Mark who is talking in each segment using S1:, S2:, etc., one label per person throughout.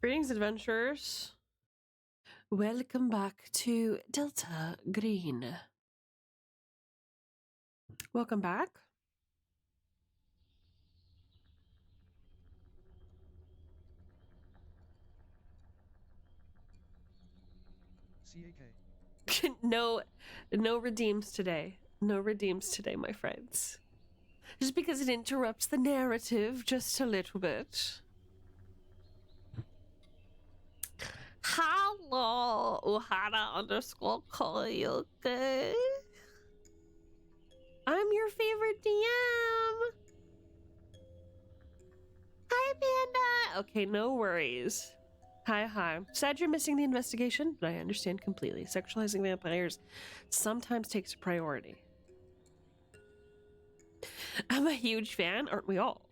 S1: Greetings, adventurers. Welcome back to Delta Green. Welcome back.
S2: CAK.
S1: No redeems today. No redeems today, my friends. Just because it interrupts the narrative just a little bit. Hello, Ohana_Koyuki. I'm your favorite DM. Hi, Panda. Okay, no worries. Hi. Sad you're missing the investigation, but I understand completely. Sexualizing vampires sometimes takes a priority. I'm a huge fan, aren't we all?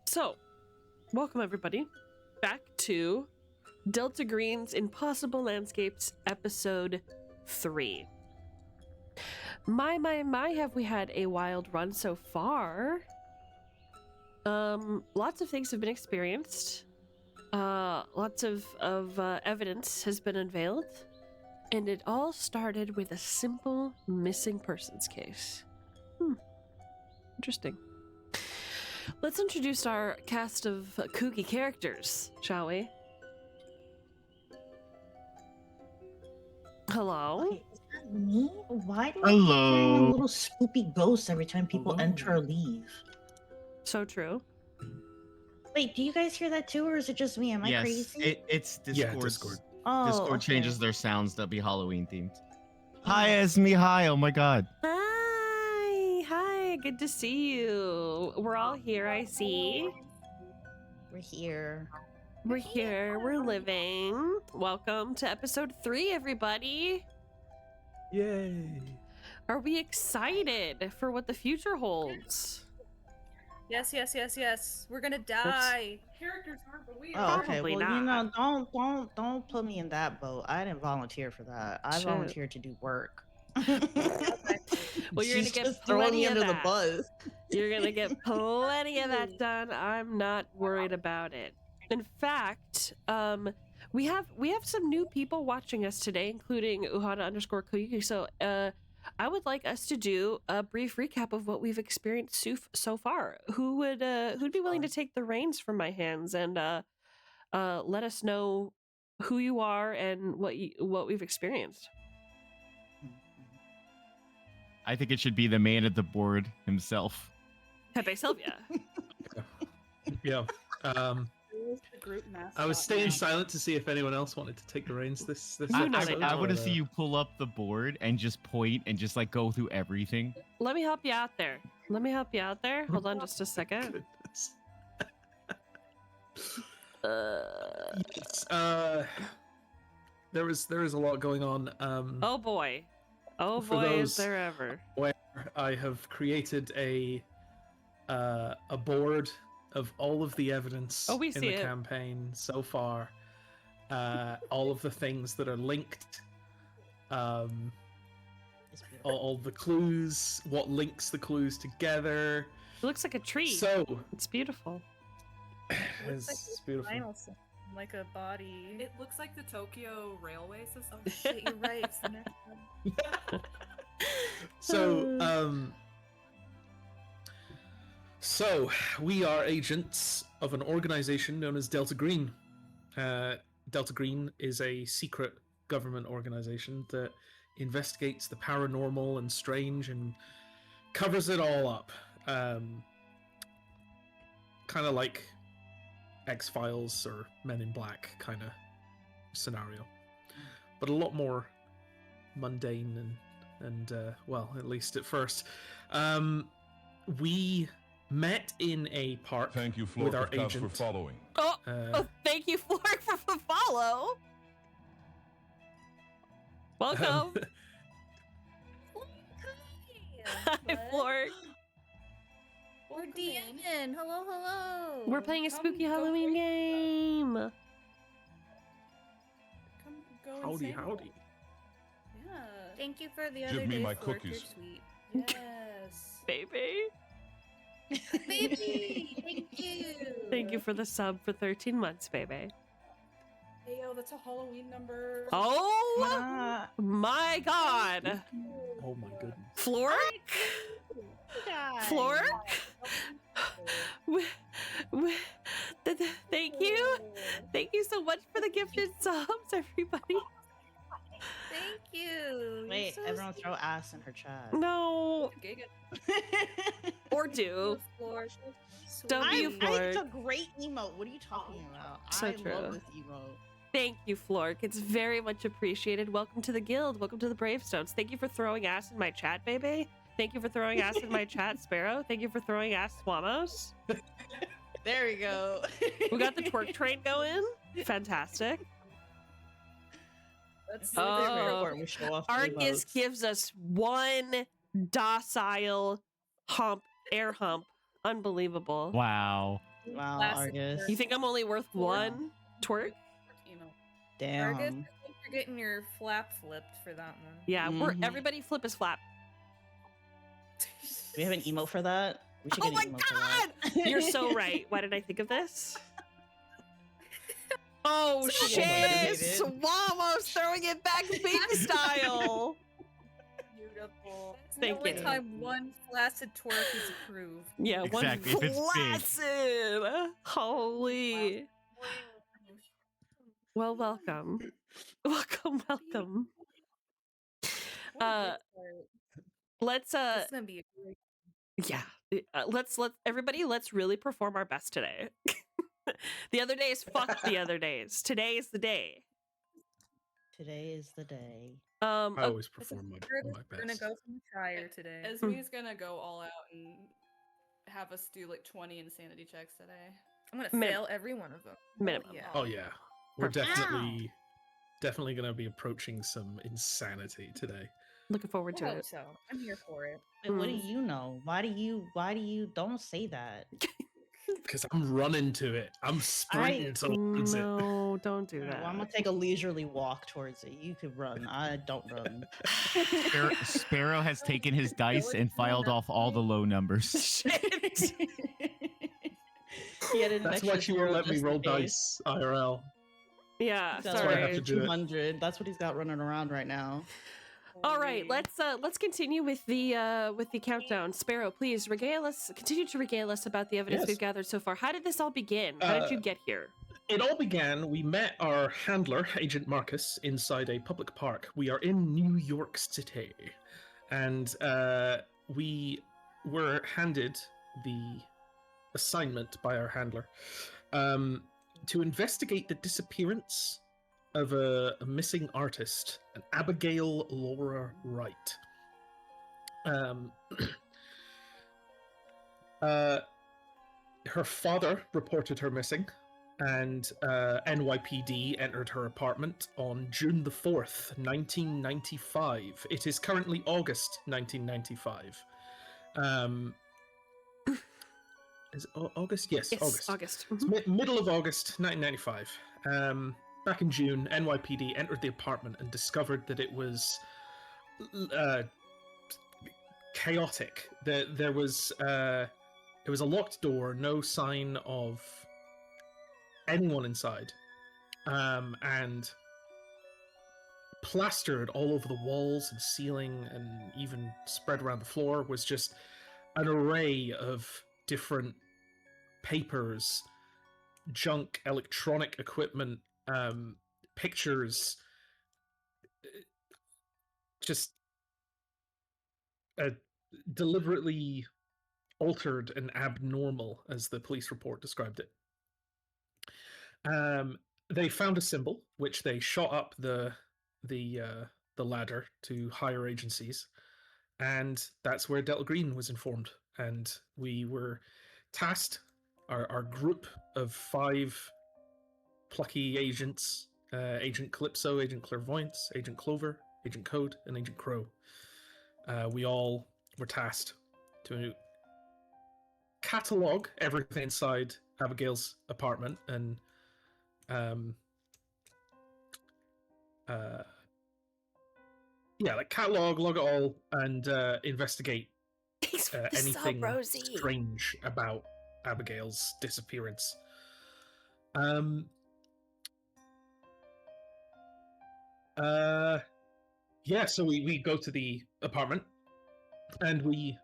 S1: So, welcome everybody back to Delta Green's Impossible Landscapes episode 3. My, have we had a wild run so far. Lots of things have been experienced. Lots of evidence has been unveiled. And it all started with a simple missing persons case. Interesting. Let's introduce our cast of kooky characters, shall we? Hello?
S3: Okay, is that me? Why do I keep hearing a little spoopy ghost every time people enter or leave?
S1: So true.
S3: Wait, do you guys hear that too, or is it just me? Am I crazy?
S4: It's Discord.
S2: Yeah, Discord.
S3: Oh,
S4: Discord
S3: okay.
S4: changes their sounds to be Halloween themed. Hi, Esme. Hi. Oh my god.
S1: Hi, good to see you. We're all here, I see.
S3: We're here.
S1: We're here, we're living. Welcome to episode 3, everybody.
S2: Yay.
S1: Are we excited for what the future holds?
S2: Yes. We're gonna die.
S5: Characters aren't, but we
S3: Oh,
S5: are.
S3: okay.
S1: Probably
S3: Well, you know,
S1: not.
S3: don't put me in that boat. I didn't volunteer for that. I
S1: Shit.
S3: volunteered to do work.
S1: Well, you're gonna
S3: She's
S1: get
S3: just throwing
S1: plenty
S3: me
S1: of
S3: under the
S1: that.
S3: bus.
S1: You're gonna get plenty of that done. I'm not worried about it. In fact, we have some new people watching us today, including Uhana_Koyuki. So, I would like us to do a brief recap of what we've experienced so far. Who'd be willing to take the reins from my hands and let us know who you are and what we've experienced?
S4: I think it should be the man at the board himself.
S1: Pepe Sylvia.
S6: Yeah.
S5: Who's the group mascot?
S6: I was staying silent to see if anyone else wanted to take the reins this
S1: You know
S6: episode,
S1: they
S4: I want to
S6: but,
S4: see you pull up the board and just point and just like go through everything.
S1: Let me help you out there. Hold on just a second.
S6: Goodness. There is a lot going on.
S1: Oh boy. Oh
S6: For
S1: boy, is
S6: those-
S1: there ever.
S6: I have created a board of all of the evidence
S1: Oh, we
S6: in
S1: see
S6: the
S1: it.
S6: campaign so far. All of the things that are linked.
S3: It's beautiful.
S6: All the clues, what links the clues together.
S1: It looks like a tree.
S6: So
S1: It's beautiful.
S6: it's beautiful.
S2: Final system, like a body.
S5: It looks like the Tokyo railway system.
S2: Oh shit, you're right. It's the next one.
S6: So we are agents of an organization known as Delta Green. Delta Green is a secret government organization that investigates the paranormal and strange and covers it all up. Kind of like X-Files or Men in Black kind of scenario, but a lot more mundane and well, at least at first. We met in a park.
S7: Thank you,
S6: with our
S7: Florcast, for
S6: agent.
S7: following.
S1: Oh,
S6: Uh,
S1: thank you, Flork, for the follow. Welcome. Hi, Flork.
S2: We're DMing. Hello.
S1: We're playing a
S5: Come
S1: spooky
S5: go
S1: Halloween
S5: for it.
S1: game.
S5: Come go
S6: howdy,
S5: insane.
S6: howdy.
S5: Yeah.
S2: Thank you for the
S7: Give
S2: other
S7: me
S2: day,
S7: my
S2: Flork,
S7: cookies.
S2: You're sweet.
S5: Yes.
S1: Baby.
S2: Baby, thank you.
S1: Thank you for the sub for 13 months, baby.
S5: Hey, yo, that's a Halloween number.
S1: Oh
S3: Ah,
S1: my god.
S6: Oh my goodness.
S1: Flork? Flork? Thank you. Thank you so much for the gifted subs, everybody.
S2: Thank you.
S3: wait,
S2: You're so
S3: everyone throw ass in her chat.
S1: No.
S5: Giga.
S1: Or do.
S2: Flork.
S1: Don't be a
S2: Sweet.
S1: Flork.
S3: It's a great emote. What are you talking about?
S1: So
S3: I
S1: true.
S3: love this emote.
S1: Thank you, Flork. It's very much appreciated. Welcome to the guild. Welcome to the Bravestones. Thank you for throwing ass in my chat, baby. Thank you for throwing ass in my chat, Sparrow. Thank you for throwing ass, Swamos.
S3: There we go.
S1: We got the twerk train going. Fantastic.
S5: That's
S3: This is my favorite
S1: Oh.
S3: part. We show off the
S1: Argus
S3: emotes.
S1: gives us one docile air hump. Unbelievable.
S4: Wow.
S3: Wow,
S5: Classic
S3: Argus.
S1: You think I'm only worth one twerk?
S5: you know.
S3: Damn.
S2: Argus, I think you're getting your flap flipped for that one.
S1: Yeah, we're
S3: Mhm.
S1: everybody flip his flap.
S3: Do we have an emote for that? We should
S1: Oh
S3: get
S1: my
S3: an emote for that.
S1: You're so right. Why didn't I think of this? Oh
S3: So
S1: shit!
S3: motivated.
S1: Swamos throwing it back big style.
S2: Beautiful.
S1: Thank
S2: Only
S1: you.
S2: time one flaccid twerk is approved.
S1: Yeah,
S4: Exactly, if
S1: one
S4: it's big.
S1: flaccid. Holy. Well, welcome. Welcome. Let's
S2: This is gonna be a great.
S1: yeah. Let's everybody let's really perform our best today. The other days fuck the other days. Today is the day.
S3: Today is the day.
S6: I always perform my
S2: We're gonna
S6: best.
S2: go from Shire today.
S5: Esme's gonna go all out and have us do like 20 insanity checks today.
S2: I'm gonna
S1: Minimum.
S2: fail every one of them.
S1: Minimum.
S2: Yeah.
S6: Oh yeah, we're
S1: Perfect.
S6: definitely going to be approaching some insanity today.
S1: Looking forward
S2: I
S1: to
S2: hope
S1: it.
S2: so. I'm here for it.
S3: And what do
S1: Mm.
S3: you know? Why do you don't say that?
S6: Because I'm running to it. I'm sprinting towards it.
S1: No, don't do
S3: Well,
S1: that.
S3: I'm gonna take a leisurely walk towards it. You could run. I don't run.
S4: Sparrow has taken his dice and filed off all the low numbers.
S3: He had an
S6: That's
S3: extra
S6: why she won't
S3: zero
S6: let me
S3: just in
S6: roll
S3: case.
S6: dice IRL.
S1: Yeah,
S3: He's got
S6: why I have
S1: sorry.
S6: to do it.
S3: 200. That's what he's got running around right now.
S1: All right, let's continue with the countdown. Sparrow, please continue to regale us about the evidence
S6: Yes.
S1: we've gathered so far. How did this all begin? How did you get here?
S6: It all began, we met our handler, Agent Marcus, inside a public park. We are in New York City. And we were handed the assignment by our handler to investigate the disappearance of a missing artist, an Abigail Laura Wright. Her father reported her missing, and NYPD entered her apartment on June the 4th, 1995. It is currently August 1995. Is it August? Yes,
S1: Yes,
S6: August.
S1: August.
S6: It's middle of August 1995. Back in June, NYPD entered the apartment and discovered that it was chaotic. There was a locked door, no sign of anyone inside, and plastered all over the walls and ceiling, and even spread around the floor, was just an array of different papers, junk, electronic equipment, pictures, just deliberately altered and abnormal, as the police report described it. They found a symbol, which they shot up the ladder to higher agencies, and that's where Delta Green was informed. And we were tasked, our group of 5 plucky agents, Agent Calypso, Agent Clairvoyance, Agent Clover, Agent Code, and Agent Crow. We all were tasked to catalog everything inside Abigail's apartment and catalog, log it all, and investigate anything strange about Abigail's disappearance. So we go to the apartment and we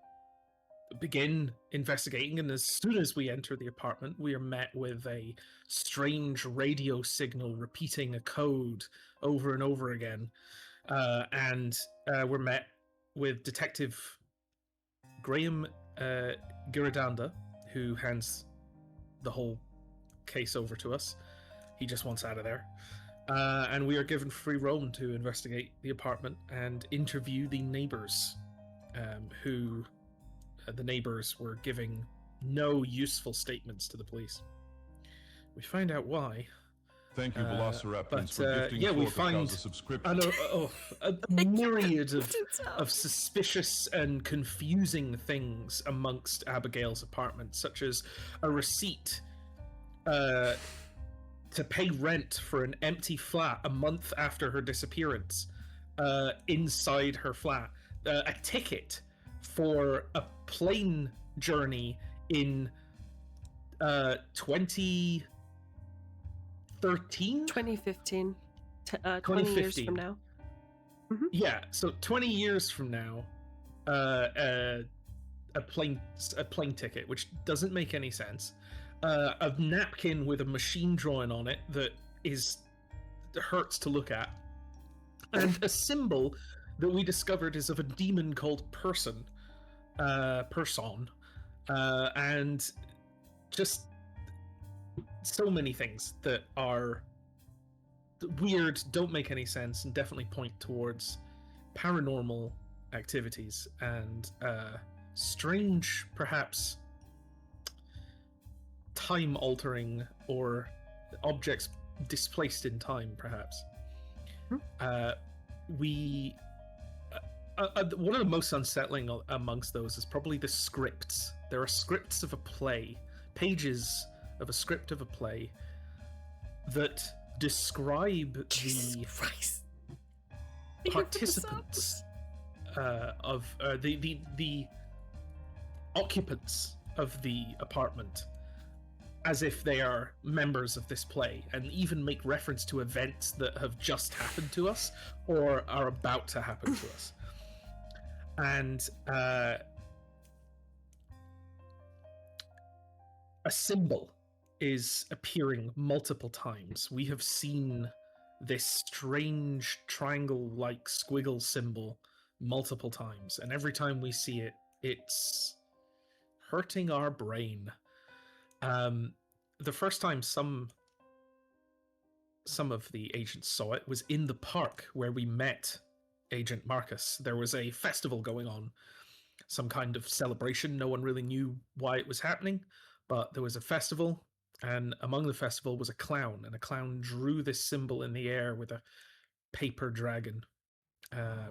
S6: begin investigating, and as soon as we enter the apartment, we are met with a strange radio signal repeating a code over and over again. And we're met with Detective Graham Giradanda, who hands the whole case over to us. He just wants out of there. And we are given free roam to investigate the apartment and interview the neighbors, who the neighbors were giving no useful statements to the police. We find out why.
S7: Thank you, Velociraptors, for gifting
S6: we
S7: Fork
S6: find
S7: a subscription.
S6: a myriad of suspicious and confusing things amongst Abigail's apartment, such as a receipt to pay rent for an empty flat a month after her disappearance inside her flat, a ticket for a plane journey in 2015?
S1: 2015. 20 years
S6: 2015.
S1: from now.
S6: Yeah, so 20 years from now, a plane ticket, which doesn't make any sense. A napkin with a machine drawing on it that hurts to look at, and a symbol that we discovered is of a demon called Person, and just so many things that are weird, don't make any sense, and definitely point towards paranormal activities and strange, perhaps time-altering or objects displaced in time, perhaps. one of the most unsettling amongst those is probably the scripts. There are scripts of a play, pages of a script of a play that describe
S1: Jesus
S6: the
S1: Christ.
S6: participants of the occupants of the apartment as if they are members of this play, and even make reference to events that have just happened to us or are about to happen to us. And a symbol is appearing multiple times. We have seen this strange triangle-like squiggle symbol multiple times, and every time we see it, it's hurting our brain. The first time some of the agents saw it was in the park where we met Agent Marcus. There was a festival going on, some kind of celebration. No one really knew why it was happening, but there was a festival, and among the festival was a clown, and a clown drew this symbol in the air with a paper dragon.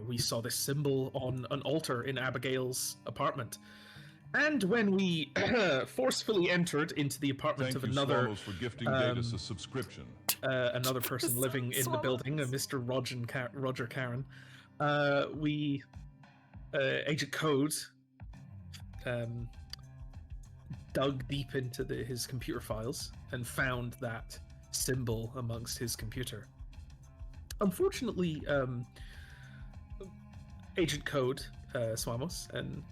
S6: We saw this symbol on an altar in Abigail's apartment. And when we forcefully entered into the apartment of another
S7: Swallows, for gifting Datus a subscription.
S6: Another person living in the building, Mr. Roger Karen, Agent Code dug deep into his computer files and found that symbol amongst his computer. Unfortunately, Agent Code, Swamos, and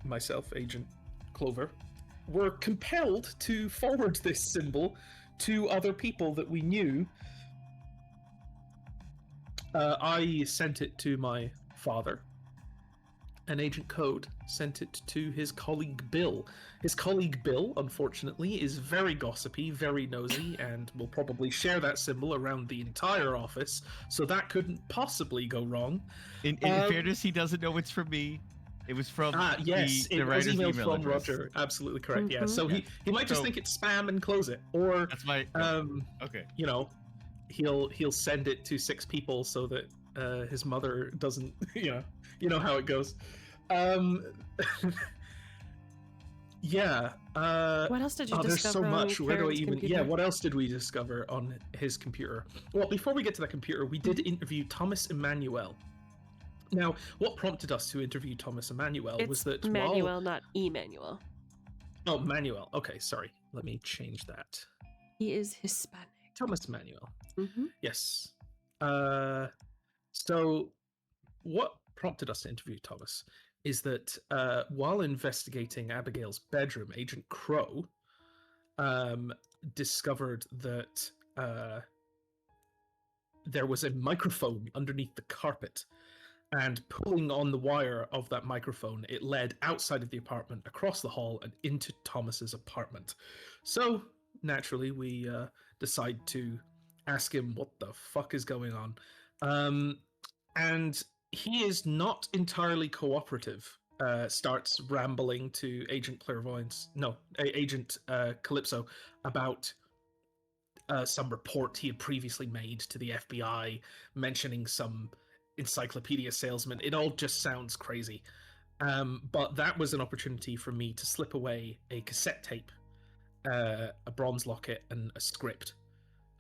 S6: myself, Agent Clover, were compelled to forward this symbol to other people that we knew. I sent it to my father, and Agent Code sent it to his colleague Bill. His colleague Bill, unfortunately, is very gossipy, very nosy, and will probably share that symbol around the entire office, so that couldn't possibly go wrong.
S4: In fairness, he doesn't know it's from me. It was from
S6: yes,
S4: the
S6: it was
S4: writer's
S6: emailed
S4: email
S6: from
S4: address.
S6: Roger. Absolutely correct. Yeah,
S1: Mhm.
S6: so he might just think it's spam and close it, or
S4: That's my okay.
S6: you know, he'll send it to 6 people so that his mother doesn't. You know how it goes. Yeah.
S1: What else did you
S6: there's so
S1: discover on
S6: much. Where do I
S1: Karen's
S6: even?
S1: computer?
S6: Yeah. What else did we discover on his computer? Well, before we get to that computer, we did interview Thomas Emmanuel. Now, what prompted us to interview Thomas Emmanuel was that
S1: Manuel, not Emmanuel.
S6: Oh, Manuel. Okay, sorry. Let me change that.
S1: He is Hispanic.
S6: Thomas Manuel.
S1: Mm-hmm.
S6: Yes. So, what prompted us to interview Thomas is that while investigating Abigail's bedroom, Agent Crow discovered that there was a microphone underneath the carpet, and pulling on the wire of that microphone, it led outside of the apartment, across the hall, and into Thomas's apartment. So, naturally, we decide to ask him what the fuck is going on. And he is not entirely cooperative. Starts rambling to Agent Agent Calypso about some report he had previously made to the FBI, mentioning some encyclopedia salesman. It all just sounds crazy. But that was an opportunity for me to slip away a cassette tape, a bronze locket, and a script,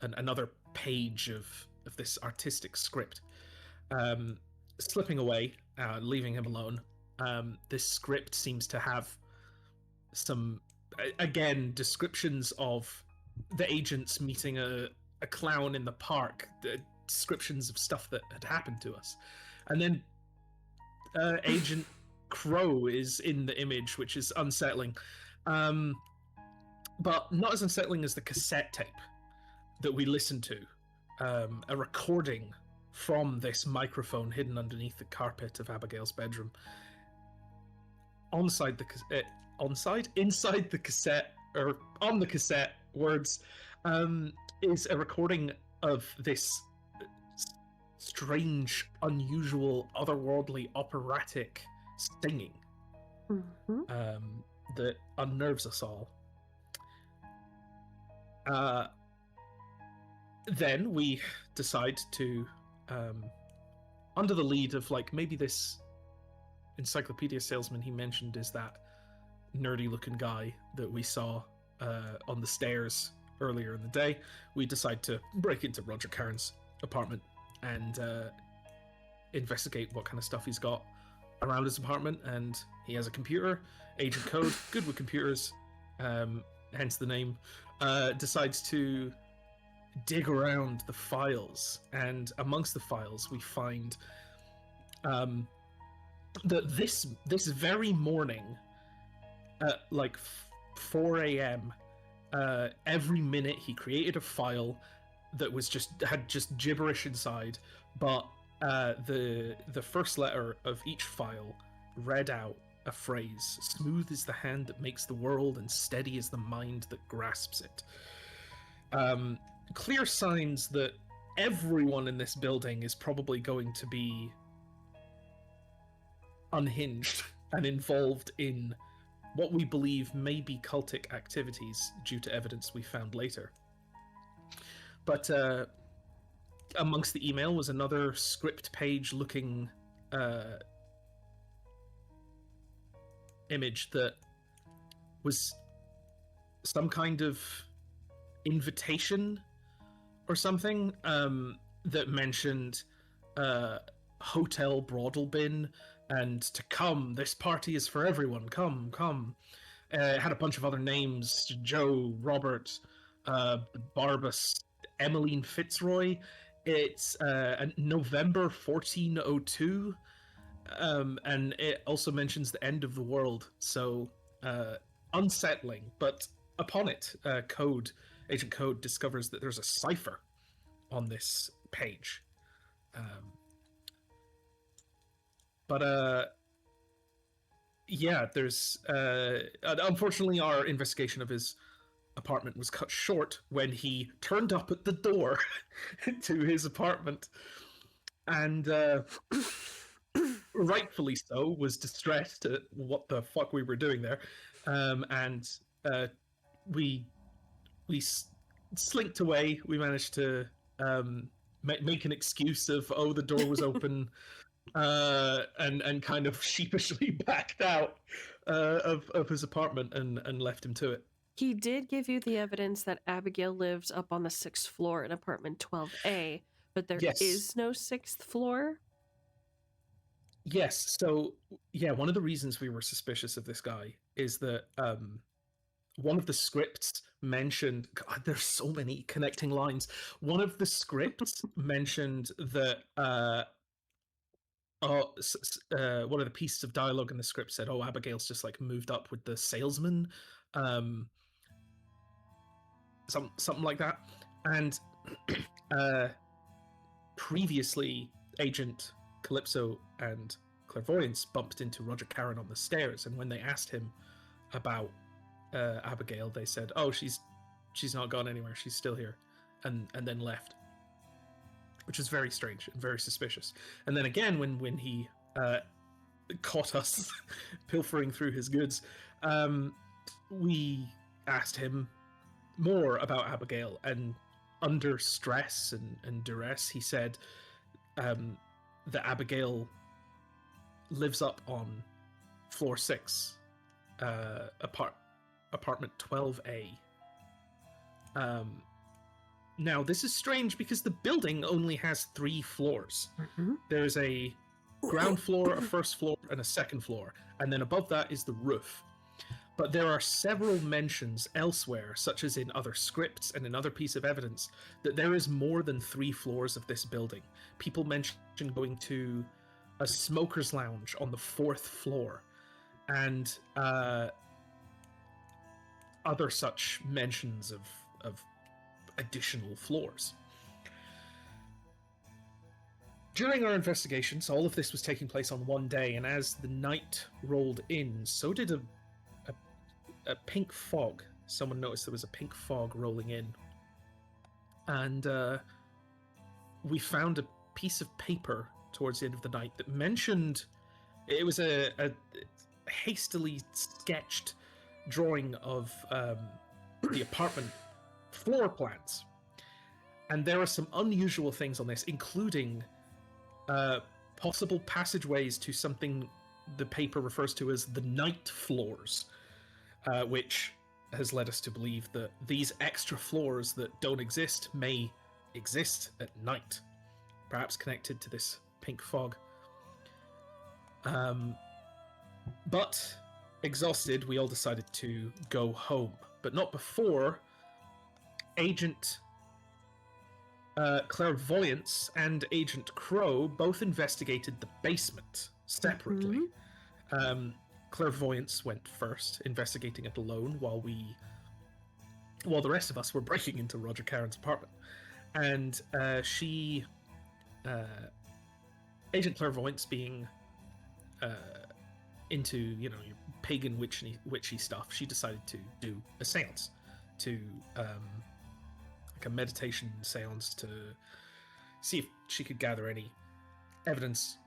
S6: and another page of this artistic script. Slipping away, leaving him alone. This script seems to have some, again, descriptions of the agents meeting a clown in the park, descriptions of stuff that had happened to us. And then Agent Crow is in the image, which is unsettling. But not as unsettling as the cassette tape that we listened to. A recording from this microphone hidden underneath the carpet of Abigail's bedroom. Inside the cassette, or on the cassette, words, is a recording of this strange, unusual, otherworldly, operatic singing that unnerves us all. Then we decide to, under the lead of maybe this encyclopedia salesman he mentioned is that nerdy-looking guy that we saw on the stairs earlier in the day. We decide to break into Roger Cairn's apartment and investigate what kind of stuff he's got around his apartment. And he has a computer, Agent Code, good with computers, hence the name. Decides to dig around the files, and amongst the files we find that this very morning at like 4 a.m. Every minute he created a file that was had just gibberish inside, but the first letter of each file read out a phrase: "Smooth is the hand that makes the world, and steady is the mind that grasps it." Clear signs that everyone in this building is probably going to be unhinged and involved in what we believe may be cultic activities due to evidence we found later. But amongst the email was another script page looking image that was some kind of invitation or something that mentioned Hotel Broadlebin and to come, this party is for everyone, come. It had a bunch of other names: Joe, Robert, Barbas, Emmeline Fitzroy. It's November 1402, and it also mentions the end of the world. So unsettling. But upon it, Agent Code discovers that there's a cipher on this page. Yeah, there's unfortunately our investigation of his apartment was cut short when he turned up at the door to his apartment, and rightfully so, was distressed at what the fuck we were doing there, and we slinked away. We managed to make an excuse of, oh, the door was open, and kind of sheepishly backed out of his apartment and left him to it.
S1: He did give you the evidence that Abigail lives up on the 6th floor in apartment 12A, but there is no 6th floor?
S6: Yes, so, yeah, one of the reasons we were suspicious of this guy is that one of the scripts mentioned... God, there's so many connecting lines. One of the scripts mentioned that... one of the pieces of dialogue in the script said, oh, Abigail's just, like, moved up with the salesman. Something like that. And previously, Agent Calypso and Clairvoyance bumped into Roger Cairn on the stairs, and when they asked him about Abigail, they said, oh, she's not gone anywhere, she's still here, and then left, which is very strange and very suspicious. And then again, when he caught us pilfering through his goods, we asked him more about Abigail, and under stress and duress, he said that Abigail lives up on floor 6, apartment 12A. Now, this is strange because the building only has 3 floors.
S1: Mm-hmm.
S6: There's a ground floor, a first floor, and a second floor, and then above that is the roof. But there are several mentions elsewhere, such as in other scripts and in other pieces of evidence, that there is more than 3 floors of this building. People mention going to a smoker's lounge on the 4th floor, and other such mentions of additional floors. During our investigations, all of this was taking place on one day, and as the night rolled in, so did a pink fog. Someone noticed there was a pink fog rolling in. And we found a piece of paper towards the end of the night that mentioned... It was a hastily sketched drawing of the apartment floor plans. And there are some unusual things on this, including possible passageways to something the paper refers to as the night floors, which has led us to believe that these extra floors that don't exist may exist at night, perhaps connected to this pink fog. But exhausted, we all decided to go home, but not before Agent Clairvoyance and Agent Crow both investigated the basement separately. Clairvoyance went first, investigating it alone, while the rest of us were breaking into Roger Caron's apartment. And Agent Clairvoyance, being into your pagan witchy stuff, she decided to do a seance, like a meditation seance, to see if she could gather any evidence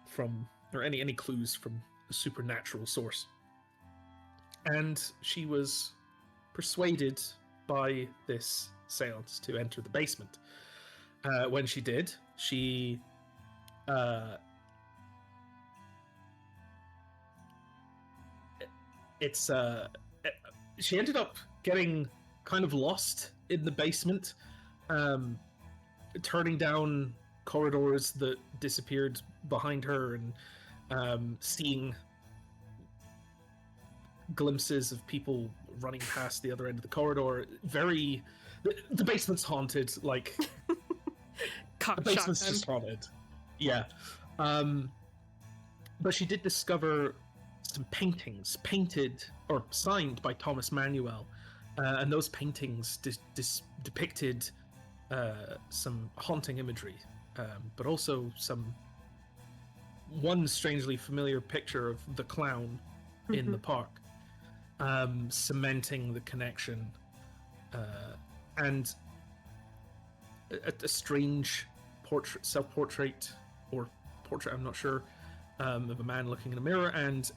S6: from, or any clues from a supernatural source. And she was persuaded by this seance to enter the basement. When she did, she she ended up getting kind of lost in the basement, turning down corridors that disappeared behind her, and seeing glimpses of people running past the other end of the corridor. The basement's haunted, like the basement's just haunted. Yeah. But she did discover some paintings painted or signed by Thomas Manuel, and those paintings depicted some haunting imagery, but also one strangely familiar picture of the clown in the park, cementing the connection, and a strange self-portrait, or portrait, I'm not sure, of a man looking in a mirror, and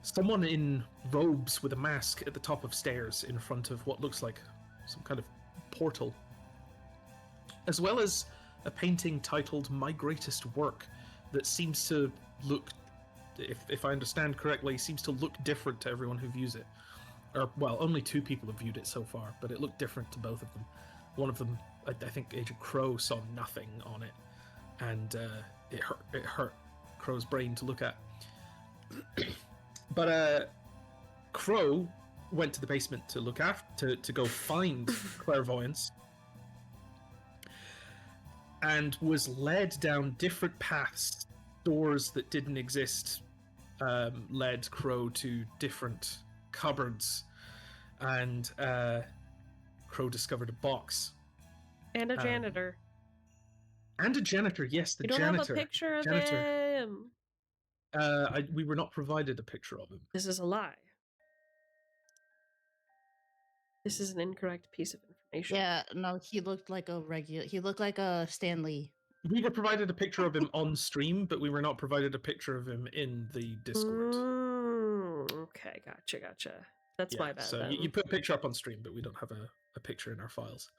S6: someone in robes with a mask at the top of stairs in front of what looks like some kind of portal, as well as a painting titled My Greatest Work that seems to look, if I understand correctly, seems to look different to everyone who views it. Or, well, only 2 people have viewed it so far, but it looked different to both of them. One of them, I think Agent Crow, saw nothing on it, and it hurt Crow's brain to look at. But Crow went to the basement to look after, to go find Clairvoyance, and was led down different paths. Doors that didn't exist led Crow to different cupboards, and Crow discovered a box
S1: and a janitor.
S6: Yes, the
S1: you don't
S6: janitor.
S1: Have a picture of him.
S6: We were not provided a picture of him.
S1: This is a lie. This is an incorrect piece of information.
S8: Yeah, no, he looked like a Stanley.
S6: We were provided a picture of him on stream, but we were not provided a picture of him in the Discord.
S1: Okay, gotcha. That's my bad.
S6: So
S1: then.
S6: you put a picture up on stream, but we don't have a picture in our files.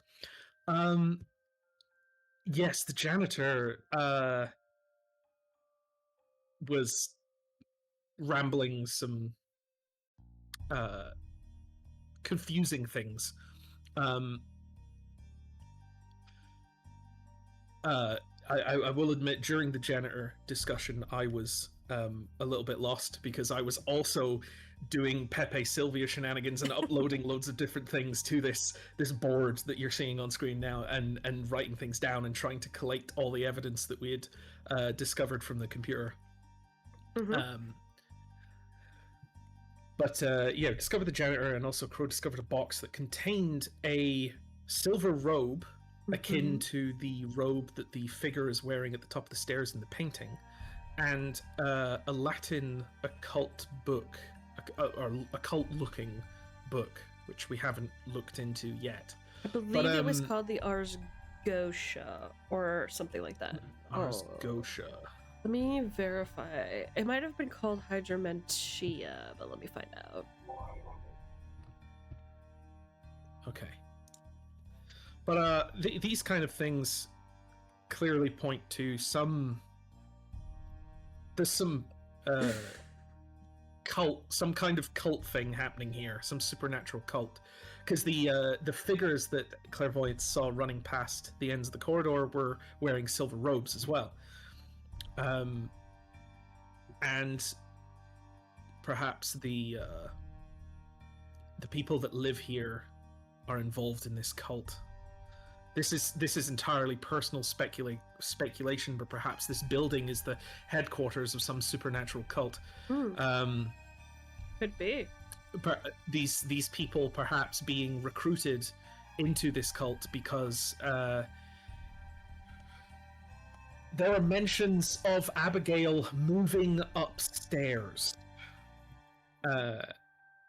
S6: Yes, the janitor was rambling some confusing things. I will admit, during the janitor discussion, I was a little bit lost, because I was also doing Pepe Sylvia shenanigans and uploading loads of different things to this board that you're seeing on screen now, and writing things down and trying to collate all the evidence that we had discovered from the computer. Discovered the janitor, and also Crow discovered a box that contained a silver robe akin to the robe that the figure is wearing at the top of the stairs in the painting, and a Latin occult book, or occult-looking book, which we haven't looked into yet.
S1: I believe it was called the Ars Goetia, or something like that.
S6: Ars Goetia.
S1: Let me verify. It might have been called Hydromentia, but let me find out.
S6: Okay. But these kind of things clearly point to some there's some cult, some kind of cult thing happening here, some supernatural cult, because the figures that Clairvoyance saw running past the ends of the corridor were wearing silver robes as well, and perhaps the people that live here are involved in this cult. This is entirely personal speculation, but perhaps this building is the headquarters of some supernatural cult.
S1: Could be.
S6: These people perhaps being recruited into this cult because there are mentions of Abigail moving upstairs,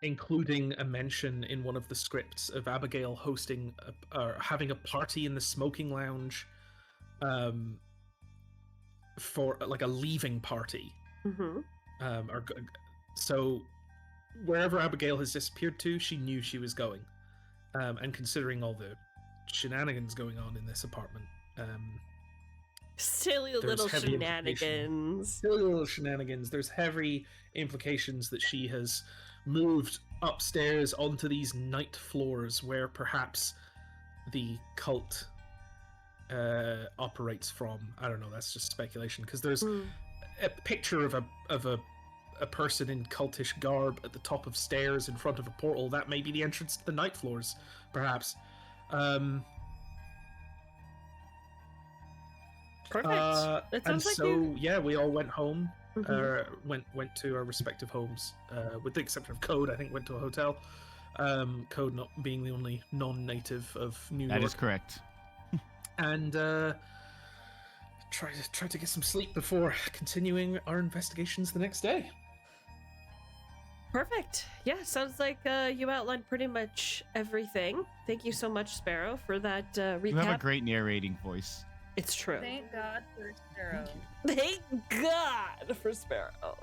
S6: including a mention in one of the scripts of Abigail hosting or having a party in the smoking lounge, for like a leaving party. So wherever Abigail has disappeared to, she knew she was going, and considering all the shenanigans going on in this apartment,
S1: silly little shenanigans.
S6: There's heavy implications that she has moved upstairs onto these night floors where perhaps the cult operates from. I don't know, that's just speculation, because there's a picture of a person in cultish garb at the top of stairs in front of a portal. That may be the entrance to the night floors, perhaps.
S1: Perfect. That sounds like
S6: so yeah, we all went home. Went to our respective homes, with the exception of Code. I think went to a hotel. Code not being the only non-native of New York.
S4: That is correct.
S6: And try to get some sleep before continuing our investigations the next day.
S1: Perfect. Yeah, sounds like you outlined pretty much everything. Thank you so much, Sparrow, for that recap.
S4: You have a great narrating voice.
S1: It's true.
S2: Thank God for Sparrow.
S1: Thank God for Sparrow.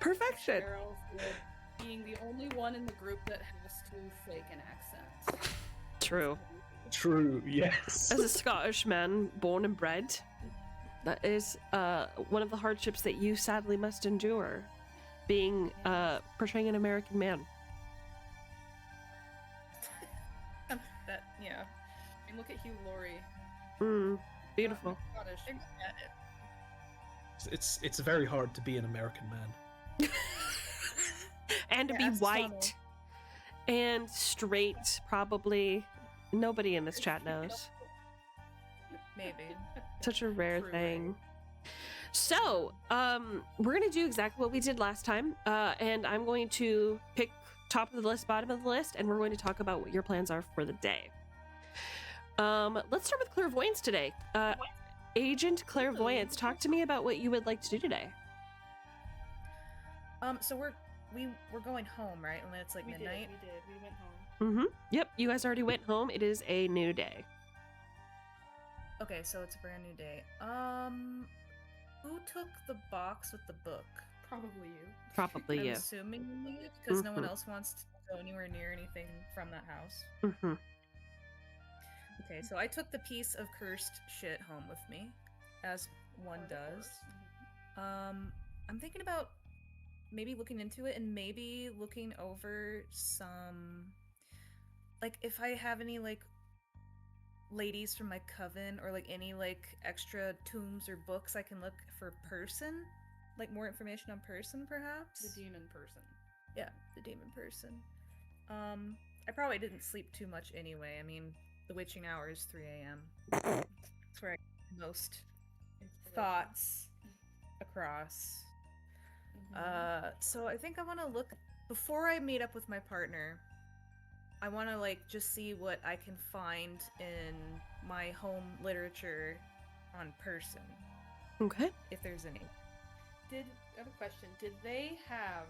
S1: Perfection.
S5: Sparrow for being the only one in the group that has to fake an accent.
S1: True.
S6: True, yes.
S1: As a Scottish man born and bred, that is one of the hardships that you sadly must endure, being portraying an American man.
S5: That, yeah. I mean, look at Hugh Laurie.
S1: Beautiful.
S5: Scottish.
S6: It's very hard to be an American man.
S1: And to be white. And straight, probably. Nobody in this chat knows.
S2: Maybe.
S1: Such a rare
S5: True.
S1: thing. So, we're going to do exactly what we did last time. And I'm going to pick top of the list, bottom of the list, and we're going to talk about what your plans are for the day. Let's start with Clairvoyance today. Agent Clairvoyance, talk to me about what you would like to do today.
S2: So we're going home, right? And it's like midnight.
S5: We did. We went home.
S1: Yep, you guys already went home. It is a new day.
S2: Okay, so it's a brand new day. Who took the box with the book?
S5: Probably you.
S1: Probably
S2: I'm
S1: you.
S2: assuming me, because no one else wants to go anywhere near anything from that house. Okay, so I took the piece of cursed shit home with me, as one does. I'm thinking about maybe looking into it and maybe looking over some, like, if I have any, like, ladies from my coven or, like, any, like, extra tombs or books I can look for person, like, more information on person, perhaps?
S5: The demon person.
S2: Yeah, the demon person. I probably didn't sleep too much anyway. I mean, the witching hour is 3 a.m. That's where I get most thoughts across. So I think I want to look, before I meet up with my partner, I want to, like, just see what I can find in my home literature on person,
S1: Okay.
S2: if there's any.
S5: I have a question. Did they have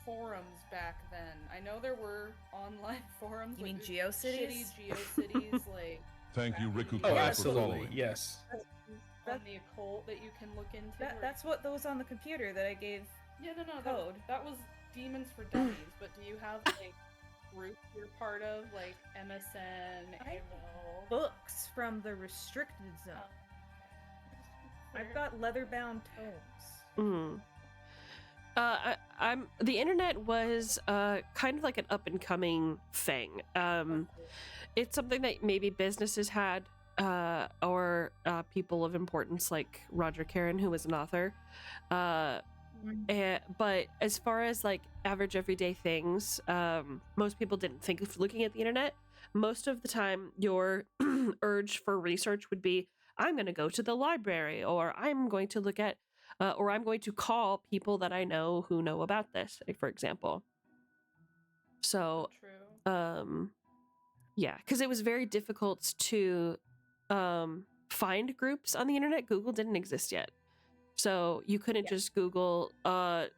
S5: forums back then? I know there were online forums.
S2: You
S5: like
S2: mean
S5: those
S2: GeoCities?
S5: Shitty GeoCities, like
S7: Thank you, Riku,
S6: Oh,
S7: for
S6: absolutely,
S7: following.
S6: yes.
S5: on the occult that you can look into. where-
S2: That's what those on the computer that I gave.
S5: Yeah, no,
S2: code.
S5: That was Demons for Dummies. But do you have like groups you're part of, like MSN,
S2: I-
S5: AOL?
S2: Books from the restricted zone. I've got leather-bound tomes.
S1: Mm. I'm the internet was kind of like an up and coming thing. It's something that maybe businesses had, or people of importance like Roger Caron, who was an author. But as far as like average everyday things, most people didn't think of looking at the internet. Most of the time, your urge for research would be, I'm going to go to the library, or I'm going to look at, or I'm going to call people that I know who know about this, like, for example. So,
S5: True.
S1: yeah, because it was very difficult to find groups on the internet. Google didn't exist yet. So you couldn't just Google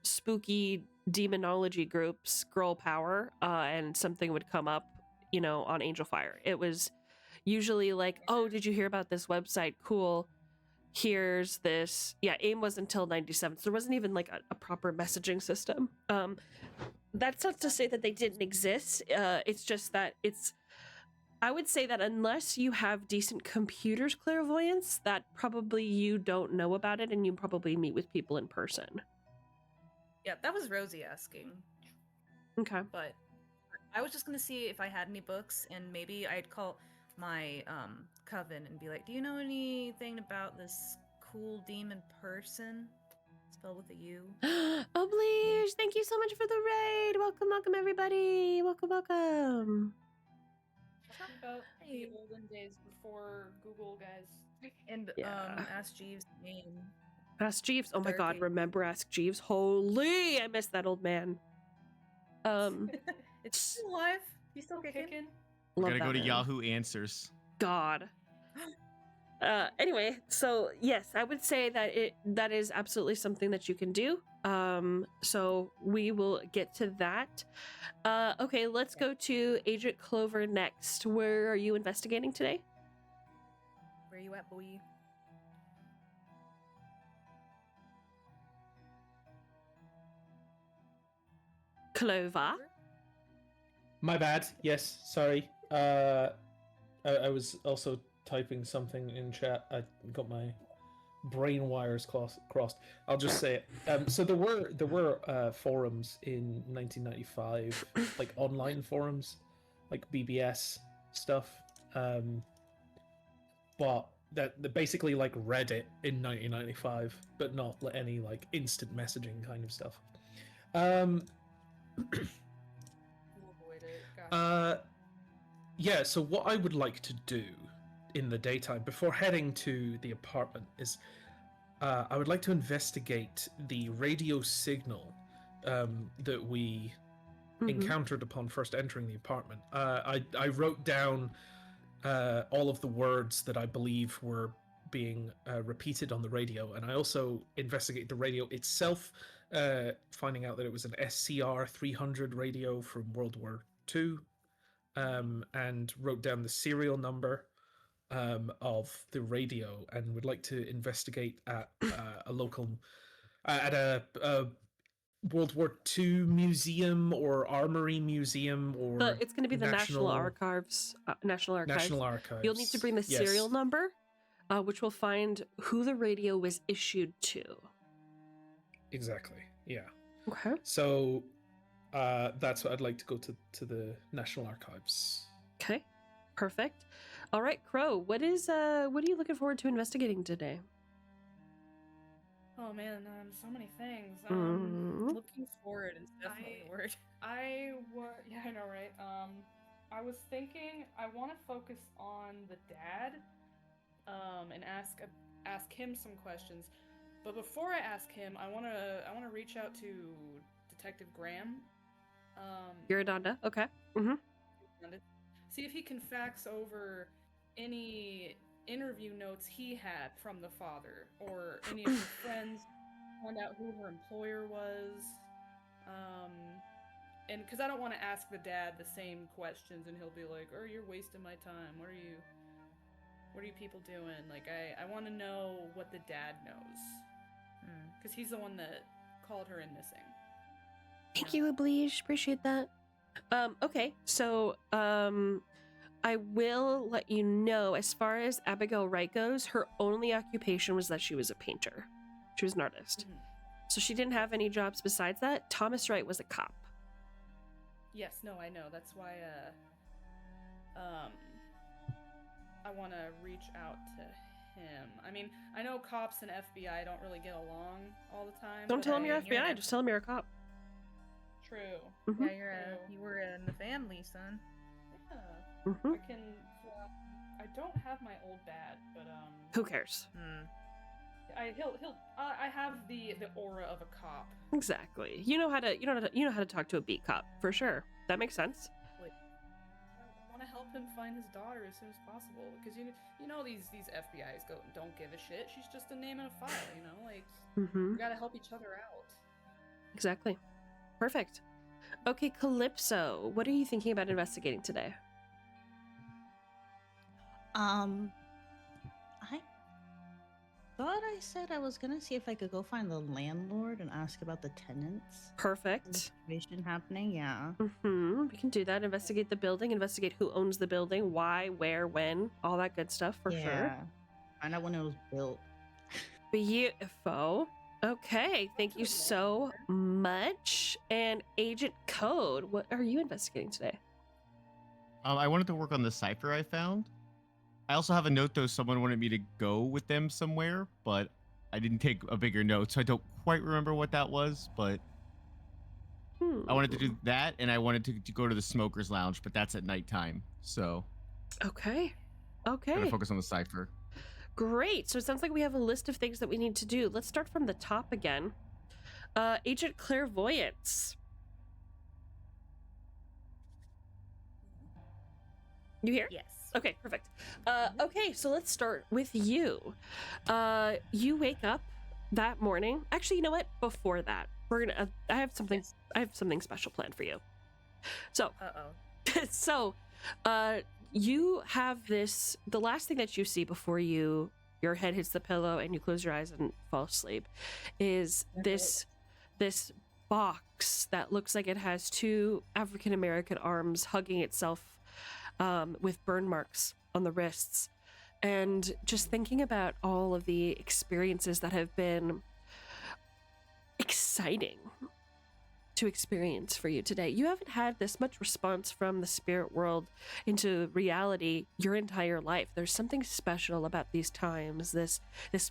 S1: spooky demonology groups, girl power, and something would come up, you know, on Angel Fire. It was usually like, oh, did you hear about this website? Cool. Here's this. Yeah, AIM was until 97. So there wasn't even like a proper messaging system. That's not to say that they didn't exist. It's just that I would say that unless you have decent computers clairvoyance, that probably you don't know about it, and you probably meet with people in person.
S2: Yeah, that was Rosie asking.
S1: Okay.
S2: But I was just gonna see if I had any books, and maybe I'd call my coven and be like, "Do you know anything about this cool demon person? Spelled with a U."
S1: Oblige, thank you so much for the raid. Welcome, welcome, everybody. Welcome, welcome.
S5: Talk about the olden days before Google, guys.
S2: And
S1: Yeah.
S2: Ask Jeeves' name.
S1: Ask Jeeves. Oh my God,
S2: Dirty.
S1: remember Ask Jeeves? Holy, I miss that old man.
S2: It's still alive. He's still kicking.
S4: We
S1: Love
S4: gotta
S1: that
S4: go to
S1: man.
S4: Yahoo Answers.
S1: God. Anyway, so yes, I would say that that is absolutely something that you can do. So we will get to that. Okay, let's go to Agent Clover next. Where are you investigating today?
S2: Where you at, boy?
S1: Clover.
S6: My bad. Yes, sorry. I was also typing something in chat. I got my brain wires crossed. I'll just say it. So there were forums in 1995, like online forums, like BBS stuff. But that basically like Reddit in 1995, but not any like instant messaging kind of stuff. Yeah, so what I would like to do in the daytime before heading to the apartment is I would like to investigate the radio signal that we encountered upon first entering the apartment. I wrote down all of the words that I believe were being repeated on the radio, and I also investigated the radio itself, finding out that it was an SCR 300 radio from World War II, and wrote down the serial number of the radio, and would like to investigate at a local, at a World War II museum or armory museum, or
S1: It's going to be the National Archives. National Archives.
S6: National Archives.
S1: You'll need to bring the serial number, which will find who the radio was issued to.
S6: Exactly. Yeah.
S1: Okay.
S6: So that's what I'd like to go to the National Archives.
S1: Okay. Perfect. All right, Crow. What are you looking forward to investigating today?
S5: Oh man, so many things.
S2: Looking forward is definitely a word.
S5: Yeah, I know, right? I was thinking I want to focus on the dad, and ask him some questions. But before I ask him, I wanna reach out to Detective Graham.
S1: Iridonda. Okay. Mm-hmm.
S5: See if he can fax over any interview notes he had from the father, or any of his friends, find out who her employer was, and because I don't want to ask the dad the same questions and he'll be like, "Oh, you're wasting my time. What are you people doing?" Like, I want to know what the dad knows, because he's the one that called her in missing.
S1: Thank you, Oblige. Appreciate that. Okay, so I will let you know, as far as Abigail Wright goes, her only occupation was that she was a painter. She was an artist. So she didn't have any jobs besides that. Thomas Wright was a cop.
S5: Yes, no, I know. That's why I want to reach out to him. I mean, I know cops and FBI don't really get along all the time.
S1: Don't
S5: but
S1: tell him you're
S2: you're
S1: FBI,
S2: not-
S1: just tell him you're a cop.
S5: True.
S1: Mhm.
S2: Yeah, you were in the family, son.
S5: Yeah.
S1: Mhm.
S5: I can. Well, I don't have my old dad, but
S1: Who cares?
S5: I have the aura of a cop.
S1: Exactly. You know how to talk to a beat cop for sure. That makes sense.
S5: I want to help him find his daughter as soon as possible because you know these FBI's don't give a shit. She's just a name in a file, you know. Like
S1: Mm-hmm.
S5: we gotta help each other out.
S1: Exactly. Perfect. Okay, Calypso, what are you thinking about investigating today?
S8: I thought I said I was gonna see if I could go find the landlord and ask about the tenants. and the
S1: Perfect.
S8: situation happening. Yeah.
S1: Mm-hmm. We can do that. Investigate the building. Investigate who owns the building, why, where, when, all that good stuff for sure.
S8: Yeah. Find out when it was built.
S1: Beautiful. Okay, thank you so much. And Agent Code, what are you investigating today?
S4: I wanted to work on the cipher I found. I also have a note though. Someone wanted me to go with them somewhere, but I didn't take a bigger note, so I don't quite remember what that was. But I wanted to do that, and I wanted to go to the smokers lounge, but that's at nighttime. So
S1: Okay.
S4: gotta
S1: Okay.
S4: focus on the cipher.
S1: Great. So it sounds like we have a list of things that we need to do. Let's start from the top again. Agent Clairvoyance. You here?
S2: Yes.
S1: Okay, perfect. Okay, so let's start with you. You wake up that morning. Actually, you know what? Before that, we're gonna. I have something.
S2: Yes.
S1: I have something special planned for you. So,
S2: Uh-oh.
S1: so, you have this. The last thing that you see before your head hits the pillow and you close your eyes and fall asleep, is this box that looks like it has two African American arms hugging itself. With burn marks on the wrists, and just thinking about all of the experiences that have been exciting to experience for you today. You haven't had this much response from the spirit world into reality your entire life. There's something special about these times, this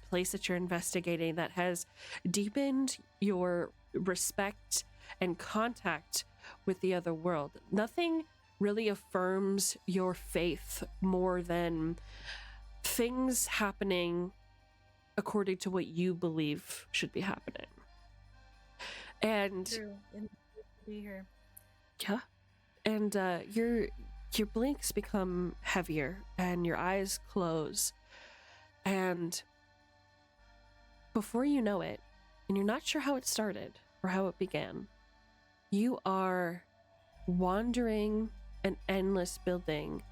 S1: place that you're investigating that has deepened your respect and contact with the other world. Nothing really affirms your faith more than things happening according to what you believe should be happening. And
S2: True. And be here.
S1: yeah, and your blinks become heavier and your eyes close, and before you know it, and you're not sure how it started or how it began, you are wandering an endless building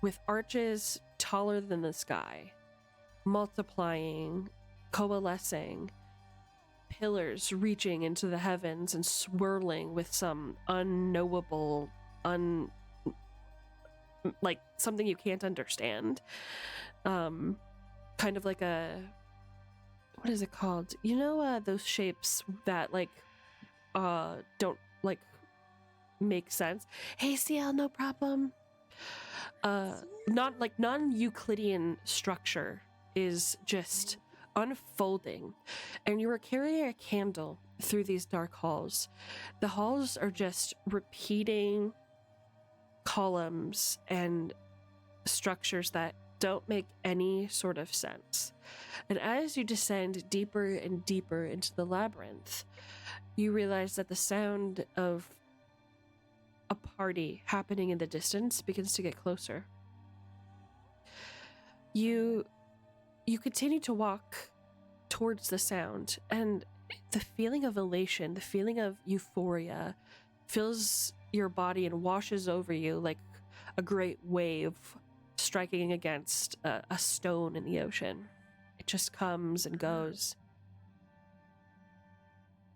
S1: with arches taller than the sky, multiplying, coalescing, pillars reaching into the heavens and swirling with some unknowable, like something you can't understand. Kind of like what is it called? You know, those shapes that don't like make sense. Hey, CL, no problem. Non-Euclidean structure is just unfolding, and you are carrying a candle through these dark halls. The halls are just repeating columns and structures that don't make any sort of sense. And as you descend deeper and deeper into the labyrinth, you realize that the sound of a party happening in the distance begins to get closer. You continue to walk towards the sound, and the feeling of elation, the feeling of euphoria fills your body and washes over you like a great wave striking against a stone in the ocean. It just comes and goes.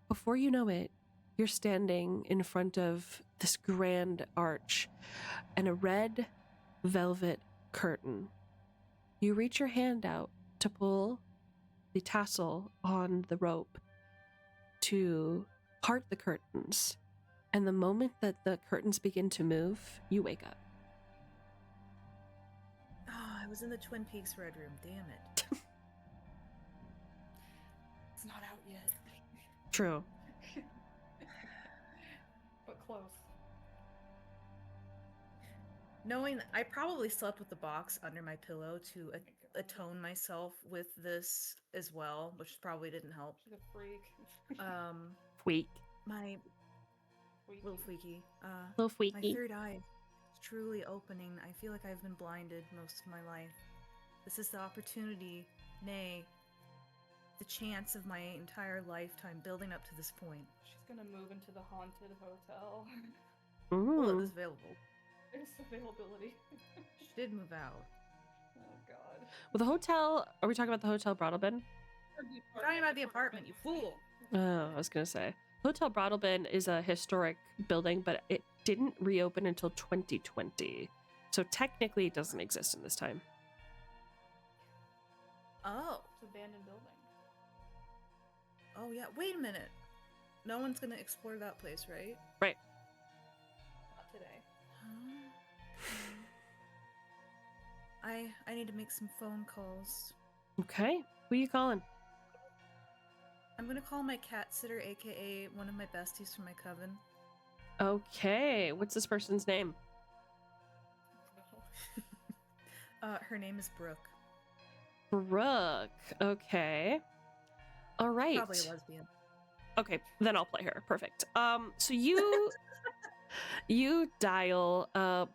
S1: Before you know it, you're standing in front of this grand arch and a red velvet curtain. You reach your hand out to pull the tassel on the rope, to part the curtains. And the moment that the curtains begin to move, you wake up.
S2: Oh, I was in the Twin Peaks Red Room. Damn it.
S5: It's not out yet.
S1: True.
S5: But close.
S2: Knowing I probably slept with the box under my pillow to atone myself with this as well, which probably didn't help.
S5: She's a freak.
S1: Weak.
S2: My
S5: Freaky.
S2: little freaky.
S1: Little
S2: My
S1: freaky.
S2: third eye is truly opening. I feel like I've been blinded most of my life. This is the opportunity, nay, the chance of my entire lifetime building up to this point.
S5: She's gonna move into the haunted hotel.
S2: Well, it
S1: Ooh.
S2: was available.
S5: There's availability.
S2: She did move out.
S5: Oh god.
S1: Well, the hotel, are we talking about the Hotel Broadalbin?
S2: We're talking about the apartment, you fool.
S1: Oh, I was going to say. Hotel Broadalbin is a historic building, but it didn't reopen until 2020. So technically it doesn't exist in this time.
S2: Oh.
S5: It's an abandoned building.
S2: Oh, yeah. Wait a minute. No one's gonna explore that place, right?
S1: Right.
S5: Not today.
S2: I need to make some phone calls.
S1: Okay. Who are you calling?
S2: I'm gonna call my cat sitter, aka one of my besties from my coven.
S1: Okay. What's this person's name?
S2: Her name is Brooke.
S1: Brooke. Okay. All right.
S2: Probably a lesbian.
S1: Okay, then I'll play her. Perfect. So you dial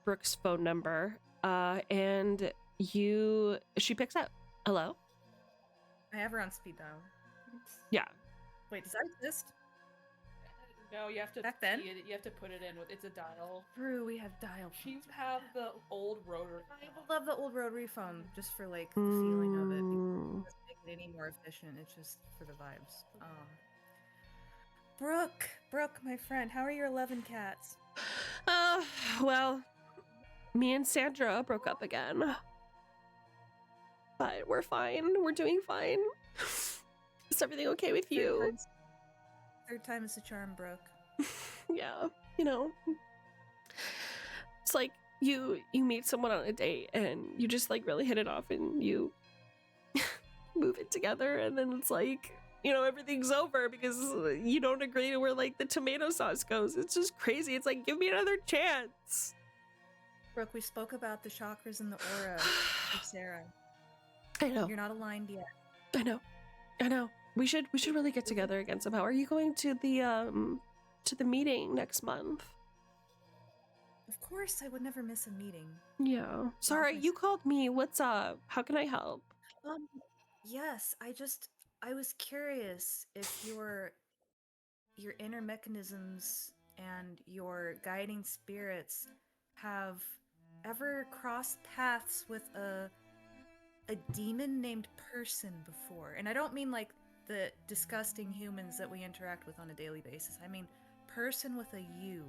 S1: Brooke's phone number, and she picks up. Hello?
S2: I have her on speed dial.
S1: Yeah.
S2: Wait, does that exist?
S5: No, you have to
S2: Back then?
S5: you have to put it in with it's a dial.
S2: True, we have dial.
S5: She have the old rotary.
S2: I love the old rotary phone just for like the feeling of it.
S1: Mm,
S2: It doesn't make it any more efficient. It's just for the vibes. Brooke, my friend, how are your 11 cats?
S1: well, me and Sandra broke up again. But we're fine. We're doing fine. Is everything okay with you?
S2: Third time is the charm, Brooke.
S1: Yeah, you know. It's like you meet someone on a date and you just like really hit it off and you move it together and then it's like, you know, everything's over because you don't agree to where like the tomato sauce goes. It's just crazy. It's like, give me another chance.
S2: Brooke, we spoke about the chakras and the aura of Sarah.
S1: I know.
S2: You're not aligned yet.
S1: I know. We should really get together again somehow. Are you going to the meeting next month?
S2: Of course, I would never miss a meeting.
S1: Yeah. Sorry, you called me. What's up? How can I help?
S2: Yes, I was curious if your inner mechanisms and your guiding spirits have ever crossed paths with a demon named Person before. And I don't mean like the disgusting humans that we interact with on a daily basis. I mean Person with a U.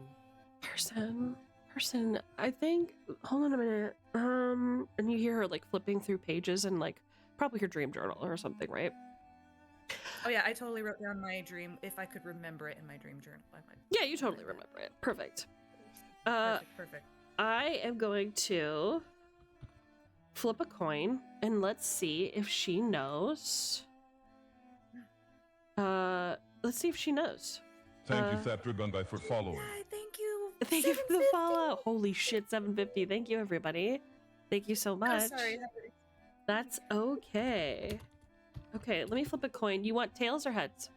S1: Person. I think. Hold on a minute. And you hear her like flipping through pages and like probably her dream journal or something, right?
S2: Oh yeah, I totally wrote down my dream if I could remember it in my dream journal.
S1: Yeah, you totally remember it. Perfect.
S2: Perfect.
S1: I am going to flip a coin and let's see if she knows. Let's see if she knows.
S7: Thank you, Thapdragunbai, for following.
S2: Yeah, thank you.
S1: Thank you for the
S2: 750.
S1: follow. Holy shit, 750. Thank you, everybody. Thank you so
S2: I'm
S1: much.
S2: sorry.
S1: That's okay. Okay, let me flip a coin. You want tails or heads?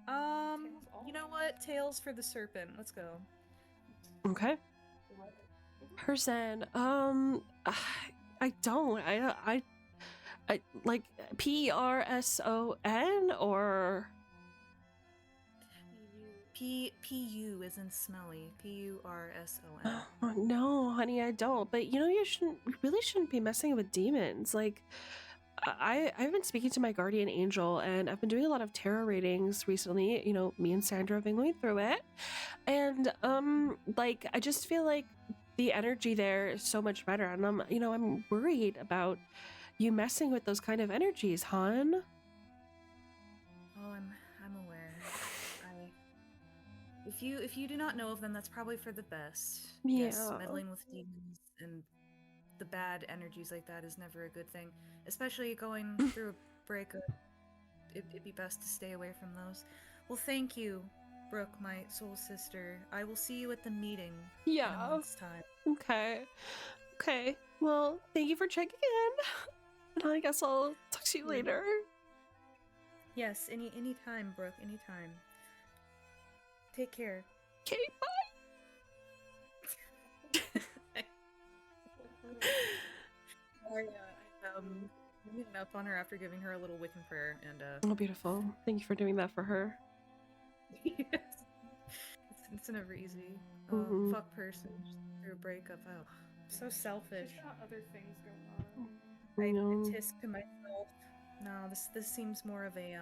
S2: You know what? Tails for the serpent. Let's go.
S1: Okay. Person. I don't. I like Person or
S2: P-U is in smelly. P-U-R-S-O-N.
S1: oh, no, honey, I don't. But you know, you really shouldn't be messing with demons. Like, I've been speaking to my guardian angel, and I've been doing a lot of tarot readings recently. You know, me and Sandra have been going through it, and like I just feel like the energy there is so much better, and I'm worried about you messing with those kind of energies, hon.
S2: Oh, I'm if you do not know of them, that's probably for the best.
S1: Yeah.
S2: Yes, meddling with demons and the bad energies like that is never a good thing, especially going through a breakup. It'd be best to stay away from those. Well, thank you, Brooke, my soul sister. I will see you at the meeting in a
S1: Yeah.
S2: month's time.
S1: Okay. Okay. Well, thank you for checking in. And I guess I'll talk to you later.
S2: Yes, any time, Brooke, anytime. Take care.
S1: Okay, bye.
S2: I'm getting up on her after giving her a little Wiccan prayer, and
S1: Oh, beautiful. Thank you for doing that for her.
S2: yes. It's never easy.
S1: Mhm.
S2: Fuck person just through a breakup. Oh, so selfish.
S5: She's got other things going on.
S1: I
S2: I
S1: know.
S2: tisk to myself. No, this seems more of a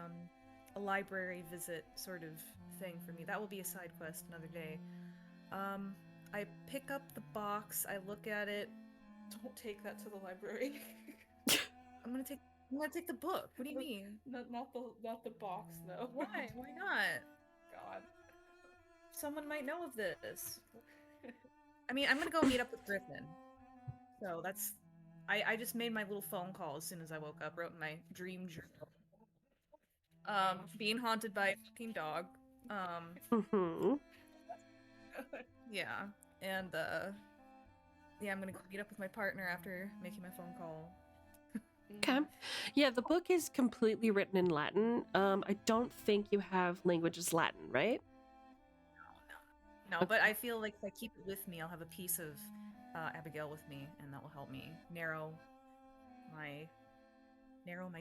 S2: library visit sort of thing for me. That will be a side quest another day. I pick up the box. I look at it.
S5: Don't take that to the library.
S2: I'm gonna take the book. What do you mean?
S5: Not the box though.
S2: Why? Why not?
S5: God.
S2: Someone might know of this. I mean, I'm gonna go meet up with Griffin. So that's. I just made my little phone call as soon as I woke up. Wrote in my dream journal. Being haunted by a fucking dog.
S1: Mm-hmm.
S2: Yeah, and yeah, I'm gonna go meet up with my partner after making my phone call.
S1: Okay. Yeah, the book is completely written in Latin. I don't think you have languages Latin, right?
S2: No, but I feel like if I keep it with me, I'll have a piece of Abigail with me, and that will help me narrow my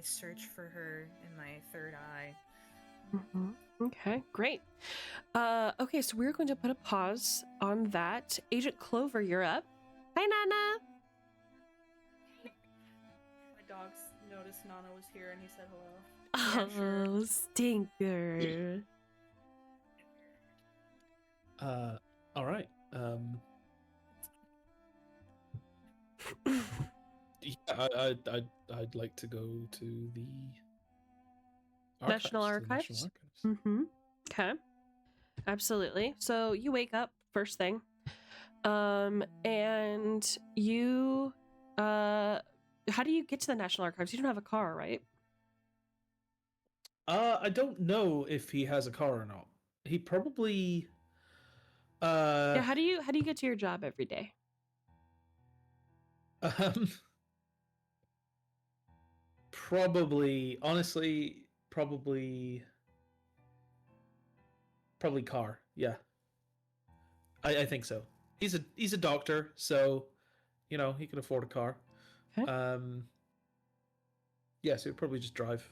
S2: search for her in my third eye.
S1: Mm-hmm. Okay, great. Okay, so we're going to put a pause on that. Agent Clover, you're up. Hi, Nana.
S5: My dogs noticed Nana was here and he said hello.
S1: Oh,
S5: sure.
S1: stinker.
S6: All right. Yeah, I'd like to go to the
S1: National
S6: the
S1: Archives?
S6: National Archives.
S1: Mm-hmm. Okay. Absolutely. So you wake up first thing. And you how do you get to the National Archives? You don't have a car, right?
S6: I don't know if he has a car or not. He probably.
S1: Yeah, how do you get to your job every day?
S6: Probably, honestly, probably car. Yeah, I think so. He's a doctor, so he can afford a car.
S1: Okay.
S6: Yeah, so he'd probably just drive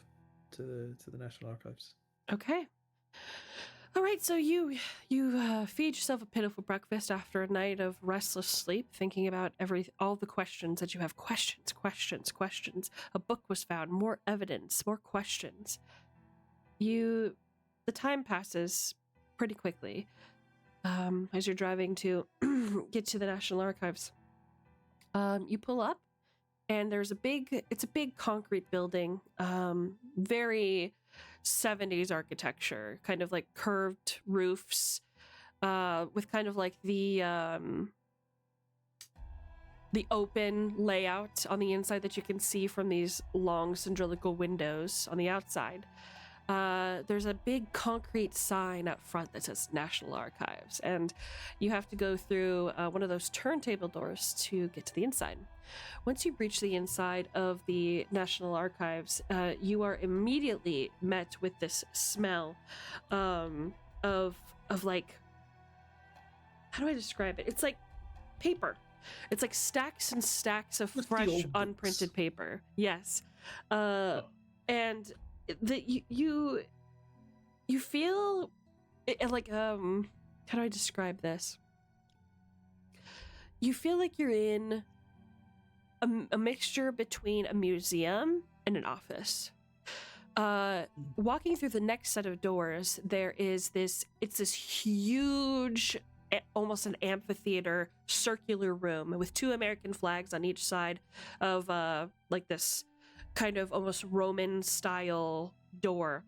S6: to the National Archives.
S1: Okay. All right, so you feed yourself a pitiful breakfast after a night of restless sleep, thinking about all the questions that you have. Questions. A book was found, more evidence, more questions. The time passes pretty quickly as you're driving to get to the National Archives. You pull up, and it's a big concrete building, very 70s architecture, kind of like curved roofs, with kind of like the open layout on the inside that you can see from these long cylindrical windows on the outside. There's a big concrete sign up front that says National Archives, and you have to go through one of those turntable doors to get to the inside. Once you reach the inside of the National Archives, you are immediately met with this smell of like, how do I describe it? It's like paper. It's like stacks and stacks of
S6: What's the
S1: fresh,
S6: old books?
S1: unprinted paper. Yes, and you feel like how do I describe this? You feel like you're in a mixture between a museum and an office. Walking through the next set of doors, it's this huge, almost an amphitheater, circular room with two American flags on each side of like this kind of almost Roman style door.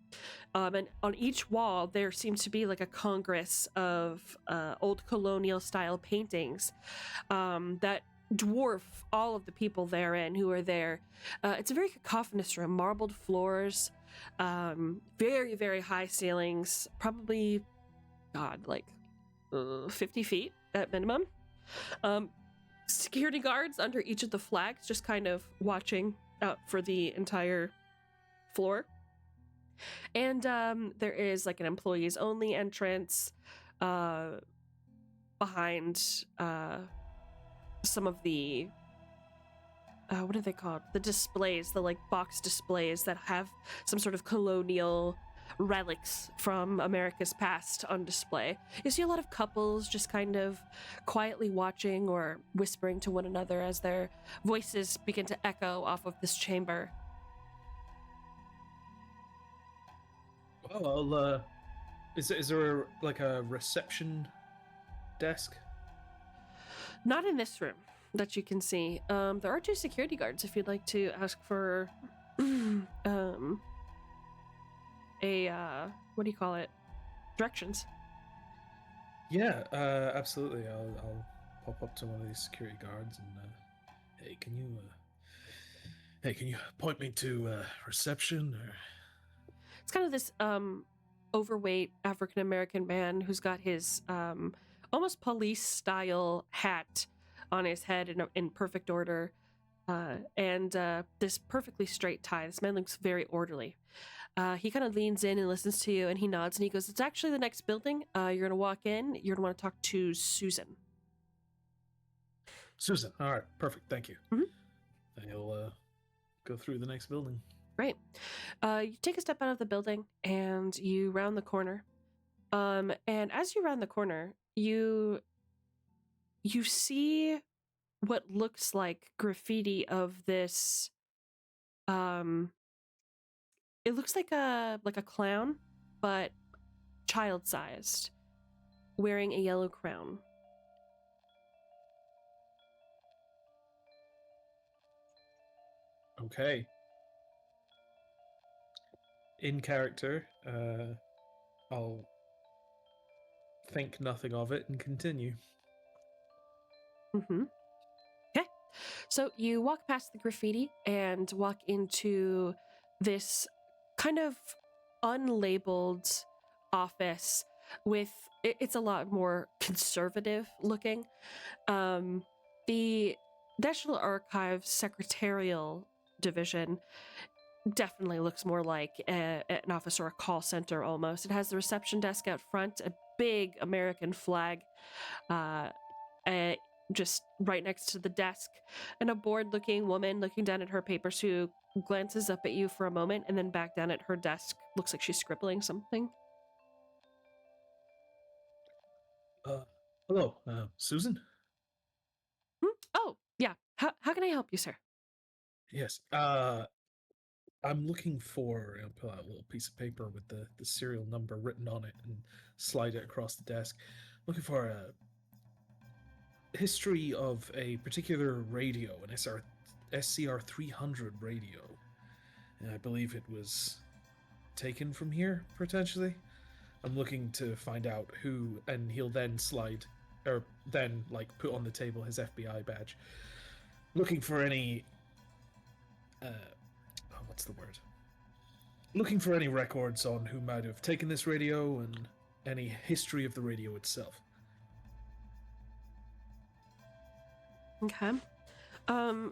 S1: And on each wall, there seems to be like a congress of old colonial style paintings that dwarf all of the people therein who are there. It's a very cacophonous room, marbled floors, very, very high ceilings, probably, God, like 50 feet at minimum. Security guards under each of the flags just kind of watching out for the entire floor. And there is like an employees only entrance behind some of the what are they called? The displays, the like box displays that have some sort of colonial relics from America's past on display. You see a lot of couples just kind of quietly watching or whispering to one another as their voices begin to echo off of this chamber.
S6: Well, is there like a reception desk?
S1: Not in this room that you can see. There are 2 security guards if you'd like to ask for what do you call it? Directions.
S6: Yeah, absolutely. I'll pop up to one of these security guards and hey, can you point me to reception? Or...
S1: It's kind of this overweight African American man who's got his almost police style hat on his head in perfect order, and this perfectly straight tie. This man looks very orderly. He kind of leans in and listens to you, and he nods and he goes, "It's actually the next building. You're gonna walk in. You're gonna want to talk to Susan."
S6: Susan. All right, perfect. Thank you.
S1: Mhm.
S6: And he'll go through the next building.
S1: Great. You take a step out of the building and you round the corner. And as you round the corner, you see what looks like graffiti of this. It looks like a clown, but child-sized, wearing a yellow crown.
S6: Okay. In character, I'll think nothing of it and continue.
S1: Mm-hmm. Okay. So you walk past the graffiti and walk into this kind of unlabeled office with, it's a lot more conservative looking. The National Archives Secretarial Division definitely looks more like an office or a call center almost. It has the reception desk out front, a big American flag just right next to the desk, and a bored-looking woman looking down at her papers who glances up at you for a moment and then back down at her desk. Looks like she's scribbling something.
S6: Hello, Susan?
S1: Oh, yeah. How can I help you, sir?
S6: Yes. I'm looking for, pull out a little piece of paper with the serial number written on it and slide it across the desk. Looking for a history of a particular radio, an SCR 300 radio. And I believe it was taken from here, potentially. I'm looking to find out who, and he'll then put on the table his FBI badge. Looking for any, what's the word? Looking for any records on who might have taken this radio and any history of the radio itself.
S1: Okay.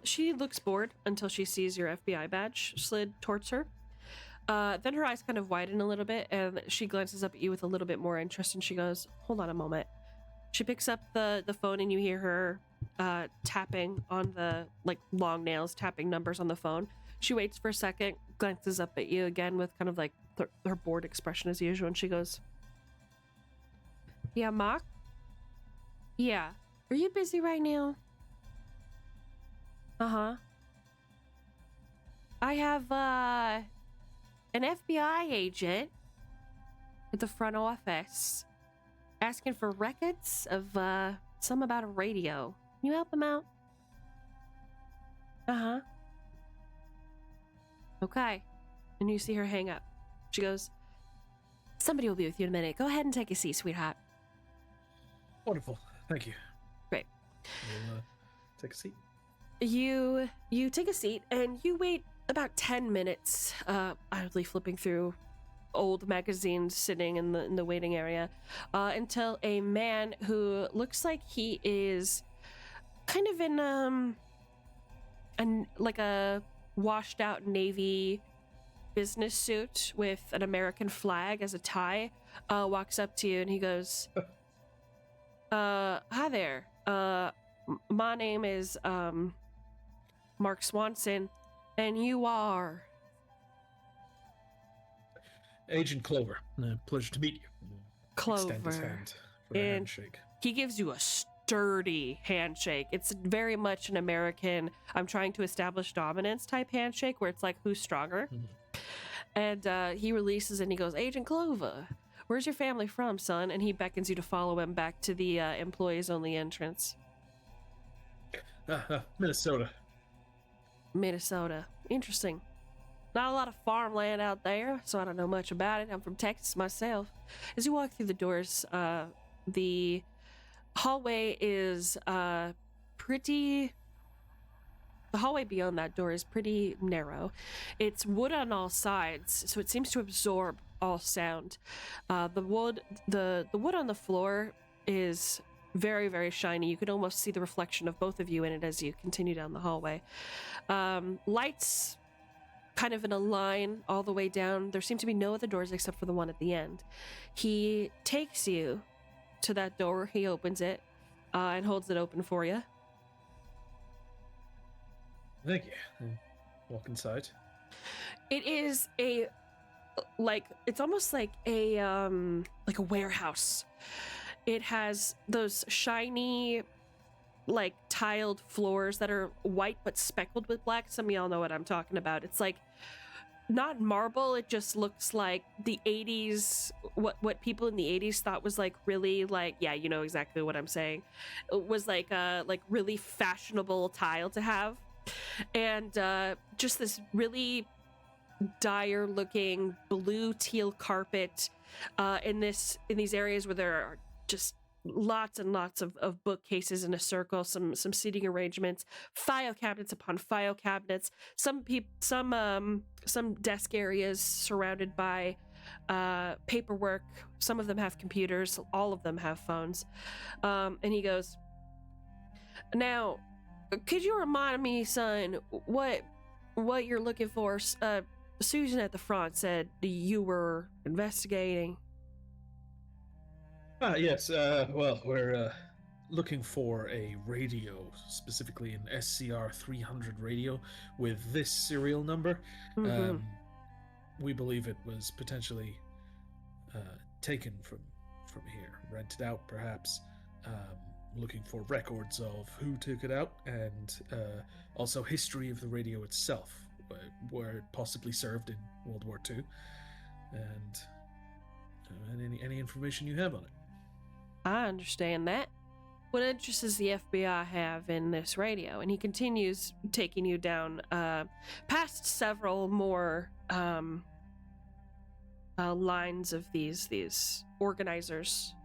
S1: She looks bored until she sees your FBI badge slid towards her. Then her eyes kind of widen a little bit and she glances up at you with a little bit more interest and she goes, "Hold on a moment." She picks up the phone and you hear her tapping on the long nails, tapping numbers on the phone. She waits for a second, glances up at you again with kind of her bored expression as usual, and she goes, "Yeah, Mark? Yeah. Are you busy right now?" Uh-huh. I have, an FBI agent at the front office asking for records of, some about a radio. Can you help him out? Uh-huh. Okay. And you see her hang up. She goes, "Somebody will be with you in a minute. Go ahead and take a seat, sweetheart."
S6: Wonderful. Thank you.
S1: Great.
S6: We'll take a seat.
S1: You take a seat and you wait about 10 minutes, idly flipping through old magazines, sitting in the waiting area, until a man who looks like he is kind of in like a washed out navy business suit with an American flag as a tie, walks up to you and he goes, "Hi there. My name is Mark Swanson, and you are..."
S6: Agent Clover. Pleasure to meet you. Extend his
S1: Clover.
S6: hand for a
S1: And
S6: handshake.
S1: he gives you a sturdy handshake. It's very much an American, I'm trying to establish dominance type handshake where it's like, who's stronger?
S6: Mhm.
S1: And he releases and he goes, "Agent Clover, where's your family from, son?" And he beckons you to follow him back to the employees only entrance.
S6: Minnesota.
S1: Minnesota. Interesting. Not a lot of farmland out there, so I don't know much about it. I'm from Texas myself. As you walk through the doors, the hallway is pretty... The hallway beyond that door is pretty narrow. It's wood on all sides, so it seems to absorb all sound. The wood on the floor is very, very shiny. You could almost see the reflection of both of you in it as you continue down the hallway. Lights kind of in a line all the way down. There seem to be no other doors except for the one at the end. He takes you to that door. He opens it and holds it open for you.
S6: Thank you. Walk inside.
S1: It is it's almost like a warehouse. It has those shiny, like, tiled floors that are white but speckled with black. Some of y'all know what I'm talking about. It's like not marble. It just looks like the 80s, what people in the 80s thought was like really like, yeah, you know exactly what I'm saying. It was like really fashionable tile to have. And just this really dire looking blue teal carpet in these areas where there are just lots and lots of bookcases in a circle, some seating arrangements, file cabinets upon file cabinets, some desk areas surrounded by paperwork. Some of them have computers, all of them have phones. And he goes, "Now, could you remind me, son, what you're looking for?" Susan at the front said you were investigating.
S6: Yes. Well, we're looking for a radio, specifically an SCR 300 radio with this serial number.
S1: Mhm.
S6: We believe it was potentially taken from here, rented out, perhaps. Looking for records of who took it out, and also history of the radio itself, where it possibly served in World War II, and any information you have on it.
S1: I understand that. What interest does the FBI have in this radio? And he continues taking you down past several more lines of these organizers.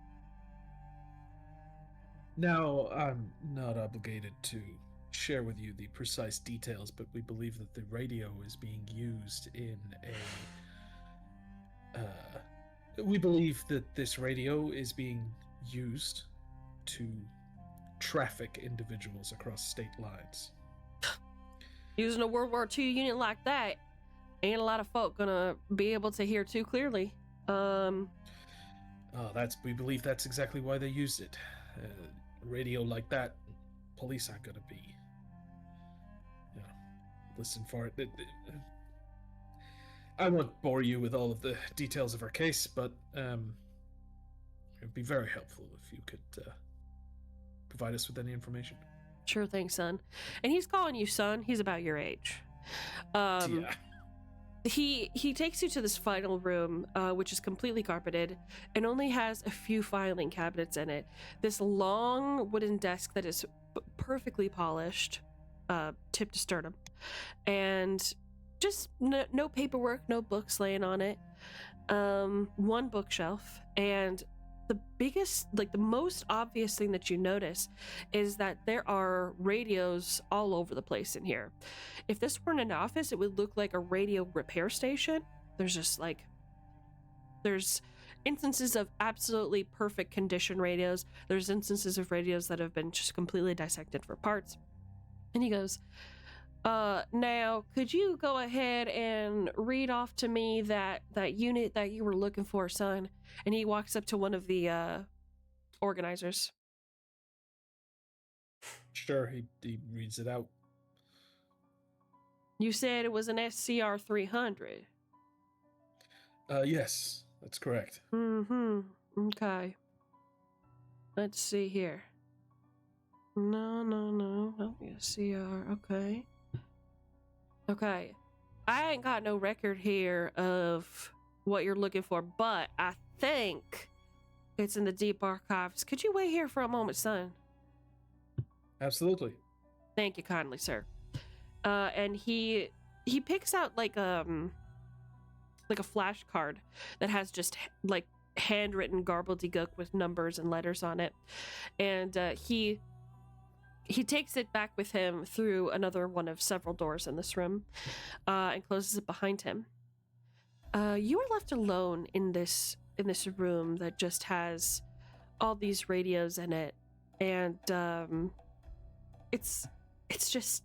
S6: Now, I'm not obligated to share with you the precise details, but we believe that the radio is being used in we believe that this radio is being used to traffic individuals across state lines.
S1: Using a World War II unit like that, ain't a lot of folk gonna be able to hear too clearly.
S6: We believe that's exactly why they used it. Radio like that, police aren't gonna be, listen for it. I won't bore you with all of the details of our case, but it'd be very helpful if you could provide us with any information.
S1: Sure thing, son. And he's calling you son. He's about your age.
S6: Yeah.
S1: He takes you to this final room, which is completely carpeted and only has a few filing cabinets in it. This long wooden desk that is perfectly polished, tip to sternum, and just no paperwork, no books laying on it. one bookshelf, and the biggest, like the most obvious thing that you notice is that there are radios all over the place in here. If this weren't an office, it would look like a radio repair station. There's just like, there's instances of absolutely perfect condition radios. There's instances of radios that have been just completely dissected for parts. And he goes, now, could you go ahead and read off to me that unit that you were looking for, son? And he walks up to one of the organizers.
S6: Sure, he reads it out.
S1: You said it was an SCR 300.
S6: Yes, that's correct.
S1: Okay. Let's see here. No. SCR. Okay. Okay. I ain't got no record here of what you're looking for, but I think it's in the deep archives. Could you wait here for a moment, son?
S6: Absolutely.
S1: Thank you kindly, sir. And he picks out like a flashcard that has just like handwritten garbledy-gook with numbers and letters on it, and he takes it back with him through another one of several doors in this room, and closes it behind him. You are left alone in this room that just has all these radios in it, and it's just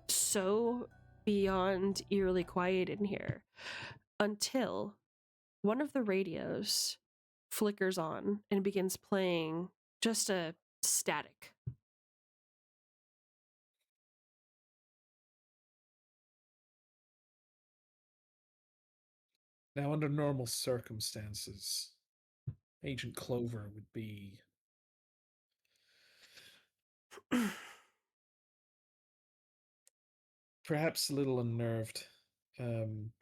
S1: so beyond eerily quiet in here, until one of the radios flickers on and begins playing just a static.
S6: Now, under normal circumstances, Agent Clover would be perhaps a little unnerved,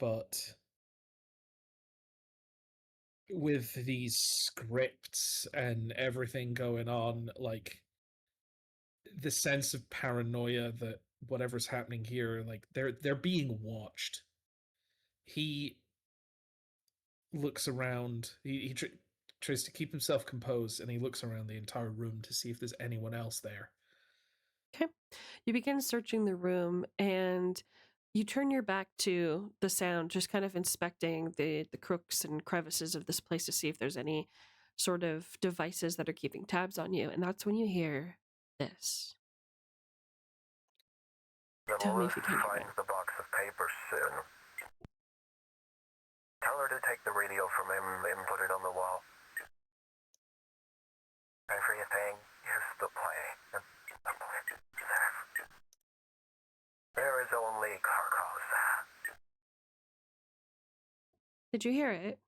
S6: but with these scripts and everything going on, like the sense of paranoia that whatever's happening here, like they're being watched. He looks around. He tries to keep himself composed, and he looks around the entire room to see if there's anyone else there.
S1: Okay. You begin searching the room, and you turn your back to the sound, just kind of inspecting the crooks and crevices of this place to see if there's any sort of devices that are keeping tabs on you. And that's when you hear this. Tell me if you can hear it.
S9: finds the box of papers soon. Tell her to take the radio from him and put it on the wall. Everything is the play. There is only Carcosa.
S1: Did you hear it?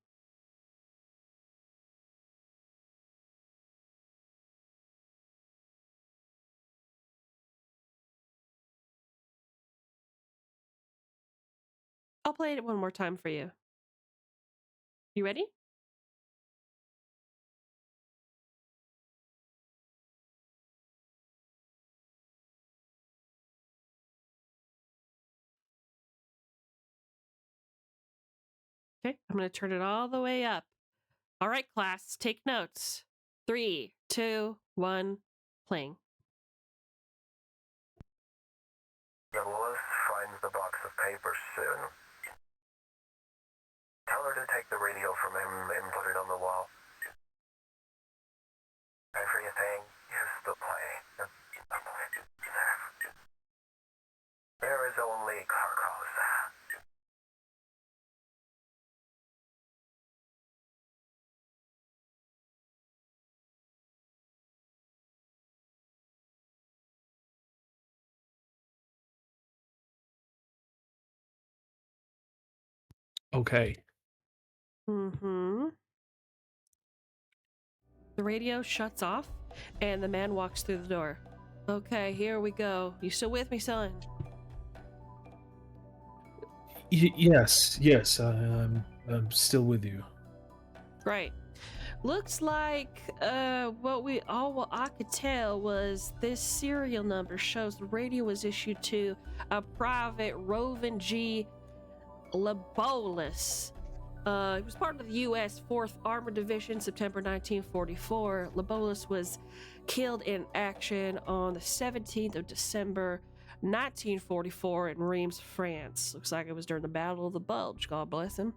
S1: I'll play it one more time for you. You ready? Okay, I'm going to turn it all the way up. All right, class, take notes. 3, 2, 1, playing.
S9: Lilith finds the box of papers soon. Tell her to take the radio from him and put it on the wall. Everything is the play. There is only Carcosa.
S6: Okay.
S1: The radio shuts off, and the man walks through the door. Okay, here we go. You still with me, son?
S6: Yes, I'm still with you.
S1: Great. Looks like what I could tell was this serial number shows the radio was issued to a private Rovin G. Labolis, He was part of the U.S. 4th Armored Division, September 1944. Libolis was killed in action on the 17th of December 1944 in Reims, France. Looks like it was during the Battle of the Bulge. God bless him.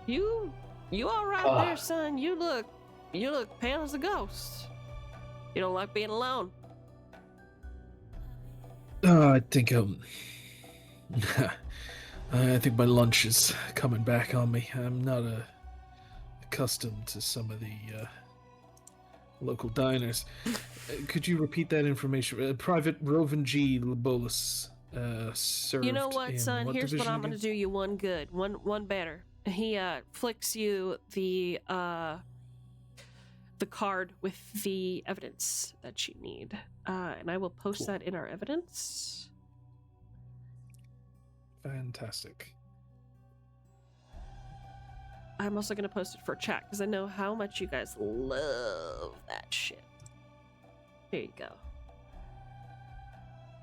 S1: You all right there, son? You look pale as a ghost. You don't like being alone.
S6: I think I think my lunch is coming back on me. I'm not accustomed to some of the local diners. Could you repeat that information? Private Rovan G. Libolis served.
S1: You know what,
S6: in
S1: son?
S6: what
S1: Here's what
S6: division
S1: I'm gonna
S6: again?
S1: do you one good, one better. He flicks you the card with the evidence that you need, and I will post that in our evidence.
S6: Fantastic.
S1: I'm also gonna post it for chat because I know how much you guys love that shit. Here you go.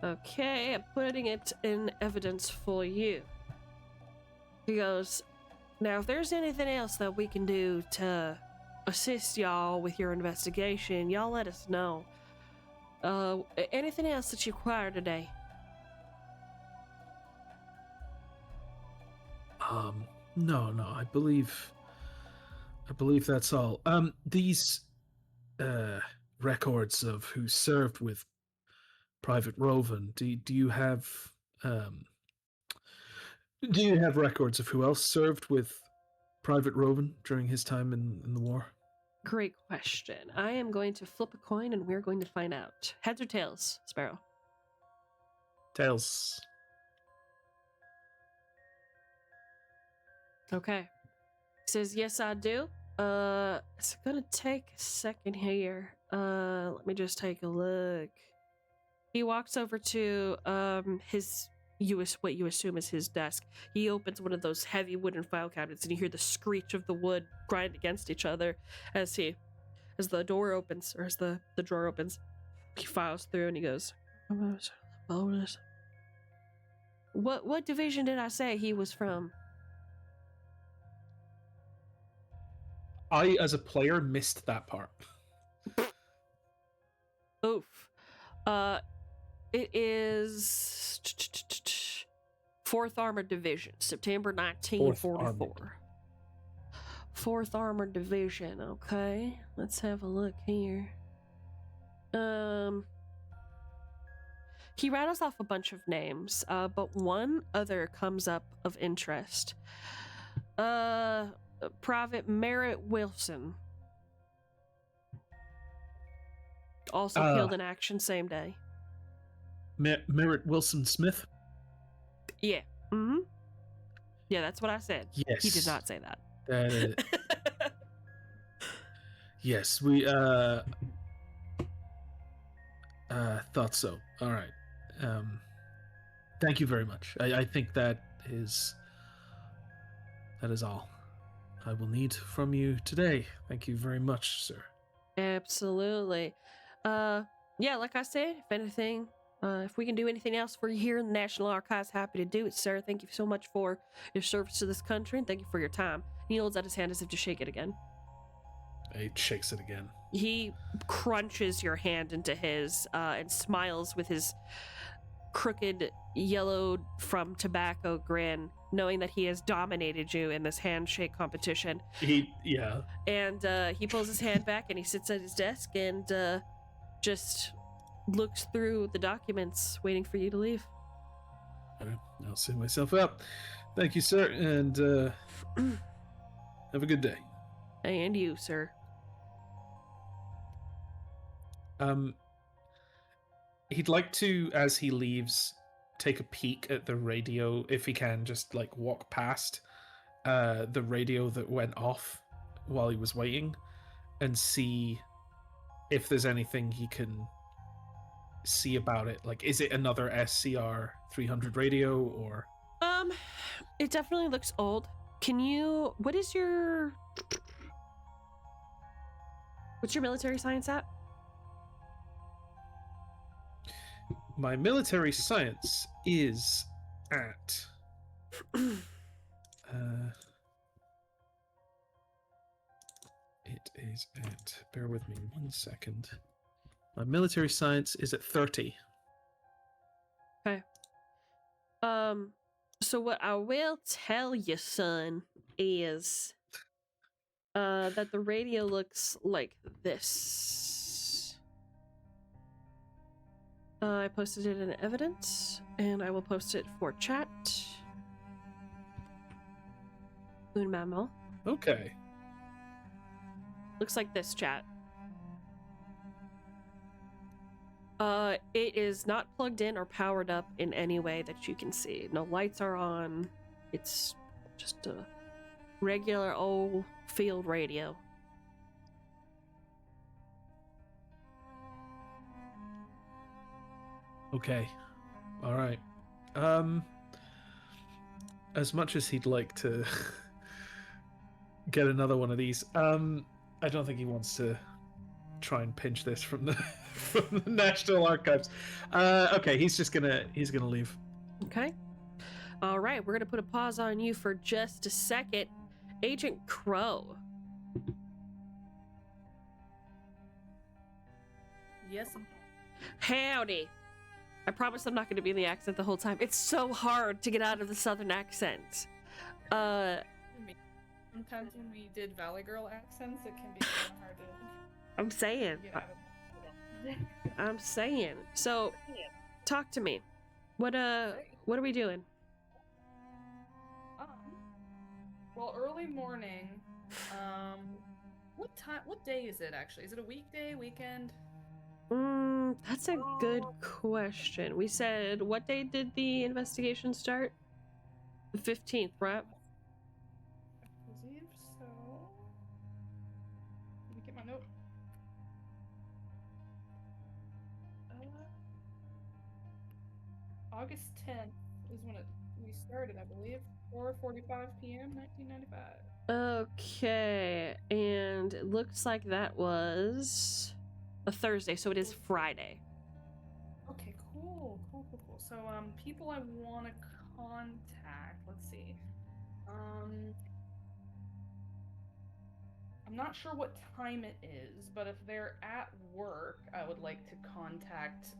S1: Okay, I'm putting it in evidence for you. He goes, now if there's anything else that we can do to assist y'all with your investigation, y'all let us know. Anything else that you require today?
S6: No, I believe that's all. These records of who served with Private Rovan, do you have records of who else served with Private Rovan during his time in the war?
S1: Great question. I am going to flip a coin and we're going to find out. Heads or tails, Sparrow?
S6: Tails.
S1: Okay. Says, yes, I do. It's gonna take a second here. Let me just take a look. He walks over to what you assume is his desk. He opens one of those heavy wooden file cabinets and you hear the screech of the wood grind against each other as the door opens, or as the drawer opens. He files through and he goes, bonus. What division did I say he was from?
S6: I, as a player, missed that part.
S1: Oof. It is 4th Armored Division, September 1944. 4th Armored Division, okay. Let's have a look here. He rattles off a bunch of names, but one other comes up of interest. Private Merritt Wilson. Also killed in action same day.
S6: Merritt Wilson Smith?
S1: Yeah. Mm-hmm. Yeah, that's what I said.
S6: Yes.
S1: He did not say that.
S6: Yes, we thought so. All right. Thank you very much. I think that is all I will need from you today. Thank you very much, sir.
S1: Absolutely. Yeah, like I said, if anything, if we can do anything else for you here in the National Archives, happy to do it, sir. Thank you so much for your service to this country, and thank you for your time. He holds out his hand as if to shake it again.
S6: He shakes it again.
S1: He crunches your hand into his and smiles with his crooked, yellowed from tobacco grin, knowing that he has dominated you in this handshake competition.
S6: Yeah.
S1: And he pulls his hand back and he sits at his desk and just looks through the documents, waiting for you to leave.
S6: All right, I'll send myself up. Thank you, sir, and have a good day.
S1: And you, sir.
S6: He'd like to, as he leaves, take a peek at the radio, if he can, just like walk past the radio that went off while he was waiting, and see if there's anything he can see about it. Like, is it another SCR 300 radio, or?
S1: It definitely looks old. What's your military science at?
S6: My military science is at. It is at. Bear with me 1 second. My military science is at 30.
S1: Okay. So what I will tell you, son, is that the radio looks like this. I posted it in evidence, and I will post it for chat. Un mammal.
S6: Okay.
S1: Looks like this, chat. It is not plugged in or powered up in any way that you can see. No lights are on. It's just a regular old field radio.
S6: Okay. All right. As much as he'd like to get another one of these, I don't think he wants to try and pinch this from the from the National Archives. Okay, he's gonna leave.
S1: Okay. All right, we're gonna put a pause on you for just a second. Agent Crow.
S2: Yes.
S1: Howdy. I promise I'm not going to be in the accent the whole time. It's so hard to get out of the southern accent.
S5: Sometimes when we did Valley Girl accents, it can be kind of hard to
S1: I'm saying.
S5: get out of it.
S1: I'm saying. So, talk to me. What are we doing?
S5: Well, early morning. What day is it actually? Is it a weekday, weekend?
S1: That's a good question. We said, what day did the investigation start? The 15th, right?
S5: I believe so. Let me get my note. August 10th is when we started, I believe. 4:45 p.m. 1995.
S1: Okay, and it looks like that was a Thursday, so it is Friday.
S5: Okay, cool. So, people I want to contact. Let's see. I'm not sure what time it is, but if they're at work, I would like to contact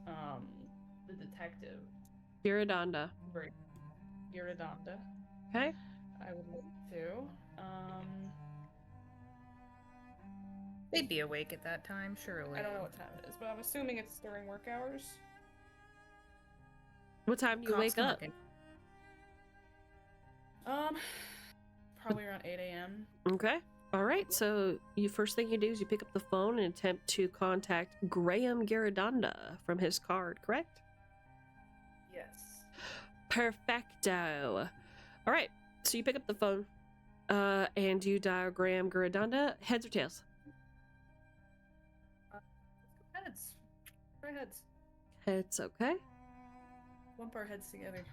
S5: the detective.
S1: Giradonda.
S5: Giradonda.
S1: Okay.
S5: I would like to.
S2: They'd be awake at that time, surely.
S5: I don't know what time it is, but I'm assuming it's during work hours.
S1: What time do you wake up?
S5: Probably around 8 a.m.
S1: Okay. All right. So first thing you do is you pick up the phone and attempt to contact Graham Giradonda from his card, correct?
S5: Yes.
S1: Perfecto. All right. So you pick up the phone and you dial Graham Giradonda. Heads or tails?
S5: Heads. Try heads.
S1: Heads, okay.
S5: Lump our heads together.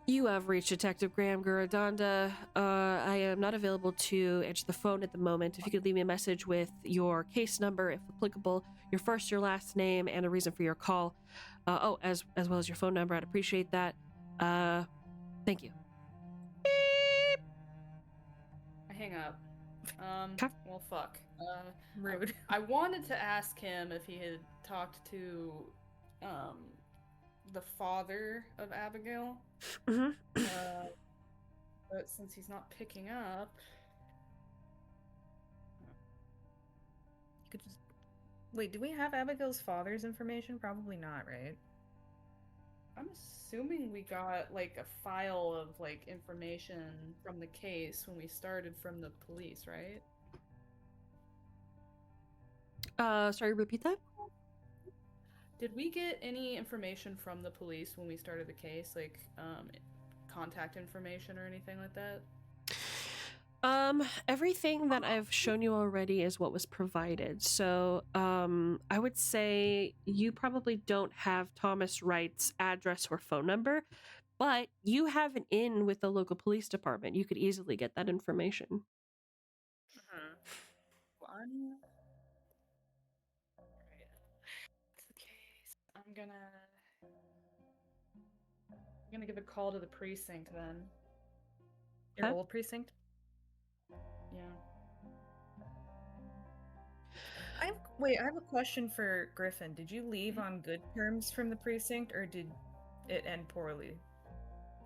S1: You have reached Detective Graham Giradonda. I am not available to answer the phone at the moment. If you could leave me a message with your case number, if applicable, your first, your last name, and a reason for your call. As well as your phone number, I'd appreciate that. Thank you. Beep.
S5: I hang up.
S1: Okay.
S5: Well, fuck.
S2: Rude.
S5: I wanted to ask him if he had talked to, the father of Abigail.
S1: Mm-hmm.
S5: But since he's not picking up,
S2: You could just wait. Do we have Abigail's father's information? Probably not, right?
S5: I'm assuming we got like a file of like information from the case when we started from the police, right?
S1: Sorry, repeat that?
S5: Did we get any information from the police when we started the case, like contact information or anything like that?
S1: Everything that I've shown you already is what was provided. So, I would say you probably don't have Thomas Wright's address or phone number, but you have an in with the local police department. You could easily get that information.
S5: One. Alright. It's the case. I'm gonna give a call to the precinct then.
S2: Your
S1: Okay.
S2: old precinct?
S5: Yeah.
S2: I have a question for Griffin. Did you leave on good terms from the precinct, or did it end poorly?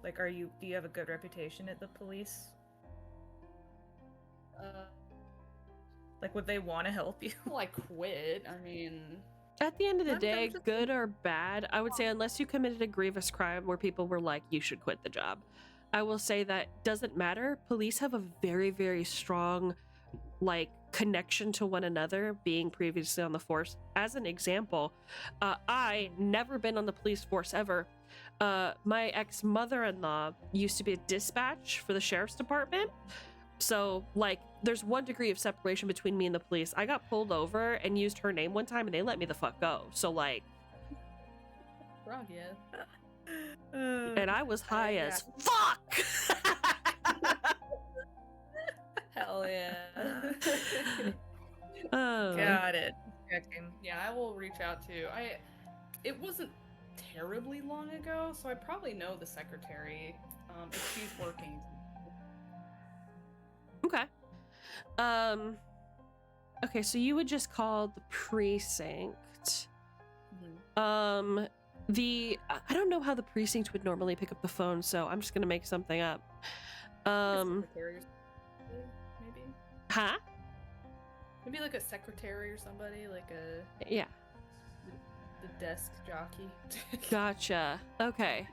S2: Like, do you have a good reputation at the police? Like, would they want to help you?
S5: Well, I quit. I mean,
S1: At the end of the
S2: I'm
S1: day,
S2: just-
S1: good or bad, I would say unless you committed a grievous crime where people were like, you should quit the job, I will say that doesn't matter. Police have a very, very strong, like, connection to one another, being previously on the force. As an example, I never been on the police force ever. My ex-mother-in-law used to be a dispatch for the sheriff's department. So, like, there's 1 degree of separation between me and the police. I got pulled over and used her name one time and they let me the fuck go. So, like,
S5: wrong, yeah.
S1: and I was high
S2: yeah.
S1: as fuck.
S2: Hell yeah.
S1: Oh.
S2: Got it. Checking.
S5: Yeah, I will reach out to. It wasn't terribly long ago, so I probably know the secretary. If she's working.
S1: Okay. Okay, so you would just call the precinct. I don't know how the precinct would normally pick up the phone, so I'm just gonna make something up.
S5: Secretary or somebody, maybe.
S1: Huh?
S5: Maybe like a secretary or somebody, like
S1: Yeah.
S5: the desk jockey.
S1: Gotcha. Okay.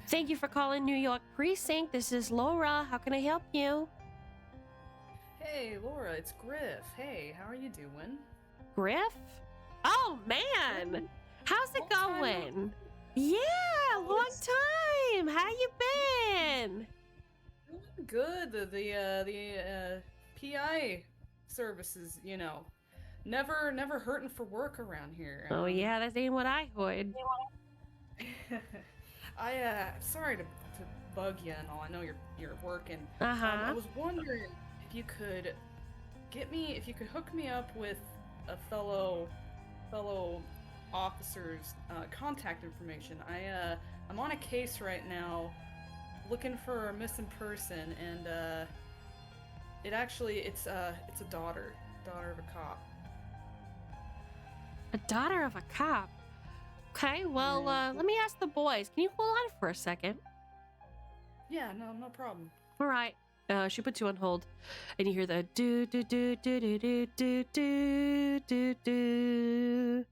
S1: Thank you for calling New York Precinct. This is Laura. How can I help you?
S5: Hey, Laura, it's Griff. Hey, how are you doing?
S1: Griff? Oh man, how's it
S5: Long time no-
S1: going? Yeah, long time. How you been?
S5: Doing good. The PI services, never hurting for work around here.
S1: Oh yeah, that ain't what I heard.
S5: Sorry to bug you and all. I know you're working.
S1: Uh
S5: I
S1: huh.
S5: was wondering if you could hook me up with a fellow officer's contact information. I'm on a case right now, looking for a missing person, and it's a daughter of a cop.
S1: A daughter of a cop. Okay, well,
S5: Yeah.
S1: let me ask the boys. Can you hold on for a second?
S5: Yeah, no problem.
S1: All right. She puts you on hold, and you hear the do do do do do do do do do do.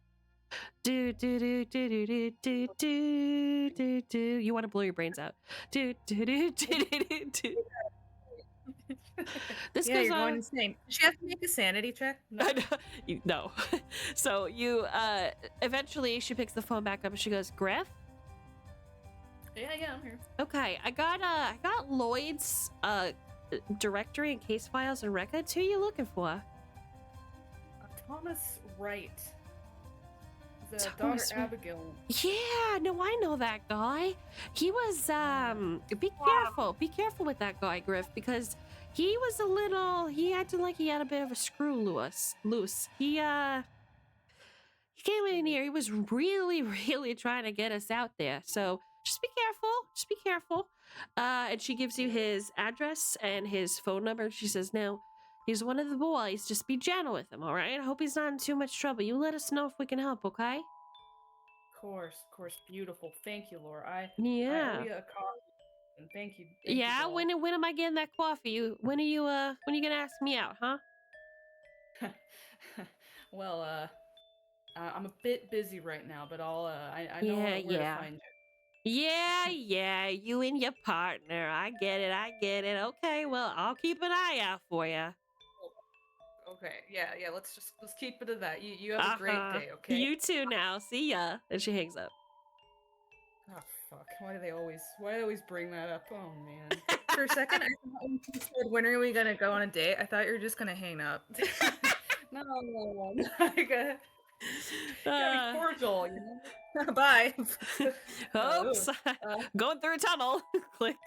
S1: Do do do do do do do do do do. You want to blow your brains out. Do do do do do do do. This
S2: Yeah,
S1: goes
S2: you're
S1: on.
S2: going insane. Does she have to make a sanity check?
S1: No. So you eventually she picks the phone back up and she goes, Griff?
S5: Yeah, I'm here.
S1: Okay, I got Lloyd's directory and case files and records. Who are you looking for?
S5: Thomas Wright. The
S1: Thomas
S5: daughter
S1: Wright.
S5: Abigail.
S1: Yeah, no, I know that guy. He was be careful with that guy, Griff, because he acted like he had a bit of a screw loose. He came in here, he was really, really trying to get us out there. So just be careful. And she gives you his address and his phone number. She says, now, he's one of the boys. Just be gentle with him, all right? I hope he's not in too much trouble. You let us know if we can help, okay?
S5: Of course, beautiful. Thank you, Laura. I
S1: Yeah.
S5: owe you a coffee. And thank you.
S1: Yeah,
S5: doll.
S1: when am I getting that coffee? When are you gonna ask me out, huh?
S5: Well, I'm a bit busy right now, but I know where to find you.
S1: Yeah, you and your partner. I get it. Okay, well, I'll keep an eye out for you.
S5: Okay, yeah. Let's keep it to that. You have a great day, okay?
S1: You too now. See ya. And she hangs up.
S5: Oh fuck! Why do they always bring that up? Oh man.
S2: For a second, I thought when you said, when are we gonna go on a date? I thought you were just gonna hang up.
S5: No. Like, gotta be cordial,
S2: Bye.
S1: Oops. Going through a tunnel. Click.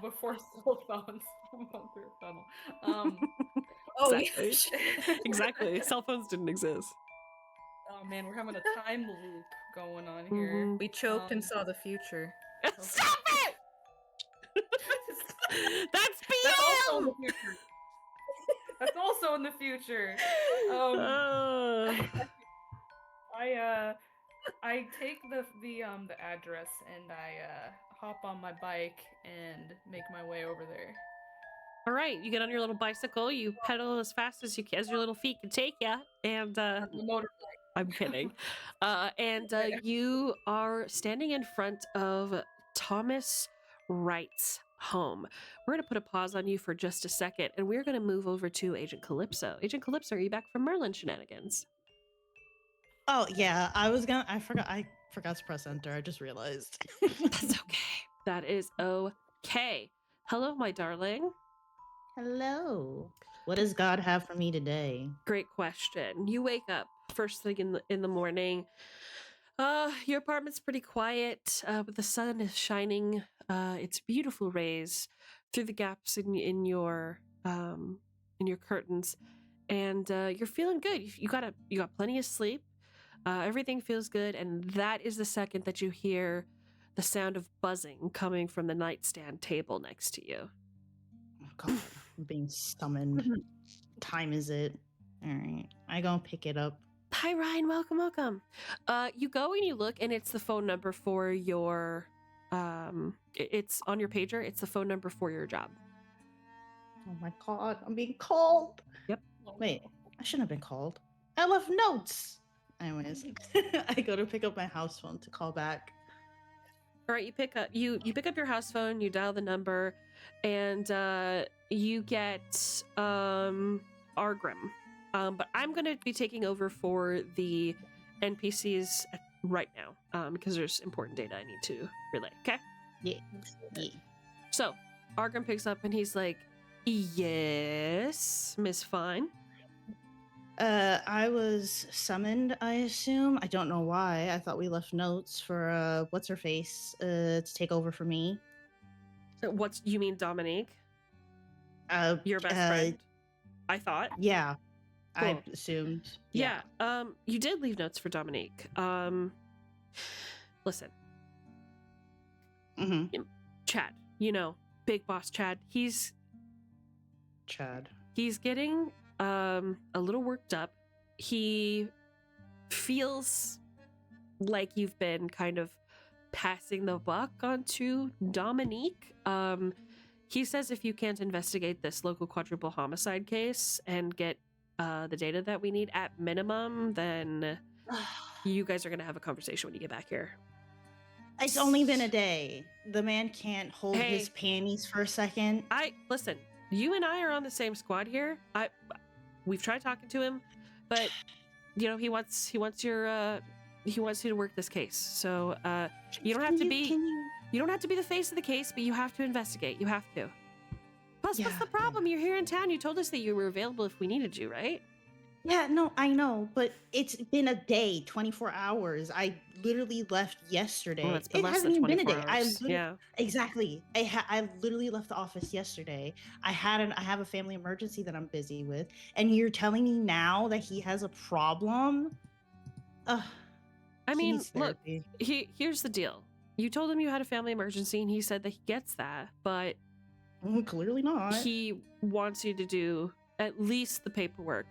S5: Before cell phones, I'm going through a tunnel.
S2: Oh,
S1: Exactly. Exactly. Cell phones didn't exist.
S5: Oh man, we're having a time loop going on here.
S1: Mhm.
S2: We choked and saw the future.
S1: Stop it! That's
S5: That's also in
S1: BM!
S5: the future. That's also in the future. I take the address and I hop on my bike and make my way over there.
S1: All right, you get on your little bicycle, you pedal as fast as as your little feet can take you, and
S5: The motorbike.
S1: I'm kidding. You are standing in front of Thomas Wright's home. We're going to put a pause on you for just a second, and we're going to move over to Agent Calypso. Agent Calypso, are you back from Merlin shenanigans?
S8: Oh yeah, I forgot to press enter. I just realized.
S1: That's okay. That is okay. Hello, my darling.
S8: Hello. What does God have for me today?
S1: Great question. You wake up first thing in the morning. Your apartment's pretty quiet, but the sun is shining its beautiful rays through the gaps in your curtains, and you're feeling good. You got plenty of sleep. Everything feels good, and that is the second that you hear the sound of buzzing coming from the nightstand table next to you.
S8: Oh God, I'm being summoned. Time is it? All right, I gonna pick it up.
S1: Hi, Ryan. Welcome. You go and you look, and it's the phone number for your. It's on your pager. It's the phone number for your job.
S8: Oh my God, I'm being called.
S1: Yep.
S8: Wait, I shouldn't have been called. I left notes. Anyways, I go to pick up my house phone to call back.
S1: All right, you pick up your house phone. You dial the number, and you get Argrim. But I'm going to be taking over for the NPCs right now because there's important data I need to relay. Okay?
S8: Yeah.
S1: So Argrim picks up and he's like, "Yes, Miss Fine."
S8: I was summoned, I assume. I don't know why. I thought we left notes for what's her face to take over for me.
S1: You mean Dominique? Your best
S8: uh,
S1: friend? I thought.
S8: Yeah.
S1: Cool.
S8: I assumed.
S1: Yeah. You did leave notes for Dominique. Listen.
S8: Mm-hmm.
S1: Chad, Big Boss Chad. He's getting a little worked up. He feels like you've been kind of passing the buck onto Dominique. He says if you can't investigate this local quadruple homicide case and get the data that we need at minimum, then you guys are going to have a conversation when you get back here.
S8: It's only been a day. The man can't hold his panties for a second.
S1: Listen, you and I are on the same squad here. We've tried talking to him, but he wants you to work this case. So you don't have to be the face of the case, but you have to investigate. You have to. Plus, what's the problem? You're here in town. You told us that you were available if we needed you, right?
S8: Yeah, no, I know, but it's been a day, 24 hours. I literally left yesterday.
S1: Well, it's been less
S8: hasn't
S1: than
S8: even been a
S1: 24
S8: day.
S1: hours. Yeah.
S8: Exactly. I literally left the office yesterday. I have a family emergency that I'm busy with, and you're telling me now that he has a problem?
S1: I mean, look, here's the deal. You told him you had a family emergency, and he said that he gets that, but
S8: clearly not.
S1: He wants you to do at least the paperwork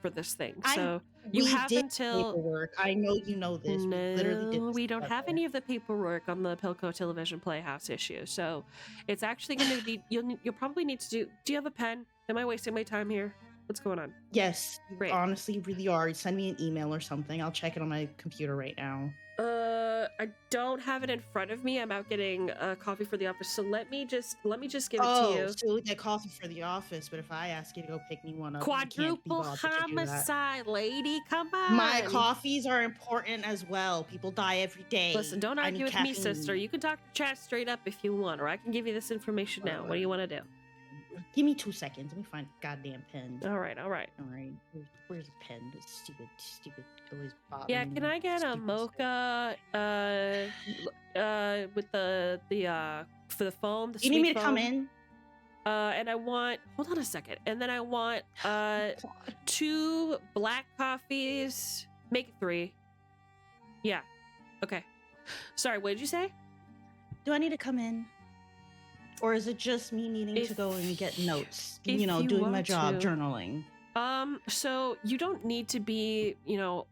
S1: for this thing. So you have until
S8: paperwork. I know you know this.
S1: No, we don't have any of the paperwork on the Pilco Television Playhouse issue. So it's actually going to be you'll probably need to do you have a pen? Am I wasting my time here? What's going on?
S8: Yes,
S1: Great.
S8: Honestly, you really are. Send me an email or something. I'll check it on my computer right now.
S1: I don't have it in front of me. I'm out getting coffee for the office. So let me just give it to you.
S8: So you'll get coffee for the office, but if I ask you to go pick me one up,
S1: Quadruple homicide, lady. Come on.
S8: My coffees are important as well. People die every day.
S1: Listen, don't argue with me, sister. You can talk to chat straight up if you want, or I can give you this information now. What do you want to do?
S8: Give me 2 seconds. Let me find a goddamn pen.
S1: All right.
S8: Where's the pen? This stupid, always bothering
S1: Yeah,
S8: me.
S1: can I get a mocha with the for the foam? The
S8: You need me to
S1: foam?
S8: come in?
S1: And I want, hold on a second. And then I want 2 black coffees. Make it 3. Yeah. Okay. Sorry, what did you say?
S8: Do I need to come in? Or is it just me needing to go and get notes?
S1: if
S8: You know,
S1: you
S8: doing my
S1: want
S8: job,
S1: to.
S8: journaling.
S1: So you don't need to be,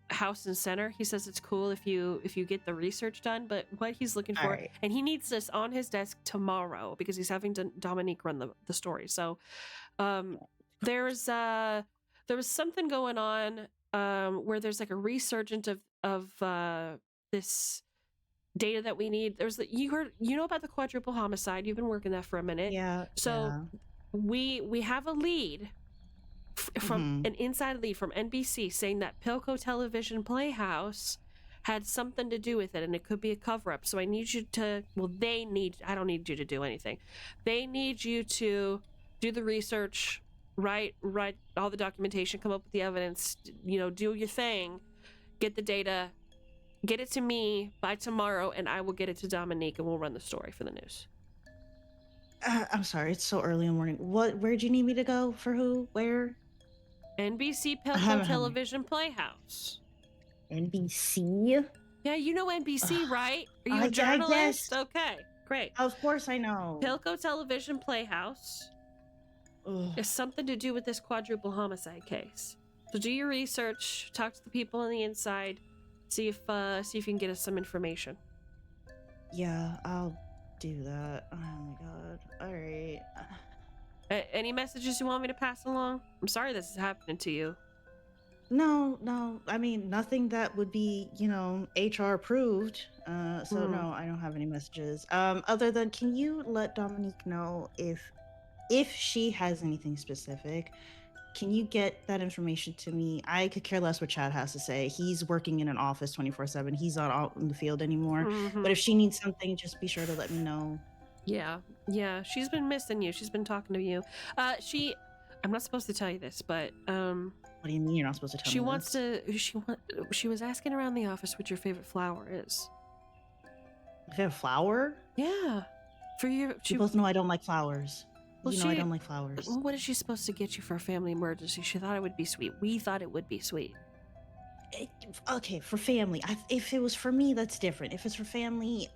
S1: house and center. He says it's cool if you get the research done, but what he's looking for,
S8: Alright.
S1: and he needs this on his desk tomorrow because he's having Dominique run the story. So, there was something going on, where there's like a resurgence of this data that we need. You know about the quadruple homicide. You've been working that for a minute.
S8: Yeah.
S1: So we have a lead from
S8: Mhm.
S1: an inside lead from NBC saying that Pilco Television Playhouse had something to do with it, and it could be a cover-up. So I need you to, I don't need you to do anything. They need you to do the research, write all the documentation, come up with the evidence, do your thing, get the data, get it to me by tomorrow, and I will get it to Dominique, and we'll run the story for the news.
S8: I'm sorry, it's so early in the morning. Where'd you need me to go? For who? Where?
S1: NBC
S8: haven't
S1: Pilco
S8: had
S1: Television Playhouse.
S8: NBC?
S1: Yeah, you know NBC, right? Are you
S8: I
S1: a journalist?
S8: guess.
S1: Okay, great.
S8: Of course I know.
S1: Pilco Television Playhouse
S8: Ugh.
S1: is something to do with this quadruple homicide case. So do your research, talk to the people on the inside, see if you can get us some information.
S8: Yeah, I'll do that. Oh my god. Alright.
S1: Any messages you want me to pass along? I'm sorry this is happening to you.
S8: No. I mean, nothing that would be, HR approved. So no, I don't have any messages. Other than, can you let Dominique know if she has anything specific? Can you get that information to me? I could care less what Chad has to say. He's working in an office 24/7. He's not out in the field anymore.
S1: Mhm.
S8: But if she needs something, just be sure to let me know.
S1: Yeah, she's been missing you. She's been talking to you. I'm not supposed to tell you this, but
S8: What do you mean you're not supposed to tell
S1: she
S8: me
S1: wants
S8: this?
S1: she was asking around the office what your favorite flower is.
S8: If you have a flower?
S1: Yeah. For your
S8: You both know I don't like flowers.
S1: Well,
S8: I don't like flowers.
S1: What is she supposed to get you for a family emergency? She thought it would be sweet. We thought it would be sweet.
S8: Okay, for family. If it was for me, that's different. If it's for family,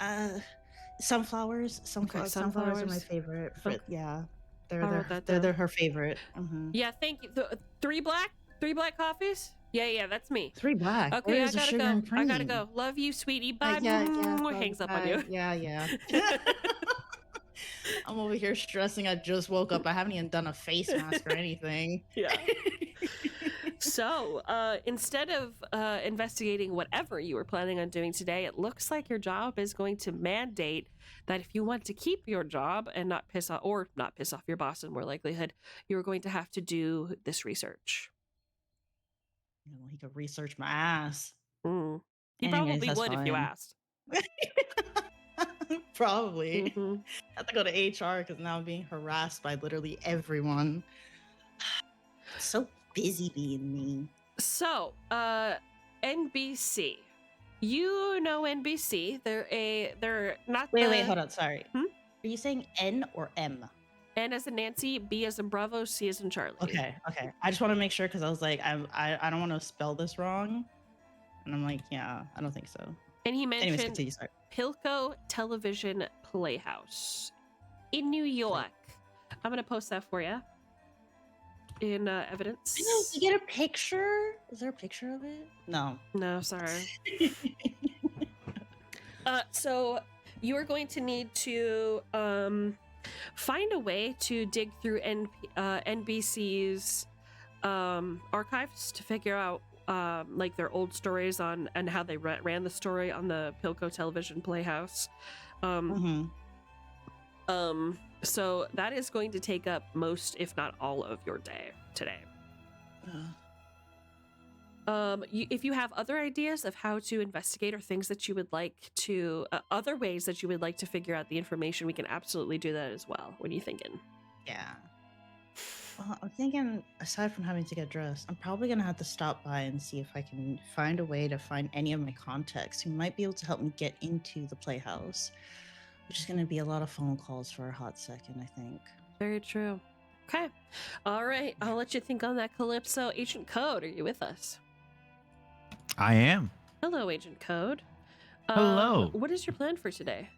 S8: sunflowers. Sunflowers are my
S1: sunflowers.
S8: favorite.
S1: Okay.
S8: Yeah,
S1: I wrote that down.
S8: they're her favorite.
S1: Yeah, thank you. Three black coffees? Yeah, that's me.
S8: 3 black.
S1: Okay,
S8: Where's
S1: I
S8: the sugar
S1: gotta
S8: and
S1: go. I gotta
S8: cream?
S1: go. Love you, sweetie. Bye.
S8: Yeah.
S1: Hangs up on you.
S8: Yeah. I'm over here stressing. I just woke up. I haven't even done a face mask or anything.
S1: Yeah. So, instead of investigating whatever you were planning on doing today, it looks like your job is going to mandate that if you want to keep your job and not piss off your boss in more likelihood, you're going to have to do this research.
S8: He could research my ass.
S1: He
S8: Anyways,
S1: probably
S8: that's
S1: would if you
S8: fine.
S1: asked.
S8: Probably.
S1: Mhm.
S8: I have to go to HR because now I'm being harassed by literally everyone. So busy being me.
S1: So, NBC. You know NBC. They're not
S8: Wait, hold on. Sorry.
S1: Hmm?
S8: Are you saying N or M?
S1: N as in Nancy, B as in Bravo, C as in Charlie.
S8: Okay. I just want to make sure because I was like, I don't want to spell this wrong. And I'm like, yeah, I don't think so.
S1: And he
S8: Anyways,
S1: mentioned
S8: continue. Sorry.
S1: Pilco Television Playhouse in New York. I'm gonna post that for you in evidence.
S8: I know, you get a picture? Is there a picture of it? No.
S1: No, sorry. So you are going to need to find a way to dig through NBC's archives to figure out like their old stories on and how they ran the story on the Pilco Television Playhouse. So that is going to take up most, if not all, of your day today. If you have other ideas of how to investigate or things that you would like to, other ways that you would like to figure out the information, we can absolutely do that as well. What are you thinking?
S8: Yeah. Well, I'm thinking, aside from having to get dressed, I'm probably going to have to stop by and see if I can find a way to find any of my contacts who might be able to help me get into the Playhouse, which is going to be a lot of phone calls for a hot second, I think.
S1: Very true. Okay. All right. I'll let you think on that, Calypso. Agent Code, are you with us?
S10: I am.
S1: Hello, Agent Code.
S4: Hello.
S1: What is your plan for today?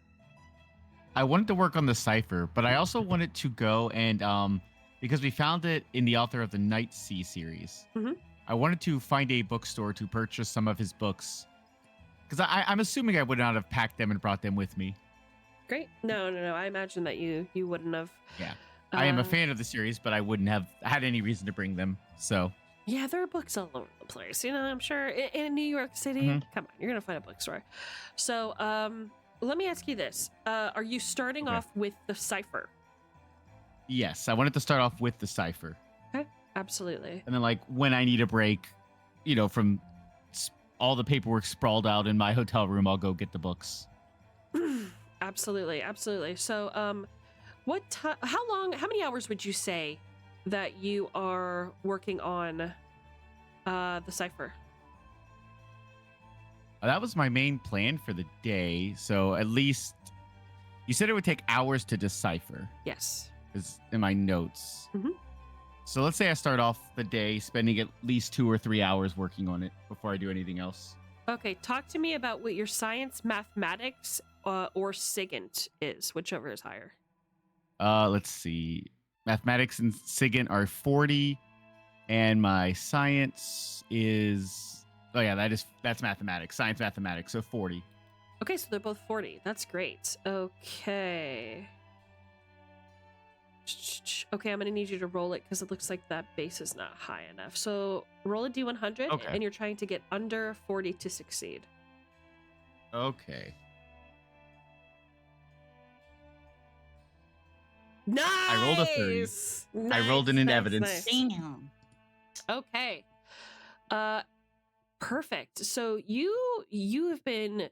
S4: I wanted to work on the cipher, but I also wanted to go and because we found it in the author of the Night Sea series.
S1: Mhm.
S4: I wanted to find a bookstore to purchase some of his books. Because I'm assuming I would not have packed them and brought them with me.
S1: Great. No. I imagine that you wouldn't have.
S4: Yeah. I am a
S1: Uh,
S4: fan of the series, but I wouldn't have had any reason to bring them. So
S1: Yeah, there are books all over the place. You know, I'm sure in New York City.
S4: Mhm.
S1: Come on, you're gonna find a bookstore. So, let me ask you this: are you starting
S4: Okay.
S1: off with the cipher?
S4: yes, I wanted to start off with the cipher.
S1: Absolutely.
S4: And then like when I need a break, from all the paperwork sprawled out in my hotel room, I'll go get the books.
S1: Absolutely. So, how many hours would you say that you are working on the cipher?
S4: That was my main plan for the day. So at least you said it would take hours to decipher,
S1: Yes.
S4: is in my notes.
S1: Mhm.
S4: So let's say I start off the day spending at least 2 or 3 hours working on it before I do anything else.
S1: Okay, talk to me about what your science, mathematics, or SIGINT is, whichever is higher.
S4: Let's see. Mathematics and SIGINT are 40, and my science is that's mathematics, science mathematics, so 40.
S1: Okay, so they're both 40. That's great. Okay. Okay, I'm going to need you to roll it because it looks like that base is not high enough. So roll a D100,
S4: Okay.
S1: and you're trying to get under 40 to succeed.
S4: Okay.
S1: Nice!
S4: I rolled a 30. I rolled it in evidence.
S8: Damn.
S1: Okay. Perfect. So you have been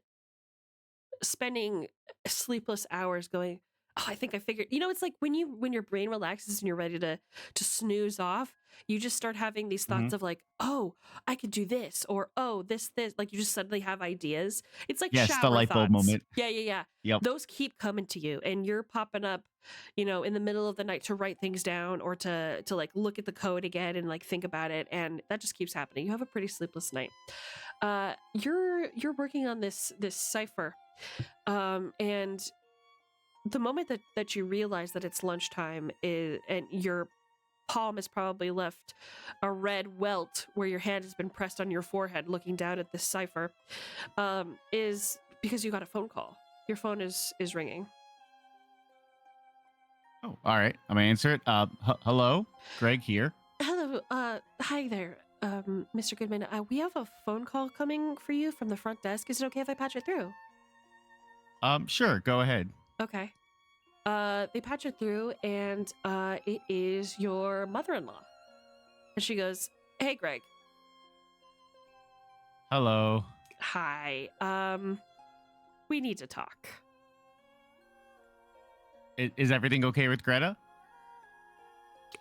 S1: spending sleepless hours going, oh, I think I figured. It's like when your brain relaxes and you're ready to snooze off, you just start having these thoughts of like, oh, I could do this, or oh, this. Like you just suddenly have ideas. It's like
S4: Yes,
S1: shower
S4: the light bulb
S1: thoughts.
S4: moment.
S1: Yeah.
S4: Yep.
S1: Those keep coming to you, and you're popping up, in the middle of the night to write things down or to like look at the code again and like think about it, and that just keeps happening. You have a pretty sleepless night. You're working on this cipher, and the moment that you realize that it's lunchtime and your palm has probably left a red welt where your hand has been pressed on your forehead looking down at this cipher, is because you got a phone call. Your phone is ringing.
S4: Oh, all right. I'm gonna answer it. Hello, Greg here.
S1: Hello, hi there, Mr. Goodman. We have a phone call coming for you from the front desk. Is it okay if I patch it through?
S4: Sure. Go ahead.
S1: Okay. They patch it through, and it is your mother-in-law. And she goes, "Hey, Greg.
S4: Hello.
S1: Hi. We need to talk."
S4: Is everything okay with Greta?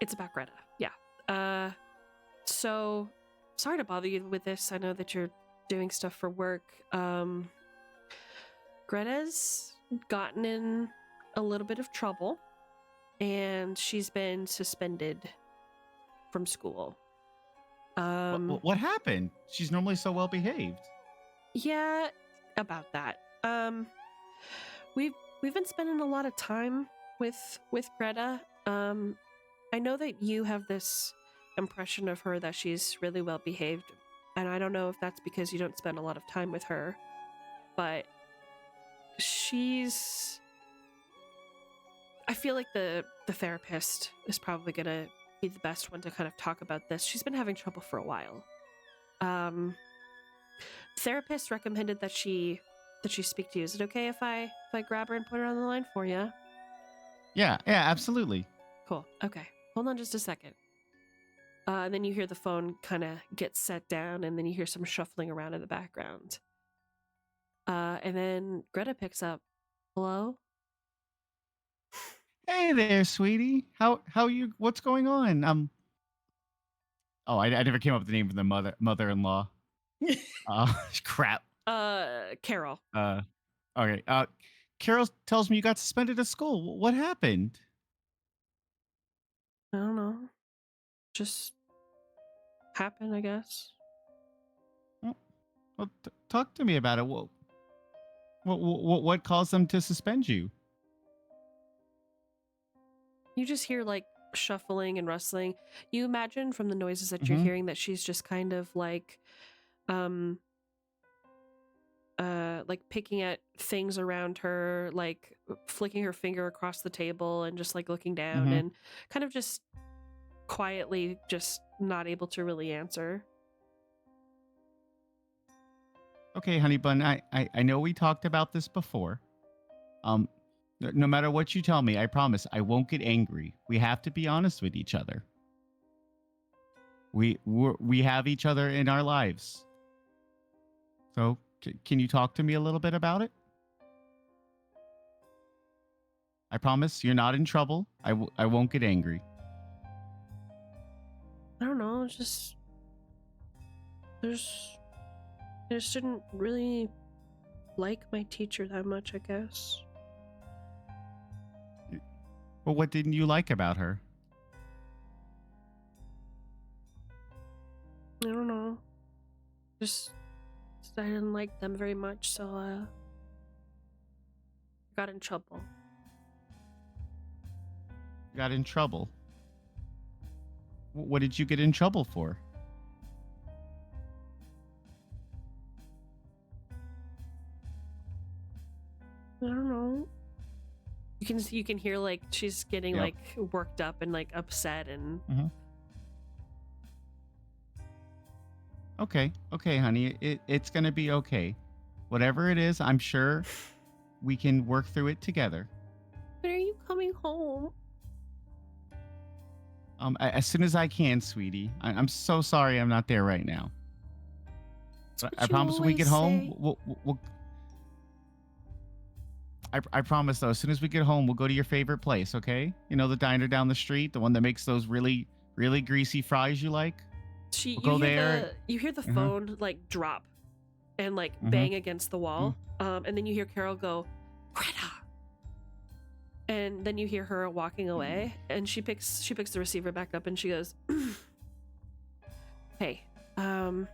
S1: It's about Greta. Yeah. So sorry to bother you with this. I know that you're doing stuff for work. Greta's gotten in a little bit of trouble, and she's been suspended from school.
S4: What happened? She's normally so well behaved.
S1: Yeah, about that. We've been spending a lot of time with Greta. I know that you have this impression of her that she's really well behaved, and I don't know if that's because you don't spend a lot of time with her, but I feel like the therapist is probably gonna be the best one to kind of talk about this. She's been having trouble for a while. Therapist recommended that she speak to you. Is it okay if I grab her and put her on the line for you?
S4: Yeah, absolutely.
S1: Cool. Okay. Hold on just a second. And then you hear the phone kind of get set down, and then you hear some shuffling around in the background. And then Greta picks up. Hello?
S4: Hey there, sweetie. How you? What's going on? Oh, I never came up with the name of the mother-in-law. Crap.
S1: Carol.
S4: Okay. Carol tells me you got suspended at school. What happened?
S1: I don't know. Just happened, I guess.
S4: Well, talk to me about it. What caused them to suspend you?
S1: You just hear like shuffling and rustling. You imagine from the noises that you're
S4: Mhm.
S1: hearing that she's just kind of like picking at things around her, like flicking her finger across the table and just like looking down
S4: Mhm.
S1: and kind of just quietly just not able to really answer.
S4: Okay, honey bun, I know we talked about this before. No matter what you tell me, I promise I won't get angry. We have to be honest with each other. We have each other in our lives. So, can you talk to me a little bit about it? I promise you're not in trouble. I won't get angry.
S1: I don't know, just I just didn't really like my teacher that much, I guess.
S4: Well, what didn't you like about her?
S1: I don't know. Just I didn't like them very much, so got in trouble.
S4: Got in trouble. What did you get in trouble for?
S1: I don't know. You can hear like she's getting
S4: Yep.
S1: like worked up and like upset and
S4: Okay, honey. It's gonna be okay. Whatever it is, I'm sure we can work through it together.
S1: when are you coming home?
S4: As soon as I can, sweetie. I'm so sorry I'm not there right now. But I
S1: you
S4: promise when we get
S1: always
S4: home,
S1: say.
S4: we'll I promise though, as soon as we get home, we'll go to your favorite place, okay? You know, the diner down the street, the one that makes those really, really greasy fries you like?
S1: You
S4: go
S1: hear
S4: there.
S1: you hear the
S4: Uh-huh.
S1: phone like drop and like
S4: Mhm.
S1: bang against the wall. And then you hear Carol go, Greta. And then you hear her walking away and she picks the receiver back up and she goes, Hey, yeah,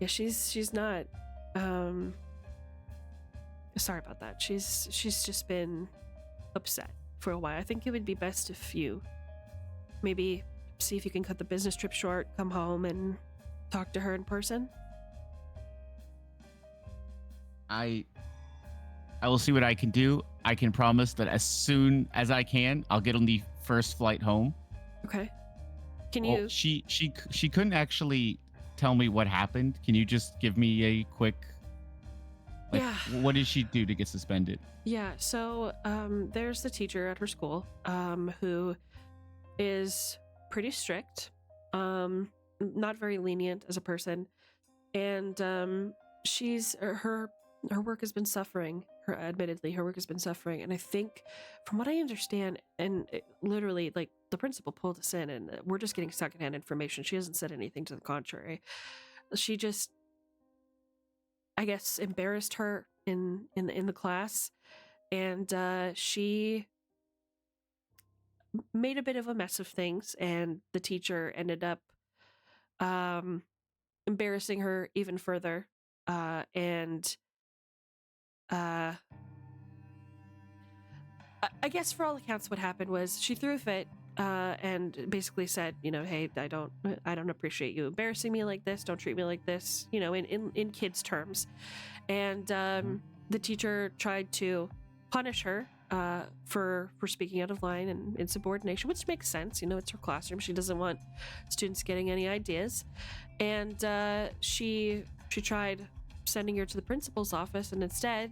S1: she's not sorry about that. She's just been upset for a while. I think it would be best if you maybe see if you can cut the business trip short, come home and talk to her in person.
S4: I will see what I can do. I can promise that as soon as I can, I'll get on the first flight home.
S1: Okay. Can
S4: Well,
S1: you
S4: she couldn't actually tell me what happened. Can you just give me a quick like
S1: Yeah.
S4: what did she do to get suspended?
S1: Yeah, so there's the teacher at her school who is pretty strict, not very lenient as a person, and she's her work has been suffering. Admittedly, her work has been suffering, and I think, from what I understand, and literally, like the principal pulled us in, and we're just getting secondhand information. She hasn't said anything to the contrary. She just, I guess, embarrassed her in the class, and she made a bit of a mess of things, and the teacher ended up embarrassing her even further, and I guess for all accounts what happened was she threw a fit and basically said, you know, hey, I don't appreciate you embarrassing me like this, don't treat me like this, you know, in kids terms. And the teacher tried to punish her for speaking out of line and insubordination, which makes sense. You know, it's her classroom. She doesn't want students getting any ideas. And she tried sending her to the principal's office, and instead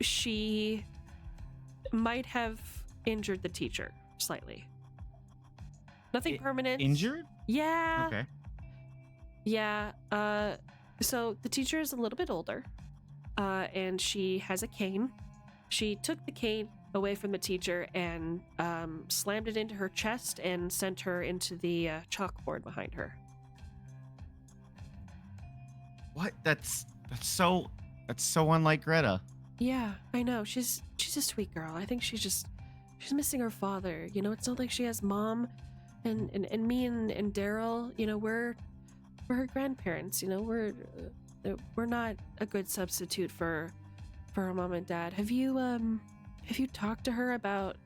S1: she might have injured the teacher slightly. Nothing permanent.
S4: Injured?
S1: Yeah.
S4: Okay.
S1: Yeah. So the teacher is a little bit older, and she has a cane. She took the cane away from the teacher and slammed it into her chest and sent her into the chalkboard behind her.
S4: What? That's so unlike Greta.
S1: Yeah, I know. She's a sweet girl. I think she's missing her father. You know, it's not like she has mom and me and Daryl. You know, we're her grandparents. You know, we're not a good substitute for her mom and dad. Have you talked to her about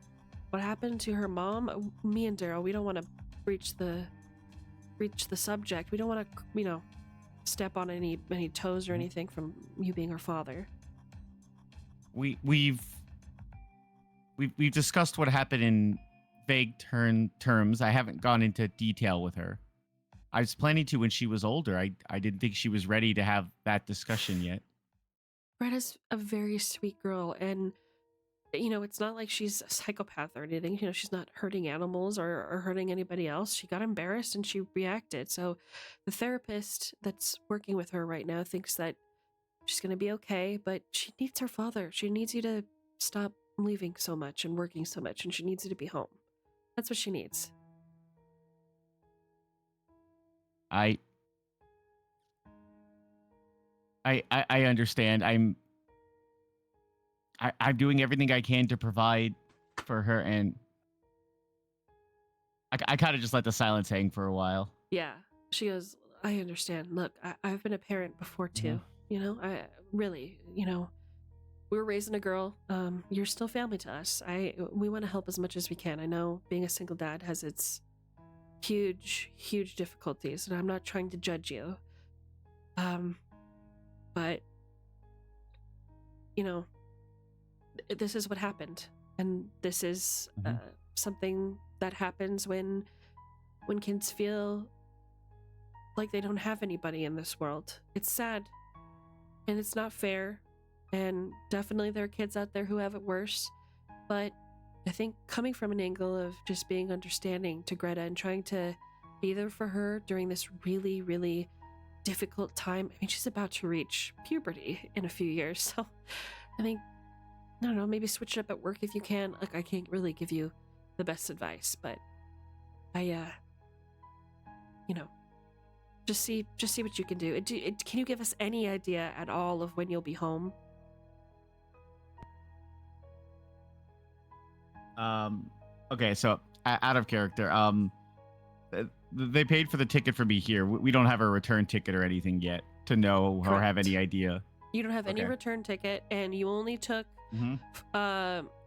S1: what happened to her mom? Me and Daryl, we don't want to breach the subject. We don't want to, you know, step on any toes or anything from you being her father.
S4: We've discussed what happened in vague terms. I haven't gone into detail with her. I was planning to when she was older. I didn't think she was ready to have that discussion yet.
S1: Greta's a very sweet girl, and you know, it's not like she's a psychopath or anything. You know, she's not hurting animals or hurting anybody else. She got embarrassed and she reacted. So the therapist that's working with her right now thinks that she's going to be okay, but she needs her father. She needs you to stop leaving so much and working so much, and she needs you to be home. That's what she needs.
S4: I understand. I'm doing everything I can to provide for her, and I kind of just let the silence hang for a while.
S1: Yeah. She goes, I understand. Look, I've been a parent before too. You know, I really, you know, we were raising a girl. You're still family to us. We want to help as much as we can. I know being a single dad has its huge difficulties, and I'm not trying to judge you. But you know, this is what happened, and this is something that happens when kids feel like they don't have anybody in this world. It's sad, and it's not fair, and definitely there are kids out there who have it worse. But I think coming from an angle of just being understanding to Greta and trying to be there for her during this really difficult time. I mean, she's about to reach puberty in a few years, so I think, I don't know, maybe switch it up at work if you can. Like, I can't really give you the best advice, but you know, just see what you can do. Can you give us any idea at all of when you'll be home?
S4: Okay, so out of character, they paid for the ticket for me here. We don't have a return ticket or anything yet to know or have any idea.
S1: You don't have any return ticket, and you only took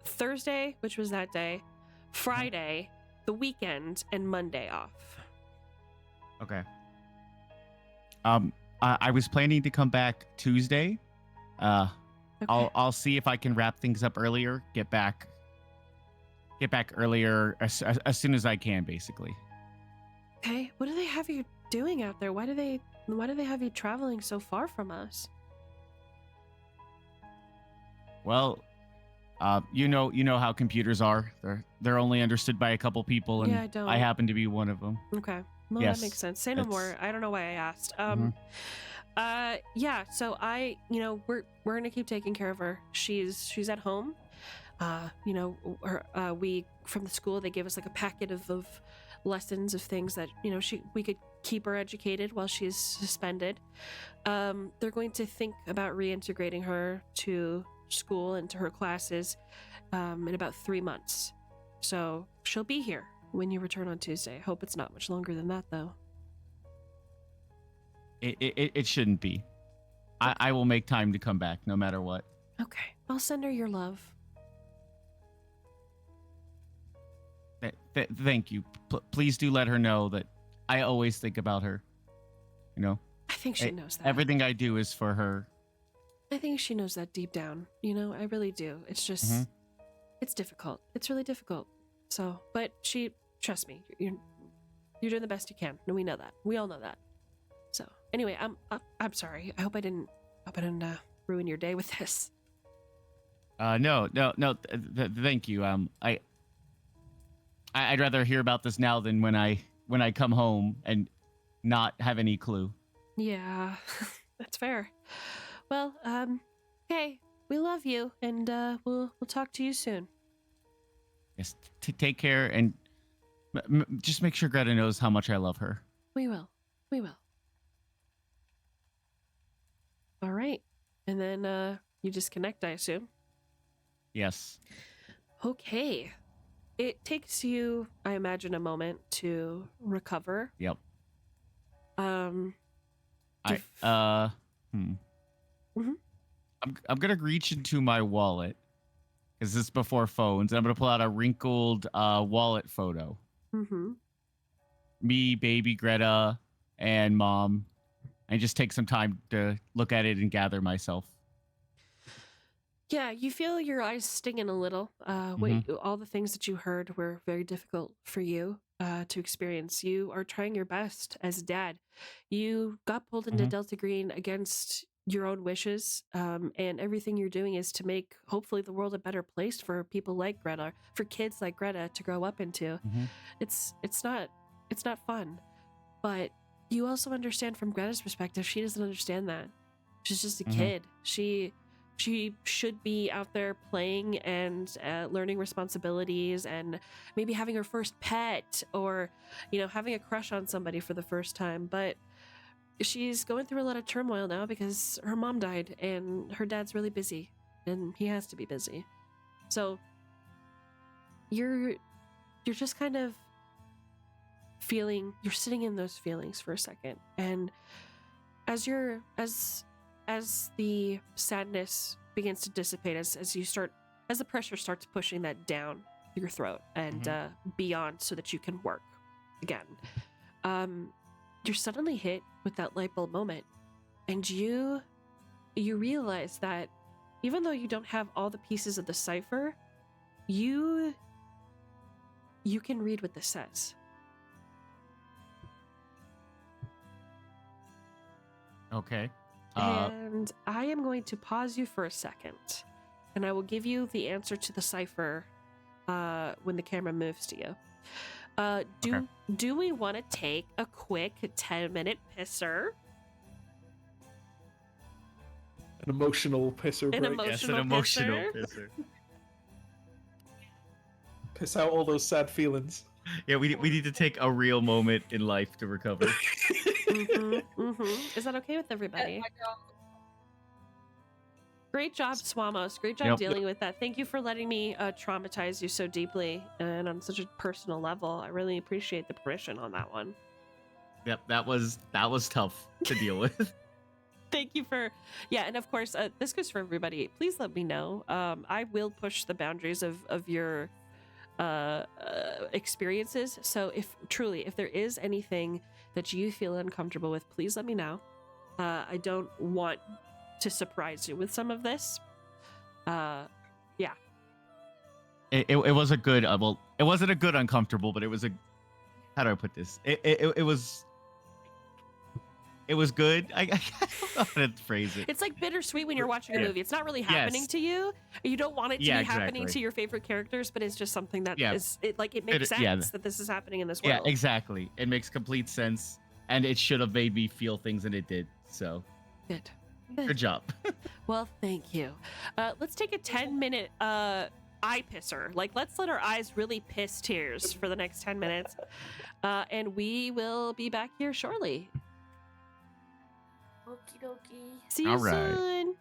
S1: Thursday, which was that day, Friday, the weekend, and Monday off.
S4: Okay. I was planning to come back Tuesday. Okay. I'll see if I can wrap things up earlier. Get back earlier as soon as I can, basically.
S1: Okay. What do they have you doing out there? Why do they have you traveling so far from us?
S4: Well, you know how computers are. They're only understood by a couple people, and
S1: yeah, I don't.
S4: I happen to be one of them.
S1: Okay. Well,
S4: yes,
S1: that makes sense. Say no more. I don't know why I asked. Yeah, so we're gonna keep taking care of her. She's at home. We from the school, they gave us like a packet of lessons of things that, you know, we could keep her educated while she's suspended. They're going to think about reintegrating her to school and to her classes in about 3 months. So she'll be here when you return on Tuesday. I hope it's not much longer than that, though.
S4: It shouldn't be. I will make time to come back no matter what.
S1: Okay. I'll send her your love.
S4: Thank you. Please do let her know that I always think about her. You know?
S1: I think she knows that.
S4: Everything I do is for her.
S1: I think she knows that deep down. You know, I really do. It's just, it's difficult. It's really difficult. So, but trust me, you're doing the best you can. And we know that. We all know that. So, anyway, I'm sorry. I hope I didn't ruin your day with this.
S4: No. Thank you. I'd rather hear about this now than when I come home and not have any clue.
S1: Yeah, that's fair. Well, okay, we love you, and we'll talk to you soon.
S4: Yes, take care, and just make sure Greta knows how much I love her.
S1: We will. All right, and then you disconnect, I assume.
S4: Yes.
S1: Okay. It takes you, I imagine, a moment to recover.
S4: Yep. I
S1: Mhm.
S4: I'm gonna reach into my wallet because this is before phones, and I'm gonna pull out a wrinkled wallet photo.
S1: Mm-hmm.
S4: Me, baby Greta, and mom, and just take some time to look at it and gather myself.
S1: Yeah, you feel your eyes stinging a little. All the things that you heard were very difficult for you to experience. You are trying your best as dad. You got pulled into
S4: Mhm.
S1: Delta Green against your own wishes, and everything you're doing is to make hopefully the world a better place for people like Greta, for kids like Greta to grow up into.
S4: Mhm.
S1: It's not fun, but you also understand from Greta's perspective. She doesn't understand that. She's just a
S4: Mhm.
S1: kid. She should be out there playing and learning responsibilities and maybe having her first pet or, having a crush on somebody for the first time. But she's going through a lot of turmoil now because her mom died and her dad's really busy and he has to be busy. So you're just kind of you're sitting in those feelings for a second. And as the sadness begins to dissipate, as the pressure starts pushing that down your throat and beyond so that you can work again, you're suddenly hit with that light bulb moment, and you realize that even though you don't have all the pieces of the cipher, you can read what this says.
S4: Okay.
S1: And I am going to pause you for a second, and I will give you the answer to the cipher when the camera moves to you. Do we want to take a quick 10-minute pisser?
S6: An emotional pisser break.
S1: An emotional pisser.
S6: Piss out all those sad feelings.
S4: Yeah, we need to take a real moment in life to recover.
S1: Is that okay with everybody? Great job, Swamos. Great job dealing with that. Thank you for letting me traumatize you so deeply and on such a personal level. I really appreciate the permission on that one.
S4: Yep, that was tough to deal with.
S1: Thank you for, and of course, this goes for everybody. Please let me know. I will push the boundaries of your experiences. So if there is anything that you feel uncomfortable with, please let me know. I don't want to surprise you with some of this.
S4: It was a good it wasn't a good uncomfortable, but it was how do I put this? It was good. I don't know how to phrase it.
S1: It's like bittersweet when you're watching a movie. It's not really happening to you. You don't want it to be happening to your favorite characters, but it's just something that it makes sense that this is happening in this world.
S4: Yeah, exactly. It makes complete sense, and it should have made me feel things, and it did. So good job.
S1: Well, thank you. Let's take a 10-minute eye pisser. Let's let our eyes really piss tears for the next 10 minutes, and we will be back here shortly.
S10: Okie dokie.
S1: See you
S4: All right.
S1: soon.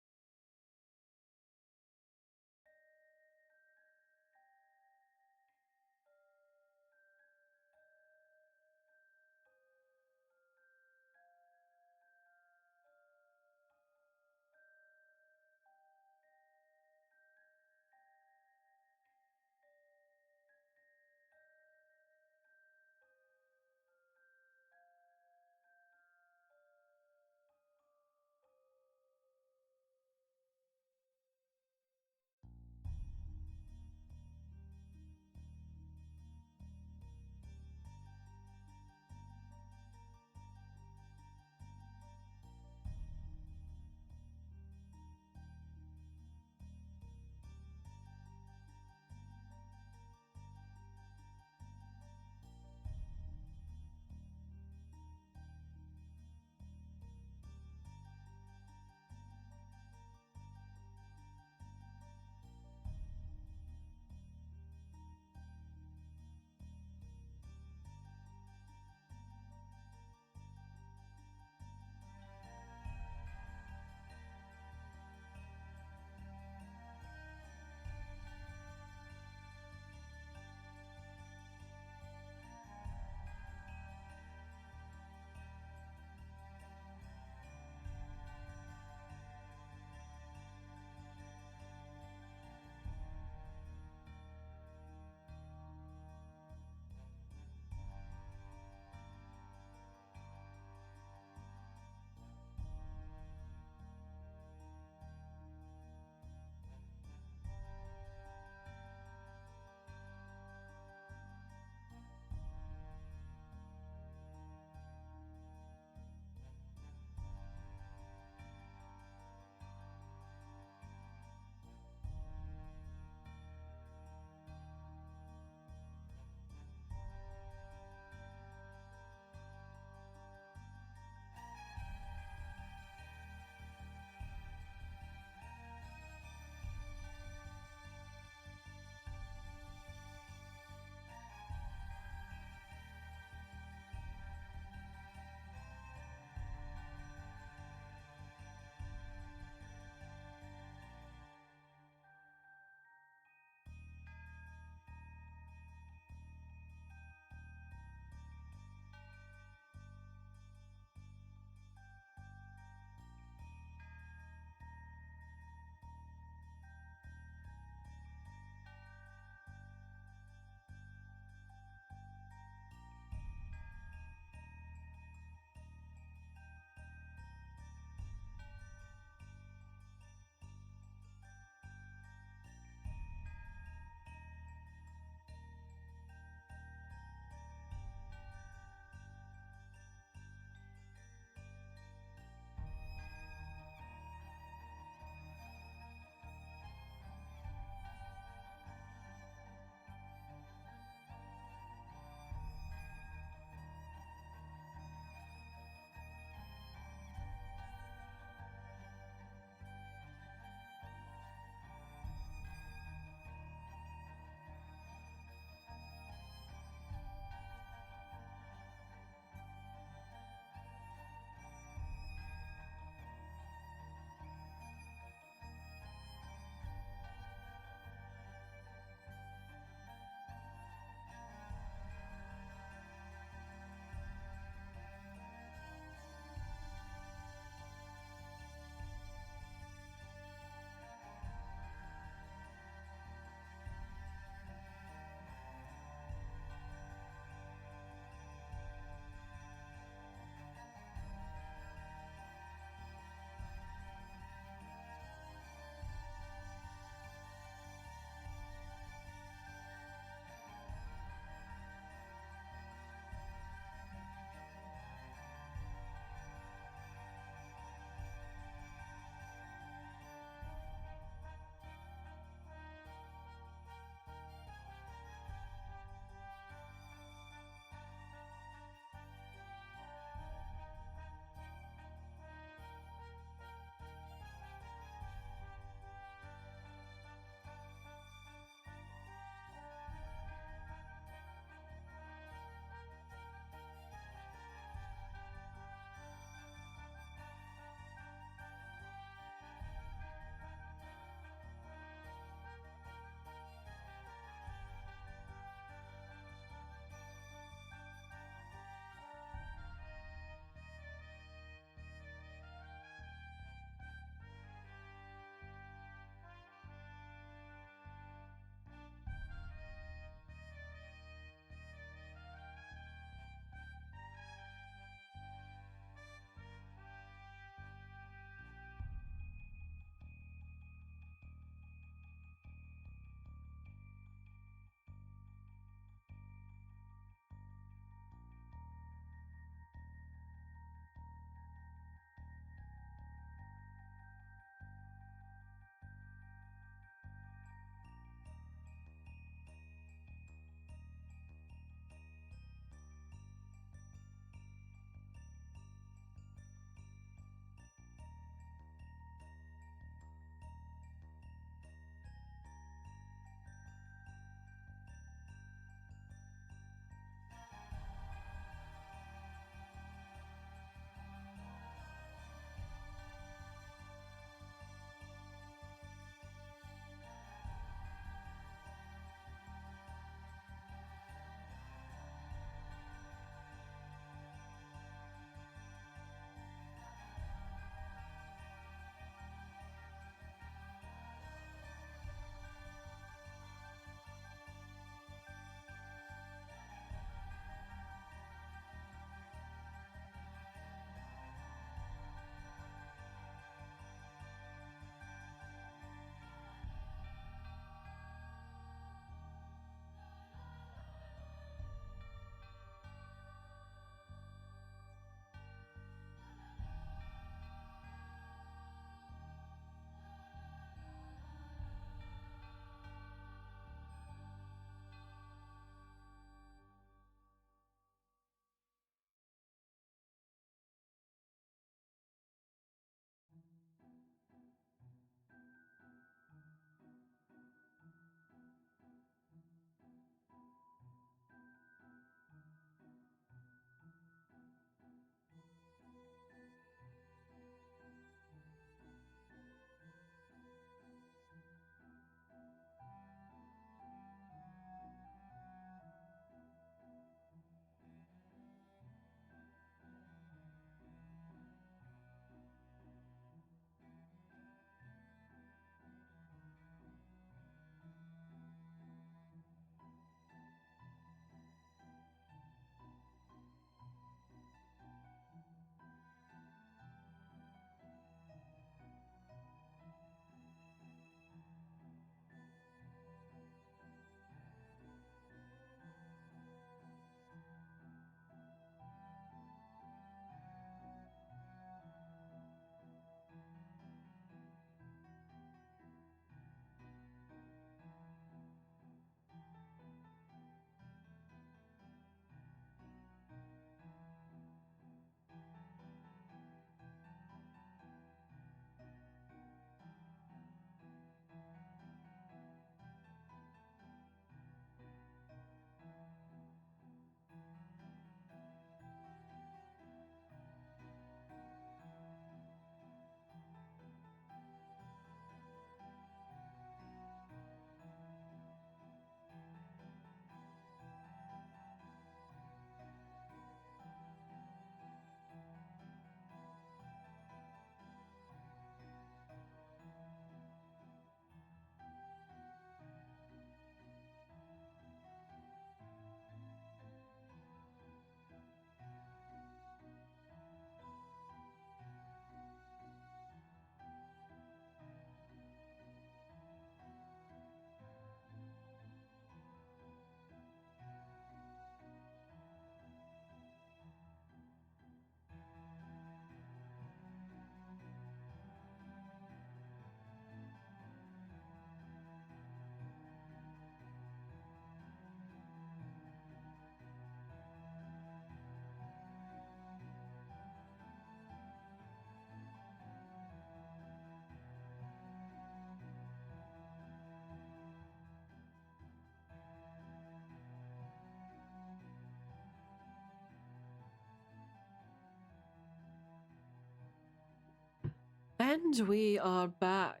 S1: And we are back.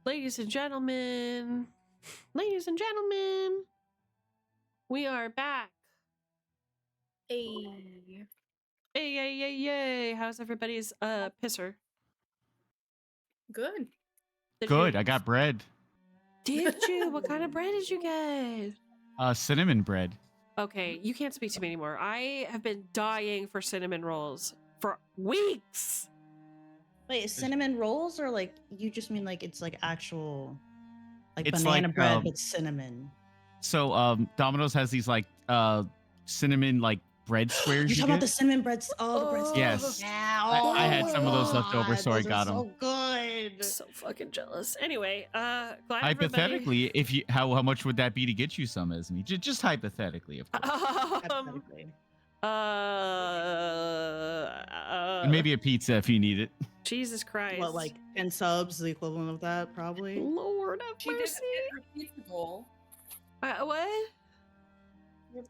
S1: Ladies and gentlemen, we are back.
S2: Hey.
S1: Hey, yay, yay, yay. How's everybody's pisser?
S2: Good.
S1: Did
S4: Good.
S1: you-
S4: I got bread.
S1: Did you? What kind of bread did you get?
S4: Cinnamon bread.
S1: Okay, you can't speak to me anymore. I have been dying for cinnamon rolls for weeks.
S8: Wait, cinnamon rolls or like you just mean like it's like actual like
S4: It's
S8: banana
S4: like,
S8: bread with cinnamon?
S4: So Domino's has these like cinnamon like bread squares.
S8: You're talking about the cinnamon breads? Oh, the breads.
S4: Yes.
S8: Yeah.
S4: I had some of those left over,
S8: God,
S4: so I
S8: those are
S4: got 'em.
S8: So good.
S1: So fucking jealous. Anyway, glad everybody...
S4: Hypothetically, if you how much would that be to get you some, Esme? Just hypothetically, of course.
S8: Hypothetically.
S4: And maybe a pizza if you need it.
S1: Jesus Christ.
S8: What, like 10 subs, the equivalent of that, probably?
S1: Lord have
S5: She didn't
S1: mercy.
S5: hit her pizza goal.
S1: What?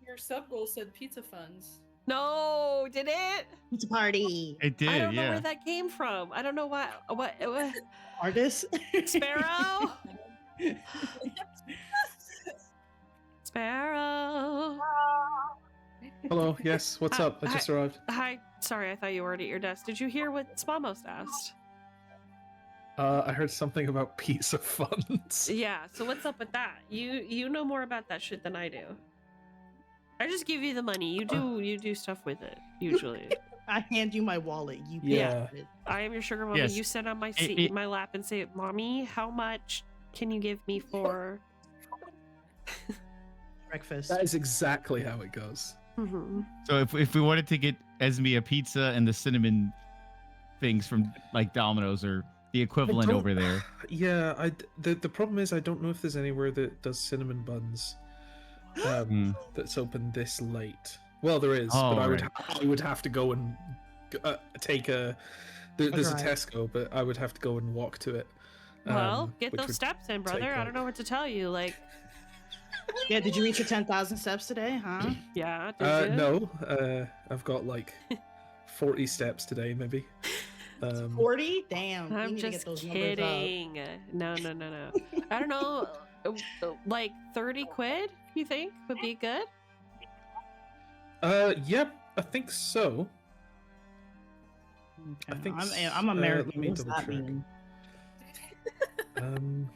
S5: Your sub goal said pizza funds.
S1: No, did it?
S8: Pizza party.
S4: It did,
S1: I don't know
S4: yeah.
S1: where that came from. I don't know what
S8: Artist?
S1: Sparrow? Sparrow.
S6: Hello. Yes. What's up? I just arrived.
S1: Hi. Sorry, I thought you were already at your desk. Did you hear what Spamos asked?
S6: I heard something about pizza funds.
S1: Yeah, so what's up with that? You know more about that shit than I do. I just give you the money. You do stuff with it, usually.
S8: I hand you my wallet. You pay
S6: Yeah.
S8: for it.
S1: I am your sugar mommy.
S4: Yes.
S1: You sit on my seat,
S4: it-
S1: my lap, and say, "Mommy, how much can you give me for?"
S8: Breakfast.
S6: That is exactly how it goes.
S1: Mhm.
S4: So if we wanted to get Esme a pizza and the cinnamon things from like Domino's or the equivalent
S6: don't-
S4: over there.
S6: Yeah. The problem is I don't know if there's anywhere that does cinnamon buns. That's open this late. Well, there is,
S4: Oh,
S6: but I
S4: right.
S6: would have to go and take a. There's a
S8: drive.
S6: Tesco, but I would have to go and walk to it.
S1: Well, get
S6: which
S1: those
S6: would
S1: steps in,
S6: take,
S1: brother. I
S6: like-
S1: don't know what to tell you. Like,
S8: Yeah, did you reach your 10,000 steps today, huh?
S1: yeah. Did you?
S6: No, I've got like 40 steps today, maybe.
S8: 40? Damn. we
S1: I'm
S8: need to get
S1: just
S8: those numbers up.
S1: kidding. No. I don't know. Like 30 quid, you think would be good?
S6: Yep, I think so.
S8: Okay,
S6: I think
S8: I'm American.
S6: let me
S8: What does
S6: double
S8: that
S6: check.
S8: mean?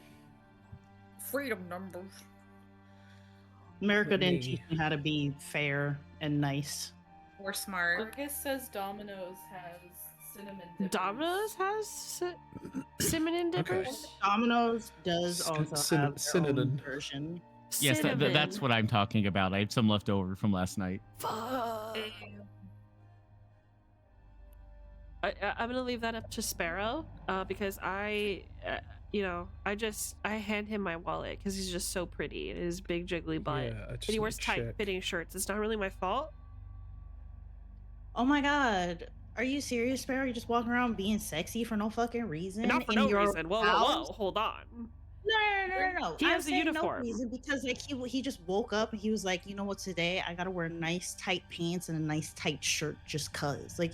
S2: Freedom numbers.
S8: America
S6: Let
S8: didn't
S6: me-
S8: teach me how to be fair and nice.
S2: Or smart.
S5: Lucas says Domino's has cinnamon dippers.
S1: Domino's has cinnamon dippers.
S8: Domino's does also have their own
S6: cinnamon.
S8: version.
S4: Yes, that's
S1: Cinnamon.
S4: what I'm talking about. I had some left over from last night.
S1: Fuck. I'm gonna leave that up to Sparrow, because I hand him my wallet because he's just so pretty and his big jiggly butt,
S6: Yeah, I
S1: and
S6: just
S1: he
S6: need
S1: wears
S6: to
S1: tight
S6: check.
S1: fitting shirts. It's not really my fault.
S8: Oh my god. Are you serious, Sparrow? You're just walking around being sexy for no fucking reason?
S1: Not for
S8: in
S1: no
S8: your
S1: reason. Whoa,
S8: house?
S1: hold on.
S8: No.
S1: He
S8: I'm
S1: has a
S8: saying
S1: uniform.
S8: No reason because like he just woke up and he was like, you know what, today I gotta wear nice tight pants and a nice tight shirt just cause. Like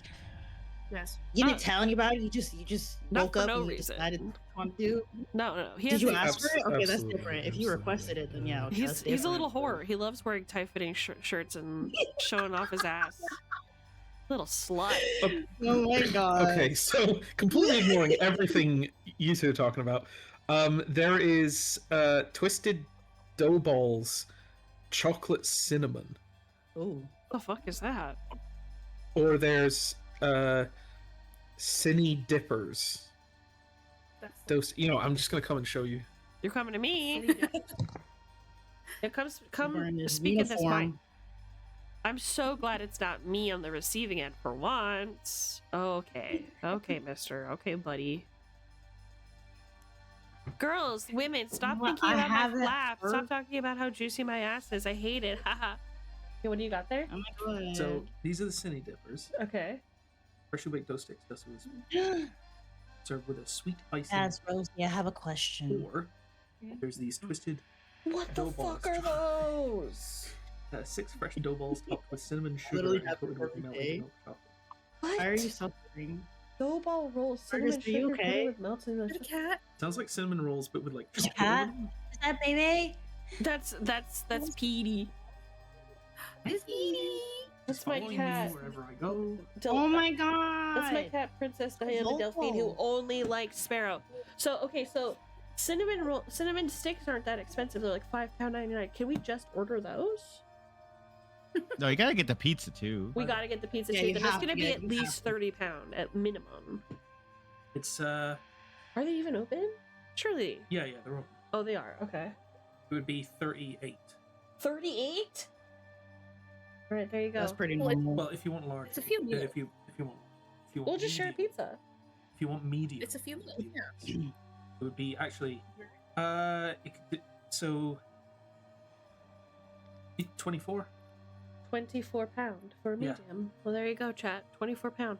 S2: Yes.
S8: you didn't tell anybody. You just
S1: Not
S8: woke
S1: for
S8: up
S1: no
S8: and you
S1: reason.
S8: decided to want to do.
S1: No. He
S8: Did
S1: has
S8: you
S1: a-
S8: ask for it? Okay, that's
S6: absolutely,
S8: different. If you requested it, then yeah. Okay, that's
S1: He's a little
S8: different.
S1: whore. He loves wearing tight fitting shirts and showing off his ass. Little slut.
S8: Oh my god.
S6: Okay, so completely ignoring everything you two are talking about, there is Twisted Dough Balls Chocolate Cinnamon.
S8: Ooh.
S1: The fuck is that?
S6: Or there's Cinny Dippers.
S5: That's
S6: Those, I'm just gonna come and show you.
S1: You're coming to me. Yeah, come
S8: Wearing his
S1: speak of this
S8: uniform.
S1: mind. I'm so glad it's not me on the receiving end for once. Okay, mister. Okay, buddy. Girls, women, stop
S8: Well,
S1: thinking
S8: I
S1: about my
S8: haven't
S1: flap. Stop
S8: heard-
S1: talking about how juicy my ass is. I hate it. Haha. Okay, what do you got there?
S8: Oh my god.
S6: So these are the Cinny Dippers.
S1: Okay.
S6: Freshly baked dough sticks, dusted with sweet, served with a sweet icing.
S8: As Rosie, I have a question.
S6: Or there's these twisted
S1: What
S6: Dough balls.
S1: those?
S6: 6 fresh dough balls topped with cinnamon sugar
S8: Literally
S6: and
S8: have a
S6: coated with
S8: perfect
S6: melted
S8: day.
S6: milk chocolate.
S1: What?
S8: Why are you suffering?
S1: Snowball rolls,
S8: Marcus,
S1: cinnamon
S8: are you
S1: sugar
S8: okay?
S1: coated with melted
S2: Is it a cat?
S6: Sounds like cinnamon rolls, but with like.
S10: Is
S6: chocolate
S10: that,
S6: on them.
S10: is that baby?
S1: That's Petey.
S2: It's Edie.
S1: That's
S6: It's
S1: my
S6: following
S1: cat.
S6: me wherever I go.
S8: Oh my god!
S1: That's my cat, Princess Diana Delphine, who
S8: Zolfo.
S1: only likes Sparrow. So okay, so cinnamon sticks aren't that expensive. They're like £5.99. Can we just order those?
S4: No, you gotta get the pizza too.
S1: We gotta get the pizza
S8: Yeah,
S1: too.
S8: you
S1: Then it's
S8: have
S1: gonna
S8: to
S1: be
S8: get-
S1: at
S8: you
S1: least
S8: have to.
S1: £30 at minimum.
S6: It's
S1: Are they even open? Surely.
S6: yeah, they're open.
S1: Oh, they are. Okay.
S6: It would be 38.
S1: 38. All right, there you go.
S8: That's pretty
S2: Well, it's-
S8: normal.
S6: Well, if you want large,
S2: It's a few
S6: yeah,
S2: meals.
S6: if you want,
S1: We'll just share a
S6: medium-
S1: pizza.
S6: If you want medium,
S2: It's a few meals. Yeah.
S6: it would be actually, so 24.
S1: £24 for a
S6: Yeah.
S1: medium. Well, there you go, chat. £24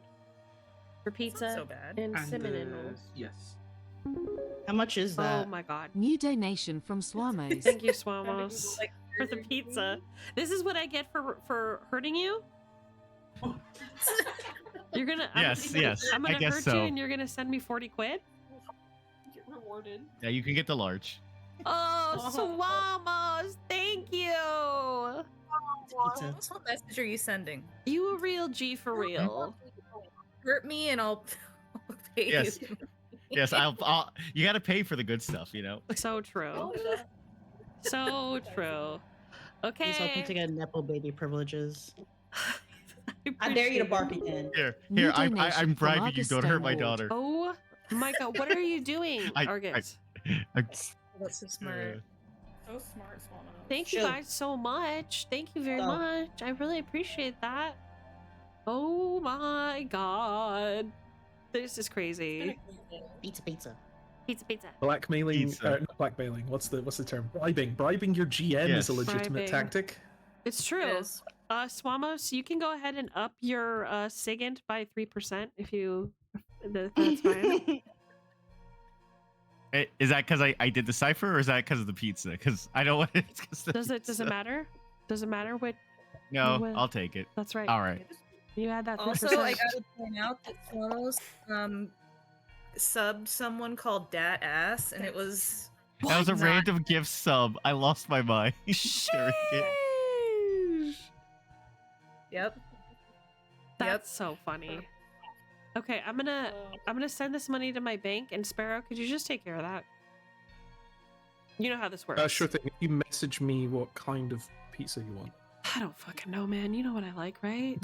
S1: for
S2: It's
S1: pizza
S2: not so bad.
S1: and cinnamon
S6: uh,
S1: rolls.
S6: yes.
S8: How much is that?
S1: Oh my god.
S11: New donation from Swamos.
S1: Thank you, Swamos,
S2: Like,
S1: for the pizza. This is what I get for hurting you? You're gonna
S4: Yes, yes,
S1: I'm
S4: I
S1: gonna
S4: guess
S1: hurt
S4: so.
S1: you and you're gonna send me 40 quid?
S5: Get rewarded.
S4: Yeah, you can get the large.
S1: Oh, Swamos, thank you.
S8: Pizza.
S2: What message are you sending?
S1: You a real G for real.
S2: Hurt me and I'll pay
S4: Yes.
S2: you.
S4: Yes, I'll. You gotta pay for the good stuff, you know.
S1: So true. So true. Okay.
S8: He's hoping to get Nepo baby privileges.
S10: I dare you to
S1: appreciate
S10: bark
S1: it.
S10: again.
S4: Here,
S11: New
S4: I'm
S11: donation from
S4: bribing you.
S11: August
S4: Don't hurt my
S11: Stonewood.
S4: daughter.
S1: Oh my god, what are you doing,
S4: I-
S1: Argus?
S2: That's so smart.
S5: So smart, Swano.
S1: Thank you
S10: Chill.
S1: guys so much. Thank you very
S10: So-
S1: much. I really appreciate that. Oh my god. This is crazy.
S8: Pizza, pizza.
S1: Pizza, pizza.
S6: Blackmailing,
S4: Pizza.
S6: not blackmailing. What's the term? Bribing your GM is a
S4: Yes.
S6: legitimate
S1: Bribing.
S6: tactic.
S1: It's
S2: It
S1: true.
S2: is.
S1: Swamos, you can go ahead and up your SIGINT by 3% if you. That's fine.
S4: Is that because I did the cipher, or is that because of the pizza? Because I don't want it.
S1: Does it matter? Does it matter what?
S4: No,
S1: Well,
S4: I'll take it.
S1: That's right.
S4: All right.
S1: You had that 3%.
S2: Also, I gotta point out that Swamos subbed someone called Dat Ass, and it was
S4: That was a
S2: Not-
S4: random gift sub. I lost my mind. Sharing it.
S1: Sheesh.
S2: yep.
S1: That's so funny. Okay, I'm gonna send this money to my bank, and Sparrow, could you just take care of that? You know how this works.
S6: Sure thing. If you message me what kind of pizza you want.
S1: I don't fucking know, man. You know what I like, right?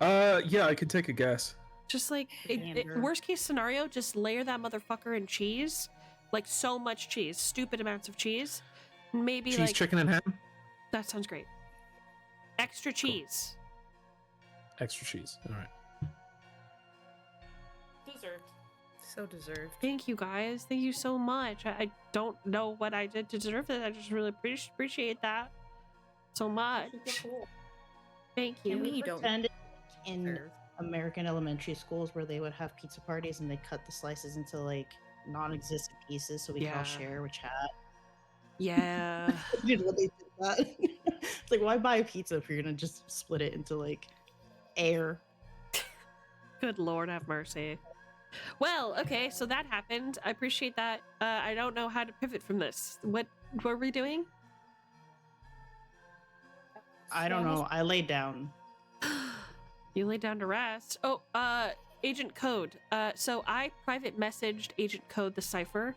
S6: Yeah, I can take a guess.
S1: Just like
S8: Standard.
S1: worst case scenario, just layer that motherfucker in cheese, like so much cheese, stupid amounts of cheese. Maybe
S6: Cheese,
S1: like
S6: chicken, and ham.
S1: that sounds great. Extra cheese.
S6: Extra cheese. All right.
S5: Deserved.
S2: So deserved.
S1: Thank you guys. Thank you so much. I don't know what I did to deserve it. I just really appreciate that so much. Thank you.
S2: And we don't
S8: Pretend in
S2: deserve.
S8: American elementary schools where they would have pizza parties and they cut the slices into like non-existent pieces so we can
S1: Yeah.
S8: all share with chat.
S1: Yeah.
S8: Dude, when they did that, it's like, why buy a pizza if you're gonna just split it into like air?
S1: Good Lord have mercy. Well, okay, so that happened. I appreciate that. I don't know how to pivot from this. What were we doing?
S8: I don't know. I laid down.
S1: You laid down to rest. Oh, Agent Code. So I private messaged Agent Code the cipher,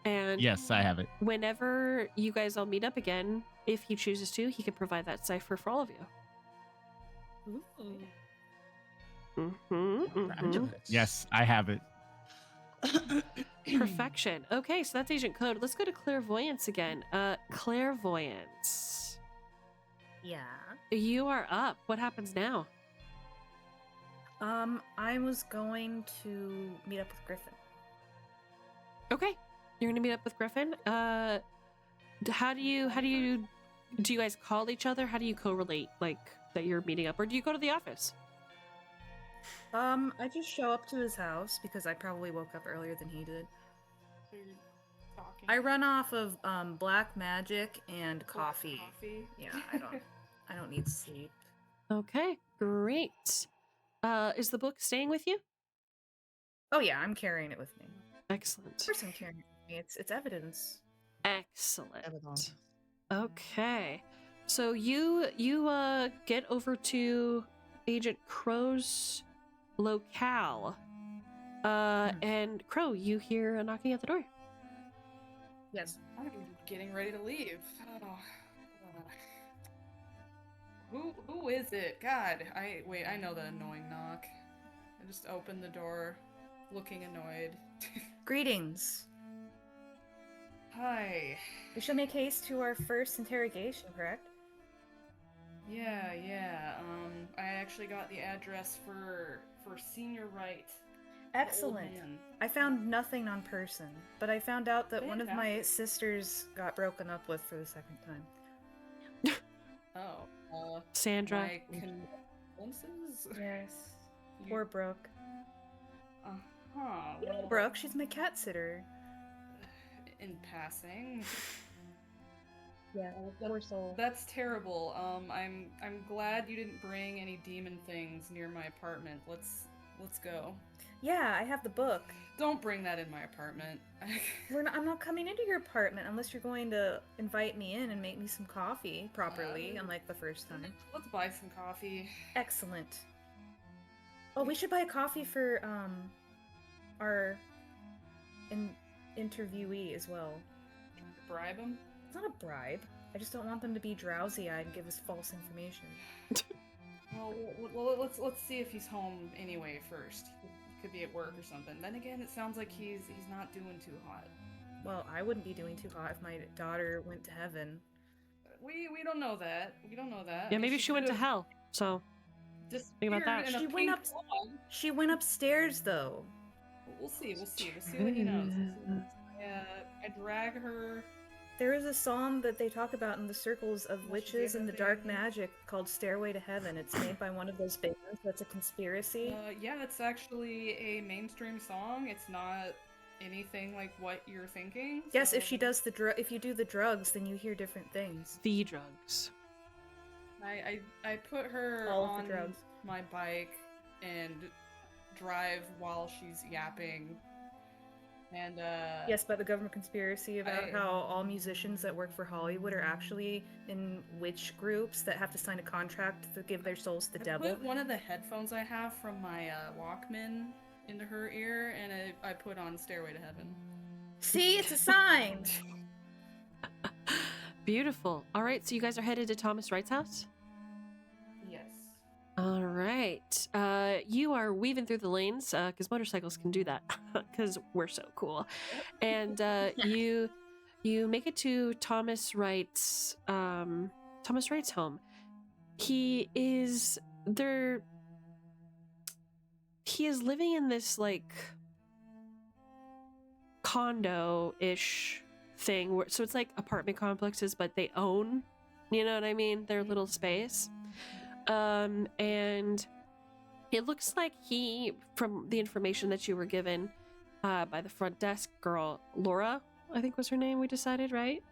S1: and
S4: Yes, I have it.
S1: whenever you guys all meet up again, if he chooses to, he can provide that cipher for all of you.
S4: Yes, I have it.
S1: Perfection. Okay, so that's Agent Code. Let's go to clairvoyance again. Clairvoyance.
S2: Yeah.
S1: You are up. What happens now?
S2: I was going to meet up with Griffin.
S1: Okay, you're gonna meet up with Griffin. How do you do you guys call each other? How do you correlate like that you're meeting up, or do you go to the office?
S2: I just show up to his house because I probably woke up earlier than he did.
S5: So you're talking.
S2: I run off of black magic and
S5: Black
S2: coffee. Yeah, I don't need sleep.
S1: Okay, great. Is the book staying with you?
S2: Oh yeah, I'm carrying it with me.
S1: Excellent.
S2: Of course I'm carrying it with me. It's evidence.
S1: Excellent.
S8: Evidence.
S1: Okay. So you get over to Agent Crow's locale. And Crow, you hear a knocking at the door.
S2: Yes.
S5: I'm getting ready to leave. Who is it? God, I know the annoying knock. I just opened the door, looking annoyed.
S2: Greetings.
S5: Hi.
S2: We shall make haste to our first interrogation, correct?
S5: Yeah. I actually got the address for Senior Wright.
S2: Excellent.
S5: The old man.
S2: I found nothing on person, but I found out that one of my
S5: Fantastic.
S2: sisters got broken up with for the second time.
S5: Oh,
S1: Sandra.
S5: my condolences?
S2: Yes.
S5: You-
S2: Poor Brooke.
S5: Uh-huh.
S2: You know
S5: well,
S2: Brooke, she's my cat sitter.
S5: In passing.
S2: Yeah, poor soul.
S5: That's terrible. I'm glad you didn't bring any demon things near my apartment. Let's go.
S2: Yeah, I have the book.
S5: Don't bring that in my apartment.
S2: I'm not coming into your apartment unless you're going to invite me in and make me some coffee properly, unlike the first time.
S5: Let's buy some coffee.
S2: Excellent. Oh, we should buy a coffee for our interviewee as well.
S5: Bribe him?
S2: It's not a bribe. I just don't want them to be drowsy-eyed and give us false information.
S5: Well, let's see if he's home anyway first. He could be at work or something. Then again, it sounds like he's not doing too hot.
S2: Well, I wouldn't be doing too hot if my daughter went to heaven.
S5: We don't know that. We don't know that.
S1: Yeah, maybe she went to
S5: could've
S1: hell. So think about that.
S5: disappeared in a
S2: She went
S5: pink
S2: up-
S5: fog.
S2: She went upstairs, though.
S5: We'll see what he knows. I drag her.
S2: There is a song that they talk about in the circles of witches and the dark magic called Stairway to Heaven. It's made by one of those bands that's a conspiracy.
S5: Yeah, it's actually a mainstream song. It's not anything like what you're thinking.
S2: Yes, if
S5: so-
S2: she does if you do the drugs, then you hear different things.
S1: the drugs.
S5: I put her
S2: All of
S5: on
S2: the drugs.
S5: my bike and drive while she's yapping. And
S2: Yes, but the government conspiracy about
S5: I-
S2: how all musicians that work for Hollywood are actually in witch groups that have to sign a contract to give their souls to the
S5: I
S2: devil.
S5: put one of the headphones I have from my Walkman into her ear, and I put on Stairway to Heaven.
S2: See, it's a sign.
S1: Beautiful. All right, so you guys are headed to Thomas Wright's house?
S5: Yes.
S1: All right. You are weaving through the lanes because motorcycles can do that because we're so cool. And you make it to Thomas Wright's home. He is there. He is living in this like condo-ish thing where, so it's like apartment complexes, but they own, you know what I mean, their little space. And it looks like he, from the information that you were given by the front desk girl, Laura, I think was her name, we decided, right?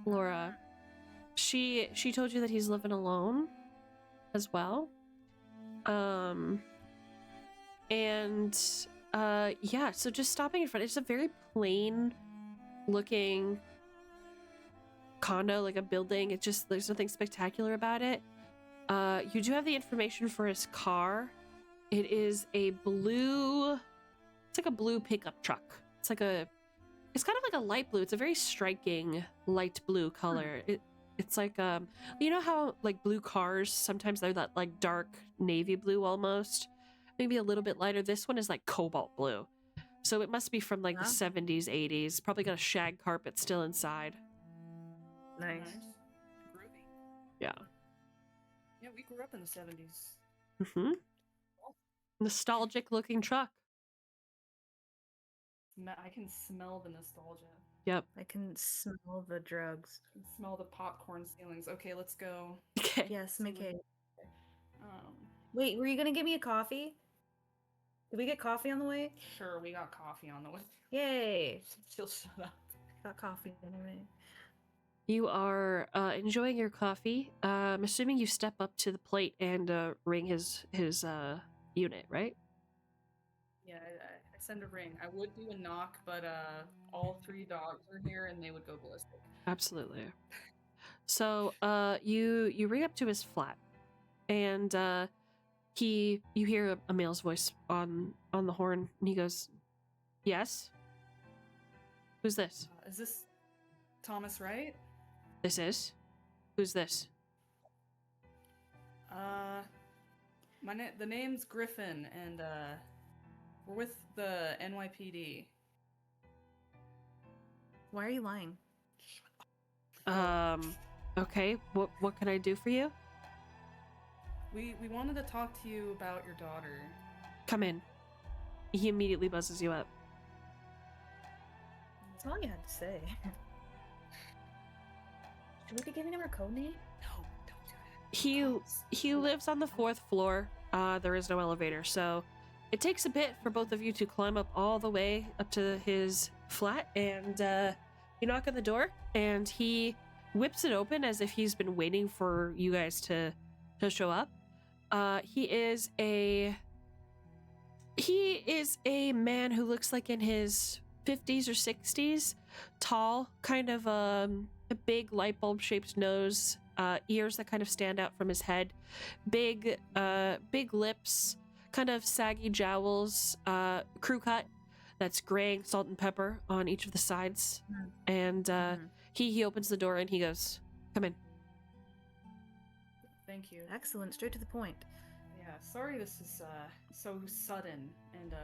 S1: Laura. She told you that he's living alone as well. Yeah, so just stopping in front, it's a very plain looking condo, like a building. It just, there's nothing spectacular about it. You do have the information for his car. It is a blue, it's like a blue pickup truck. It's kind of like a light blue. It's a very striking light blue color. It's like, you know how like blue cars, sometimes they're that like dark navy blue almost, maybe a little bit lighter. This one is like cobalt blue. So it must be from like the 70s, 80s. Probably got a shag carpet still inside.
S2: Nice.
S5: Groovy.
S1: Yeah.
S5: Yeah, we grew up in the 70s.
S1: Mm-hmm. Nostalgic looking truck.
S5: I can smell the nostalgia.
S1: Yep.
S2: I can smell the drugs.
S5: I can smell the popcorn ceilings. Okay, let's go.
S1: Okay.
S2: Yes, make it.
S5: Um,
S2: Wait, were you gonna get me a coffee? Did we get coffee on the way?
S5: sure, we got coffee on the way.
S2: Yay!
S5: She'll shut up.
S2: Got coffee on the way.
S1: You are enjoying your coffee. I'm assuming you step up to the plate and ring his unit, right?
S5: Yeah, I send a ring. I would do a knock, but all 3 dogs are here and they would go ballistic.
S1: Absolutely. So, you ring up to his flat, and you hear a male's voice on the horn, and he goes, "Yes. Who's this?
S5: Is this Thomas Wright?
S1: This is. Who's this?"
S5: The name's Griffin, and we're with the NYPD.
S2: Why are you lying?
S1: Okay. What can I do for you?
S5: We wanted to talk to you about your daughter.
S1: Come in. He immediately buzzes you up.
S2: That's all you had to say. Should we be giving him her code name?
S5: No, don't do that.
S1: He lives on the 4th floor. There is no elevator, so it takes a bit for both of you to climb up all the way up to his flat, and you knock on the door, and he whips it open as if he's been waiting for you guys to show up. He is a man who looks like in his 50s or 60s, tall, kind of a big light bulb shaped nose, ears that kind of stand out from his head, big lips, kind of saggy jowls, crew cut that's graying salt and pepper on each of the sides. And he opens the door and he goes, "Come in."
S5: Thank you.
S2: Excellent, straight to the point.
S5: Yeah, sorry this is so sudden, and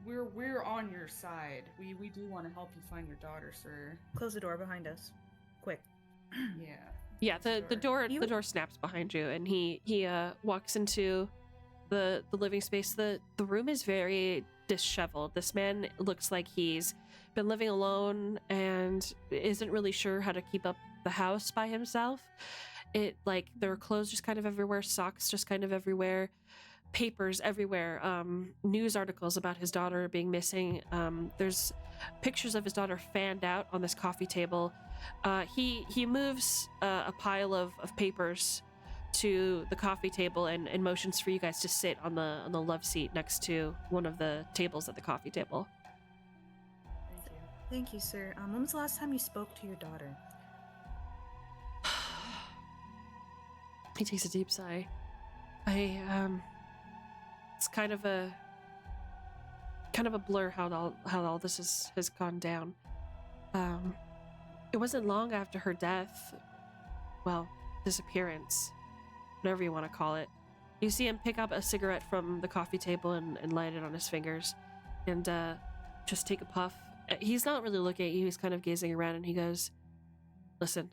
S5: we're on your side. We do want to help you find your daughter, sir.
S2: Close the door behind us. Quick.
S5: Yeah.
S1: Yeah, the door snaps behind you, and he walks into the living space. The room is very disheveled. This man looks like he's been living alone and isn't really sure how to keep up the house by himself. There are clothes just kind of everywhere, socks just kind of everywhere, papers everywhere, news articles about his daughter being missing. There's pictures of his daughter fanned out on this coffee table. He moves a pile of papers to the coffee table and motions for you guys to sit on the love seat next to one of the tables at the coffee table.
S5: Thank you.
S2: Thank you, sir. When was the last time you spoke to your daughter?
S1: He takes a deep sigh. It's kind of a blur how all this has gone down. It wasn't long after her death, well, disappearance, whatever you want to call it. You see him pick up a cigarette from the coffee table and light it on his fingers, and just take a puff. He's not really looking at you. He's kind of gazing around, and he goes, "Listen,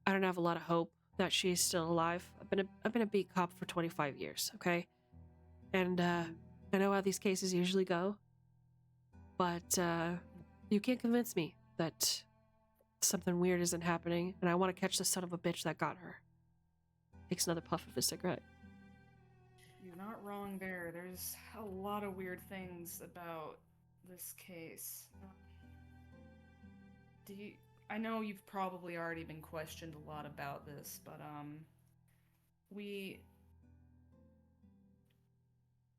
S1: I don't have a lot of hope that she's still alive. I've been a beat cop for 25 years, okay? And I know how these cases usually go, but you can't convince me that something weird isn't happening, and I want to catch the son of a bitch that got her." Takes another puff of his cigarette.
S5: You're not wrong there. There's a lot of weird things about this case. I know you've probably already been questioned a lot about this, but we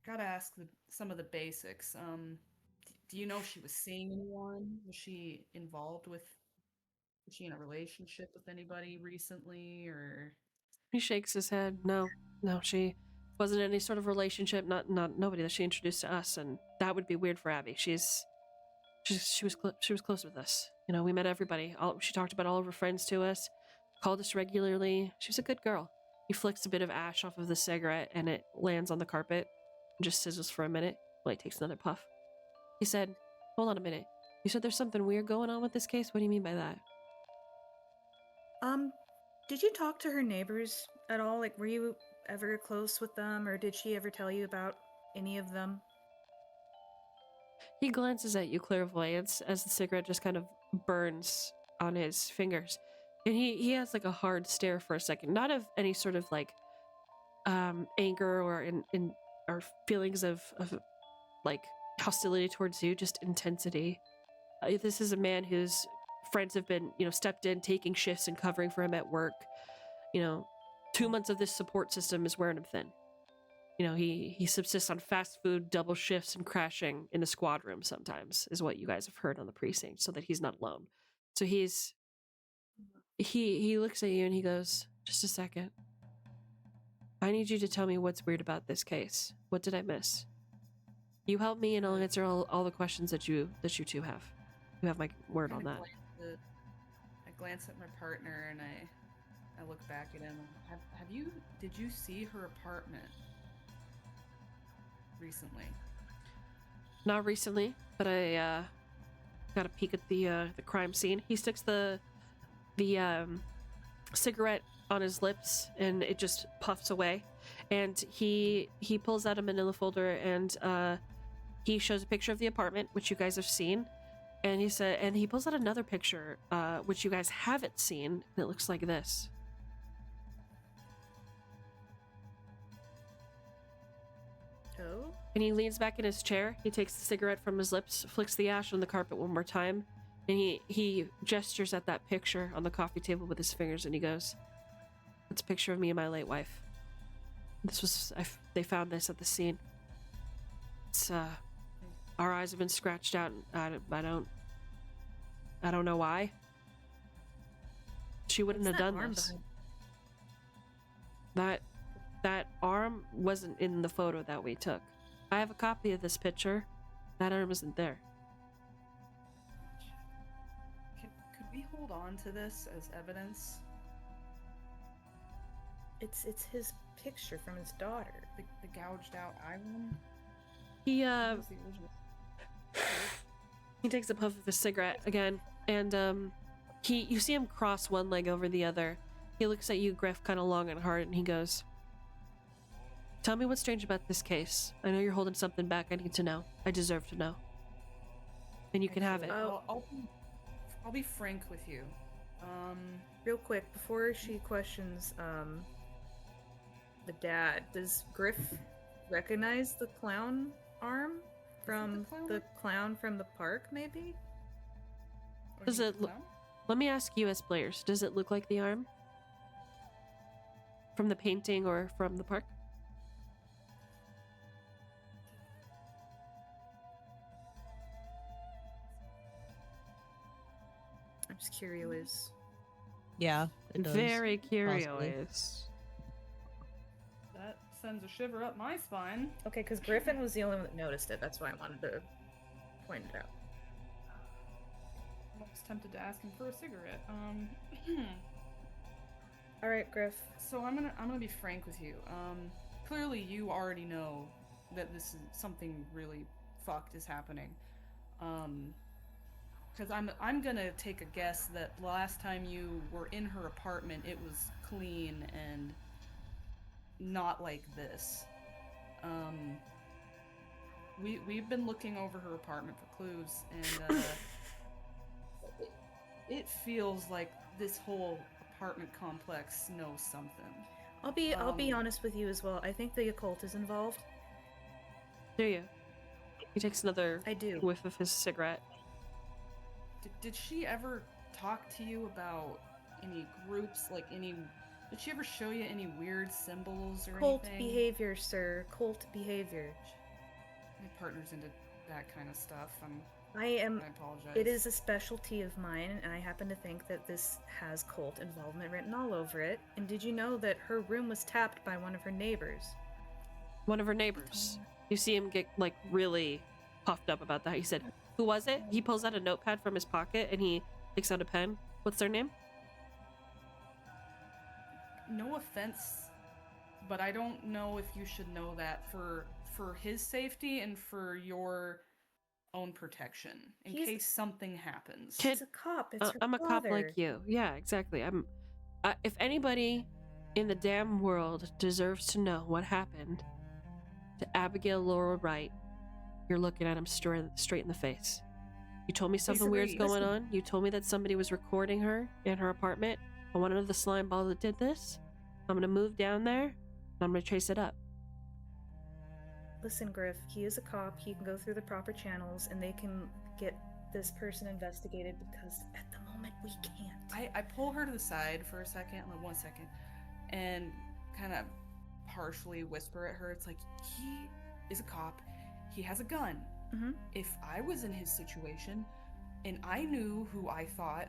S5: gotta ask some of the basics. Do you know if she was seeing anyone? Was she in a relationship with anybody recently, or?
S1: He shakes his head. No, she wasn't in any sort of relationship. Not nobody that she introduced to us, and that would be weird for Abby. She was close with us. You know, we met everybody. She talked about all of her friends to us, called us regularly. She was a good girl. He flicks a bit of ash off of the cigarette, and it lands on the carpet. And just sizzles for a minute while he takes another puff. He said, "Hold on a minute. You said there's something weird going on with this case? What do you mean by that?"
S2: Did you talk to her neighbors at all? Like, were you ever close with them, or did she ever tell you about any of them?
S1: He glances at you clairvoyance as the cigarette just kind of burns on his fingers. And he has like a hard stare for a second, not of any sort of like anger or feelings of like hostility towards you, just intensity. This is a man whose friends have been, stepped in, taking shifts and covering for him at work, 2 months of this support system is wearing him thin. You know, he subsists on fast food, double shifts, and crashing in a squad room sometimes, is what you guys have heard on the precinct, so that he's not alone. So he looks at you and he goes, "Just a second. I need you to tell me what's weird about this case. What did I miss? You help me and I'll answer all the questions that you two have. You have my word on that."
S5: I glance at my partner and I look back at him. Did you see her apartment recently?
S1: Not recently, but I got a peek at the crime scene. He sticks the cigarette on his lips and it just puffs away. And he pulls out a manila folder and he shows a picture of the apartment, which you guys have seen. And he pulls out another picture, which you guys haven't seen, and it looks like this.
S2: Oh?
S1: And he leans back in his chair. He takes the cigarette from his lips, flicks the ash on the carpet one more time, and he gestures at that picture on the coffee table with his fingers, and he goes, "It's a picture of me and my late wife. They found this at the scene. It's our eyes have been scratched out. And I don't know why. She wouldn't have done this. That arm wasn't in the photo that we took. I have a copy of this picture. That arm isn't there."
S5: Could we hold on to this as evidence?
S2: It's his picture from his daughter.
S5: The gouged out eye one?
S1: He
S5: That was the original.
S1: he takes a puff of his cigarette again, and you see him cross one leg over the other. He looks at you, Griff, kind of long and hard, and he goes, "Tell me what's strange about this case. I know you're holding something back. I need to know. I deserve to know. And you can have it."
S5: Well, I'll be frank with you.
S2: Real quick, before she questions the dad, does Griff recognize the clown arm from the clown from the park, maybe?
S1: Does it look? Let me ask you as players, does it look like the arm? From the painting or from the park?
S2: I'm just curious.
S3: Yeah, it does.
S1: Very curious.
S3: Possibly.
S5: That sends a shiver up my spine.
S2: Okay, because Griffin was the only one that noticed it. That's why I wanted to point it out.
S5: I'm almost tempted to ask him for a cigarette.
S2: All right, Griff.
S5: So I'm gonna be frank with you. Clearly you already know that this is something really fucked is happening. Because I'm gonna take a guess that last time you were in her apartment, it was clean and not like this. We've been looking over her apartment for clues, and it feels like this whole apartment complex knows something.
S2: I'll be honest with you as well. I think the occult is involved.
S1: Do you? He takes another
S2: I do.
S1: whiff of his cigarette.
S5: Did she ever talk to you about any groups, did she ever show you any weird symbols or
S2: Cult
S5: anything?
S2: behavior, sir. Cult behavior.
S5: My partner's into that kind of stuff.
S2: I
S5: apologize.
S2: It is a specialty of mine, and I happen to think that this has cult involvement written all over it. And did you know that her room was tapped by one of her neighbors?
S1: One of her neighbors. You see him get really puffed up about that. He said, "Who was it?" He pulls out a notepad from his pocket and he takes out a pen. What's their name?
S5: No offense, but I don't know if you should know that for his safety and for your own protection in case something happens.
S2: She's a cop. It's her
S1: I'm a cop
S2: father.
S1: like you. Yeah, exactly. If anybody in the damn world deserves to know what happened to Abigail Laura Wright, you're looking at him straight in the face. You told me something weird's going on. You told me that somebody was recording her in her apartment. I want to know the slime ball that did this. I'm gonna move down there and I'm gonna trace it up.
S2: Listen, Griff, he is a cop. He can go through the proper channels and they can get this person investigated because at the moment we can't.
S5: I pull her to the side for a second, 1 second, and kind of partially whisper at her. It's like, he is a cop. He has a gun.
S2: Mm-hmm.
S5: If I was in his situation and I knew who I thought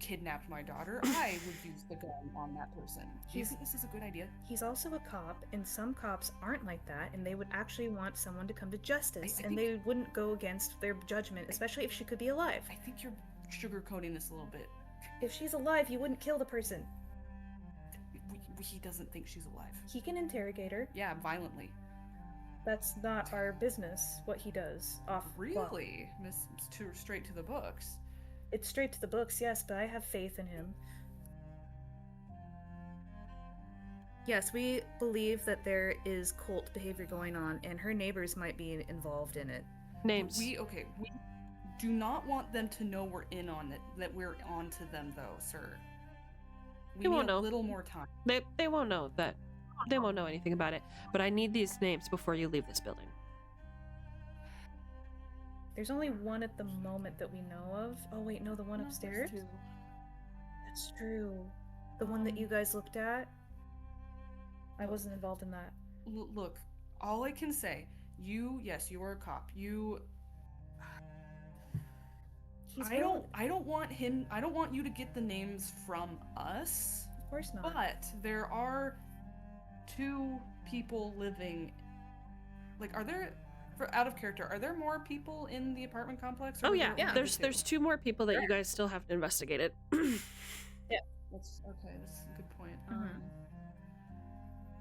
S5: kidnapped my daughter, I would use the gun on that person. Do you think this is a good idea?
S2: He's also a cop, and some cops aren't like that, and they would actually want someone to come to justice,
S5: I
S2: and
S5: think-
S2: they wouldn't go against their judgment, especially if she could be alive.
S5: I think you're sugarcoating this a little bit.
S2: If she's alive, you wouldn't kill the person.
S5: He doesn't think she's alive.
S2: He can interrogate her.
S5: Yeah, violently.
S2: That's not our business, what he does.
S5: Really? Miss straight to the books.
S2: It's straight to the books, yes, but I have faith in him. Yes, we believe that there is cult behavior going on, and her neighbors might be involved in it.
S1: Names.
S5: We do not want them to know we're in on it, that we're on to them, though, sir. We
S1: They
S5: need
S1: won't
S5: a
S1: know.
S5: little more time.
S1: They won't know that. They won't know anything about it. But I need these names before you leave this building.
S2: There's only one at the moment that we know of. Oh wait, no, the one upstairs? That's true. The one that you guys looked at? I wasn't involved in that.
S5: Look, all I can say, yes, you are a cop. I don't want you to get the names from us.
S2: Of course not.
S5: But there are 2 people living. Like, out of character, are there more people in the apartment complex? Or
S1: Oh
S5: were
S1: yeah,
S5: there only
S1: there's
S5: the 2?
S1: there's 2 more people that you guys still have to investigate it.
S5: That's okay. That's a good point.
S2: Mhm.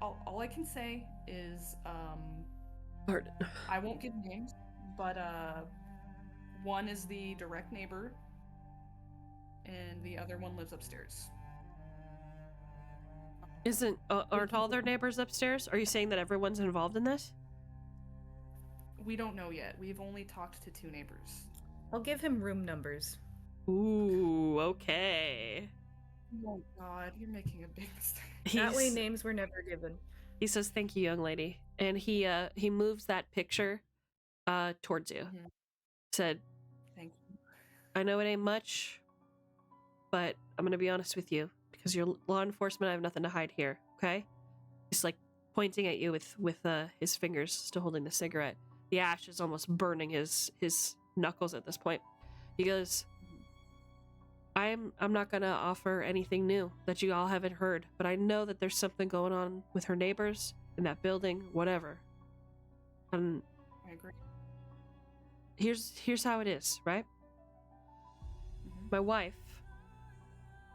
S5: All I can say is,
S1: Pardon.
S5: I won't give names, but one is the direct neighbor, and the other one lives upstairs.
S1: Aren't all their neighbors upstairs? Are you saying that everyone's involved in this?
S5: We don't know yet. We've only talked to 2 neighbors.
S2: I'll give him room numbers.
S1: Ooh, okay.
S5: Oh God, you're making a big mistake.
S2: That way
S1: He's-
S2: names were never given.
S1: He says, "Thank you, young lady," and he moves that picture towards you.
S5: Mhm.
S1: Said,
S5: Thank you.
S1: "I know it ain't much, but I'm gonna be honest with you because you're law enforcement. I have nothing to hide here. Okay?" He's like pointing at you with his fingers still holding the cigarette. The ash is almost burning his knuckles at this point. He goes, I'm not gonna offer anything new that you all haven't heard, but I know that there's something going on with her neighbors in that building, whatever. And
S5: I agree.
S1: here's how it is, right?
S5: Mhm.
S1: My wife,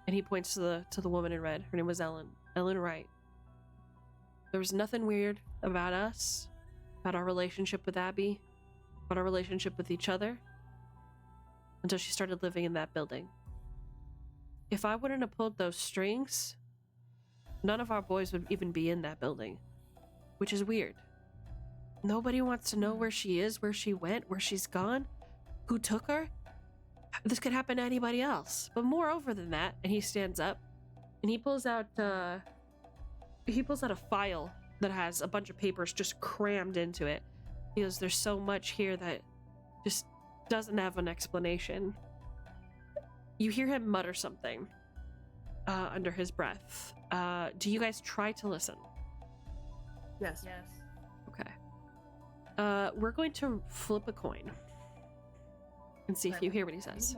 S1: and he points to the woman in red. Her name was Ellen Wright. There was nothing weird about us, about our relationship with Abby, about our relationship with each other, until she started living in that building. If I wouldn't have pulled those strings, none of our boys would even be in that building, which is weird. Nobody wants to know where she is, where she went, where she's gone, who took her. This could happen to anybody else. But moreover than that, and he stands up and he pulls out a file that has a bunch of papers just crammed into it. He goes, "There's so much here that just doesn't have an explanation." You hear him mutter something under his breath. Do you guys try to listen?
S2: Yes.
S5: Yes.
S1: Okay. We're going to flip a coin and see if you hear what he says.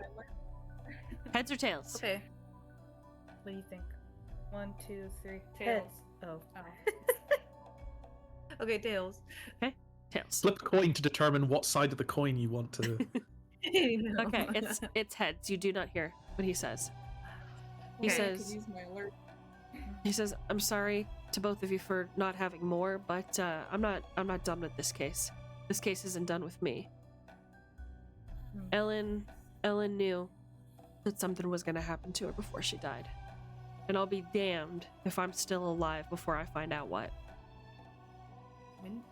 S1: Heads or tails?
S2: Okay. What do you think? 1, 2, 3.
S5: Tails.
S2: Heads. Oh.
S5: Oh.
S2: Okay, tails.
S1: Tails.
S6: Flip the coin to determine what side of the coin you want to.
S2: No.
S1: Okay, it's heads. You do not hear what he says. He
S2: Okay.
S5: I could
S1: says,
S5: use my alert.
S1: He says, "I'm sorry to both of you for not having more, but I'm not done with this case. This case isn't done with me. Ellen knew that something was gonna happen to her before she died. And I'll be damned if I'm still alive before I find out what."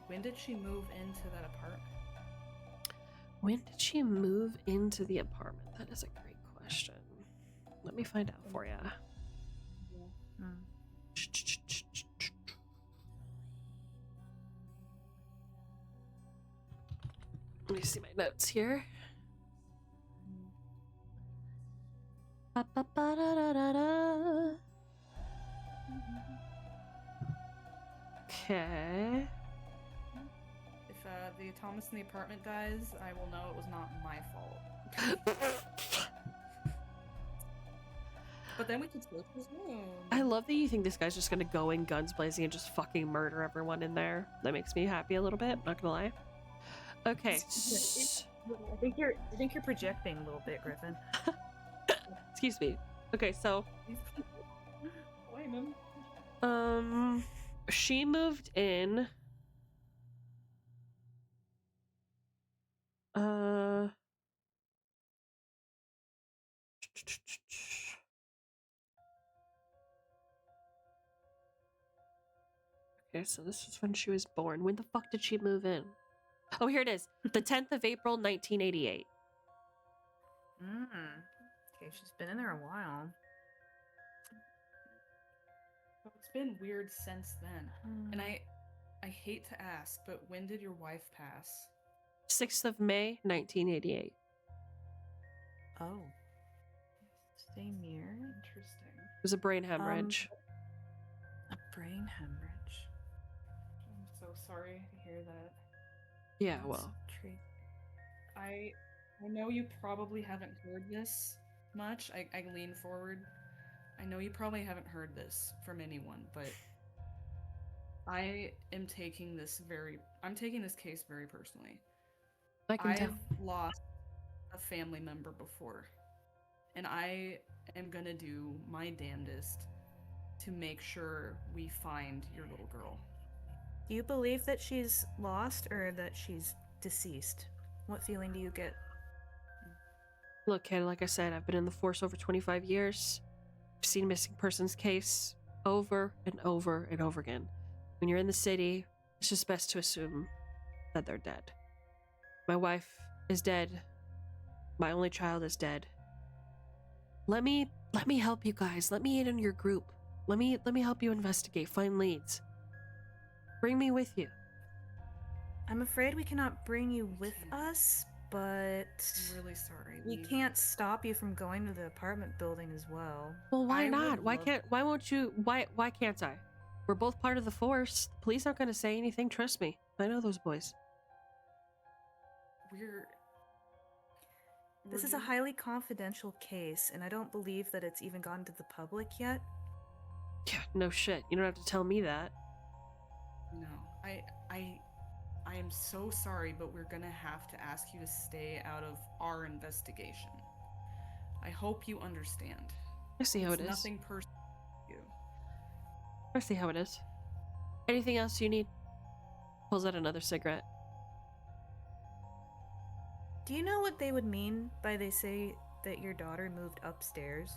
S5: When did she move into that apartment?
S1: When did she move into the apartment? That is a great question. Let me find out for you. Let me see my notes here. Ba-ba-ba-da-da-da-da. Okay.
S5: If the Thomas in the apartment dies, I will know it was not my fault. But then we could search his room.
S1: I love that you think this guy's just gonna go in guns blazing and just fucking murder everyone in there. That makes me happy a little bit, not gonna lie. Okay.
S2: I think you're projecting a little bit, Griffin.
S1: Excuse me. Okay, so
S5: Blame him.
S1: she moved in okay, so this is when she was born. When the fuck did she move in? Oh, here it is. The 10th of April, 1988.
S2: Okay, she's been in there a while.
S5: Well, it's been weird since then. And I hate to ask, but when did your wife pass?
S1: 6th of May, 1988.
S2: Oh. Same year?
S5: Interesting.
S1: It was a brain hemorrhage.
S2: A brain hemorrhage.
S5: I'm so sorry to hear that.
S1: Yeah,
S2: That's
S1: well.
S5: I know you probably haven't heard this much. I lean forward. I know you probably haven't heard this from anyone, but I am taking this case very personally.
S1: I can tell.
S5: I've lost a family member before, and I am gonna do my damnedest to make sure we find your little girl.
S2: Do you believe that she's lost or that she's deceased? What feeling do you get?
S1: Look, kid, like I said, I've been in the force over 25 years. I've seen missing persons case over and over and over again. When you're in the city, it's just best to assume that they're dead. My wife is dead. My only child is dead. Let me help you guys. Let me in on your group. Let me help you investigate, find leads. Bring me with you.
S2: I'm afraid we cannot bring you with us, but
S5: I'm really sorry.
S2: we can't stop you from going to the apartment building as well.
S1: Well, why
S5: I
S1: not?
S5: would
S1: Why can't I? We're both part of the force. The police aren't going to say anything, trust me. I know those boys.
S2: This is a highly confidential case, and I don't believe that it's even gone to the public yet.
S1: Yeah, no shit. You don't have to tell me that.
S5: No, I am so sorry, but we're gonna have to ask you to stay out of our investigation. I hope you understand.
S1: I see how it is.
S5: Nothing personal to you.
S1: I see how it is. Anything else you need? Pulls out another cigarette.
S2: Do you know what they would mean by they say that your daughter moved upstairs?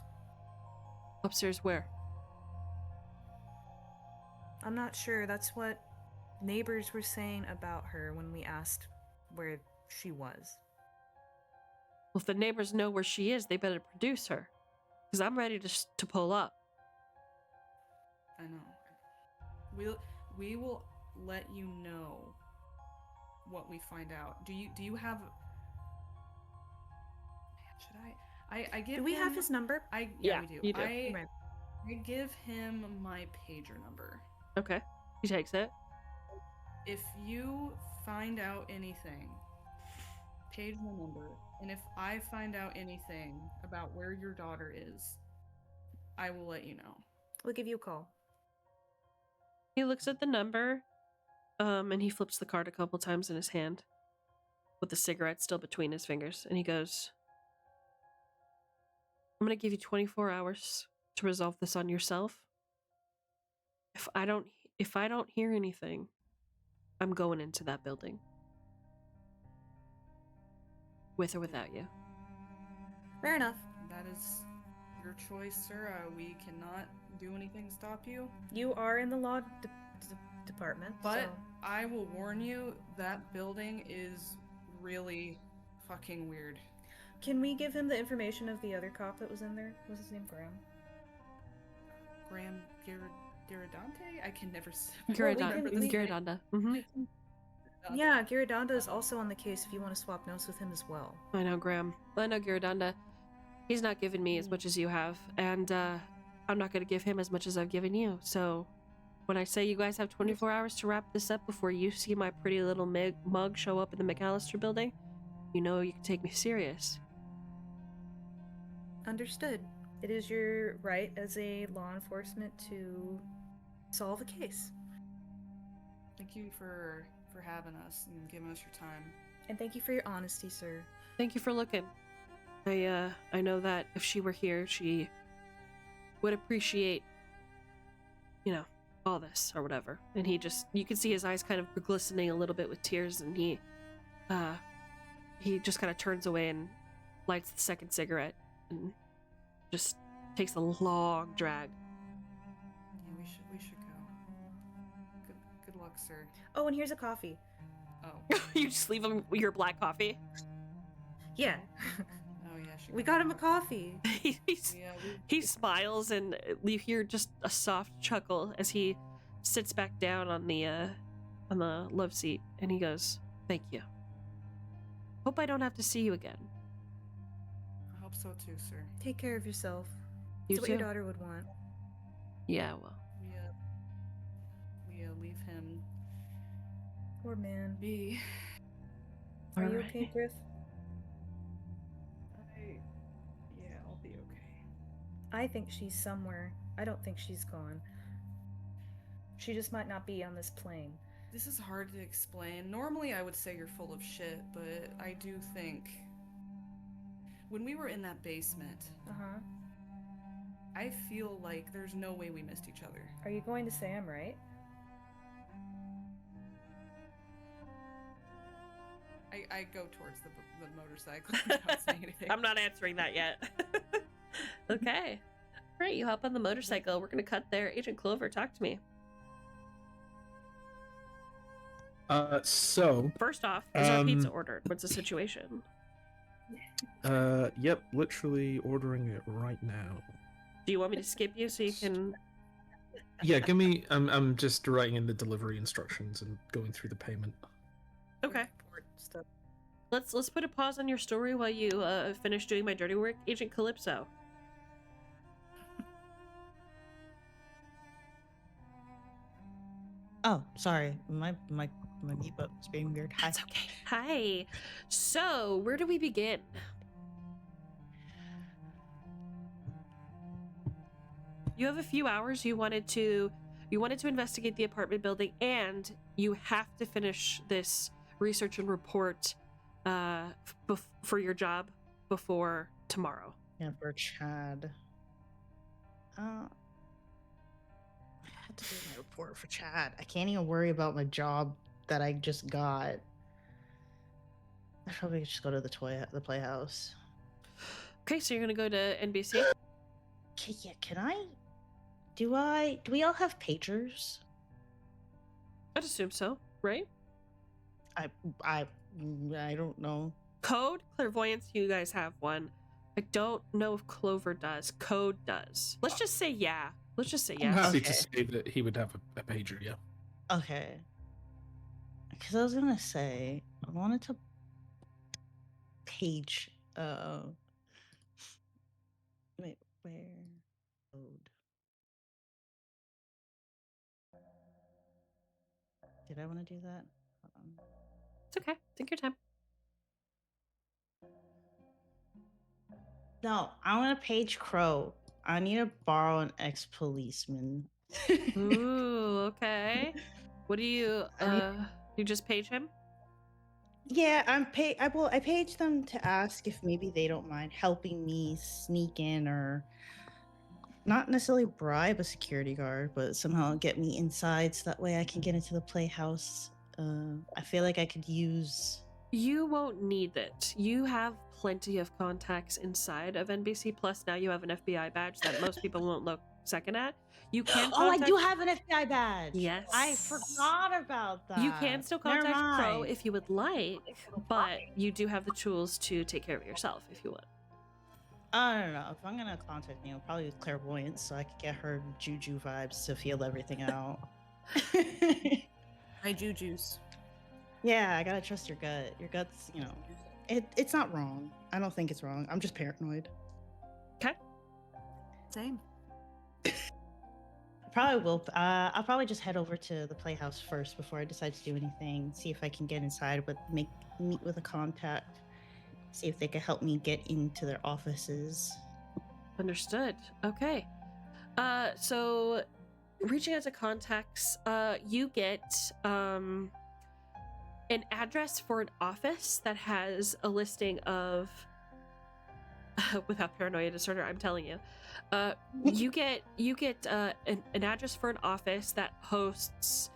S1: Upstairs where?
S2: I'm not sure. That's what neighbors were saying about her when we asked where she was.
S1: Well, if the neighbors know where she is, they better produce her. Because I'm ready to pull up.
S5: I know. We will let you know what we find out. Do you have? Man, should I give?
S2: Do we have his number?
S5: Yeah, we do.
S1: You do.
S5: I give him my pager number.
S1: Okay. He takes it.
S5: If you find out anything, page my number, and if I find out anything about where your daughter is, I will let you know.
S2: We'll give you a call.
S1: He looks at the number, and he flips the card a couple times in his hand, with the cigarette still between his fingers, and he goes, I'm gonna give you 24 hours to resolve this on yourself. If I don't hear anything, I'm going into that building. With or without you.
S2: Fair enough.
S5: That is your choice, sir. We cannot do anything to stop you.
S2: You are in the law department,
S5: But
S2: so...
S5: I will warn you, that building is really fucking weird.
S2: Can we give him the information of the other cop that was in there? What was his name?
S5: Graham Giradante? I can never
S1: Giradonda. Mm-hmm.
S2: Yeah, Giradonda is also on the case if you want to swap notes with him as well.
S1: I know Graham. I know Giradonda. He's not given me as much as you have, and I'm not going to give him as much as I've given you, so when I say you guys have 24 hours to wrap this up before you see my pretty little mug show up in the McAllister building, you know you can take me serious.
S2: Understood. It is your right as a law enforcement to solve a case.
S5: Thank you for having us and giving us your time.
S2: And thank you for your honesty, sir.
S1: Thank you for looking. I know that if she were here, she would appreciate, you know, all this or whatever. And he just, you can see his eyes kind of glistening a little bit with tears, and he just kind of turns away and lights the second cigarette and just takes a long drag.
S5: Yeah, we should go. Good luck, sir.
S2: Oh, and here's a coffee.
S5: Oh.
S1: You just leave him your black coffee?
S2: Yeah.
S5: Oh yeah,
S2: We got him a coffee.
S1: He smiles, and you hear just a soft chuckle as he sits back down on the love seat, and he goes, "Thank you. Hope I don't have to see you again."
S5: I hope so too, sir.
S2: Take care of yourself.
S1: You
S2: That's what
S1: too.
S2: your daughter would want.
S1: Yeah, well.
S5: We leave him
S2: Poor man.
S5: be.
S2: Are you
S1: Alright.
S2: okay, Griff?
S5: Yeah, I'll be okay.
S2: I think she's somewhere. I don't think she's gone. She just might not be on this plane.
S5: This is hard to explain. Normally I would say you're full of shit, but I do think when we were in that basement,
S2: Uh-huh.
S5: I feel like there's no way we missed each other.
S2: Are you going to say I'm right?
S5: I go towards the motorcycle without saying anything.
S1: I'm not answering that yet. Okay. Great, you hop on the motorcycle. We're gonna cut there. Agent Clover, talk to me.
S6: So,
S1: First off, is our pizza ordered? What's the situation?
S6: yep, literally ordering it right now.
S1: Do you want me to skip you so you can...
S6: Yeah, give me. I'm just writing in the delivery instructions and going through the payment.
S1: Okay.
S2: Stuff.
S1: Let's put a pause on your story while you finish doing my dirty work. Agent Calypso.
S8: Oh, sorry. My mute button was being weird. Hi.
S1: That's okay. Hi. So, where do we begin? You have a few hours. You wanted to investigate the apartment building, and you have to finish this research and report for your job before tomorrow.
S8: Yeah, for Chad. I had to do my report for Chad. I can't even worry about my job that I just got. I probably just go to the playhouse.
S1: Okay, so you're gonna go to NBC.
S8: Okay, yeah. Can I? Do we all have pagers?
S1: I'd assume so, right?
S8: I don't know.
S1: Code, clairvoyance, you guys have one. I don't know if Clover does. Code does. Let's just say yeah. Let's just say
S6: I'm
S1: yes.
S6: happy to
S8: Okay.
S6: say that he would have a pager. Yeah.
S8: Okay. Because I was gonna say I wanted to page. Wait, where? Code. Did I want to do that? Hold on.
S1: It's okay. Take your time.
S8: No, I want to page Crow. I need to borrow an ex-policeman.
S1: Ooh, okay. What do you you just page him?
S8: Yeah, I paged them to ask if maybe they don't mind helping me sneak in or not necessarily bribe a security guard, but somehow get me inside so that way I can get into the playhouse. I feel like I could use.
S1: You won't need it. You have plenty of contacts inside of NBC. Plus, now you have an FBI badge that most people won't look second at. You can.
S8: Oh, I do have an FBI badge.
S1: Yes.
S8: I forgot about that.
S1: You can still
S8: Never
S1: contact Crow
S8: mind.
S1: if you would like, but you do have the tools to take care of yourself if you want.
S8: I don't know. If I'm gonna contact me, I'll probably use clairvoyance so I could get her juju vibes to feel everything out.
S2: My jujus.
S8: Yeah, I gotta trust your gut. Your gut's, it's not wrong. I don't think it's wrong. I'm just paranoid.
S1: Okay.
S2: Same.
S8: Probably will. I'll probably just head over to the playhouse first before I decide to do anything. See if I can get inside, but meet with a contact. See if they can help me get into their offices.
S1: Understood. Okay. So reaching out to contacts, you get an address for an office that has a listing of without paranoia disorder, I'm telling you. You get an address for an office that hosts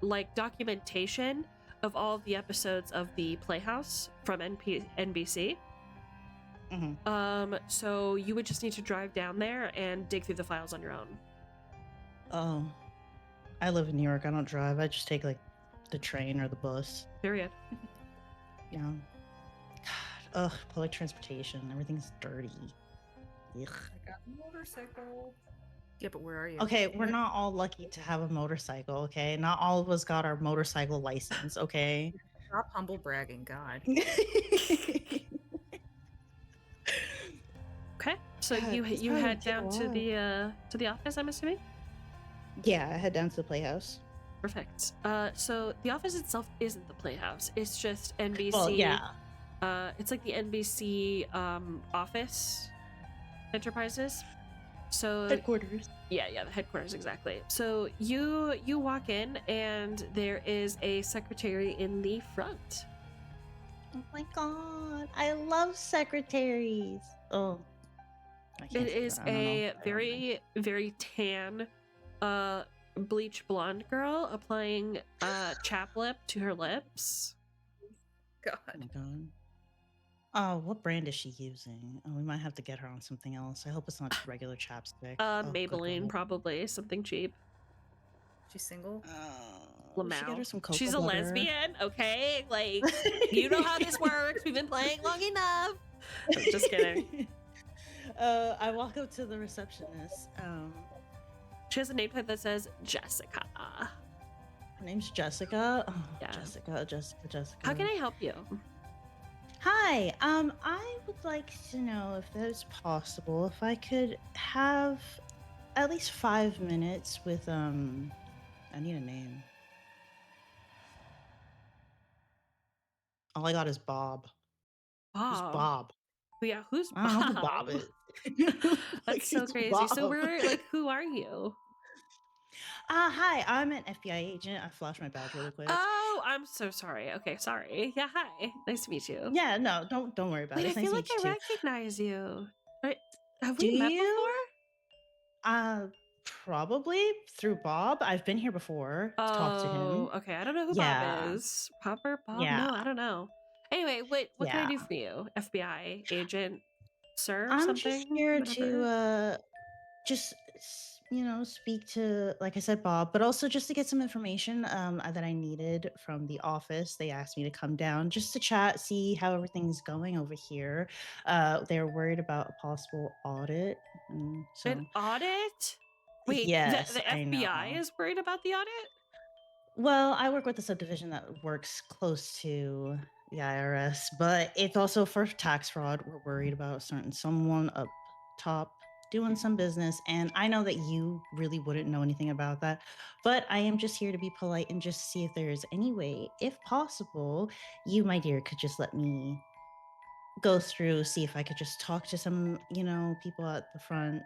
S1: like documentation of all of the episodes of the Playhouse from NBC. So you would just need to drive down there and dig through the files on your own.
S8: Oh, I live in New York. I don't drive. I just take like the train or the bus.
S1: Period.
S8: Yeah. God, public transportation. Everything's dirty. Ugh.
S2: I got a motorcycle. Yeah, but where are you?
S8: Okay, we're not all lucky to have a motorcycle, okay? Not all of us got our motorcycle license, okay?
S2: Stop humble bragging, God.
S1: Okay, so you head down to the office, I'm assuming?
S8: Yeah, I head down to the Playhouse.
S1: Perfect. So the office itself isn't the Playhouse. It's just NBC.
S8: Well, yeah.
S1: It's like the NBC office enterprises. So
S8: headquarters.
S1: Yeah, the headquarters, exactly. So you walk in and there is a secretary in the front.
S8: Oh my god, I love secretaries. Oh.
S1: It is a very, very tan, bleach blonde girl applying chap lip to her lips.
S2: God.
S8: Oh my god. Oh, what brand is she using? Oh, we might have to get her on something else. I hope it's not regular chapstick. Oh, good
S1: Maybelline,
S8: God.
S1: probably something cheap.
S2: She's single.
S8: We should get her some cocoa
S1: She's a
S8: butter.
S1: lesbian, okay? Like, you know how this works. We've been playing long enough. I'm just kidding.
S8: I walk up to the receptionist.
S1: She has a nameplate that says Jessica.
S8: Her name's Jessica. Oh,
S1: Yeah.
S8: Jessica.
S1: How can I help you?
S8: Hi. I would like to know if that is possible. If I could have at least 5 minutes with I need a name. All I got is Bob. Who's Bob?
S1: Yeah, who's Bob?
S8: I don't know who Bob is.
S1: That's so
S8: It's
S1: crazy. So
S8: Bob.
S1: who are you?
S8: Hi, I'm an FBI agent. I flashed my badge really quick.
S1: Oh, I'm so sorry. Okay, sorry. Yeah, hi. Nice to meet you.
S8: Yeah, no, don't worry about
S1: Wait,
S8: it.
S1: I
S8: It's nice
S1: feel
S8: to
S1: like
S8: meet you
S1: I
S8: too.
S1: recognize you. Right? Have
S8: Do
S1: we met
S8: you?
S1: before?
S8: Probably through Bob. I've been here before to talk to him.
S1: Oh, okay. I don't know who
S8: Yeah.
S1: Bob is. Popper? Bob?
S8: Yeah.
S1: No, I don't know. Anyway, what can I do
S8: Yeah.
S1: for you? FBI agent, sir?
S8: I'm
S1: something?
S8: just here
S1: Whatever.
S8: to speak to, like I said, Bob, but also just to get some information that I needed from the office. They asked me to come down just to chat, see how everything's going over here. They're worried about a possible audit. So
S1: An audit? Wait,
S8: yes,
S1: the
S8: I
S1: FBI
S8: know.
S1: is worried about the audit?
S8: Well, I work with a subdivision that works close to the IRS, but it's also for tax fraud. We're worried about someone up top doing some business, and I know that you really wouldn't know anything about that, but I am just here to be polite and just see if there is any way, if possible, you, my dear, could just let me go through, see if I could just talk to some, people at the front.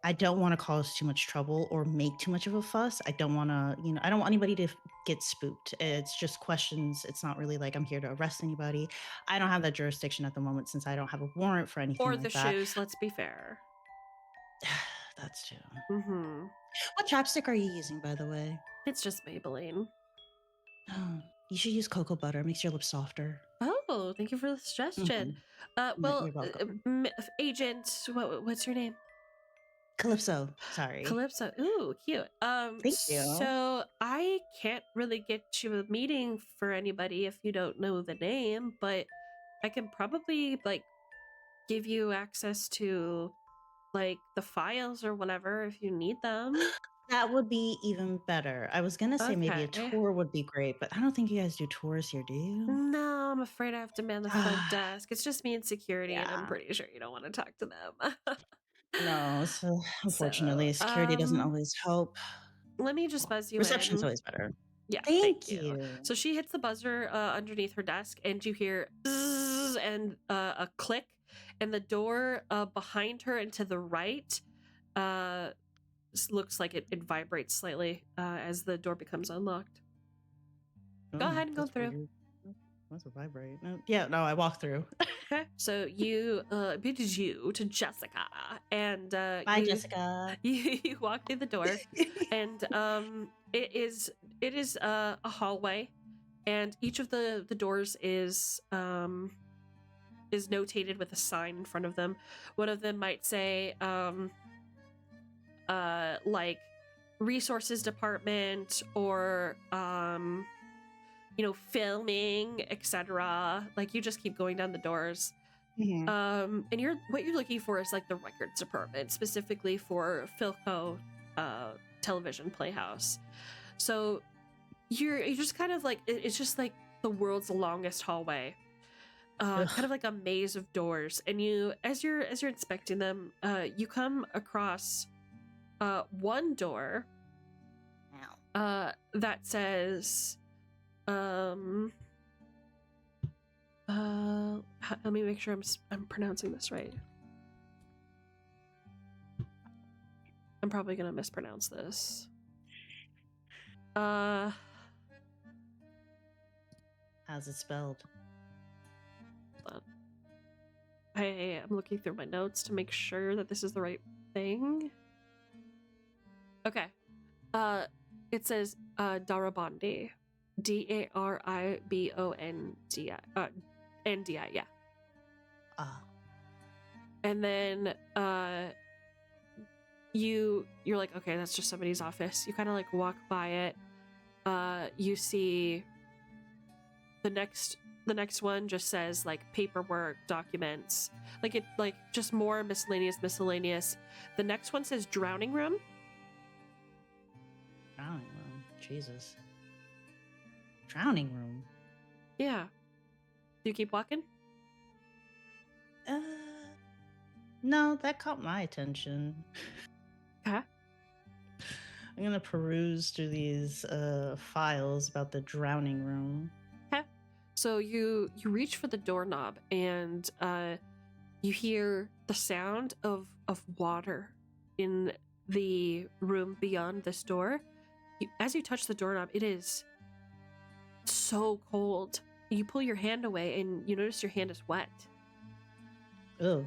S8: I don't want to cause too much trouble or make too much of a fuss. I don't want to, I don't want anybody to get spooked. It's just questions. It's not really like I'm here to arrest anybody. I don't have that jurisdiction at the moment since I don't have a warrant for anything
S1: Or
S8: like
S1: the
S8: that.
S1: shoes, let's be fair.
S8: That's true.
S1: Mm-hmm.
S8: What chapstick are you using, by the way?
S1: It's just Maybelline.
S8: Oh, you should use cocoa butter. It makes your lips softer.
S1: Oh, thank you for the suggestion. Well,
S8: You're welcome.
S1: Agent, what's your name?
S8: Calypso. Sorry.
S1: Calypso. Ooh, cute.
S8: Thank you.
S1: So I can't really get you a meeting for anybody if you don't know the name, but I can probably give you access to the files or whatever if you need them.
S8: That would be even better. I was gonna say maybe a
S1: Okay.
S8: tour would be great, but I don't think you guys do tours here, do you?
S1: No, I'm afraid I have to man the front desk. It's just me and security, and I'm
S8: Yeah.
S1: pretty sure you don't want to talk to them.
S8: No, so unfortunately, security doesn't always help.
S1: Let me just buzz you
S8: Reception's
S1: in.
S8: always better.
S1: Yeah,
S8: Thank you.
S1: So she hits the buzzer underneath her desk, and you hear bzzz and a click, and the door behind her and to the right looks like it vibrates slightly as the door becomes unlocked. Go ahead and go
S8: That's
S1: through.
S8: weird. What's a vibrate? No, yeah, no, I walk through.
S1: Okay, so you bid you to Jessica, and
S8: Bye, Jessica.
S1: You walk through the door, and it is a hallway, and each of the doors is notated with a sign in front of them. One of them might say like resources department, or filming, etc. Like, you just keep going down the doors.
S8: Mhm.
S1: And what you're looking for is like the records department, specifically for Philco television playhouse. So you're just kind of like, it's just like the world's longest hallway, kind of like a maze of doors. And as you're inspecting them, you come across one door that says let me make sure I'm pronouncing this right. I'm probably gonna mispronounce this.
S8: How's it spelled?
S1: I'm looking through my notes to make sure that this is the right thing. Okay. It says Darabandi. Daribonndi. NDI, yeah. And then you're like, okay, that's just somebody's office. You kind of like walk by it. You see the next one just says like paperwork, documents, like just more miscellaneous. The next one says drowning room.
S8: Drowning room. Jesus. Drowning room.
S1: Yeah. Do you keep walking?
S8: No, that caught my attention.
S1: Okay.
S8: I'm gonna peruse through these files about the drowning room.
S1: Okay. So you reach for the doorknob, and you hear the sound of water in the room beyond this door. As you touch the doorknob, it is so cold. You pull your hand away, and you notice your hand is wet.
S8: Oh.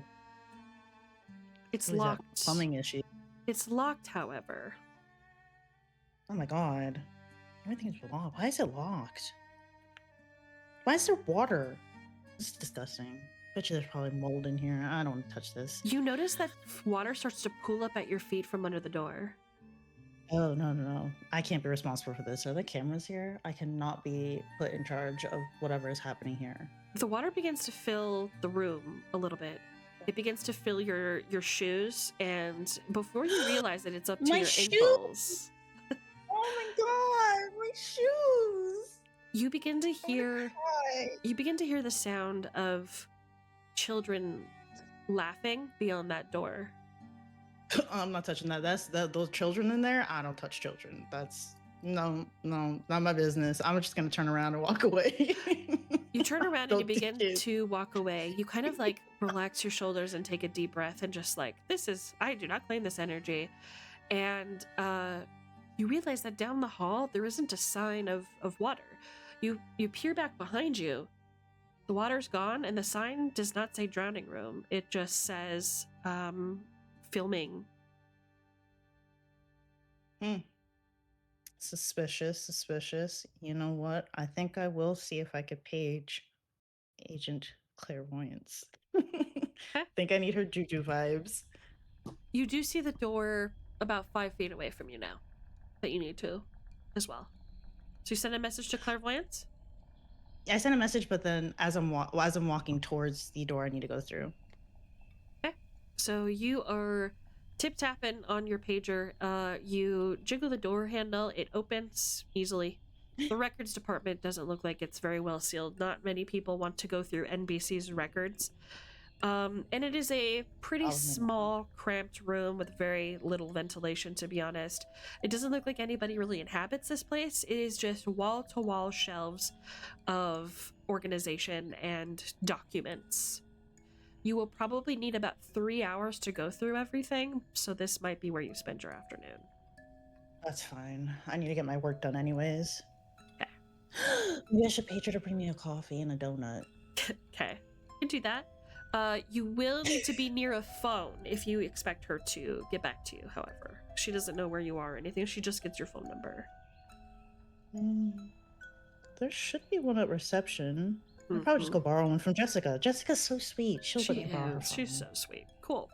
S1: It's
S8: What is that,
S1: locked.
S8: plumbing issue.
S1: It's locked, however.
S8: Oh my god. Everything's locked. Why is it locked? Why is there water? This is disgusting. Bet you there's probably mold in here. I don't want to touch this.
S1: You notice that water starts to pool up at your feet from under the door.
S8: Oh, no. I can't be responsible for this. Are the cameras here? I cannot be put in charge of whatever is happening here.
S1: The water begins to fill the room a little bit. It begins to fill your shoes, and before you realize it, it's up to
S8: My
S1: your
S8: shoes!
S1: ankles.
S8: Oh my god, my shoes!
S1: You begin to hear
S8: God.
S1: the sound of children laughing beyond that door.
S8: I'm not touching that. Those children in there. I don't touch children. That's no, not my business. I'm just gonna turn around and walk away.
S1: You turn around and you
S8: Don't
S1: begin
S8: do it.
S1: to walk away. You kind of like relax your shoulders and take a deep breath and just like, I do not claim this energy. And you realize that down the hall, there isn't a sign of water. You peer back behind you. The water's gone, and the sign does not say drowning room. It just says filming.
S8: Suspicious. You know what? I think I will see if I could page Agent Clairvoyance. Think I need her juju vibes.
S1: You do see the door about 5 feet away from you now that you need to as well. So you send a message to Clairvoyance?
S8: I sent a message, but then as I'm walking towards the door I need to go through.
S1: Okay. So you are tip-tapping on your pager. You jiggle the door handle. It opens easily. The records department doesn't look like it's very well sealed. Not many people want to go through NBC's records. And it is a pretty
S8: Oh,
S1: small, cramped room with very little ventilation, to be honest. It doesn't look like anybody really inhabits this place. It is just wall-to-wall shelves of organization and documents. You will probably need about 3 hours to go through everything, so this might be where you spend your afternoon.
S8: That's fine. I need to get my work done anyways.
S1: Okay.
S8: Maybe I should page her to bring me a coffee and a donut.
S1: Okay, you can do that. You will need to be near a phone if you expect her to get back to you, however. She doesn't know where you are or anything, she just gets your phone number.
S8: There should be one at reception. I'll probably just go borrow one from Jessica. Jessica's so sweet. She'll let me borrow her phone.
S1: She's so sweet. Cool.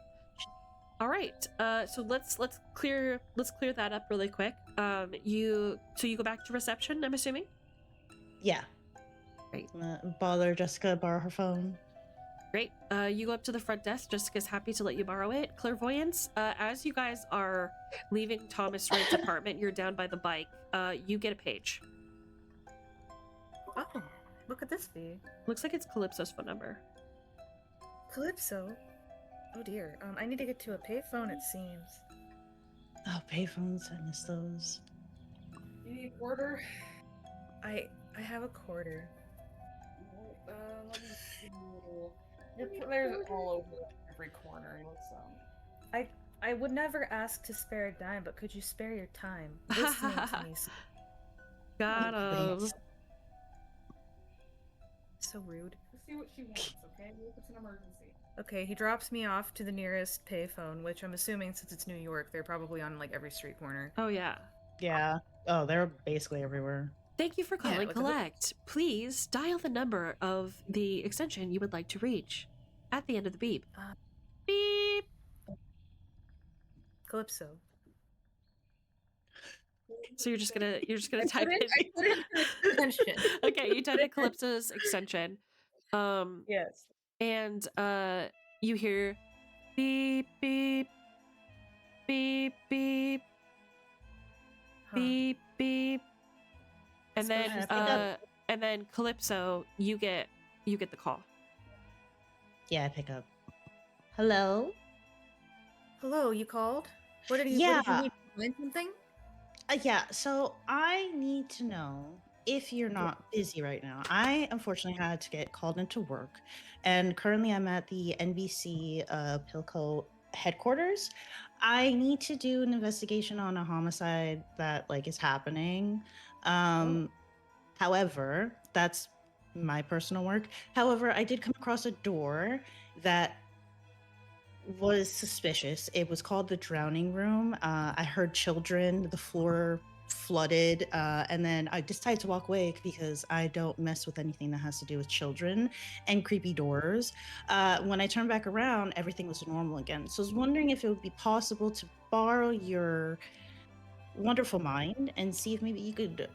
S1: All right. So let's clear that up really quick. You go back to reception, I'm assuming?
S8: Yeah.
S1: Right.
S8: Bother Jessica, borrow her phone.
S1: Great. You go up to the front desk. Jessica's happy to let you borrow it. Clairvoyance, as you guys are leaving Thomas Wright's apartment, you're down by the bike. You get a page.
S2: Oh, what could this be?
S1: Looks like it's Calypso's phone number.
S2: Calypso? Oh dear. I need to get to a payphone, it seems.
S8: Oh, payphones. I miss those.
S5: You need a quarter?
S2: I have a quarter.
S5: Let me see. There's all over every corner.
S2: I would never ask to spare a dime, but could you spare your time listening to me?
S1: Got him.
S2: So rude.
S5: Let's see what she wants, okay? What if it's an emergency?
S2: Okay, he drops me off to the nearest payphone, which I'm assuming since it's New York, they're probably on like every street corner.
S1: Oh yeah.
S8: Yeah. Oh, they're basically everywhere.
S1: Thank you for calling
S2: look at
S1: Collect. Please dial the number of the extension you would like to reach at the end of the beep. Beep.
S2: Calypso.
S1: So you're just gonna type in.
S2: I put it in extension.
S1: Okay, you type in Calypso's extension.
S2: Yes.
S1: And you hear beep beep beep beep beep beep, and
S2: So
S1: then
S2: happy.
S1: and then Calypso, you get the call.
S8: Yeah, I pick up. Hello?
S2: Hello, you called? What did you
S8: Yeah.
S2: need? Find something?
S8: Yeah, so I need to know if you're not busy right now. I unfortunately had to get called into work, and currently I'm at the NBC Pilco headquarters. I need to do an investigation on a homicide that is happening. However, that's my personal work. However, I did come across a door that was suspicious. It was called the Drowning Room. I heard children, the floor flooded, and then I decided to walk away because I don't mess with anything that has to do with children and creepy doors. When I turned back around, everything was normal again. So I was wondering if it would be possible to borrow your wonderful mind and see if maybe you could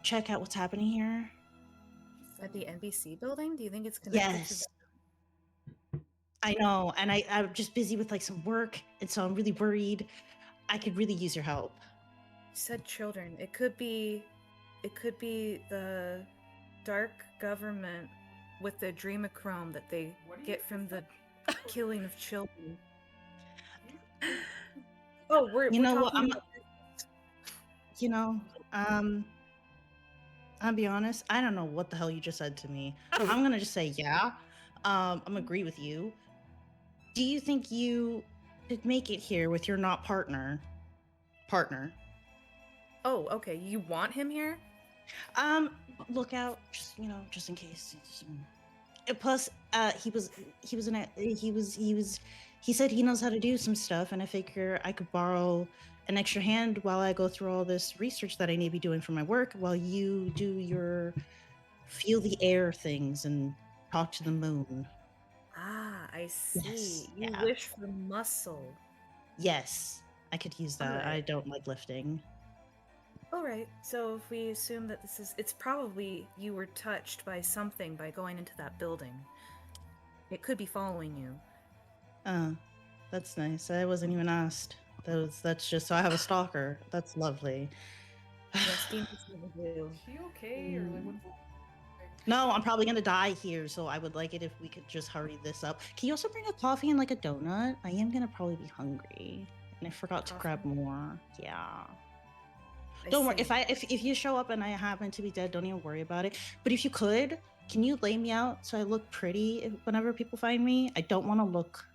S8: check out what's happening here.
S2: At the NBC building? Do you think it's connected to
S8: Yes. I know, and I'm just busy with some work, and so I'm really worried. I could really use your help.
S2: You said children. It could be the dark government with the adrenochrome that they get from the killing of children. Oh, we're
S8: You know what?
S2: talking
S8: I'll be honest. I don't know what the hell you just said to me. I'm gonna just say yeah. I'm gonna agree with you. Do you think you could make it here with your not partner?
S2: Oh, okay. You want him here?
S8: Look out, just in case. Plus, he said he knows how to do some stuff, and I figure I could borrow an extra hand while I go through all this research that I may be doing for my work, while you do your feel the air things and talk to the moon.
S2: Ah, I see.
S8: Yes,
S2: You
S8: yeah.
S2: wish for muscle.
S8: Yes, I could use that. I
S2: Alright.
S8: don't like lifting.
S2: All right. So if we assume that it's probably you were touched by something by going into that building. It could be following you.
S8: That's nice. I wasn't even asked. That's just so I have a stalker. That's lovely.
S2: Yes, demons never do.
S5: Is she okay? Or like, what's
S8: No, I'm probably gonna die here, so I would like it if we could just hurry this up. Can you also bring a coffee and like a donut? I am gonna probably be hungry, and I forgot to grab more. Yeah. Don't worry. If you show up and I happen to be dead, don't even worry about it. But if you could, can you lay me out so I look pretty whenever people find me? I don't want to look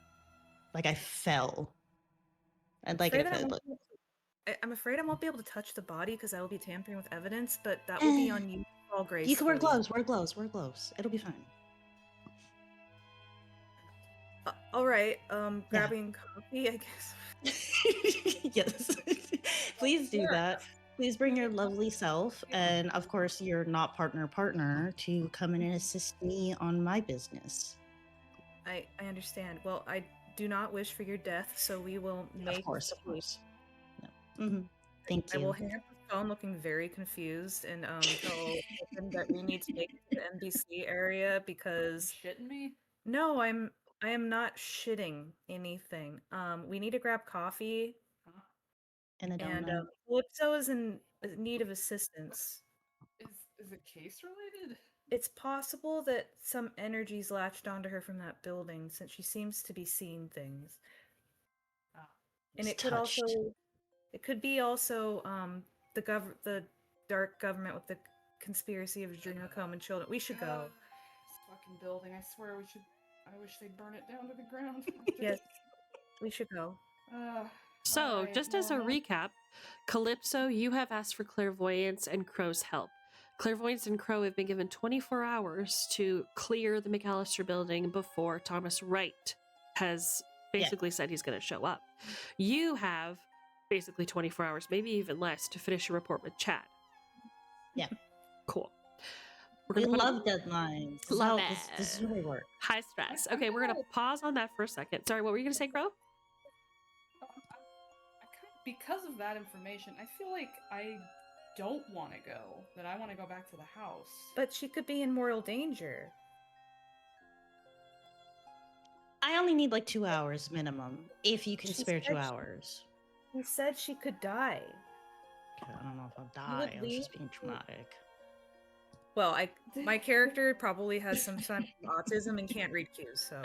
S8: like I fell. I'd like it if I look.
S2: I'm afraid I won't be able to touch the body because I will be tampering with evidence, but that will be on you, all gracefully.
S8: You can wear gloves. Wear gloves. Wear gloves. It'll be fine.
S2: All right. Grabbing coffee, I guess.
S8: Yes. Please do that. Please bring your lovely self, and of course, your not partner to come in and assist me on my business.
S2: I understand. Well, I do not wish for your death, so we will make.
S8: Of course. No. Mm-hmm. Thank you.
S2: I will hang up the phone, looking very confused, and tell him that we need to make it to the NBC area because.
S5: Shitting me?
S2: No, I am not shitting anything. We need to grab coffee.
S8: And
S2: Calypso is in need of assistance.
S5: Is the case related?
S2: It's possible that some energies latched onto her from that building, since she seems to be seeing things. And it could be also the dark government with the conspiracy of Adrenochrome and children. We should go.
S5: This fucking building. I swear we should. I wish they'd burn it down to the ground.
S2: Yes, we should go.
S1: So, just as a recap, Calypso, you have asked for clairvoyance and Crow's help. Clairvoyance and Crow have been given 24 hours to clear the McAllister building before Thomas Wright has basically said he's going to show up. You have basically 24 hours, maybe even less, to finish a report with Chad.
S8: Yeah.
S1: Cool.
S8: We love deadlines.
S1: Love
S8: it.
S1: it.
S8: This is really work.
S1: High stress. Okay, we're going to pause on that for a second. Sorry, what were you going to say, Crow?
S5: Because of that information, I feel like I don't want to go. That I want to go back to the house.
S2: But she could be in mortal danger.
S8: I only need like 2 hours minimum, if you can spare 2 hours.
S2: He said she could die.
S8: Okay, I don't know if I'll die. I was just being traumatic.
S2: Well, my character probably has some type of autism and can't read cues, so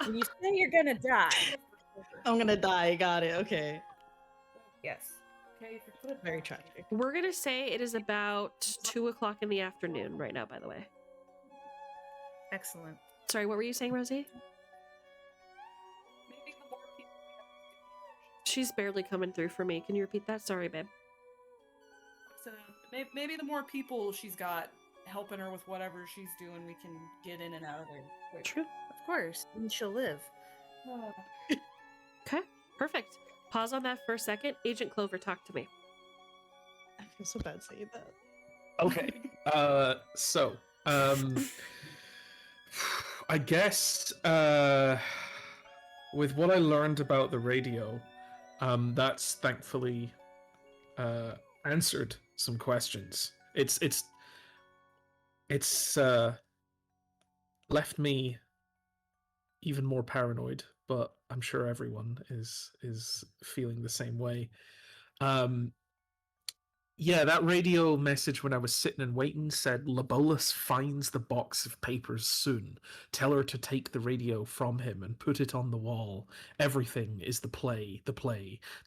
S2: when you say you're gonna die,
S8: I'm gonna die. Got it. Okay.
S2: Yes.
S5: Okay, if you put it
S8: Very tragic.
S1: We're going to say it is about 2 o'clock in the afternoon right now, by the way.
S2: Excellent.
S1: Sorry, what were you saying, Rosie?
S5: Maybe the more people
S1: She's barely coming through for me. Can you repeat that? Sorry, babe.
S5: So maybe the more people she's got helping her with whatever she's doing, we can get in and out of there quick.
S1: True.
S2: Of course. And she'll live.
S1: Okay, perfect. Pause on that for a second. Agent Clover, talk to me.
S8: I feel so bad saying that.
S6: Okay. So, I guess, with what I learned about the radio, that's thankfully, answered some questions. It's left me even more paranoid, but I'm sure everyone is feeling the same way. Yeah, that radio message when I was sitting and waiting said, Labolas finds the box of papers soon. Tell her to take the radio from him and put it on the wall. Everything is the play.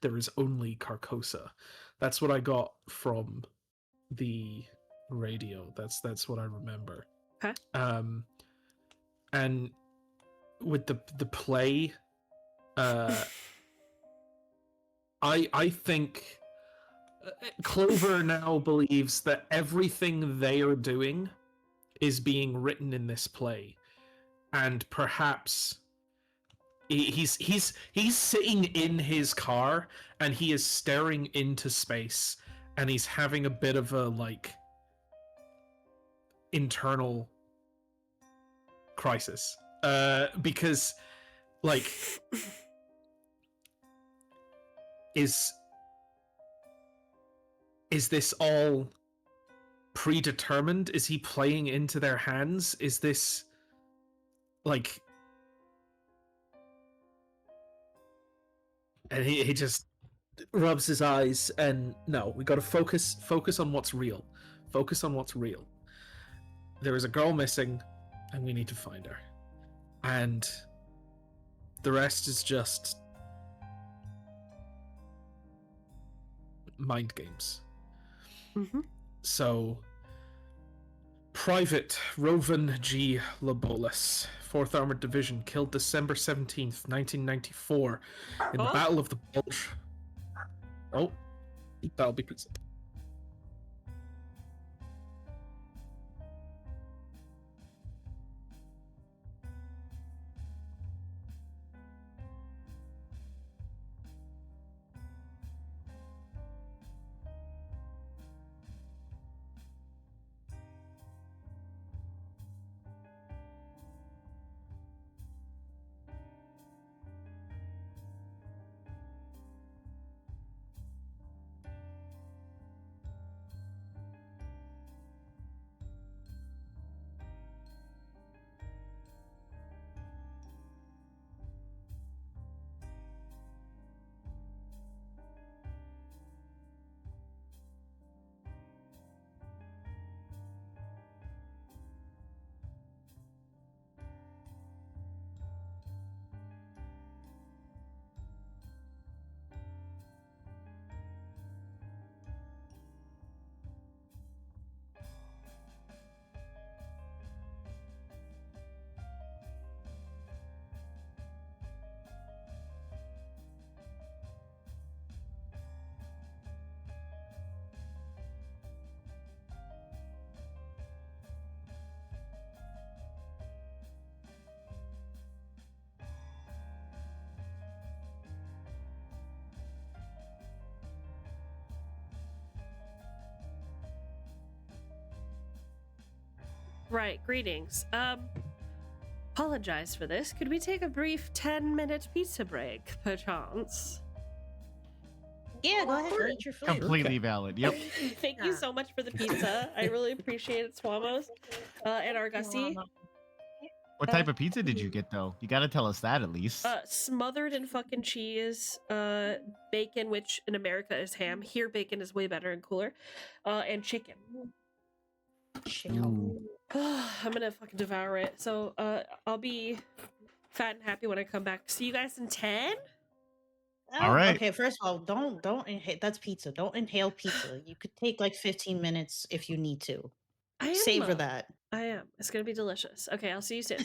S6: There is only Carcosa. That's what I got from the radio. That's what I remember.
S1: Okay.
S6: And with the play, I think Clover now believes that everything they are doing is being written in this play, and perhaps he's sitting in his car and he is staring into space, and he's having a bit of a internal crisis because is this all predetermined? Is he playing into their hands? Is this and he just rubs his eyes and no, we got to focus on what's real. Focus on what's real. there is a girl missing, and we need to find her. And the rest is just mind games.
S1: Mm-hmm.
S6: So, Private Rovan G. Lobolis, 4th Armored Division, killed December 17th, 1994, in the Battle of the Bulge. Oh, that'll be pizza.
S1: Right, greetings. Apologize for this. Could we take a brief 10-minute pizza break, perchance?
S8: Yeah, go ahead. Eat your food.
S4: Completely valid. Yep.
S1: Thank you so much for the pizza. I really appreciate it, Swamos. And Argosy.
S4: What type of pizza did you get, though? You gotta tell us that at least.
S1: Smothered in fucking cheese, bacon, which in America is ham. Here, bacon is way better and cooler. And chicken.
S4: Ooh.
S1: I'm gonna fucking devour it. So, I'll be fat and happy when I come back. See you guys in 10?
S4: All right.
S8: Okay, first of all, don't inhale. That's pizza. Don't inhale pizza. You could take like 15 minutes if you need to.
S1: I am,
S8: Savor that.
S1: I am. It's gonna be delicious. Okay, I'll see you soon.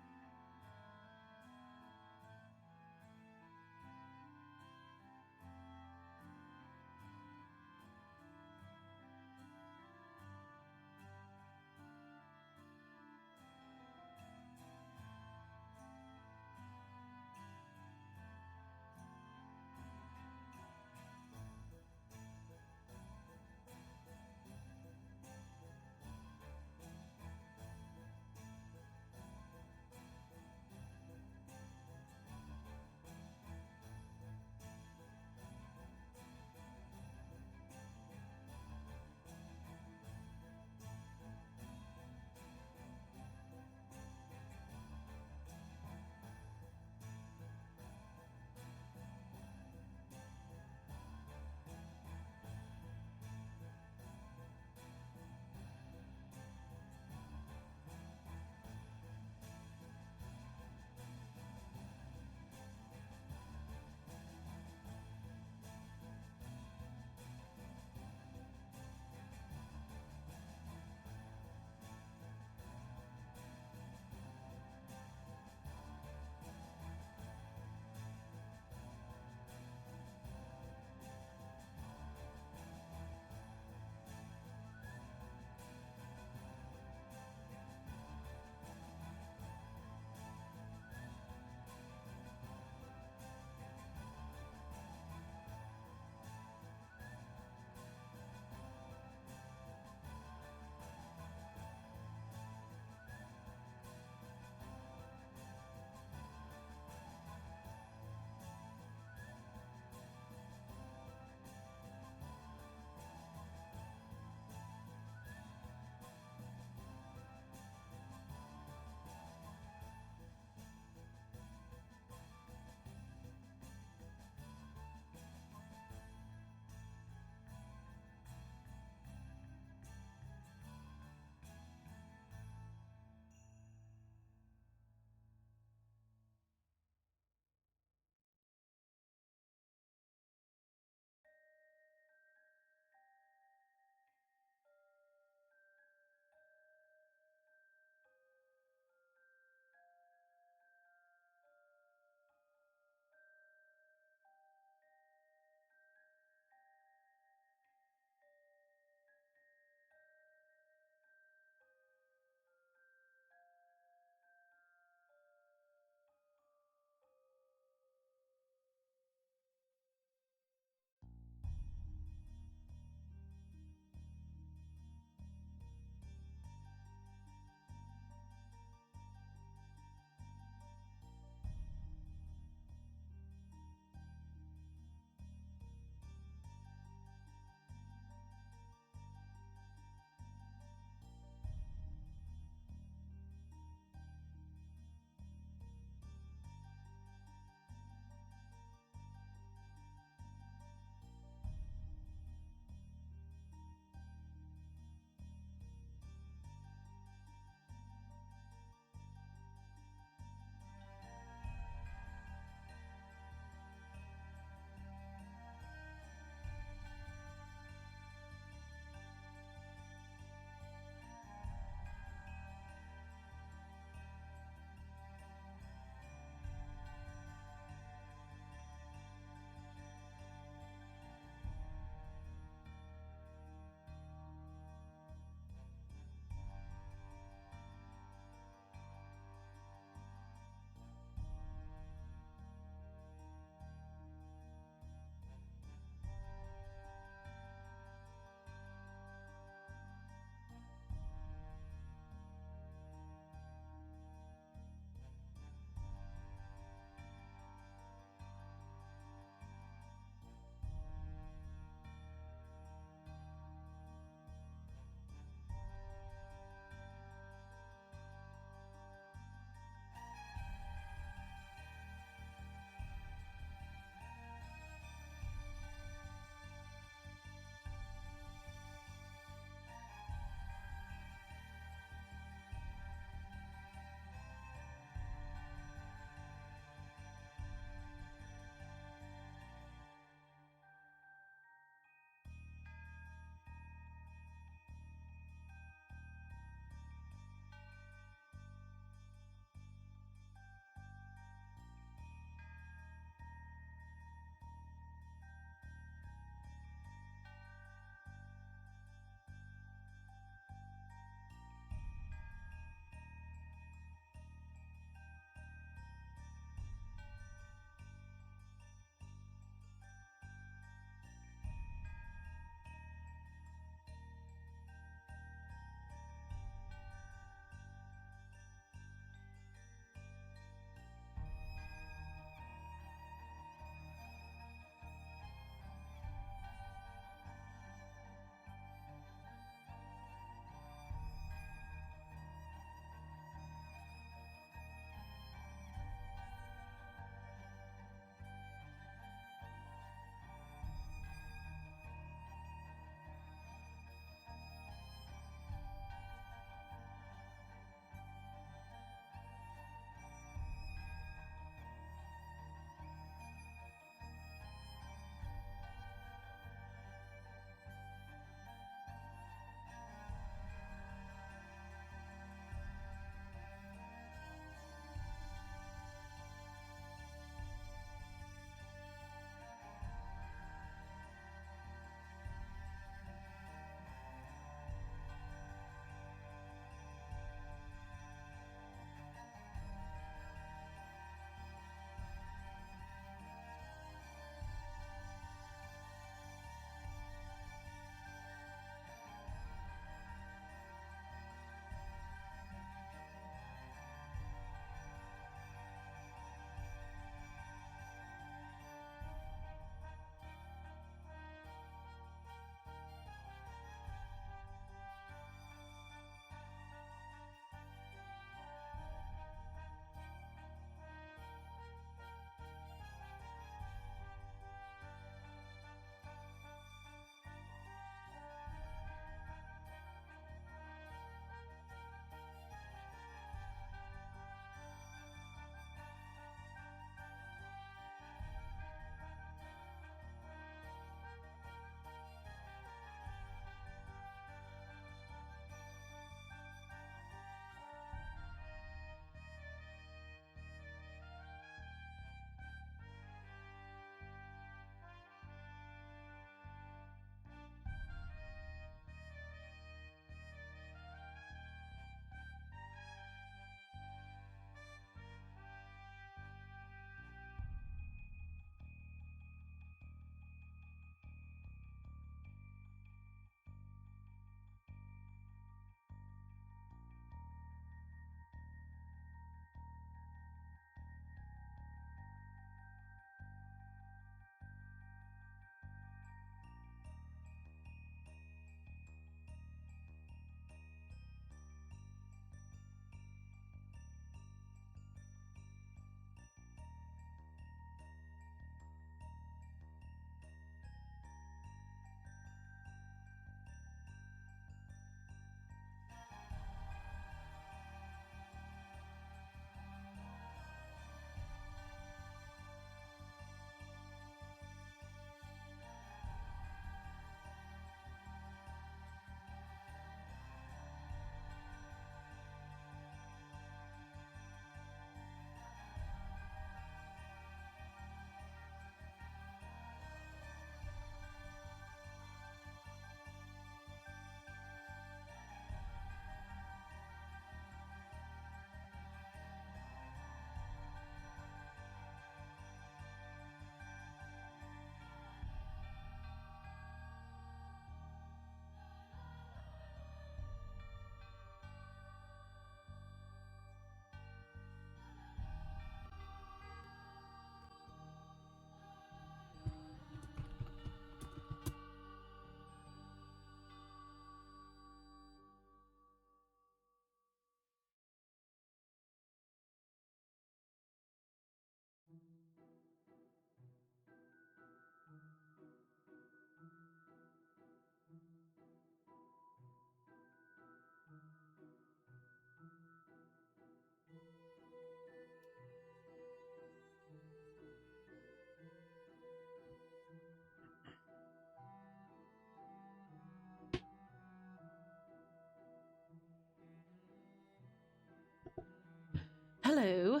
S1: Hello.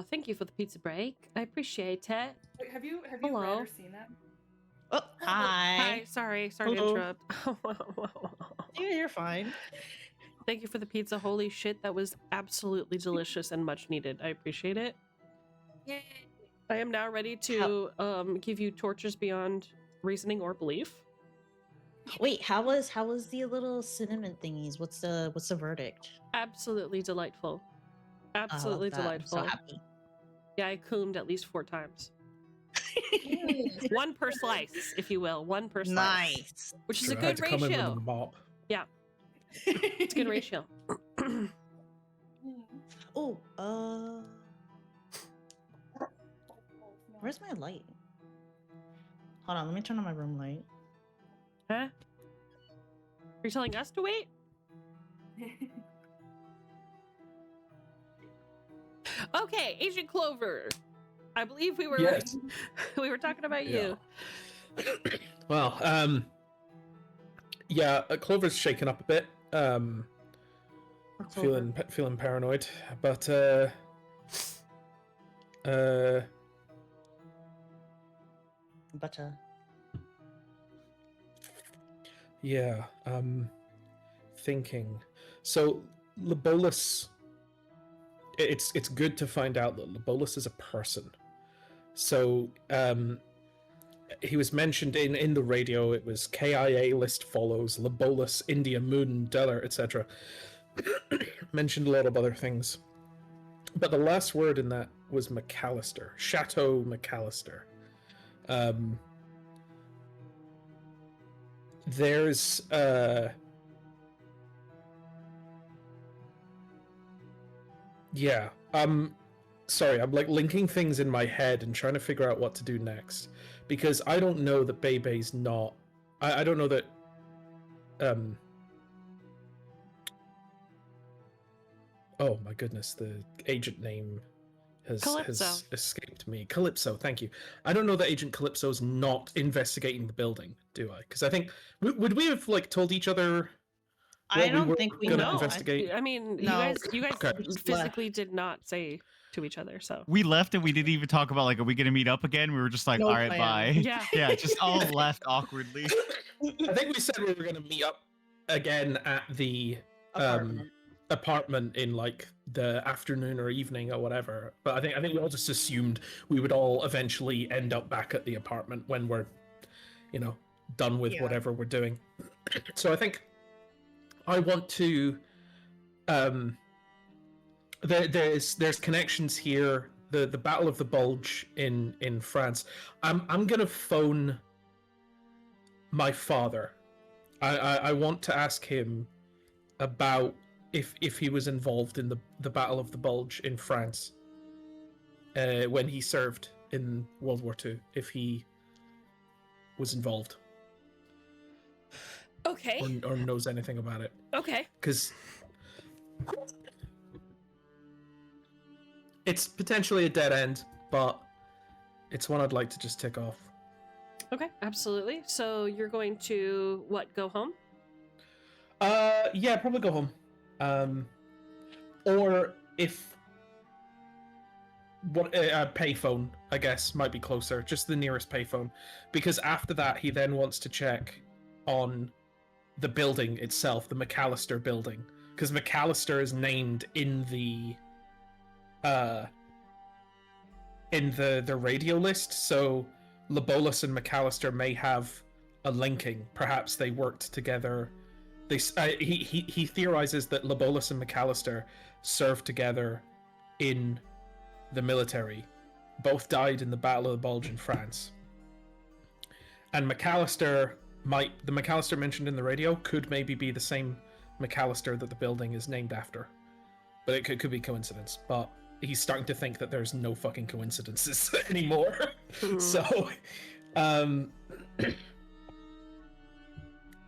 S1: Thank you for the pizza break. I appreciate it.
S5: Wait, have you read
S1: Hello.
S5: or seen that?
S8: Oh, hi.
S1: Hi. Sorry to
S8: Hello.
S1: interrupt.
S8: Yeah, you're fine.
S1: Thank you for the pizza. Holy shit, that was absolutely delicious and much needed. I appreciate it.
S10: Yay.
S1: I am now ready to give you tortures beyond reasoning or belief.
S8: Wait, how was the little cinnamon thingies? What's the verdict?
S1: Absolutely delightful. Absolutely
S8: I love that. I'm
S1: delightful.
S8: so happy.
S1: Yeah, I cooned at least 4 times. One per slice, if you will. One per slice.
S8: Nice.
S1: Which is a
S6: I had
S1: good
S6: to come in with
S1: ratio.
S6: a mop.
S1: Yeah. It's a good ratio.
S8: Oh, where's my light? Hold on, let me turn on my room light.
S1: Huh? Are you telling us to wait? Okay, Agent Clover. I believe we were
S6: Yes.
S1: we were talking about you.
S6: Well, yeah, Clover's shaken up a bit. Feeling paranoid, but yeah, thinking. So Lobolus, it's good to find out that Lobolus is a person. So he was mentioned in the radio. It was KIA list follows Lobolus, India, Moon, Deller, etc. Mentioned a lot of other things, but the last word in that was McAllister, Chateau McAllister. There's yeah, sorry, I'm like linking things in my head and trying to figure out what to do next, because I don't know that Bebe's not. I don't know that. Oh my goodness, the agent name has escaped me. Calypso, thank you. I don't know that Agent Calypso's not investigating the building, do I? Because I think would we have like told each other?
S8: I don't think we
S6: gonna
S8: know.
S6: investigate.
S1: I mean,
S8: No.
S1: you guys
S6: Okay.
S1: physically did not say to each other, so
S4: We left and we didn't even talk about like, are we gonna meet up again? We were just like,
S8: No
S4: all right,
S8: plan.
S4: bye.
S1: Yeah.
S4: Yeah, just all left awkwardly.
S6: I think we said we were gonna meet up again at the apartment in like the afternoon or evening or whatever. But I think we all just assumed we would all eventually end up back at the apartment when we're, done with whatever we're doing. So I think I want to. There's connections here. The Battle of the Bulge in France. I'm gonna phone my father. I want to ask him about if he was involved in the Battle of the Bulge in France when he served in World War II. If he was involved.
S1: Okay.
S6: Or knows anything about it.
S1: Okay.
S6: Because it's potentially a dead end, but it's one I'd like to just tick off.
S1: Okay, absolutely. So you're going to go home?
S6: Yeah, probably go home. Or if a payphone, I guess, might be closer, just the nearest payphone, because after that he then wants to check on the building itself, the McAllister building, because McAllister is named in the radio list, so Lobolus and McAllister may have a linking. Perhaps they worked together. He theorizes that Lobolus and McAllister served together in the military. Both died in the Battle of the Bulge in France. And the McAllister mentioned in the radio could maybe be the same McAllister that the building is named after. But it could be coincidence. But he's starting to think that there's no fucking coincidences anymore. So,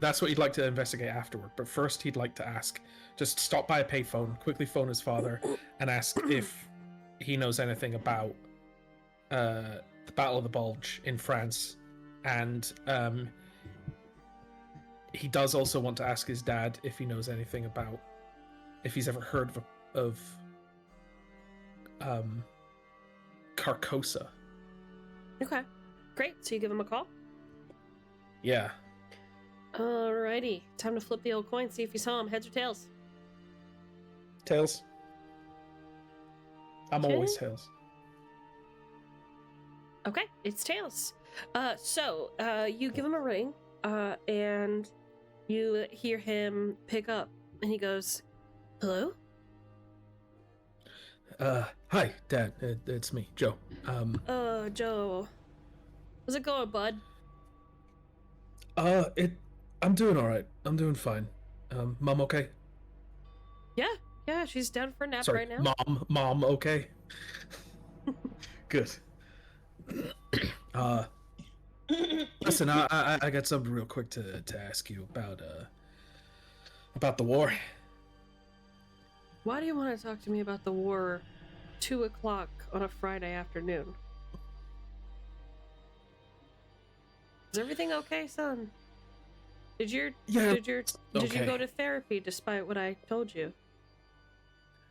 S6: that's what he'd like to investigate afterward. But first, he'd like to just stop by a payphone, quickly phone his father, and ask if he knows anything about the Battle of the Bulge in France. And he does also want to ask his dad if he knows anything about, if he's ever heard of Carcosa.
S1: Okay, great. So you give him a call.
S6: Yeah.
S1: Alrighty, time to flip the old coin. See if you saw him. Heads or tails.
S6: Tails. I'm
S1: Okay.
S6: always tails.
S1: Okay, it's tails. So you give him a ring, and you hear him pick up, and he goes, "Hello."
S6: Hi, Dad. It's me, Joe.
S1: Joe. How's it going, bud?
S6: I'm doing all right. I'm doing fine. Mom, okay?
S1: Yeah, she's down for a nap
S6: Sorry,
S1: right now.
S6: Mom, okay? Good. Listen, I got something real quick to ask you about the war.
S1: Why do you want to talk to me about the war 2 o'clock on a Friday afternoon? Is everything okay, son? Did you go to therapy despite what I told you?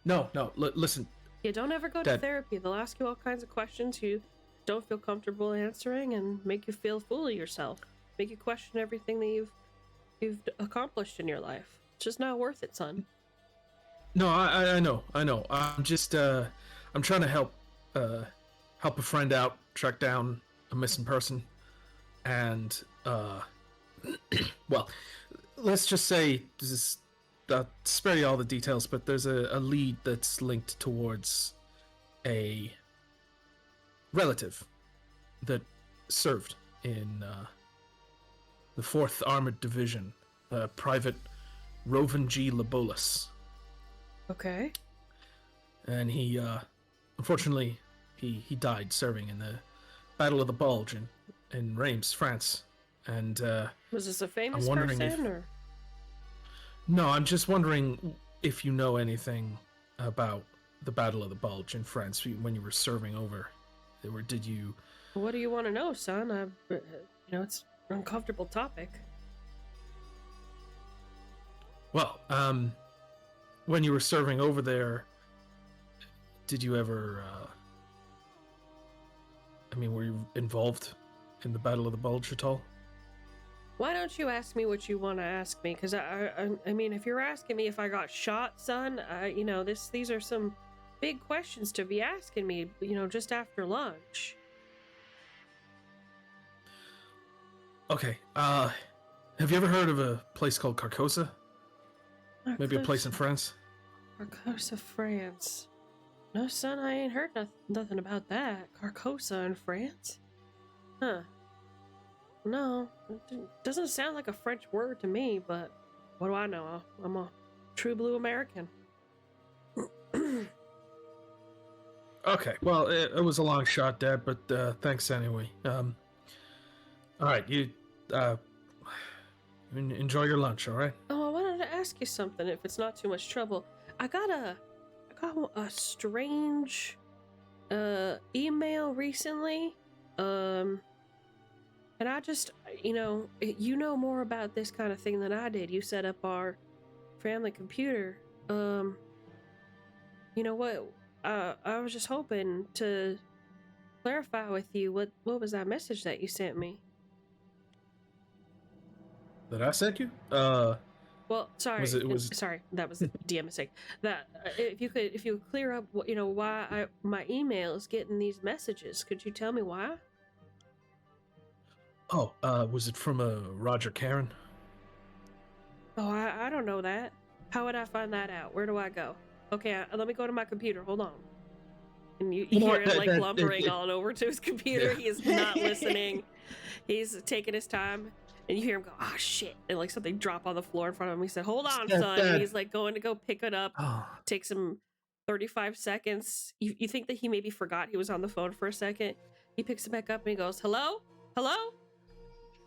S6: No, listen.
S1: Yeah, don't ever go to
S6: Dad.
S1: therapy. They'll ask you all kinds of questions you don't feel comfortable answering and make you feel full of yourself. Make you question everything that you've accomplished in your life. It's just not worth it, son.
S6: No, I know. I'm just I'm trying to help a friend out, track down a missing person, and well, let's just say this is spare you all the details, but there's a lead that's linked towards a relative that served in the 4th Armored Division, Private Rovan G. Labolas.
S1: Okay.
S6: And he, unfortunately, he died serving in the Battle of the Bulge in Reims, France. And
S1: Was this a famous
S6: I'm wondering
S1: person,
S6: if-
S1: or?
S6: No, I'm just wondering if you know anything about the Battle of the Bulge in France when you were serving over. Or did you?
S1: What do you want to know, son? It's an uncomfortable topic.
S6: Well, when you were serving over there, did you ever? Were you involved in the Battle of the Bulge at all?
S1: Why don't you ask me what you want to ask me? Because I mean, if you're asking me if I got shot, son, these are some big questions to be asking me. Just after lunch.
S6: Okay. Have you ever heard of a place called Carcosa? Maybe a place in France?
S1: Carcosa, France. No, son, I ain't heard nothing about that. Carcosa in France? Huh. No, it doesn't sound like a French word to me, but what do I know? I'm a true blue American.
S6: Okay, well, it was a long shot, Dad, but thanks anyway. All right, you enjoy your lunch, all right?
S1: Oh, I wanted to ask you something, if it's not too much trouble. I got a strange email recently. And I just, you know more about this kind of thing than I did. You set up our family computer. You know what? I was just hoping to clarify with you what was that message that you sent me?
S6: That I sent you?
S1: Well, sorry. Sorry, that was a DM mistake. That if you could clear up, why my email is getting these messages. Could you tell me why?
S6: Oh, was it from Roger Karen?
S1: Oh, I don't know that. How would I find that out? Where do I go? Okay, let me go to my computer. Hold on. And you hear him lumbering on over to his computer.
S6: Yeah.
S1: He is not listening. He's taking his time. And you hear him go, "Ah, shit!" And something drop on the floor in front of him. He said, "Hold on, son." And he's going to go pick it up.
S6: Oh.
S1: Takes him 35 seconds. You think that he maybe forgot he was on the phone for a second. He picks it back up and he goes, "Hello? Hello?"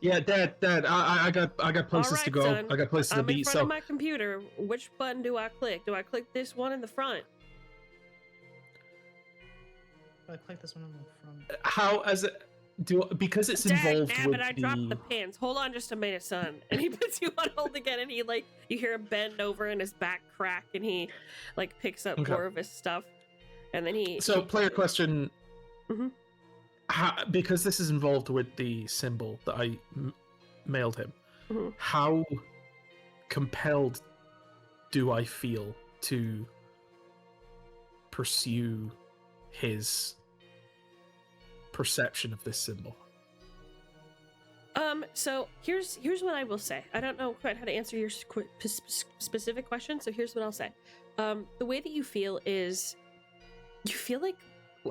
S6: Yeah, Dad, I got places to go.
S1: Son.
S6: I got places to
S1: I'm
S6: be.
S1: in front of my computer. Which button do I click? Do I click this one in the front?
S3: I click this one on the front.
S6: How because it's involved with
S1: But I dropped the pins. Hold on just a minute, son. And he puts you on hold again, and he you hear him bend over and his back crack, and he picks up more of his stuff. And then
S6: So, player question.
S1: Mhm.
S6: Because this is involved with the symbol that I mailed him,
S1: Mhm.
S6: how compelled do I feel to pursue his perception of this symbol?
S1: So here's what I will say. I don't know quite how to answer your specific question, so here's what I'll say. The way that you feel is, you feel like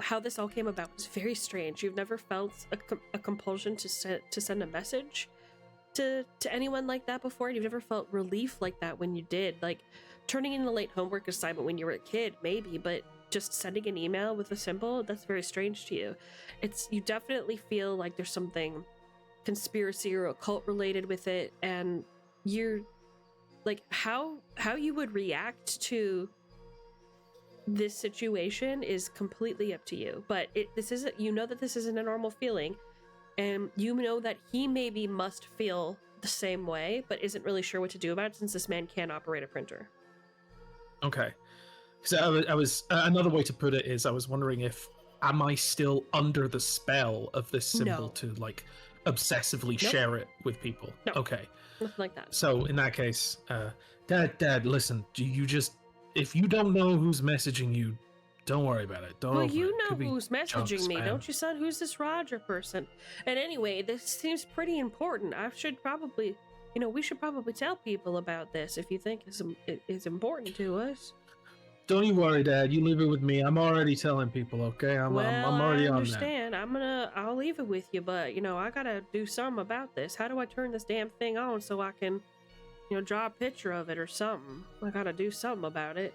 S1: how this all came about was very strange. You've never felt a compulsion to send a message to anyone like that before, and you've never felt relief like that when you did. Like turning in a late homework assignment when you were a kid, maybe, but just sending an email with a symbol, that's very strange to you. You definitely feel like there's something conspiracy or occult related with it, and you're like, how you would react to this situation is completely up to you. But this isn't, you know that this isn't a normal feeling, and you know that he maybe must feel the same way, but isn't really sure what to do about it since this man can't operate a printer.
S6: Okay. So I was another way to put it is, I was wondering if, am I still under the spell of this symbol to like obsessively share it with people?
S1: No.
S6: Okay.
S1: Nothing like that.
S6: So in that case, Dad, listen, you just, if you don't know who's messaging you, don't worry about it. Don't.
S1: Well,
S6: open
S1: you
S6: it.
S1: know
S6: Could be
S1: who's
S6: junk
S1: messaging me,
S6: spam.
S1: don't you, son? Who's this Roger person? And anyway, this seems pretty important. I should probably, we should probably tell people about this if you think it's important to us.
S6: Don't you worry, Dad. You leave it with me. I'm already telling people. Okay, I'm already
S1: I
S6: on that.
S1: understand. I'll leave it with you, but I gotta do something about this. How do I turn this damn thing on so I can, draw a picture of it or something? I gotta do something about it.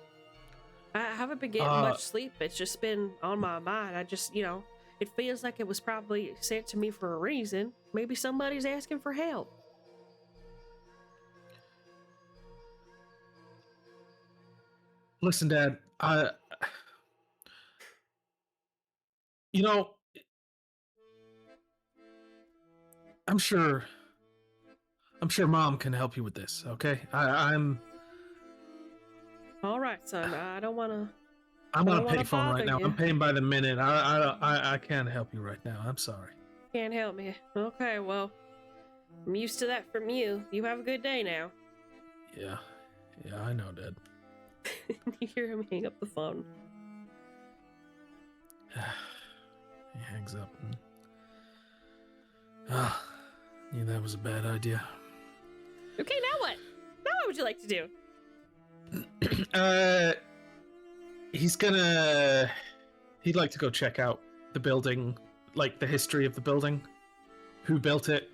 S1: I haven't been getting much sleep. It's just been on my mind. I just, it feels like it was probably sent to me for a reason. Maybe somebody's asking for help.
S6: Listen, Dad. I'm sure Mom can help you with this. Okay, I'm.
S1: All right, son. I don't want to.
S6: I'm on a payphone right now. I'm paying by the minute. I can't help you right now. I'm sorry.
S1: Can't help me. Okay, well, I'm used to that from you. You have a good day now.
S6: Yeah, I know, Dad.
S1: You hear him hang up the phone.
S6: He hangs up. Yeah, that was a bad idea.
S1: Okay, now what? Now what would you like to do?
S6: He'd like to go check out the building, like the history of the building, who built it,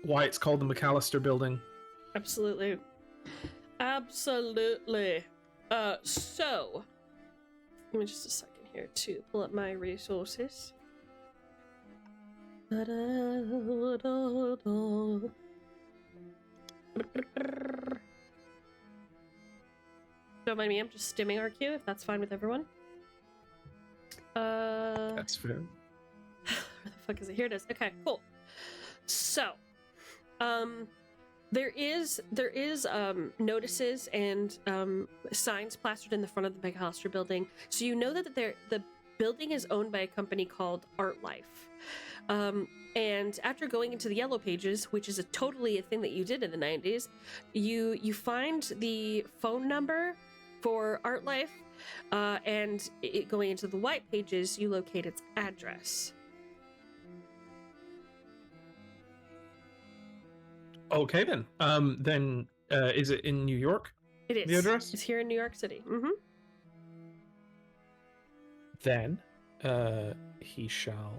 S6: why it's called the McAllister Building.
S1: Absolutely. So give me just a second here to pull up my resources. Don't mind me, I'm just stimming our queue if that's fine with everyone.
S6: That's fair.
S1: Where the fuck is it? Here it is. Okay, cool. So, there is notices and signs plastered in the front of the McAllister Building, so you know that the building is owned by a company called ArtLife. And after going into the Yellow Pages, which is totally a thing that you did in the 90s, you find the phone number for ArtLife, and going into the White Pages, you locate its address.
S6: Okay then. Is it in New York?
S1: It is.
S6: The address?
S1: It's here in New York City. Mm-hmm.
S6: Then, he shall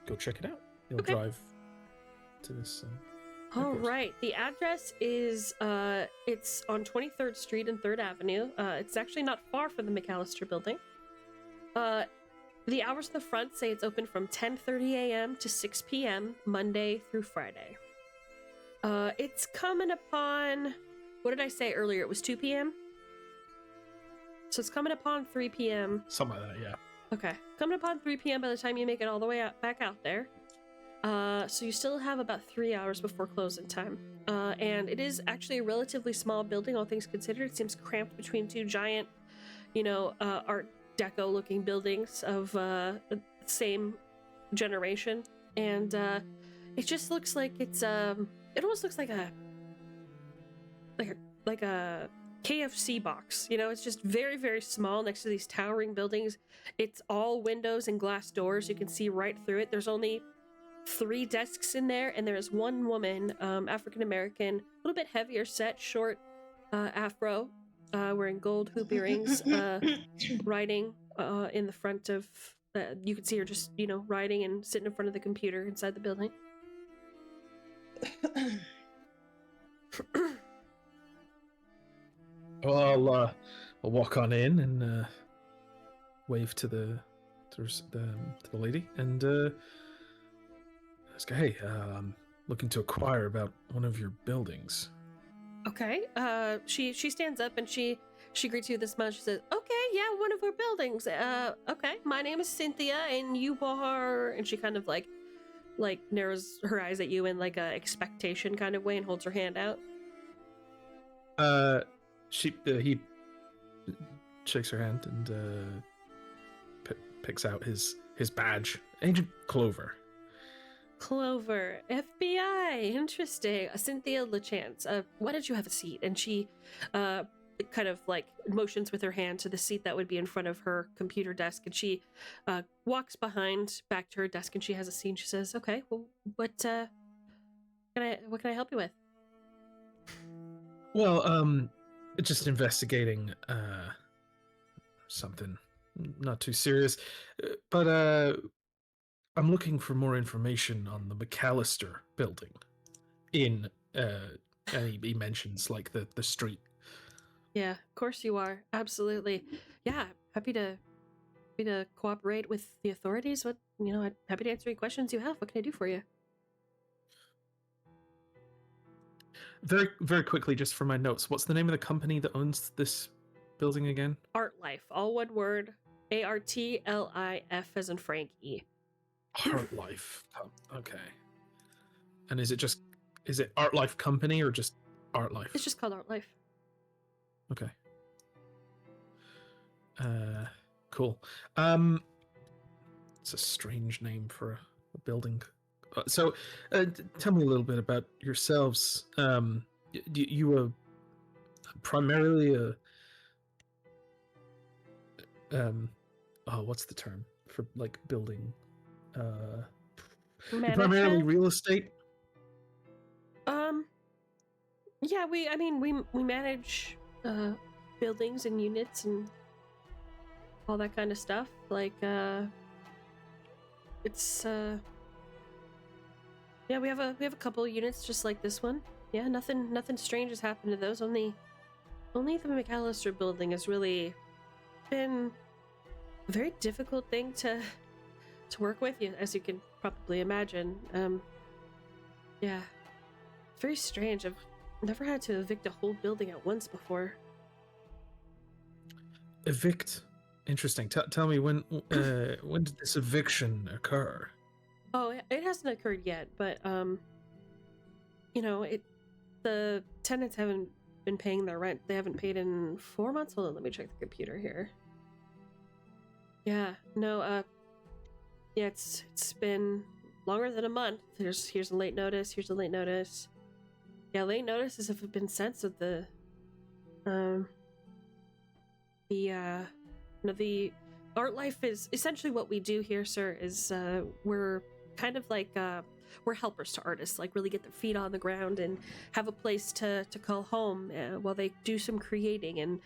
S6: go check it out. He'll drive to this.
S1: All right. The address is it's on 23rd Street and 3rd Avenue. It's actually not far from the McAllister Building. The hours of the front say it's open from 10:30 a.m. to 6 p.m. Monday through Friday. It's coming upon, what did I say earlier? It was 2 p.m. So it's coming upon 3 p.m.
S6: Something like that, yeah.
S1: Okay, coming upon 3 p.m. by the time you make it all the way back out there. So you still have about 3 hours before closing time. And it is actually a relatively small building, all things considered. It seems cramped between two giant, art deco-looking buildings of same generation, and it just looks like it's it almost looks like a KFC box. You know, it's just very, very small next to these towering buildings. It's all windows and glass doors. You can see right through it. There's only 3 desks in there, and there is one woman, African American, a little bit heavier set, short afro, wearing gold hoop earrings, writing in the front of. You can see her just, you know, writing and sitting in front of the computer inside the building.
S6: Well, I'll walk on in and wave to the lady and ask her, "Hey, I'm looking to inquire about one of your buildings."
S1: Okay. She stands up and she greets you with a smile. She says, "Okay, yeah, one of our buildings. Okay, my name is Cynthia, and you are..." And she kind of like narrows her eyes at you in like a expectation kind of way and holds her hand out.
S6: He shakes her hand and picks out his badge. Agent Clover.
S1: Clover, FBI, interesting. Cynthia LeChance. Why don't you have a seat? And she kind of like motions with her hand to the seat that would be in front of her computer desk, and she walks back to her desk, and she has a seat. And she says, "Okay, well, what can I help you with?"
S6: Well, just investigating something not too serious, but I'm looking for more information on the McAllister building. And he mentions like the street.
S1: Yeah, of course you are. Absolutely. Yeah, happy to cooperate with the authorities. I'm happy to answer any questions you have. What can I do for you?
S6: Very, very quickly, just for my notes, what's the name of the company that owns this building again?
S1: ArtLife, all one word. ARTLIF as in Frank E.
S6: ArtLife. Oh, okay. And is it ArtLife Company or just ArtLife?
S1: It's just called ArtLife.
S6: Okay. Cool. It's a strange name for a building. So, tell me a little bit about yourselves. You were primarily what's the term for like building? Primarily real estate.
S1: Yeah, we manage buildings and units and all that kind of stuff. Like it's yeah, we have a couple of units just like this one. Yeah, nothing strange has happened to those. Only the McAllister building has really been a very difficult thing to work with, as you can probably imagine. Yeah, very strange. I've never had to evict a whole building at once before.
S6: Evict? Interesting. Tell me when did this eviction occur?
S1: Oh, it hasn't occurred yet, but the tenants haven't been paying their rent. They haven't paid in 4 months. Hold on, let me check the computer here. Yeah, no, yeah, it's been longer than a month. Here's a late notice. Here's a late notice. Yeah, late notices have been sent. So the ArtLife is essentially what we do here, sir. Is we're kind of like we're helpers to artists, like really get their feet on the ground and have a place to call home while they do some creating. And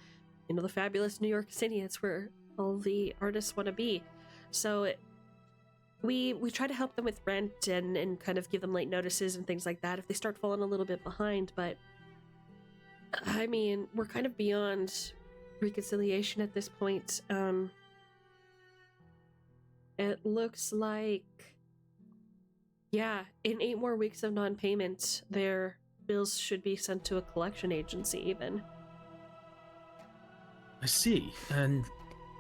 S1: the fabulous New York City, it's where all the artists want to be. So we try to help them with rent and kind of give them late notices and things like that if they start falling a little bit behind. But I mean, we're kind of beyond reconciliation at this point. It looks like, yeah, in 8 more weeks of non-payment, their bills should be sent to a collection agency even.
S6: I see. And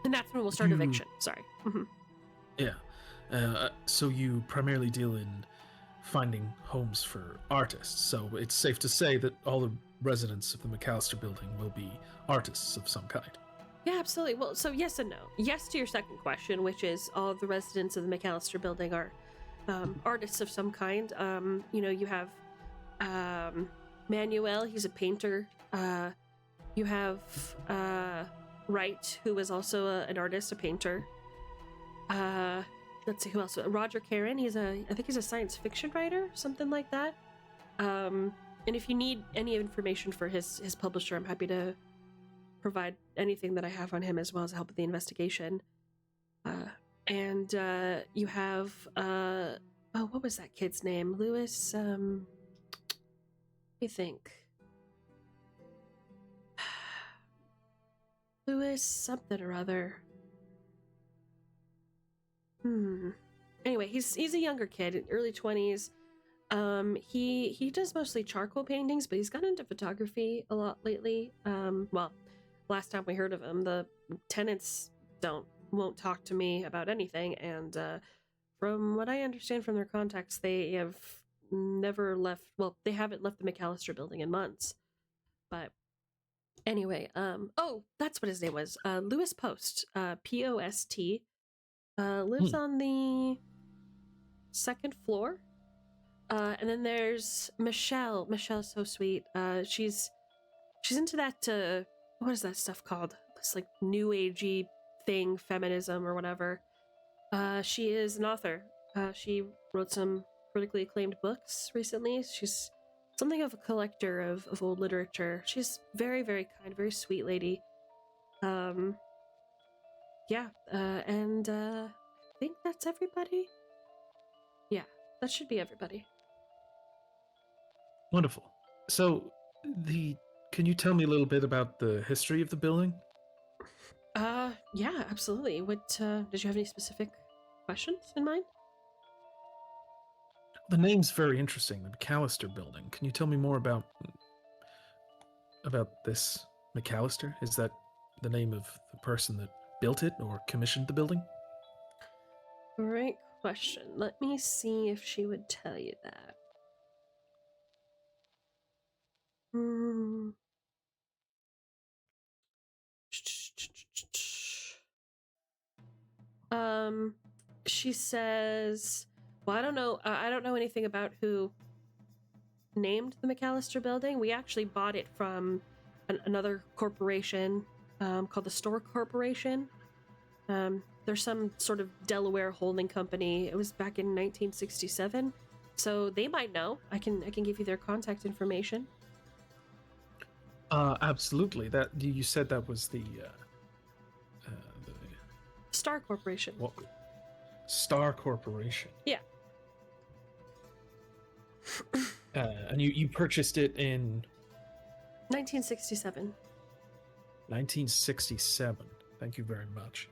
S1: that's when we'll start eviction. Sorry. Mm-hmm.
S6: Yeah. So you primarily deal in finding homes for artists. So it's safe to say that all the residents of the McAllister building will be artists of some kind.
S1: Yeah, absolutely. Well, so yes and no. Yes to your second question, which is all of the residents of the McAllister building are artists of some kind. You have Manuel, he's a painter. You have Wright, who is also an artist, a painter. Let's see who else. Roger Karen, I think he's a science fiction writer, something like that. And if you need any information for his publisher, I'm happy to provide anything that I have on him, as well as help with the investigation. And you have what was that kid's name? Lewis. Let me think. Lewis something or other. Anyway, he's a younger kid, early 20s. He does mostly charcoal paintings, but he's gotten into photography a lot lately. Well, last time we heard of him, the tenants won't talk to me about anything, and from what I understand from their contacts, they have never left. Well, they haven't left the McAllister building in months. But anyway, that's what his name was. Lewis Post, P-O-S-T. Lives on the second floor. And then there's Michelle. Michelle's so sweet. She's into that, what is that stuff called? This like new agey thing, feminism or whatever. She is an author. She wrote some critically acclaimed books recently. She's something of a collector of old literature. She's very, very kind, very sweet lady. And I think that's everybody. Yeah, that should be everybody.
S6: Wonderful. So, can you tell me a little bit about the history of the building?
S1: Yeah, absolutely. What, did you have any specific questions in mind?
S6: The name's very interesting, the McAllister building. Can you tell me more about this McAllister? Is that the name of the person that built it or commissioned the building?
S1: Great question. Let me see if she would tell you that. She says, well, I don't know anything about who named the McAllister building. We actually bought it from another corporation called the Store Corporation. There's some sort of Delaware holding company. It was back in 1967, so they might know. I can give you their contact information.
S6: Absolutely. That you said that was the
S1: Star Corporation.
S6: What? Star Corporation.
S1: Yeah.
S6: And you purchased it in
S1: 1967.
S6: 1967. Thank you very much.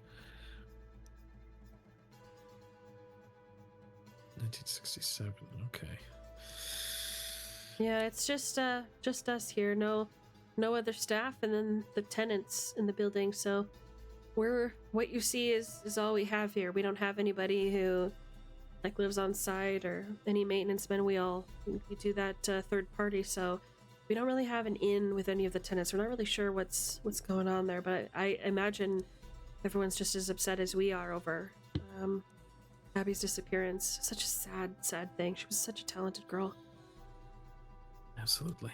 S6: 1967. Okay.
S1: Yeah, it's just us here. No other staff, and then the tenants in the building. So what you see is all we have here. We don't have anybody who like lives on site or any maintenance men. We do that third party, so we don't really have an in with any of the tenants. We're not really sure what's going on there, but I imagine everyone's just as upset as we are over Abby's disappearance. Such a sad thing. She was such a talented girl.
S6: Absolutely.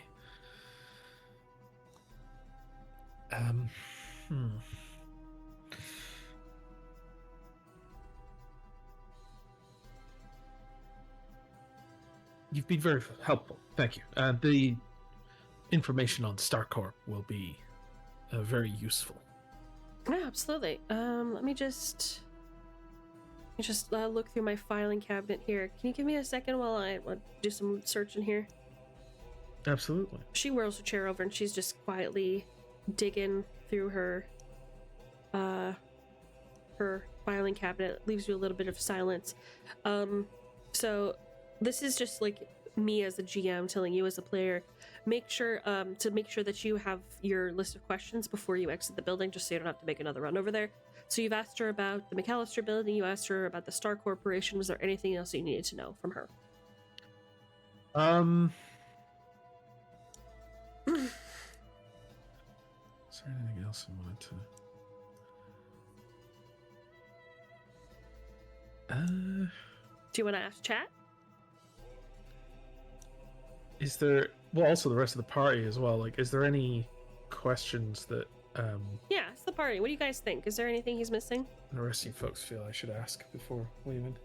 S6: You've been very helpful. Thank you. The information on StarCorp will be very useful.
S1: Yeah, absolutely. Let me just look through my filing cabinet here. Can you give me a second while I do some searching here?
S6: Absolutely.
S1: She whirls her chair over and she's just quietly digging through her filing cabinet. Leaves you a little bit of silence. So this is just like me as a GM telling you as a player, make sure that you have your list of questions before you exit the building, just so you don't have to make another run over there. So you've asked her about the McAllister building, you asked her about the Star Corporation. Was there anything else you needed to know from her?
S6: Is there anything else I wanted to... Uh,
S1: Do you want to ask chat?
S6: is there also the rest of the party as well? Like, is there any questions that
S1: Yeah, it's the party. What do you guys think? Is there anything he's missing?
S6: the rest of you folks feel I should ask before leaving?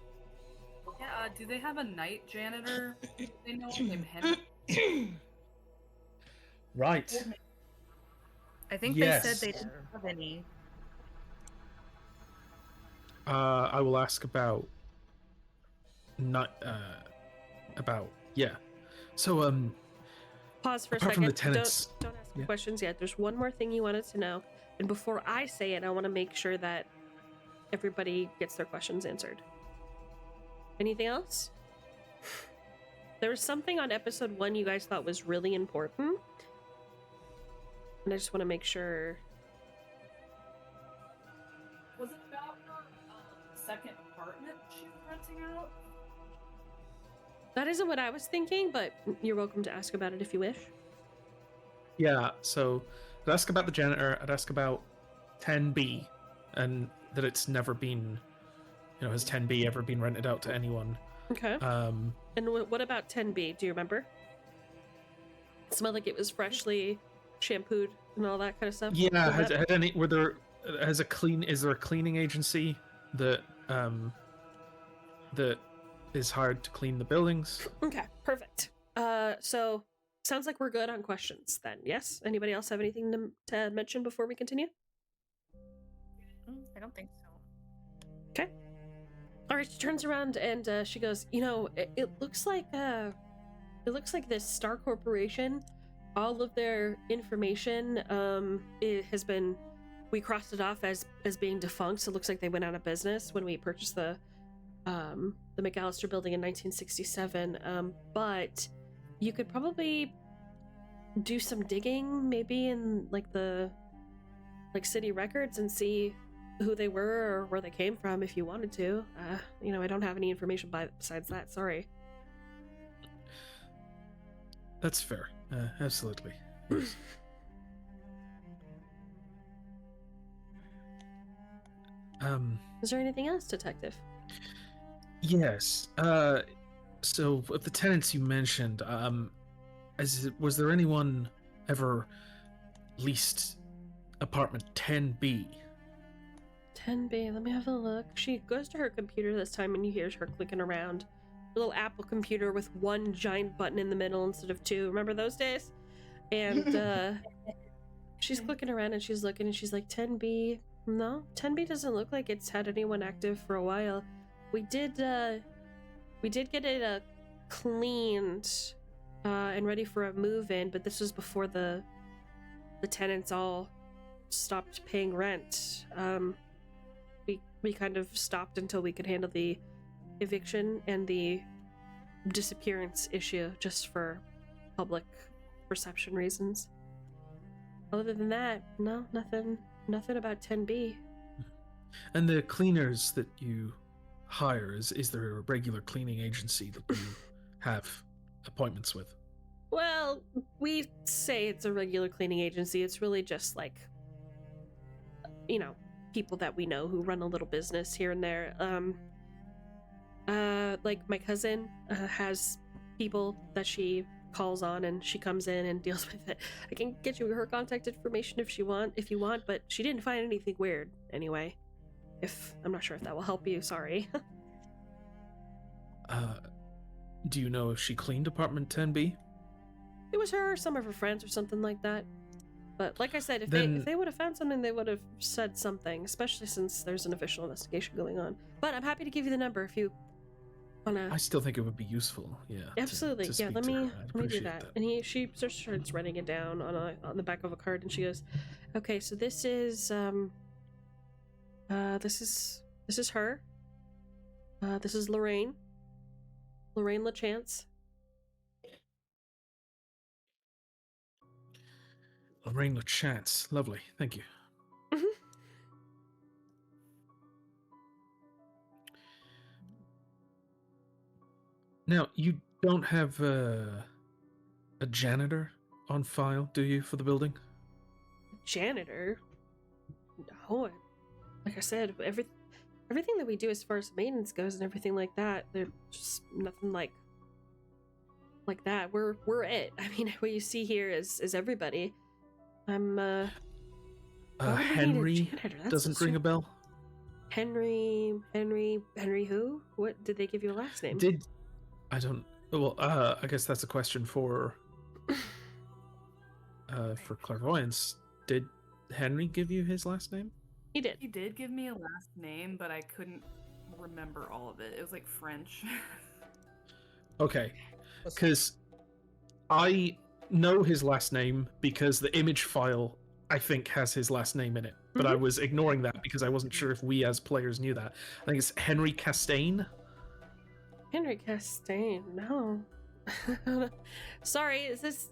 S5: Yeah, do they have a night janitor they know named Henry?
S6: Right.
S2: I think
S6: Yes.
S2: they said they didn't have any.
S6: I will ask about yeah. So
S1: Pause for a
S6: apart
S1: second.
S6: from the tenants,
S1: Don't ask
S6: yeah.
S1: questions yet. There's one more thing you wanted to know. And before I say it, I want to make sure that everybody gets their questions answered. Anything else? There was something on episode 1 you guys thought was really important. And I just want to make sure.
S5: Was it about her second apartment she was renting out?
S1: That isn't what I was thinking, but you're welcome to ask about it if you wish.
S6: yeah. So I'd ask about the janitor. I'd ask about 10B, and that it's never been, has 10B ever been rented out to anyone?
S1: Okay. And what about 10B? Do you remember? It smelled like it was freshly shampooed and all that kind of stuff.
S6: Yeah.
S1: Was that-
S6: Is there a cleaning agency that that is hired to clean the buildings?
S1: Okay, perfect. So sounds like we're good on questions then. Yes? Anybody else have anything to mention before we continue?
S2: I don't think so.
S1: Okay. All right. She turns around and she goes, it looks like this Star Corporation, all of their information, we crossed it off as being defunct. So it looks like they went out of business when we purchased the McAllister building in 1967. But you could probably do some digging, maybe in the city records, and see who they were or where they came from if you wanted to. I don't have any information besides that. Sorry.
S6: That's fair. Absolutely. Yes.
S1: Is there anything else, Detective?
S6: Yes. So of the tenants you mentioned, was there anyone ever leased apartment 10B?
S1: 10B, let me have a look. She goes to her computer this time and you hear her clicking around. A little Apple computer with one giant button in the middle instead of two. Remember those days? And she's clicking around and she's looking and she's like, 10B. No, 10B doesn't look like it's had anyone active for a while. We did get it cleaned and ready for a move-in, but this was before the tenants all stopped paying rent. We kind of stopped until we could handle the eviction and the disappearance issue, just for public perception reasons. Other than that, no, nothing about 10B.
S6: And the cleaners that you hire, is there a regular cleaning agency that you have appointments with?
S1: Well, we say it's a regular cleaning agency. It's really just people that we know who run a little business here and there. Like my cousin has people that she calls on and she comes in and deals with it. I can get you her contact information if you want, but she didn't find anything weird anyway. I'm not sure if that will help you, sorry.
S6: Do you know if she cleaned apartment 10B?
S1: It was her or some of her friends or something like that. But like I said, if
S6: Then-
S1: they would have found something, they would have said something, especially since there's an official investigation going on. But I'm happy to give you the number if you wanna.
S6: I still think it would be useful. Yeah.
S1: Absolutely,
S6: to
S1: yeah.
S6: speak
S1: Let
S6: to
S1: me
S6: her. I'd
S1: do
S6: appreciate
S1: that. And she just starts writing it down on the back of a card, and she goes, "Okay, so this is this is her. This is Lorraine LaChance.
S6: Lorraine LaChance. Lovely. Thank you.
S1: Mhm.
S6: Now, you don't have a janitor on file, do you, for the building?
S1: Janitor? No, like I said, everything that we do as far as maintenance goes and everything like that, there's just nothing like that. We're it. I mean, what you see here is everybody. I'm why would we need a
S6: Henry
S1: janitor? That's
S6: doesn't
S1: so
S6: ring a bell.
S1: Henry who? What did they give you a last name?
S6: I don't. Well, I guess that's a question for clairvoyance. Did Henry give you his last name?
S1: He did.
S5: He did give me a last name, but I couldn't remember all of it. It was like French.
S6: Okay, because I know his last name because the image file I think has his last name in it, but I was ignoring that because I wasn't sure if we as players knew that. I think it's Henry Castaigne.
S1: Henry Castaigne, no. Sorry, is this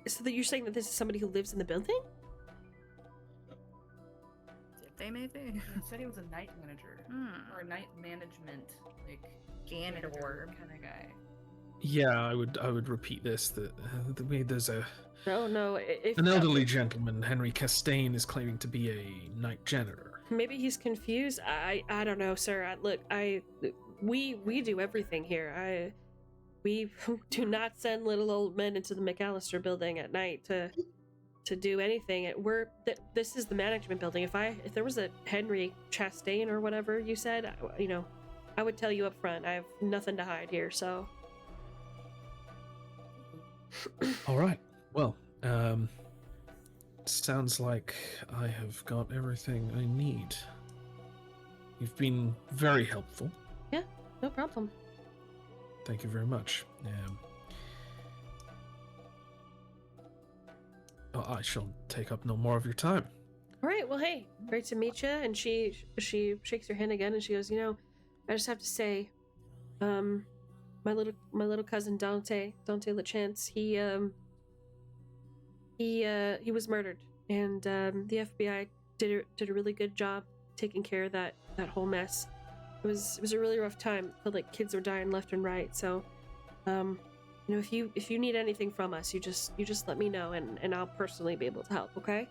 S1: so that you're saying that this is somebody who lives in the building?
S2: They may be.
S5: He said he was a night manager or a night management, like
S2: Janitor
S5: kind of guy.
S6: Yeah, I would repeat this. That there's an elderly gentleman, Henry Castaigne, is claiming to be a night janitor.
S1: Maybe he's confused. I don't know, sir. We do everything here. We do not send little old men into the McAllister building at night to do anything. This is the management building. If there was a Henry Chastain or whatever you said, I would tell you up front. I have nothing to hide here. So.
S6: All right. Well, sounds like I have got everything I need. You've been very helpful.
S1: Yeah, no problem.
S6: Thank you very much. I shall take up no more of your time.
S1: All right. Well, hey, great to meet you. And she shakes her hand again, and she goes, I just have to say, my little cousin Dante LaChance, he was murdered, and the FBI did a really good job taking care of that whole mess. It was a really rough time. I felt like kids were dying left and right. So, if you need anything from us, you just let me know, and I'll personally be able to help. Okay?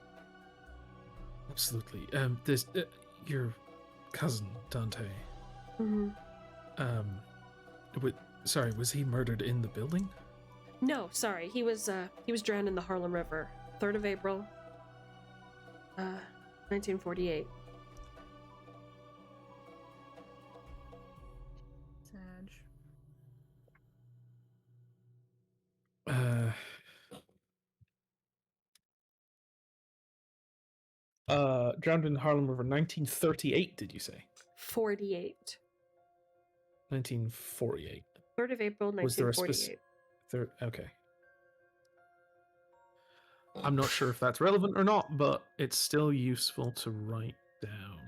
S6: Absolutely. There's your cousin Dante.
S1: Mm-hmm.
S6: Sorry, was he murdered in the building?
S1: No, sorry. He was drowned in the Harlem River, 3rd of April, 1948.
S6: Drowned in the Harlem River, 1938. Did you say?
S1: 48.
S6: 1948.
S1: 3rd of April, 1948.
S6: Was there a specific? Okay. I'm not sure if that's relevant or not, but it's still useful to write down.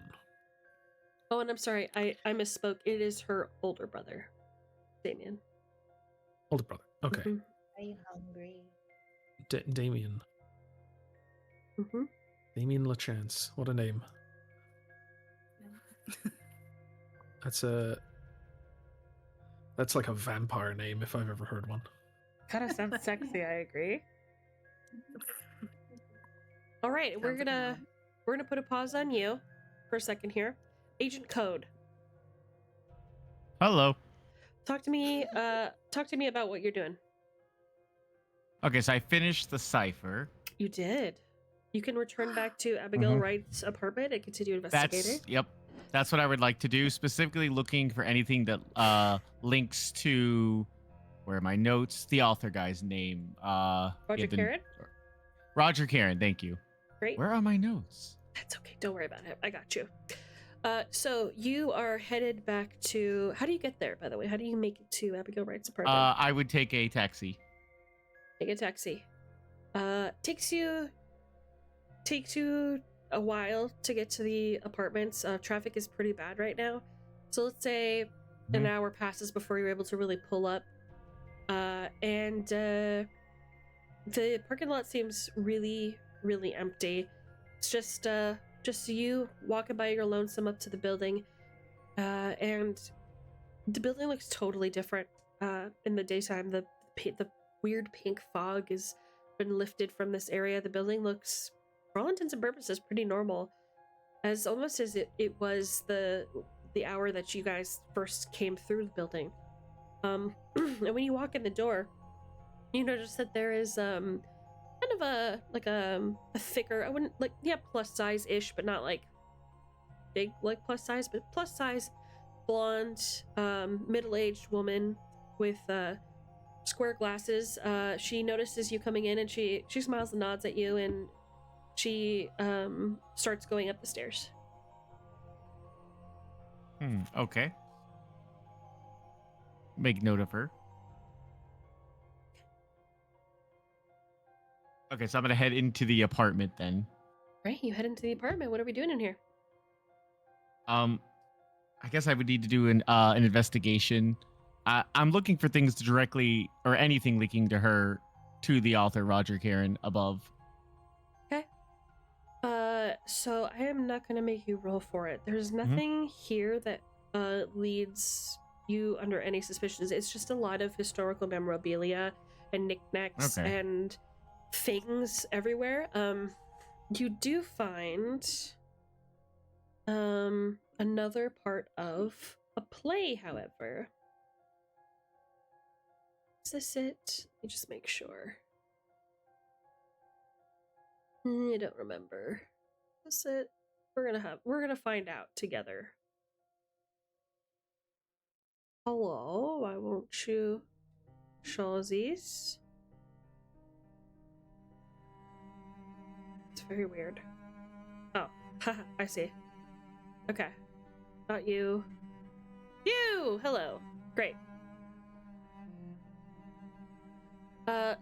S1: Oh, and I'm sorry, I misspoke. It is her older brother, Damien.
S6: Older brother. Okay.
S1: Mm-hmm.
S10: Are you hungry?
S6: Damien.
S1: Mm-hmm.
S6: Damien LaChance. What a name. That's like a vampire name if I've ever heard one.
S1: Kind of sounds sexy, I agree. All right, we're gonna put a pause on you for a second here. Agent Code.
S4: Hello.
S1: Talk to me about what you're doing.
S4: Okay, so I finished the cipher.
S1: You did. You can return back to Abigail Wright's apartment and continue investigating.
S4: That's what I would like to do, specifically looking for anything that links to, where are my notes? The author guy's name.
S1: Roger Caron?
S4: Roger Caron, thank you.
S1: Great.
S4: Where are my notes?
S1: That's okay. Don't worry about it. I got you. So you are headed back to... How do you get there, by the way? How do you make it to Abigail Wright's apartment?
S4: I would take a taxi.
S1: Take a taxi. Takes you a while to get to the apartments. Traffic is pretty bad right now. So let's say an hour passes before you're able to really pull up. And the parking lot seems really, really empty. It's just you walking by your lonesome up to the building. And the building looks totally different in the daytime. The weird pink fog has been lifted from this area. The building looks, for all intents and purposes, pretty normal, as almost as it was the the hour that you guys first came through the building. And when you walk in the door, you notice that there is kind of a thicker, I wouldn't like, yeah, plus size ish, but not like big like plus size, but plus size, blonde, middle-aged woman with square glasses. She notices you coming in and she smiles and nods at you, and she starts going up the stairs.
S4: Okay. Make note of her. Okay, so I'm gonna head into the apartment then.
S1: Right, you head into the apartment. What are we doing in here?
S4: I guess I would need to do an investigation. I'm looking for things directly or anything linking to her, to the author Roger Karen above.
S1: Okay. So I am not gonna make you roll for it. There's nothing here that leads you under any suspicions. It's just a lot of historical memorabilia and knickknacks and things everywhere. You do find another part of a play, however. Is this it? Let me just make sure. I don't remember. Is this it? We're gonna find out together. Hello, why won't you show these? It's very weird. Oh, haha, I see. Okay. Not you. You! Hello. Great.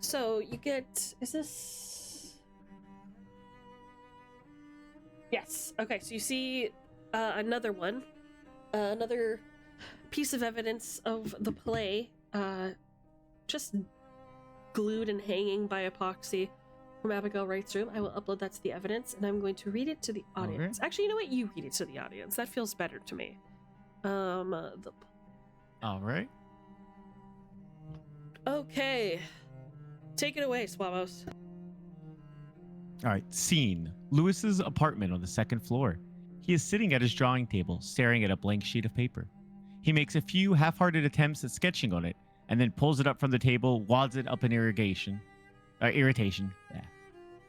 S1: So you get, is this? Yes. Okay, so you see another one. Another piece of evidence of the play, just glued and hanging by epoxy from Abigail Wright's room. I will upload that to the evidence, and I'm going to read it to the audience. Actually, you know what? You read it to the audience. That feels better to me.
S4: All right.
S1: Okay. Take it away, Swamos.
S4: All right. Scene: Lewis's apartment on the second floor. He is sitting at his drawing table, staring at a blank sheet of paper. He makes a few half-hearted attempts at sketching on it, and then pulls it up from the table, wads it up in irritation. Yeah.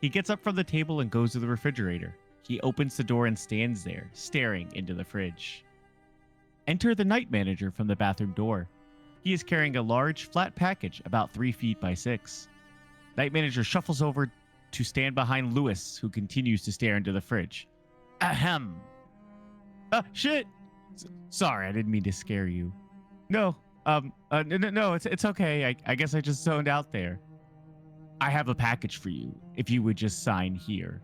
S4: He gets up from the table and goes to the refrigerator. He opens the door and stands there, staring into the fridge. Enter the night manager from the bathroom door. He is carrying a large, flat package about 3 feet by 6. Night manager shuffles over to stand behind Lewis, who continues to stare into the fridge. Ahem. Shit. Sorry, I didn't mean to scare you. No, no, it's okay. I guess I just zoned out there. I have a package for you, if you would just sign here.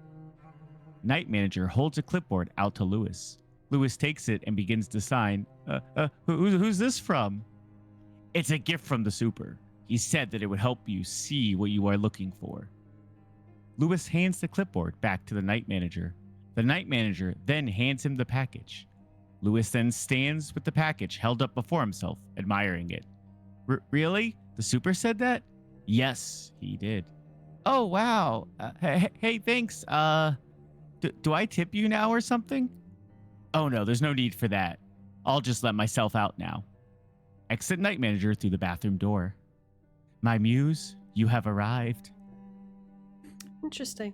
S4: Night manager holds a clipboard out to Lewis. Lewis takes it and begins to sign. Who's this from? It's a gift from the super. He said that it would help you see what you are looking for. Lewis hands the clipboard back to the night manager. The night manager then hands him the package. Lewis then stands with the package held up before himself, admiring it. Really? The super said that? Yes, he did. Oh, wow. Hey, thanks. Do I tip you now or something? Oh, no, there's no need for that. I'll just let myself out now. Exit night manager through the bathroom door. My muse, you have arrived.
S1: Interesting.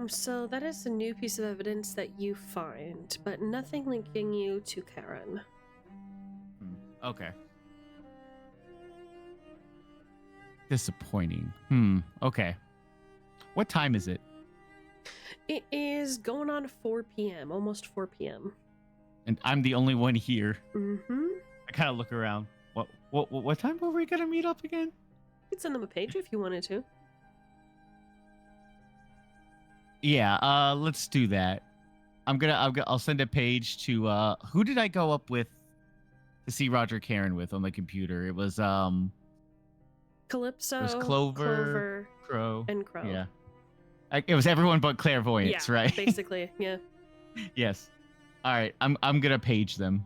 S1: So that is a new piece of evidence that you find, but nothing linking you to Karen.
S4: Okay. Disappointing. Okay. What time is it?
S1: It is going on 4 p.m., almost 4 p.m.
S4: And I'm the only one here.
S1: Mm-hmm.
S4: I kind of look around. What time were we gonna meet up again?
S1: You could send them a page if you wanted to.
S4: Yeah, let's do that. I'll send a page to who did I go up with to see Roger Karen with on the computer? It was
S1: Calypso.
S4: It was Clover, Crow,
S1: and Crow.
S4: Yeah. It was everyone but Clairvoyance,
S1: yeah,
S4: right?
S1: Basically, yeah.
S4: Yes. All right, I'm gonna page them.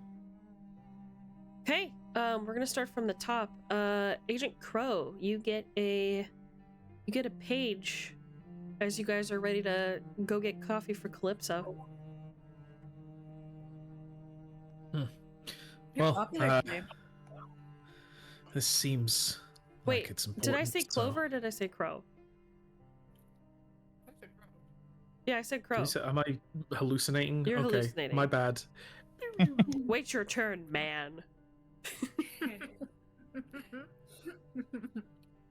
S1: Okay, we're gonna start from the top. Agent Crow, you get a page as you guys are ready to go get coffee for Calypso.
S6: Well,
S2: Popular today.
S6: this seems
S1: Wait,
S6: like it's important.
S1: did I say
S6: so-
S1: Clover or did I say Crow? Yeah, I said Crow.
S6: Am I hallucinating?
S1: You're
S6: okay,
S1: hallucinating.
S6: my bad.
S1: Wait your turn, man.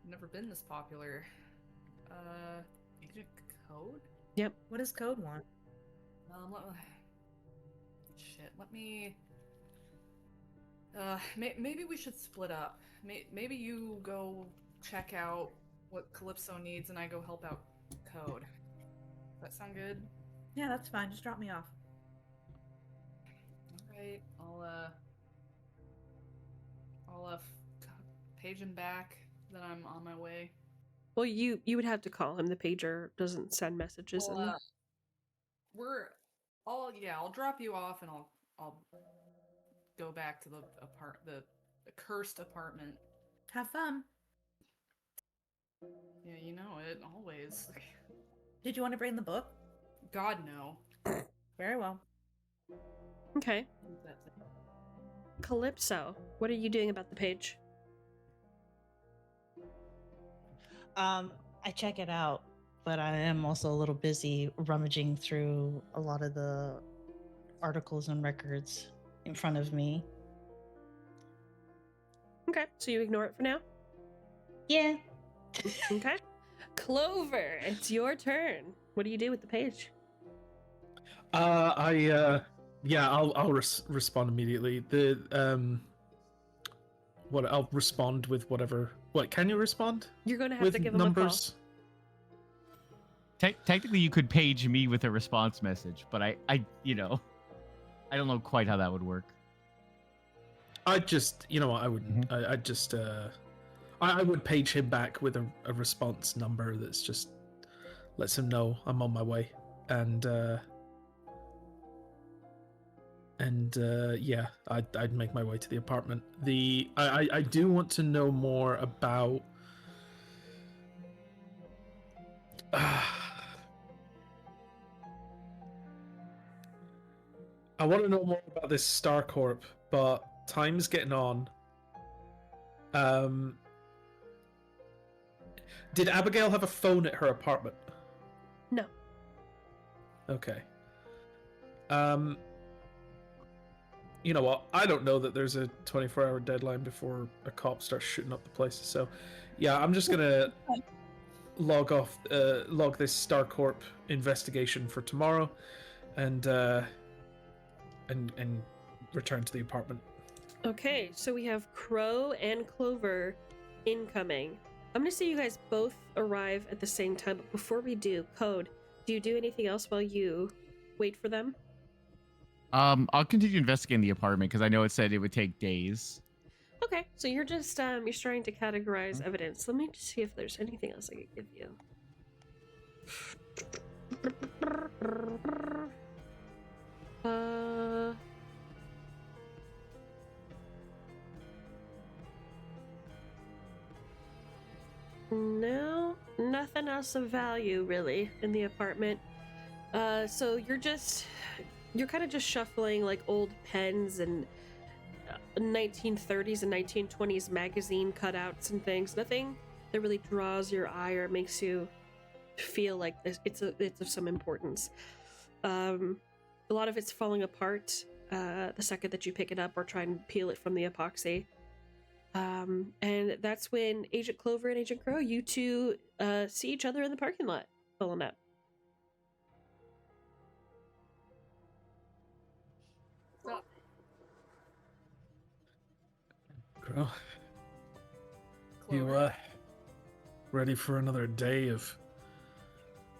S2: Never been this popular. Agent Code?
S1: Yep.
S2: What does Code want? Shit, let me... maybe we should split up. Maybe you go check out what Calypso needs and I go help out Code. Does that sound good? Yeah, that's fine. Just drop me off. Alright, I'll page him back, then I'm on my way.
S1: Well, you would have to call him. The pager doesn't send messages.
S2: Well, I'll drop you off and I'll go back to the cursed apartment. Have fun. Yeah, you know it, always. Did you want to bring the book? God, no. Very well.
S1: Okay. Calypso, what are you doing about the page?
S8: I check it out, but I am also a little busy rummaging through a lot of the articles and records in front of me.
S1: Okay, so you ignore it for now?
S8: Yeah.
S1: Okay. Clover, it's your turn. What do you do with the page?
S6: I'll respond immediately. I'll respond with whatever. What, can you respond?
S1: You're going to have
S6: with
S1: to give him
S6: numbers?
S4: Technically, you could page me with a response message, but I don't know quite how that would work.
S6: I just, you know what, I wouldn't. I would page him back with a response number that's just lets him know I'm on my way, and yeah, I'd make my way to the apartment. I do want to know more about. I want to know more about this Star Corp, but time's getting on. Did Abigail have a phone at her apartment?
S1: No.
S6: Okay. You know what? I don't know that there's a 24-hour deadline before a cop starts shooting up the place. So, yeah, I'm just gonna log this Star Corp investigation for tomorrow, and return to the apartment.
S1: Okay, so we have Crow and Clover incoming. I'm gonna say you guys both arrive at the same time, but before we do, Code, do you do anything else while you wait for them?
S4: I'll continue investigating the apartment because I know it said it would take days.
S1: Okay, so you're just you're starting to categorize evidence. Let me just see if there's anything else I could give you. No, nothing else of value really in the apartment. So you're kind of just shuffling like old pens and 1930s and 1920s magazine cutouts and things. Nothing that really draws your eye or makes you feel like it's of some importance. A lot of it's falling apart the second that you pick it up or try and peel it from the epoxy. And that's when Agent Clover and Agent Crow, you two see each other in the parking lot pulling up.
S6: Crow, you ready for another day of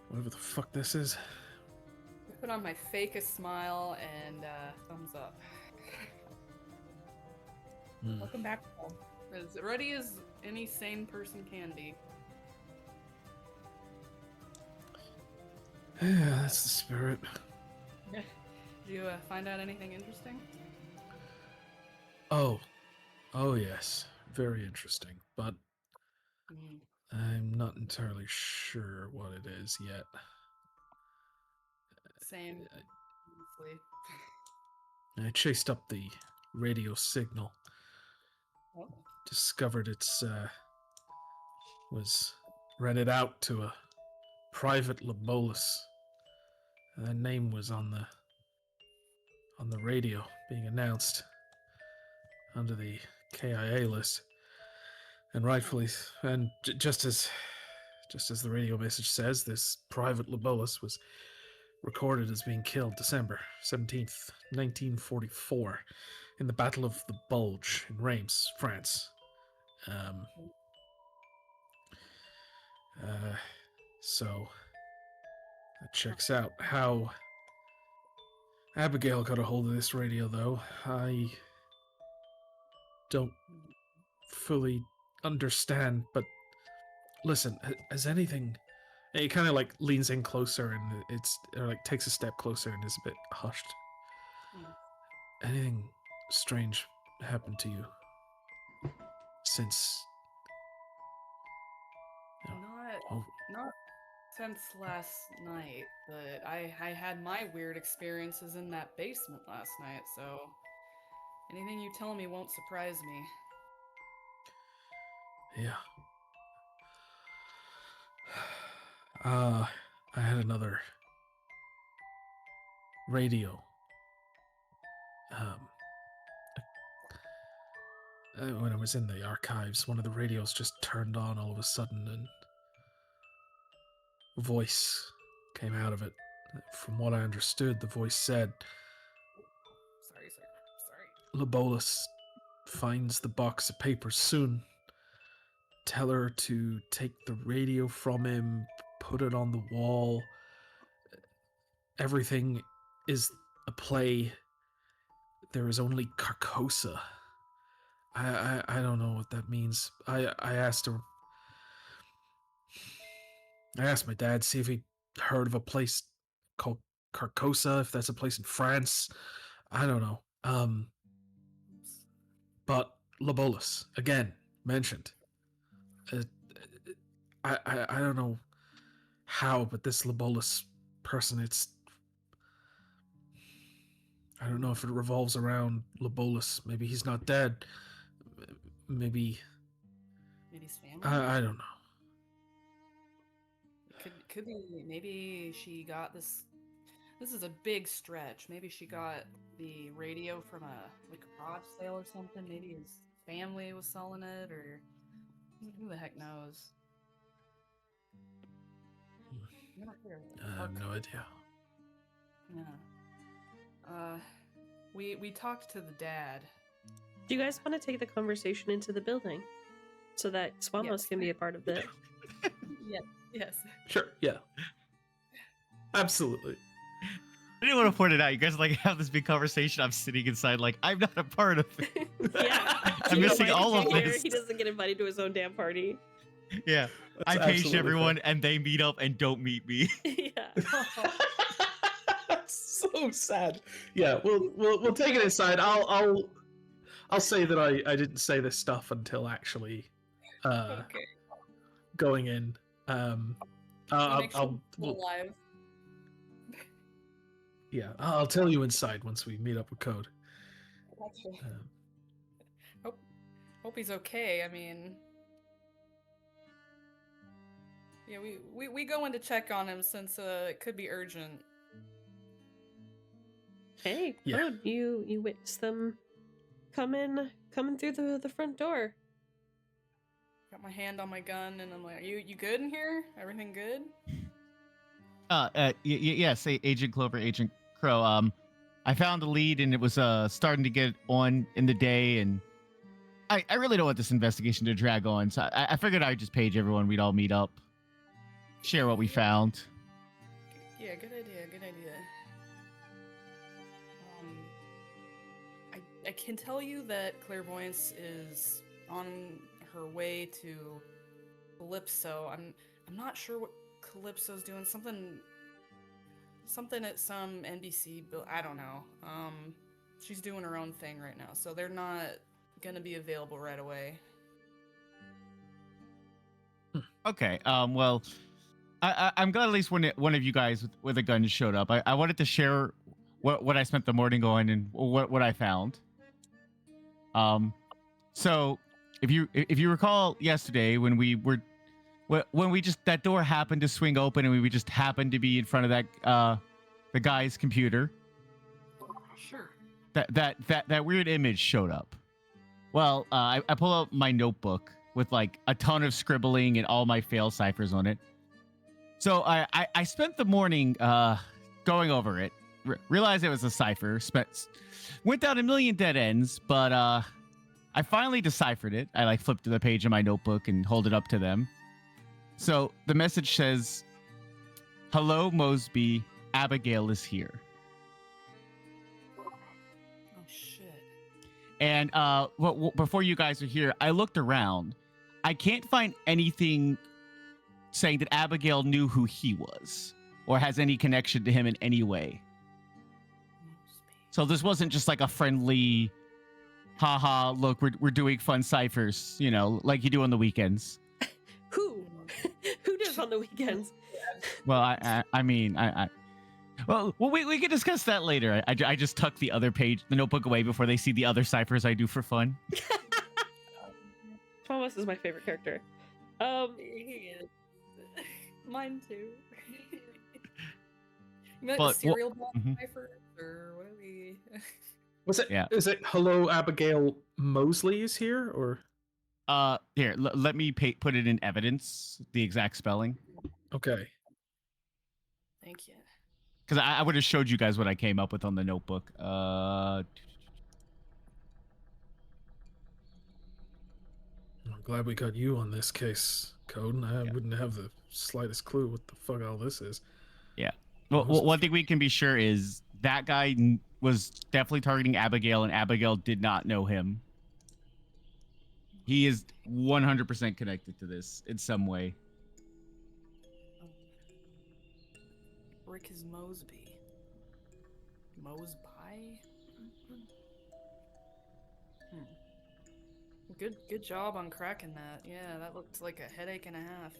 S6: whatever the fuck this is?
S2: I put on my fakest smile and thumbs up. Welcome back home. As ready as any sane person can be.
S6: Yeah, that's the spirit.
S2: Did you find out anything interesting?
S6: Oh yes, very interesting, but I'm not entirely sure what it is yet.
S2: Same. Honestly.
S6: I chased up the radio signal.
S5: Oh.
S6: Discovered it's was rented out to a private Lobolus. That name was on the radio being announced under the KIA list, and rightfully, and just as the radio message says, this private Lobolus was recorded as being killed December 17th, 1944, in the Battle of the Bulge in Reims, France. So that checks out. How Abigail got a hold of this radio, though, I don't fully understand. But listen, has anything? He kind of like leans in closer and takes a step closer and is a bit hushed. Anything strange happened to you since?
S5: Not since last night, but I had my weird experiences in that basement last night, so anything you tell me won't surprise me.
S6: Yeah. I had another radio. When I was in the archives, one of the radios just turned on all of a sudden, and a voice came out of it. From what I understood, the voice said,
S5: Sorry.
S6: Lobolus finds the box of papers soon. Tell her to take the radio from him, put it on the wall. Everything is a play. There is only Carcosa. I don't know what that means. I asked her. I asked my dad, see if he heard of a place called Carcosa, if that's a place in France. I don't know. But Lobolus, again, mentioned. I don't know how, but this Lobolus person, I don't know if it revolves around Lobolus. Maybe he's not dead. Maybe
S5: his family?
S6: I don't know.
S5: Could be. Maybe she got this. This is a big stretch. Maybe she got the radio from a garage sale or something. Maybe his family was selling it, or who the heck knows?
S6: I have no idea.
S5: Yeah. We talked to the dad.
S1: Do you guys want to take the conversation into the building so that Swamos can be a part of it?
S5: Yes.
S6: Sure, yeah. Absolutely.
S4: I didn't want to point it out. You guys like have this big conversation. I'm sitting inside like, I'm not a part of it.
S1: Yeah.
S4: I'm missing all of
S1: Here,
S4: this.
S1: He doesn't get invited to his own damn party.
S4: Yeah.
S6: That's
S4: I paged
S6: absolutely
S4: everyone
S6: fair.
S4: and they meet up and don't meet me.
S1: Yeah.
S6: That's so sad. Yeah, we'll take it aside. I'll say that I didn't say this stuff until actually
S5: Okay.
S6: going in.
S5: Make sure we're
S6: we'll-
S5: live.
S6: yeah, I'll tell you inside once we meet up with Code.
S5: Gotcha.
S6: Um,
S5: Hope he's okay. I mean, yeah, we go in to check on him since it could be urgent.
S1: Hey,
S6: Yeah.
S1: Claude, you witnessed them coming through the front door.
S5: Got my hand on my gun, and I'm like, "You good in here? Everything good?"
S4: Yes, Agent Clover, Agent Crow. I found the lead and it was starting to get on in the day, and I really don't want this investigation to drag on, so I figured I'd just page everyone. We'd all meet up, share what we found.
S5: Yeah, good idea. I can tell you that Clairvoyance is on her way to Calypso. I'm not sure what Calypso's doing. Something at some NBC I don't know. She's doing her own thing right now, so they're not gonna be available right away.
S4: Okay. Well, I'm glad at least one of you guys with a gun showed up. I wanted to share what I spent the morning on and what I found. So if you recall yesterday when we just that door happened to swing open and we just happened to be in front of that the guy's computer.
S5: Sure.
S4: That weird image showed up. Well, I pull out my notebook with like a ton of scribbling and all my fail ciphers on it. So I spent the morning going over it. Realized it was a cipher. Went down a million dead ends, but I finally deciphered it. I like flipped to the page of my notebook and hold it up to them. So the message says, "Hello, Mosby. Abigail is here."
S5: Oh shit.
S4: And before you guys are here, I looked around. I can't find anything saying that Abigail knew who he was or has any connection to him in any way. So this wasn't just like a friendly, haha, look, we're doing fun ciphers, you know, like you do on the weekends.
S1: Who? Who does on the weekends?
S4: Well, I mean, well, we can discuss that later. I just tuck the notebook away before they see the other ciphers I do for fun.
S1: Thomas is my favorite character.
S5: Mine too. You meant
S4: But,
S5: the cereal box
S4: mhm.
S5: cipher, or what are we?
S6: Was it?
S4: Yeah.
S6: Is it hello Abigail Mosley is here or?
S4: Here, let me put it in evidence, the exact spelling.
S6: Okay.
S5: Thank you.
S4: Because I would have showed you guys what I came up with on the notebook.
S6: I'm glad we got you on this case, Code. I wouldn't have the slightest clue what the fuck all this is.
S4: Yeah. Well, one thing we can be sure is that guy was definitely targeting Abigail, and Abigail did not know him. He is 100% connected to this in some way.
S5: Rick is Mosby. Mosby? Good job on cracking that. Yeah, that looked like a headache and a half.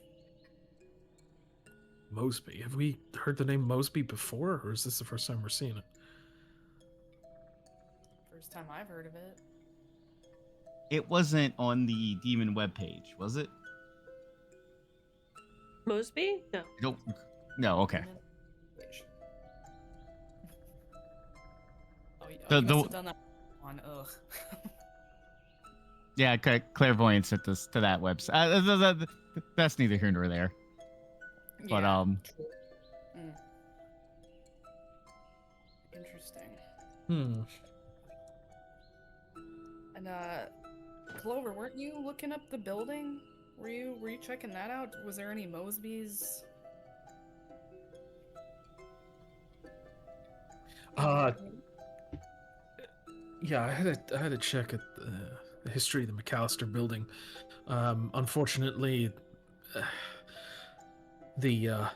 S6: Mosby. Have we heard the name Mosby before, or is this the first time we're seeing it?
S5: First time I've heard of it.
S4: It wasn't on the Demon webpage, was it?
S1: Mosby? No.
S4: I don't. No. Okay.
S5: Oh, you
S4: The-
S5: must
S4: the-
S5: have done that on ugh.
S4: Yeah, clairvoyance at this to that website. That's neither here nor there. But
S5: Yeah, true. Interesting. And Clover, weren't you looking up the building? Were you checking that out? Was there any Mosbys?
S6: Yeah, I had to check at the history of the McAllister building. Unfortunately, the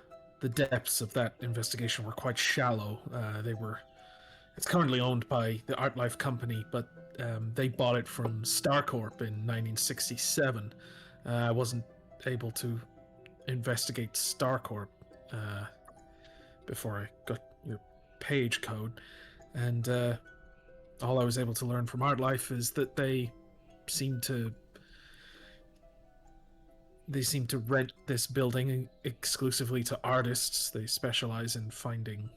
S6: depths of that investigation were quite shallow. It's currently owned by the ArtLife company, but they bought it from StarCorp in 1967. I wasn't able to investigate StarCorp before I got your page code, and all I was able to learn from ArtLife is that they seem to rent this building exclusively to artists. They specialize in finding,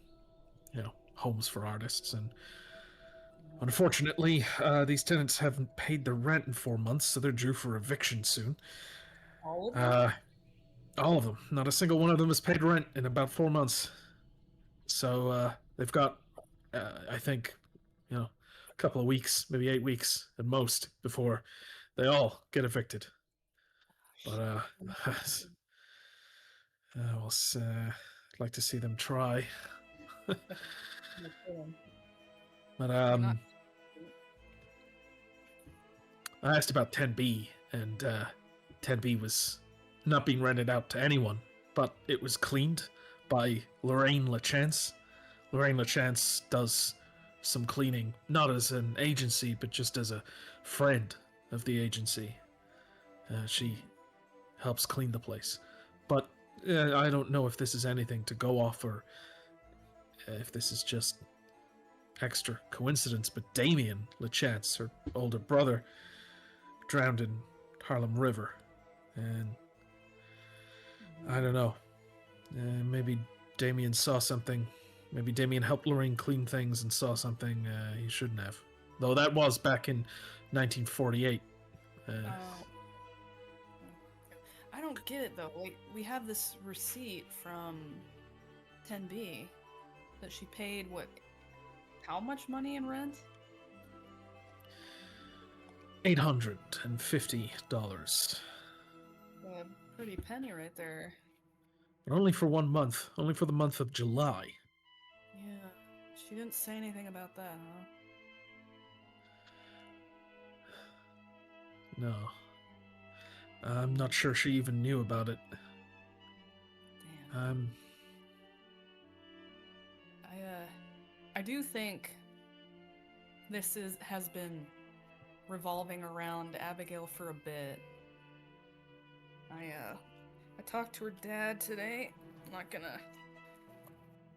S6: homes for artists, and unfortunately, these tenants haven't paid the rent in 4 months, so they're due for eviction soon.
S5: All of them?
S6: All of them. Not a single one of them has paid rent in about 4 months. So they've got, I think, a couple of weeks, maybe 8 weeks at most, before they all get evicted. But I'd like to see them try. But I asked about 10B, and 10B was not being rented out to anyone, but it was cleaned by Lorraine LaChance. Lorraine LaChance does some cleaning, not as an agency, but just as a friend of the agency. She helps clean the place. But I don't know if this is anything to go off, or if this is just extra coincidence, but Damien Lachette's her older brother drowned in Harlem River, and I don't know. Maybe Damien saw something. Maybe Damien helped Lorraine clean things and saw something he shouldn't have. Though that was back in 1948.
S5: I don't get it though. Like, we have this receipt from 10B that she paid how much money in rent?
S6: $850.
S5: A pretty penny right there.
S6: But only for 1 month. Only for the month of July.
S5: Yeah, she didn't say anything about that, huh?
S6: No. I'm not sure she even knew about it.
S5: Damn. I do think this has been revolving around Abigail for a bit. I talked to her dad today. I'm not gonna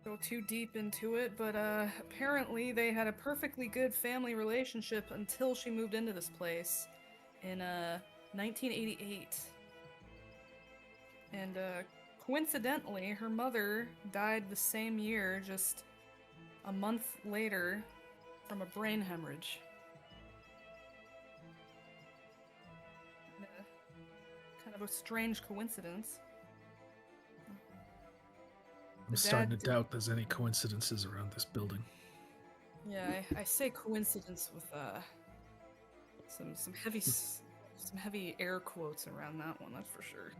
S5: go too deep into it, but apparently they had a perfectly good family relationship until she moved into this place in 1988. And coincidentally, her mother died the same year, just a month later, from a brain hemorrhage. Kind of a strange coincidence.
S6: I'm starting to doubt there's any coincidences around this building.
S5: Yeah, I say coincidence with some heavy air quotes around that one. That's for sure.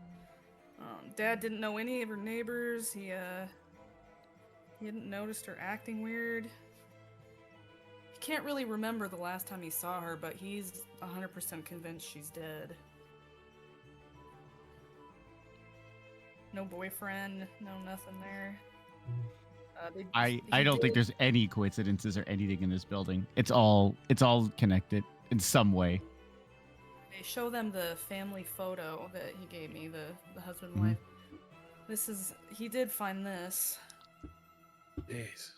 S5: Dad didn't know any of her neighbors. He hadn't noticed her acting weird. He can't really remember the last time he saw her, but he's 100% convinced she's dead. No boyfriend, no nothing there.
S4: I don't think there's any coincidences or anything in this building. It's all connected in some way.
S5: They show them the family photo that he gave me, the husband and wife. He did find this.
S6: Jeez.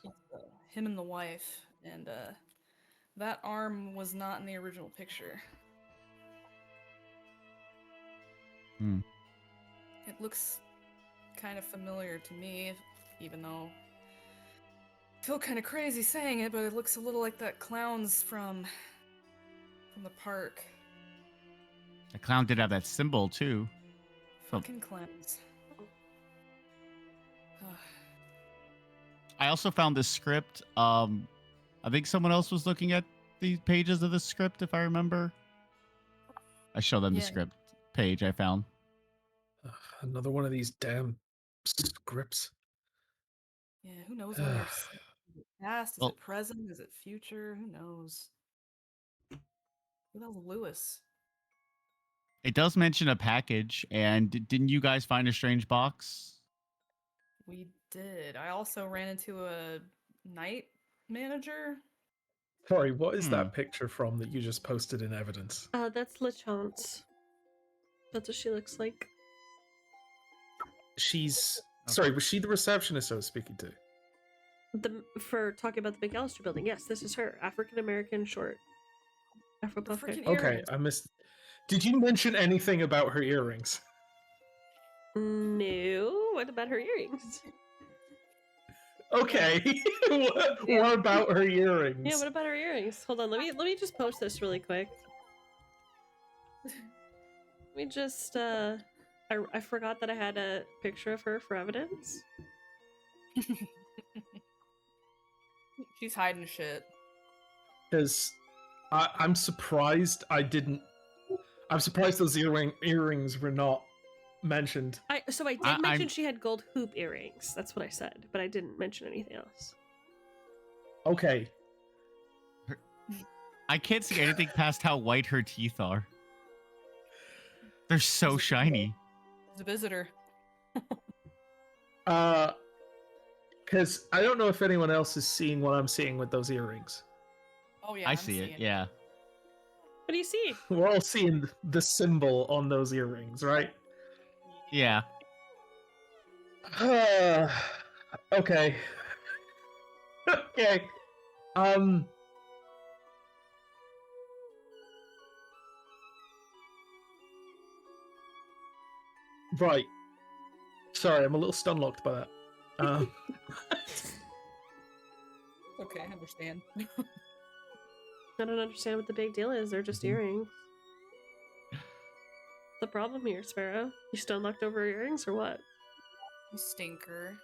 S5: Him and the wife, and that arm was not in the original picture. It looks kind of familiar to me, even though I feel kind of crazy saying it, but it looks a little like that clown's from the park.
S4: The clown did have that symbol too.
S5: Fucking clowns.
S4: I also found this script. I think someone else was looking at these pages of the script, if I remember. I showed them the script page I found.
S6: Another one of these damn scripts.
S5: Yeah, who knows when they're past? Is it present? Is it future? Who knows? Who knows, Lewis?
S4: It does mention a package, and didn't you guys find a strange box?
S5: We did. I also ran into a night manager.
S6: Sorry, what is that picture from that you just posted in evidence?
S1: That's LaChance. That's what she looks like.
S6: She's sorry, was she the receptionist I was speaking to?
S1: For talking about the McAllister building, yes, this is her. African American, short. Afro puff hair.
S6: Okay, I missed. Did you mention anything about her earrings?
S1: No. What about her earrings?
S6: Okay. what about her earrings?
S1: Yeah, what about her earrings? Hold on, let me just post this really quick. Let me just I forgot that I had a picture of her for evidence.
S5: She's hiding shit.
S6: Because I'm surprised I didn't. I'm surprised those earrings were not mentioned.
S1: I did mention she had gold hoop earrings. That's what I said, but I didn't mention anything else.
S6: Okay.
S4: I can't see anything past how white her teeth are. They're so shiny.
S5: It's a visitor.
S6: Because I don't know if anyone else is seeing what I'm seeing with those earrings.
S5: Oh yeah,
S4: I see it. Yeah.
S1: What do you see?
S6: We're all seeing the symbol on those earrings, right?
S4: Yeah.
S6: Okay. Okay. Right. Sorry, I'm a little stun locked by that.
S2: Okay, I understand.
S1: I don't understand what the big deal is. They're just earrings. The problem here, Sparrow? You stun locked over earrings or what?
S2: You stinker.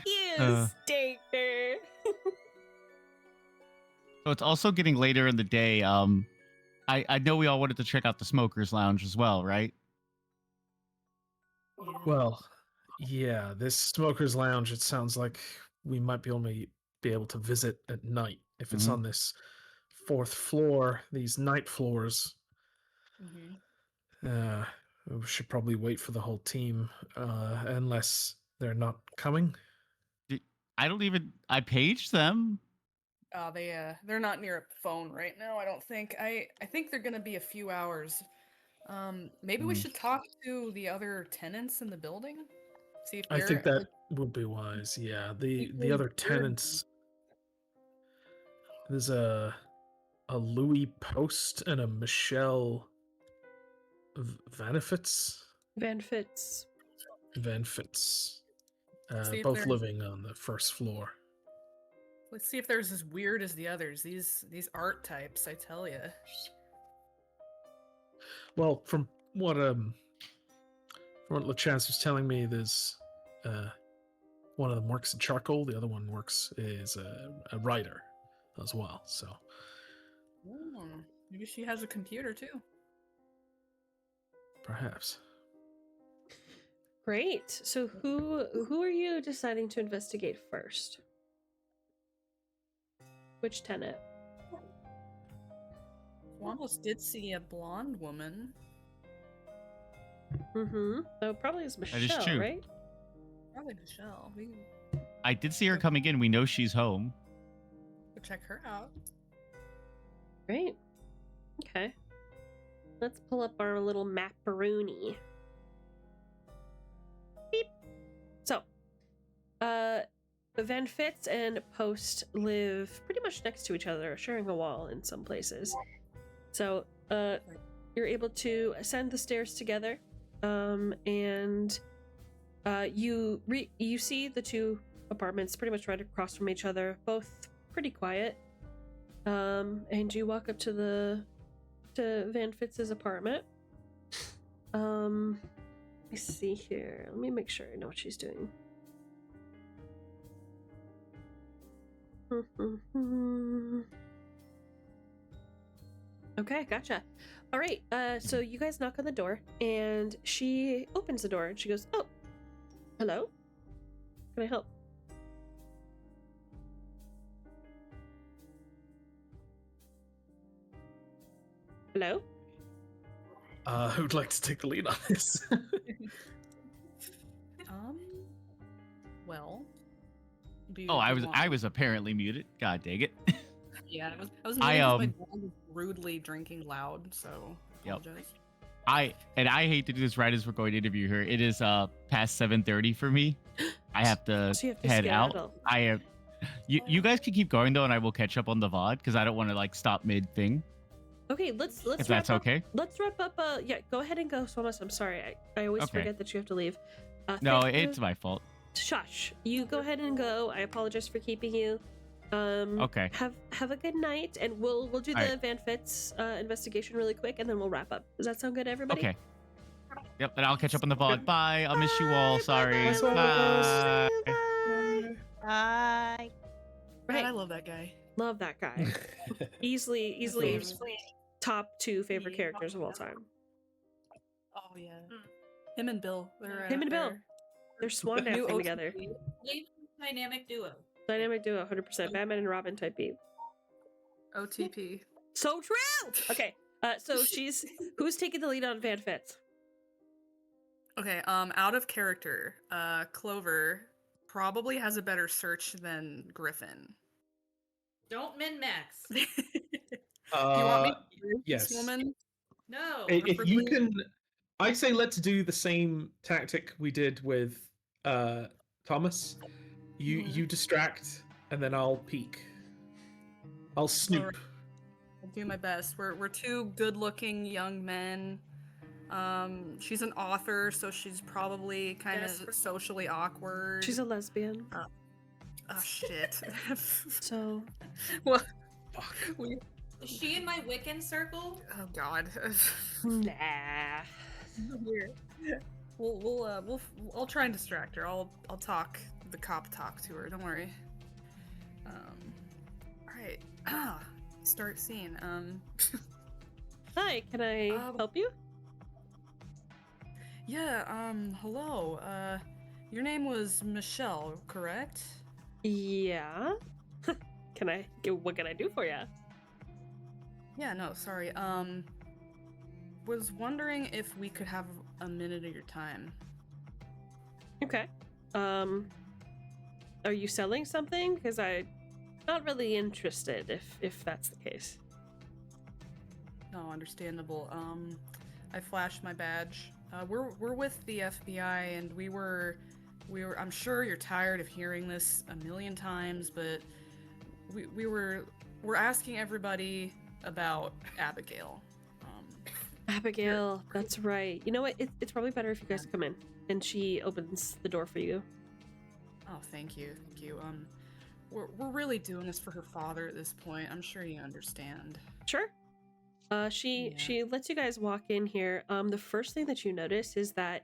S1: You stinker.
S4: So it's also getting later in the day. I know we all wanted to check out the Smokers Lounge as well, right?
S6: Well, yeah, this Smoker's Lounge, it sounds like we might only be able to visit at night. If it's on this 4th floor, these night floors, we should probably wait for the whole team, unless they're not coming.
S4: I paged them.
S2: They're not near a phone right now, I don't think. I think they're gonna be a few hours. Maybe we should talk to the other tenants in the building. See if
S6: I
S2: they're
S6: think that would be wise. Yeah, the other tenants. There's a Louis Post and a Michelle Vanfitz.
S1: Vanfitz.
S2: See if
S6: Both
S2: they're-
S6: living on the 1st floor.
S2: Let's see if they're as weird as the others. These art types, I tell you.
S6: Well, from what LeChance was telling me, there's one of them works in charcoal, the other one is a writer as well. So
S2: Maybe she has a computer too.
S6: perhaps.
S1: Great. So who are you deciding to investigate first? Which tenant?
S2: We almost did see a blonde woman.
S1: Oh, probably it's Michelle,
S4: is true.
S1: right?
S2: Probably Michelle. We
S4: I did see her coming in. We know she's home.
S2: could check her out.
S1: Great. Okay. Let's pull up our little map-a-rooney. Beep. So, Van Fitz and Post live pretty much next to each other, sharing a wall in some places. So, you're able to ascend the stairs together, and you see the two apartments pretty much right across from each other, both pretty quiet. And you walk up to Van Fitz's apartment. Let me see here. Let me make sure I know what she's doing. Okay, gotcha. All right, so you guys knock on the door, and she opens the door, and she goes, "Oh, hello? Can I help?" Hello?
S6: Who would like to take the lead on this?
S2: Well.
S4: Oh, I was apparently muted. God dang it.
S2: Yeah, I was muted 'cause my dog was rudely drinking loud, so apologize.
S4: I hate to do this right as we're going to interview her. It is past 7:30 for me. I have to,
S1: So you have to
S4: head
S1: skedaddle.
S4: out. I have. You guys can keep going though, and I will catch up on the VOD because I don't want to like stop mid thing.
S1: Okay, let's
S4: If
S1: wrap
S4: that's
S1: up.
S4: okay.
S1: Let's wrap up. Yeah, go ahead and go, Swamas. I'm sorry. I always
S4: Okay.
S1: forget that you have to leave.
S4: No,
S1: thank you.
S4: it's my fault.
S1: Shush. You go ahead and go. I apologize for keeping you.
S4: Okay.
S1: Have a good night, and we'll do the
S4: Alright.
S1: Van Fitz investigation really quick, and then we'll wrap up. Does that sound good, everybody?
S4: Okay. Yep, and I'll catch up on the VOD. Bye. I'll miss you all. Sorry.
S1: bye.
S4: Bye.
S8: Bye.
S1: Right.
S2: I love that guy.
S1: Love that guy. easily top 2 favorite characters of all time.
S2: Oh yeah. Him and Bill. They're
S1: Him and Bill.
S2: they're-
S1: They're swan
S2: New
S1: dancing together.
S10: Dynamic duo.
S1: Dynamic duo, 100%. Batman and Robin type beat.
S2: OTP.
S1: So true. Okay. So who's taking the lead on Van Fitz?
S2: Okay, out of character, Clover probably has a better search than Griffin.
S10: Don't min max.
S2: Do you want me to use
S6: yes.
S2: this woman?
S10: No.
S6: If you
S2: preferably-
S6: can, I'd say let's do the same tactic we did with Thomas. You distract and then I'll peek. I'll snoop.
S5: Alright. I'll do my best. We're two good-looking young men. She's an author, so she's probably kind of socially awkward.
S1: She's a lesbian.
S5: Oh shit.
S1: So
S5: Well,
S6: Fuck.
S10: Is she in my Wiccan circle?
S5: oh god.
S1: nah.
S5: I'll try and distract her. I'll talk the cop talk to her. Don't worry. All right. Start scene.
S1: Hi, can I help you?
S5: Yeah. Hello. Your name was Michelle, correct?
S1: Yeah. What can I do for you?
S5: Yeah. No. Sorry. Was wondering if we could have a minute of your time.
S1: Okay. Are you selling something? Because I'm not really interested if that's the case.
S5: No, understandable. I flashed my badge. We're with the FBI, and we were. I'm sure you're tired of hearing this a million times, but we're asking everybody about Abigail.
S1: Abigail, that's right. You know what? It's probably better if you guys come in. And she opens the door for you.
S5: Oh, thank you. We're really doing this for her father at this point. I'm sure you understand.
S1: Sure. She lets you guys walk in here. The first thing that you notice is that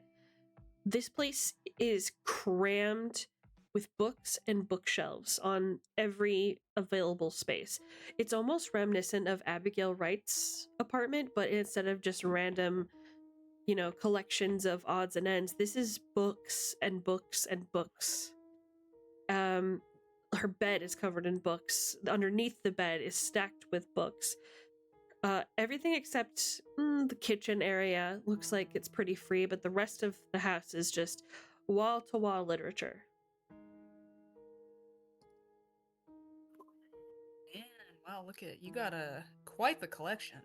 S1: this place is crammed with books and bookshelves on every available space. It's almost reminiscent of Abigail Wright's apartment, but instead of just random, collections of odds and ends, this is books and books and books. Her bed is covered in books. Underneath the bed is stacked with books. Everything except the kitchen area looks like it's pretty free, but the rest of the house is just wall-to-wall literature.
S5: Man, wow, look at you got quite the collection.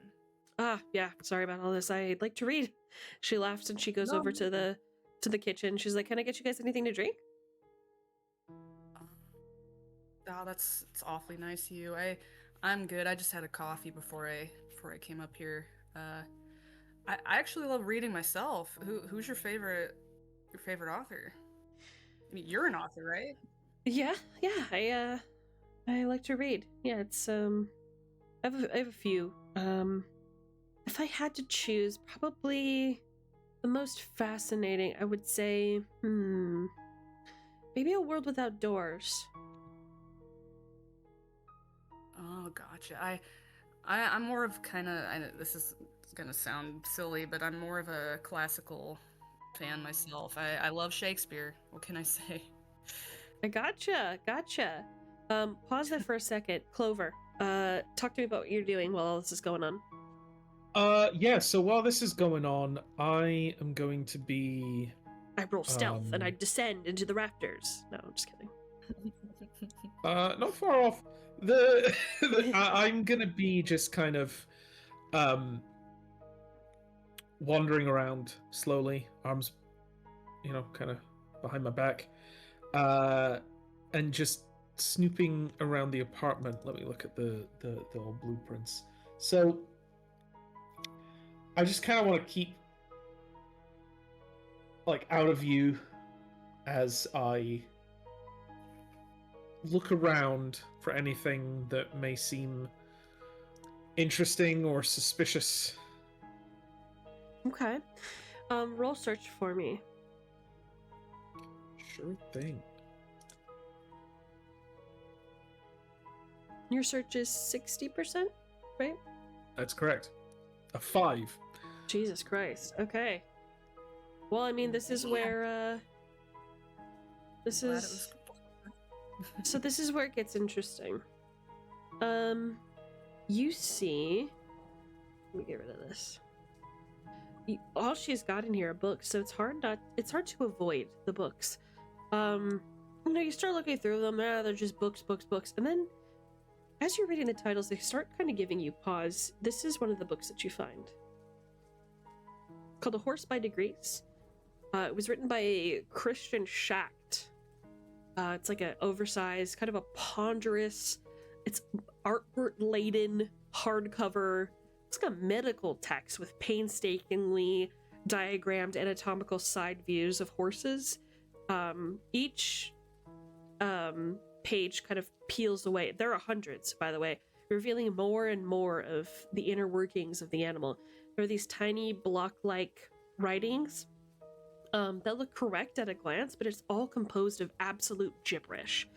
S1: Yeah, sorry about all this. I like to read. She laughs and she goes over to the kitchen. She's like, "Can I get you guys anything to drink?"
S5: Oh, it's awfully nice of you. I'm good. I just had a coffee before I came up here. I actually love reading myself. Who's your favorite author? I mean, you're an author, right?
S1: Yeah. I like to read. Yeah, it's I have a few. If I had to choose, probably the most fascinating, I would say, maybe A World Without Doors.
S5: Oh, gotcha. I'm more of this is gonna sound silly, but I'm more of a classical fan myself. I love Shakespeare. What can I say?
S1: I gotcha. Pause that for a second. Clover, talk to me about what you're doing while all this is going on.
S6: Yeah, so while this is going on, I am going to be...
S1: I roll stealth and I descend into the rafters. No, I'm just kidding.
S6: Not far off. I'm gonna be just kind of wandering around slowly, arms, kind of behind my back, and just snooping around the apartment. Let me look at the old blueprints. So I just kind of want to keep out of view as I look around for anything that may seem interesting or suspicious.
S1: Okay. Roll search for me.
S6: Sure thing.
S1: Your search is 60%, right?
S6: That's correct. A 5.
S1: Jesus Christ. Okay. Well, I mean, this is where, So this is where it gets interesting. You see... Let me get rid of this. All she's got in here are books, so it's hard to avoid the books. You start looking through them, they're just books, and then as you're reading the titles, they start kind of giving you pause. This is one of the books that you find. Called A Horse by Degrees. It was written by Christian Schacht. It's like an oversized, kind of a ponderous, it's artwork laden hardcover. It's like a medical text with painstakingly diagrammed anatomical side views of horses. Each page kind of peels away. There are hundreds, by the way, revealing more and more of the inner workings of the animal. There are these tiny block-like writings that look correct at a glance, but it's all composed of absolute gibberish.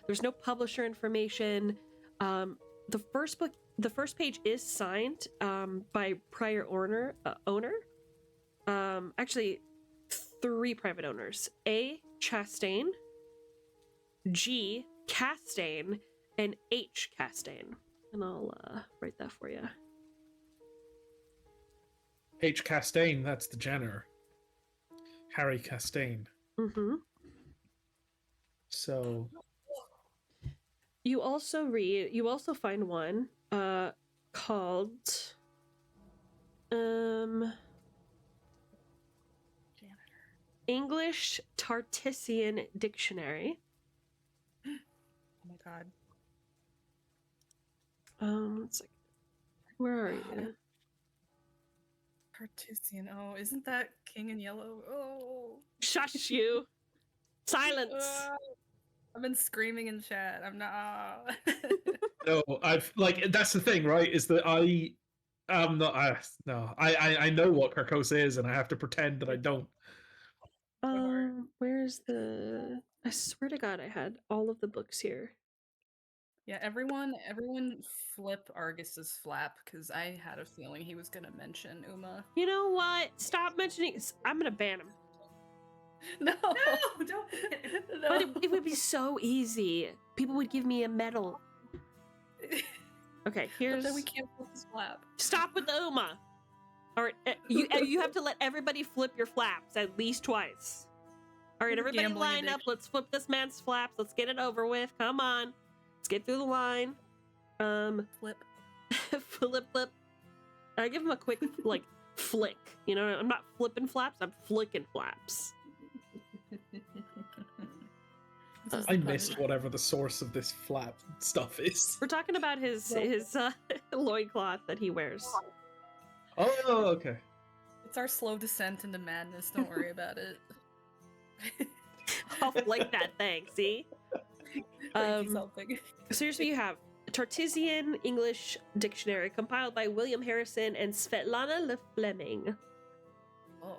S1: There's no publisher information. The first page is signed by prior owner. Actually, 3 private owners: A. Chastain, G. Castaigne, and H. Castaigne. And I'll write that for you.
S6: H. Castaigne, that's the Jenner. Harry Castaigne.
S1: Mm-hmm.
S6: So
S1: you also find one called English Tartessian Dictionary.
S2: Oh my god.
S1: Let's see. Where are you?
S2: Tartessian. Oh, isn't that King in Yellow? Oh.
S1: Shush you. Silence.
S2: I've been screaming in chat. I'm not.
S6: no, I've like that's the thing, right? Is that I am not. I know what Carcosa is, and I have to pretend that I don't.
S1: Where's the? I swear to God, I had all of the books here.
S2: Yeah, everyone flip Argus's flap, because I had a feeling he was gonna mention Uma.
S1: You know what? Stop mentioning. I'm gonna ban him.
S2: No,
S10: No, don't.
S2: no.
S1: But it would be so easy. People would give me a medal. Okay,
S2: But
S1: here's.
S2: then we can't flip his flap.
S1: Stop with the Uma. All right, you have to let everybody flip your flaps at least twice. All right, everybody
S2: Gambling
S1: line up. Let's flip this man's flaps. Let's get it over with. Come on, let's get through the line.
S2: Flip.
S1: flip. I give him a quick like flick. You know, I'm not flipping flaps. I'm flicking flaps.
S6: I missed whatever the source of this flap stuff is.
S1: We're talking about his loincloth that he wears.
S6: Oh, okay.
S2: It's our slow descent into madness. Don't worry about it.
S1: I'll flick that thing. See.
S2: Something.
S1: So here's what you have: Tartessian English Dictionary, compiled by William Harrison and Svetlana Le Fleming.
S2: Oh.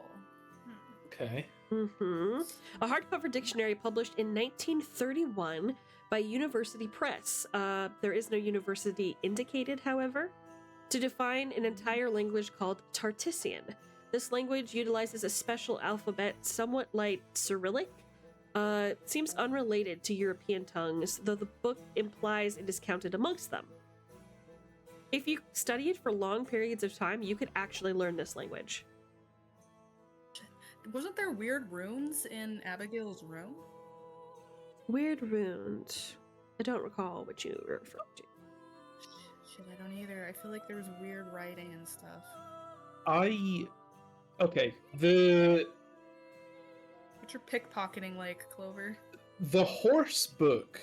S6: Okay.
S1: A hardcover dictionary published in 1931 by University Press. There is no university indicated, however, to define an entire language called Tartessian. This language utilizes a special alphabet somewhat like Cyrillic. Seems unrelated to European tongues, though the book implies it is counted amongst them. If you study it for long periods of time, you could actually learn this language.
S2: Wasn't there weird runes in Abigail's room?
S1: Weird runes. I don't recall what you were referring to.
S2: Shit, I don't either. I feel like there was weird writing and stuff.
S6: Okay,
S2: What's your pickpocketing like, Clover?
S6: the horse book,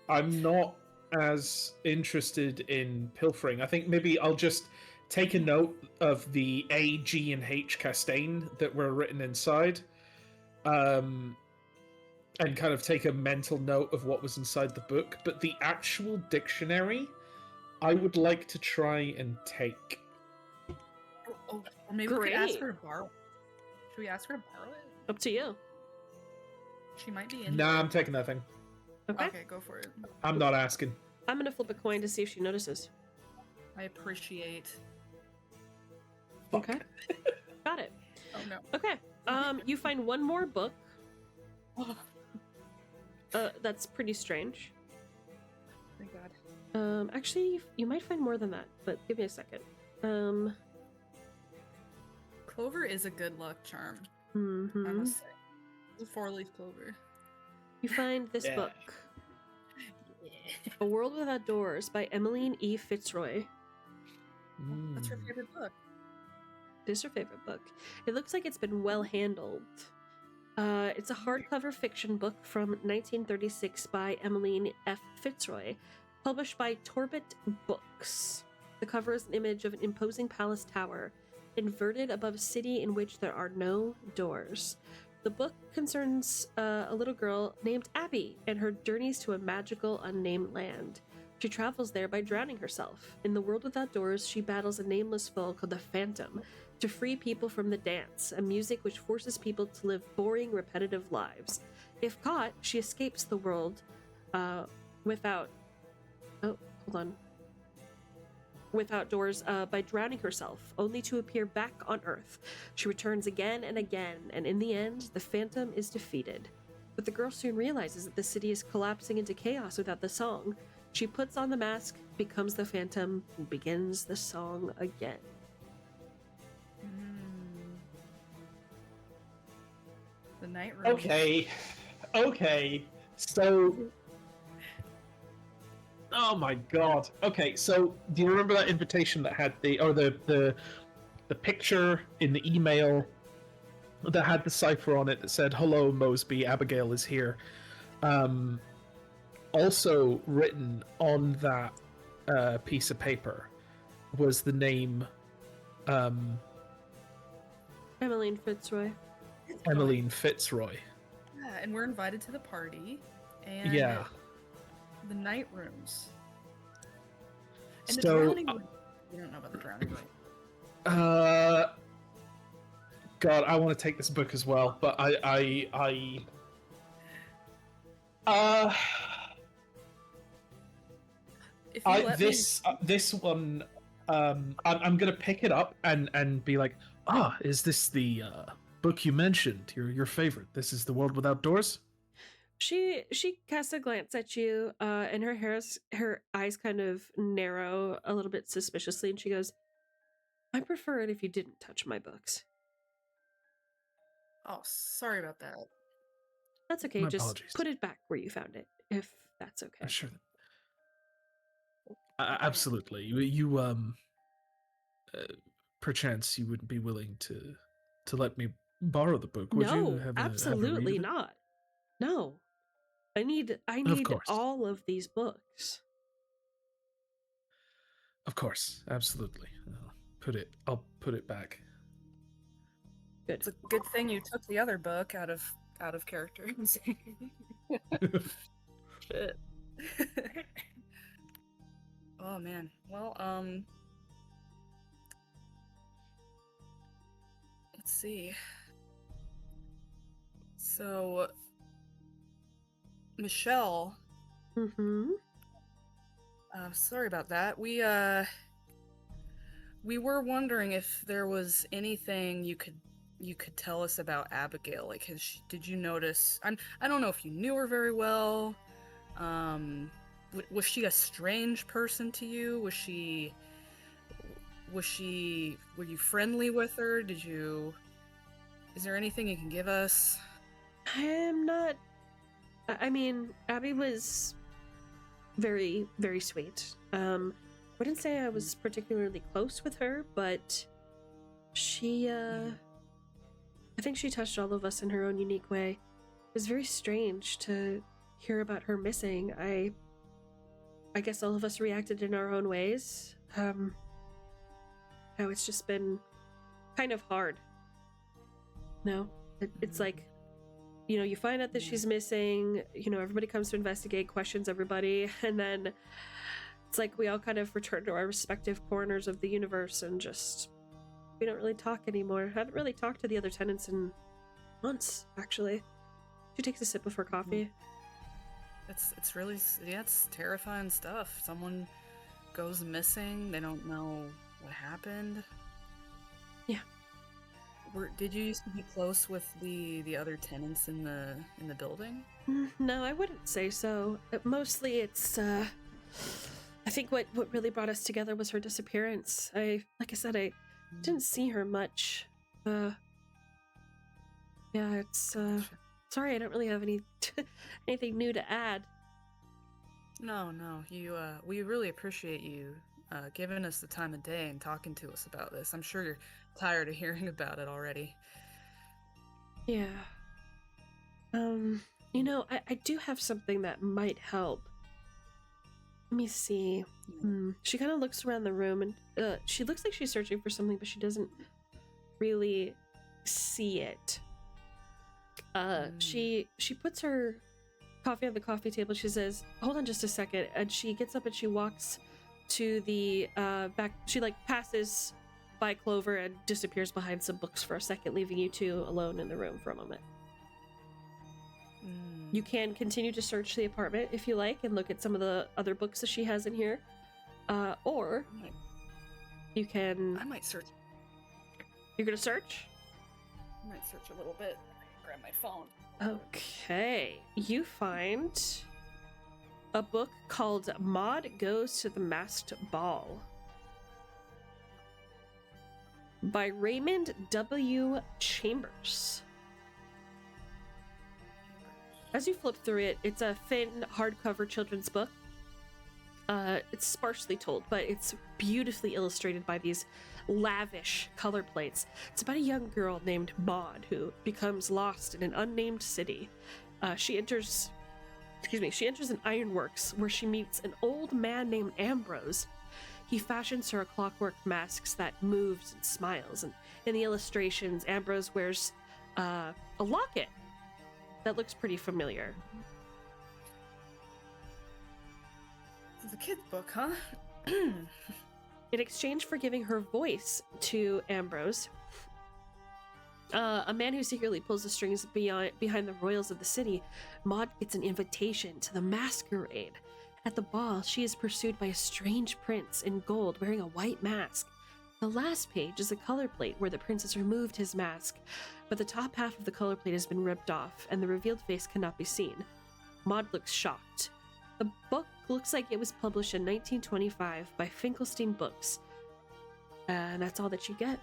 S6: I'm not as interested in pilfering. I think maybe I'll just take a note of the A, G, and H Castaigne that were written inside, and kind of take a mental note of what was inside the book. But the actual dictionary, I would like to try and take.
S2: Or maybe we could ask
S1: Great.
S2: her to borrow. Should we ask her to borrow it?
S1: Up to you.
S2: She might be in.
S6: Nah, I'm taking that thing.
S1: Okay.
S2: Okay, go for it.
S6: I'm not asking.
S1: I'm gonna flip a coin to see if she notices.
S2: I appreciate.
S6: Fuck.
S1: Okay. Got it.
S2: Oh no.
S1: Okay. You find one more book. That's pretty strange.
S2: Thank God.
S1: Actually, you might find more than that, but give me a second.
S2: Clover is a good luck charm. I
S1: mhm.
S2: must say. The 4-leaf clover.
S1: You find this
S6: Yeah.
S1: book, A World Without Doors by Emmeline E. Fitzroy.
S2: What's your favorite book?
S1: It is her favorite book. It looks like it's been well handled. It's a hardcover fiction book from 1936 by Emmeline F. Fitzroy, published by Torbit Books. The cover is an image of an imposing palace tower, inverted above a city in which there are no doors. The book concerns a little girl named Abby and her journeys to a magical, unnamed land. She travels there by drowning herself. In the world without doors, she battles a nameless foe called the Phantom to free people from the dance, a music which forces people to live boring, repetitive lives. If caught, she escapes the world without doors by drowning herself, only to appear back on Earth. She returns again and again, and in the end, the Phantom is defeated. But the girl soon realizes that the city is collapsing into chaos without the song. She puts on the mask, becomes the Phantom, and begins the song again.
S2: The night room.
S6: Okay. So, oh my god. Okay, so do you remember that invitation that had the picture in the email that had the cipher on it that said, "Hello, Mosby, Abigail is here." Also written on that piece of paper was the name
S1: Emmeline Fitzroy.
S6: Emmeline Fitzroy.
S2: Yeah, and we're invited to the party. And
S6: Yeah.
S2: the night rooms. And the
S6: So,
S2: drowning room. We don't know about the drowning room.
S6: God, I want to take this book as well, but
S2: If you let
S6: this one, I'm gonna pick it up and be like, is this the book you mentioned? Your favorite? This is The World Without Doors?
S1: She casts a glance at you, and her eyes kind of narrow a little bit suspiciously, and she goes, "I prefer it if you didn't touch my books."
S2: Oh, sorry about that.
S1: That's okay.
S6: My
S1: Just
S6: apologies.
S1: put it back where you found it, if that's okay.
S6: Sure. Absolutely. Perchance you wouldn't be willing to let me borrow the book, would you?
S1: No,
S6: Have a read
S1: absolutely
S6: of it?
S1: not. No, I need
S6: course.
S1: all of these books.
S6: Of course, absolutely. I'll put it back.
S1: Good.
S2: It's a good thing you took the other book out of character. Shit. Oh man. Well, let's see. So Michelle, sorry about that. We were wondering if there was anything you could tell us about Abigail. Like, did you notice? I don't know if you knew her very well. Was she a strange person to you? Were you friendly with her? Is there anything you can give us?
S1: I'm not. I mean, Abby was very, very sweet. Wouldn't say I was particularly close with her, but she, I think she touched all of us in her own unique way. It was very strange to hear about her missing. I guess all of us reacted in our own ways. It's just been kind of hard. No, it's like, you find out that she's missing, everybody comes to investigate, questions everybody, and then it's like we all kind of return to our respective corners of the universe and just, we don't really talk anymore. I haven't really talked to the other tenants in months, actually. She takes a sip of her coffee.
S2: It's really, it's terrifying stuff. Someone goes missing, they don't know what happened.
S1: Yeah.
S2: Did you used to be close with the other tenants in the building?
S1: No, I wouldn't say so. Mostly it's, I think what really brought us together was her disappearance. Like I said, I didn't see her much. Yeah, it's, sorry, I don't really have anything new to add.
S2: No, we really appreciate you giving us the time of day and talking to us about this. I'm sure you're tired of hearing about it already.
S1: Yeah. You know, I do have something that might help. Let me see. She kind of looks around the room and she looks like she's searching for something, but she doesn't really see it. She puts her coffee on the coffee table. She says, "Hold on just a second," and she gets up and she walks to the back. She like passes by Clover and disappears behind some books for a second, leaving you two alone in the room for a moment. You can continue to search the apartment if you like and look at some of the other books that she has in here. Or you can...
S2: I might search.
S1: You're gonna search?
S5: I might search a little bit. Grab my phone.
S1: Okay. You find a book called Maud Goes to the Masked Ball by Raymond W. Chambers. As you flip through it, it's a thin, hardcover children's book. It's sparsely told, but it's beautifully illustrated by these lavish color plates. It's about a young girl named Maud who becomes lost in an unnamed city. She enters an ironworks where she meets an old man named Ambrose. He fashions her a clockwork mask that moves and smiles, and in the illustrations, Ambrose wears a locket that looks pretty familiar.
S2: This is a kid's book, huh?
S1: In exchange for giving her voice to Ambrose, a man who secretly pulls the strings behind the royals of the city, Maud gets an invitation to the masquerade. At the ball, she is pursued by a strange prince in gold wearing a white mask. The last page is a color plate where the prince has removed his mask, but the top half of the color plate has been ripped off and the revealed face cannot be seen. Maud looks shocked. The book looks like it was published in 1925 by Finkelstein Books. And that's all that you get.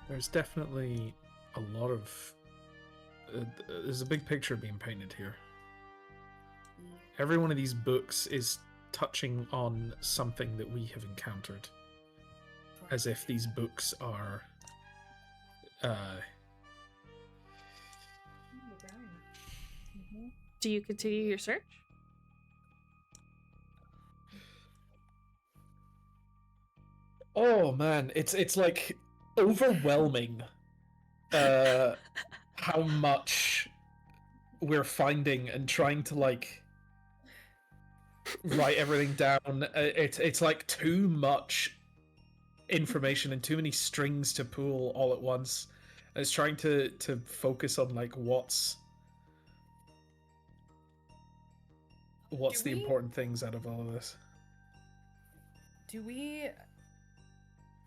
S6: There's definitely a lot of... there's a big picture being painted here. Every one of these books is touching on something that we have encountered. As if these books are...
S1: Do you continue your search?
S6: Oh man, it's like overwhelming how much we're finding and trying to like write everything down. It's like too much information and too many strings to pull all at once. And it's trying to focus on like what's the important things out of all of this.
S2: Do we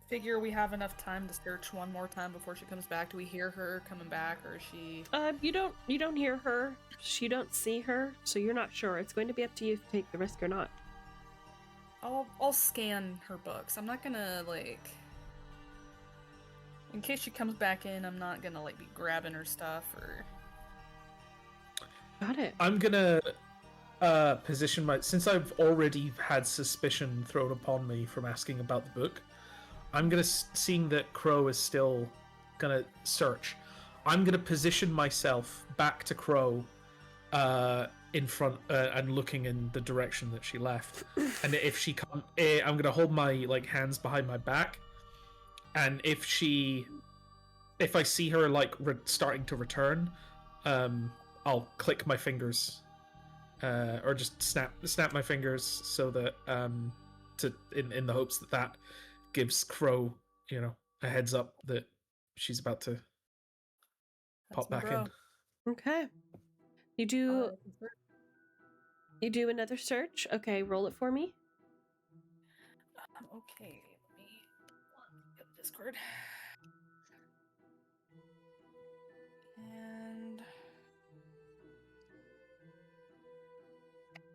S2: figure we have enough time to search one more time before she comes back? Do we hear her coming back, or is she...
S1: You don't hear her. You don't see her, so you're not sure. It's going to be up to you to take the risk or not.
S2: I'll scan her books. I'm not gonna, like... In case she comes back in, I'm not gonna, like, be grabbing her stuff, or...
S1: Got it.
S6: I'm gonna position since I've already had suspicion thrown upon me from asking about the book, I'm gonna, seeing that Crow is still gonna search, I'm gonna position myself back to Crow in front and looking in the direction that she left. And if she can't, I'm gonna hold my like hands behind my back, and if I see her like starting to return, I'll click my fingers or just snap my fingers so that in the hopes that gives Crow, a heads up that she's about to pop back in.
S1: Okay. You do another search? Okay, roll it for me.
S2: Okay, let me get Discord. And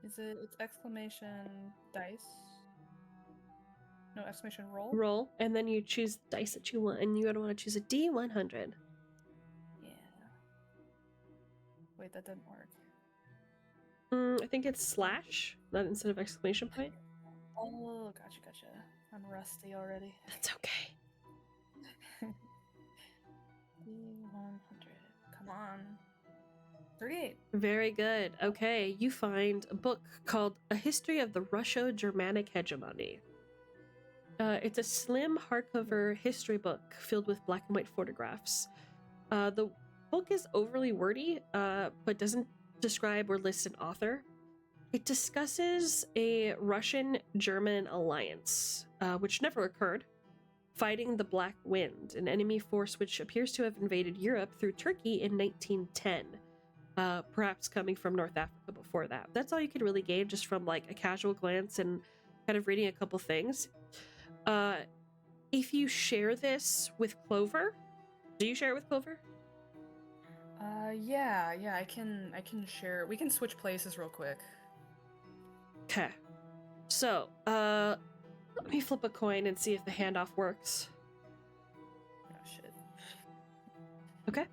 S2: it's exclamation dice? No, exclamation roll?
S1: Roll, and then you choose the dice that you want, and you're gonna want to choose a D100.
S2: Yeah. Wait, that didn't work.
S1: I think it's slash, not instead of exclamation point.
S2: Oh, gotcha. I'm rusty already.
S1: That's okay.
S2: 100. Come on. 38.
S1: Very good. Okay, you find a book called A History of the Russo-Germanic Hegemony. It's a slim hardcover history book filled with black and white photographs. The book is overly wordy, but doesn't describe or list an author. It discusses a Russian-German alliance, which never occurred, fighting the Black Wind, an enemy force which appears to have invaded Europe through Turkey in 1910. Perhaps coming from North Africa before that. That's all you can really gain just from like a casual glance and kind of reading a couple things. If you share this with Clover, do you share it with Clover?
S2: Yeah, I can share. We can switch places real quick.
S1: Okay. So, let me flip a coin and see if the handoff works.
S2: Oh shit.
S1: Okay.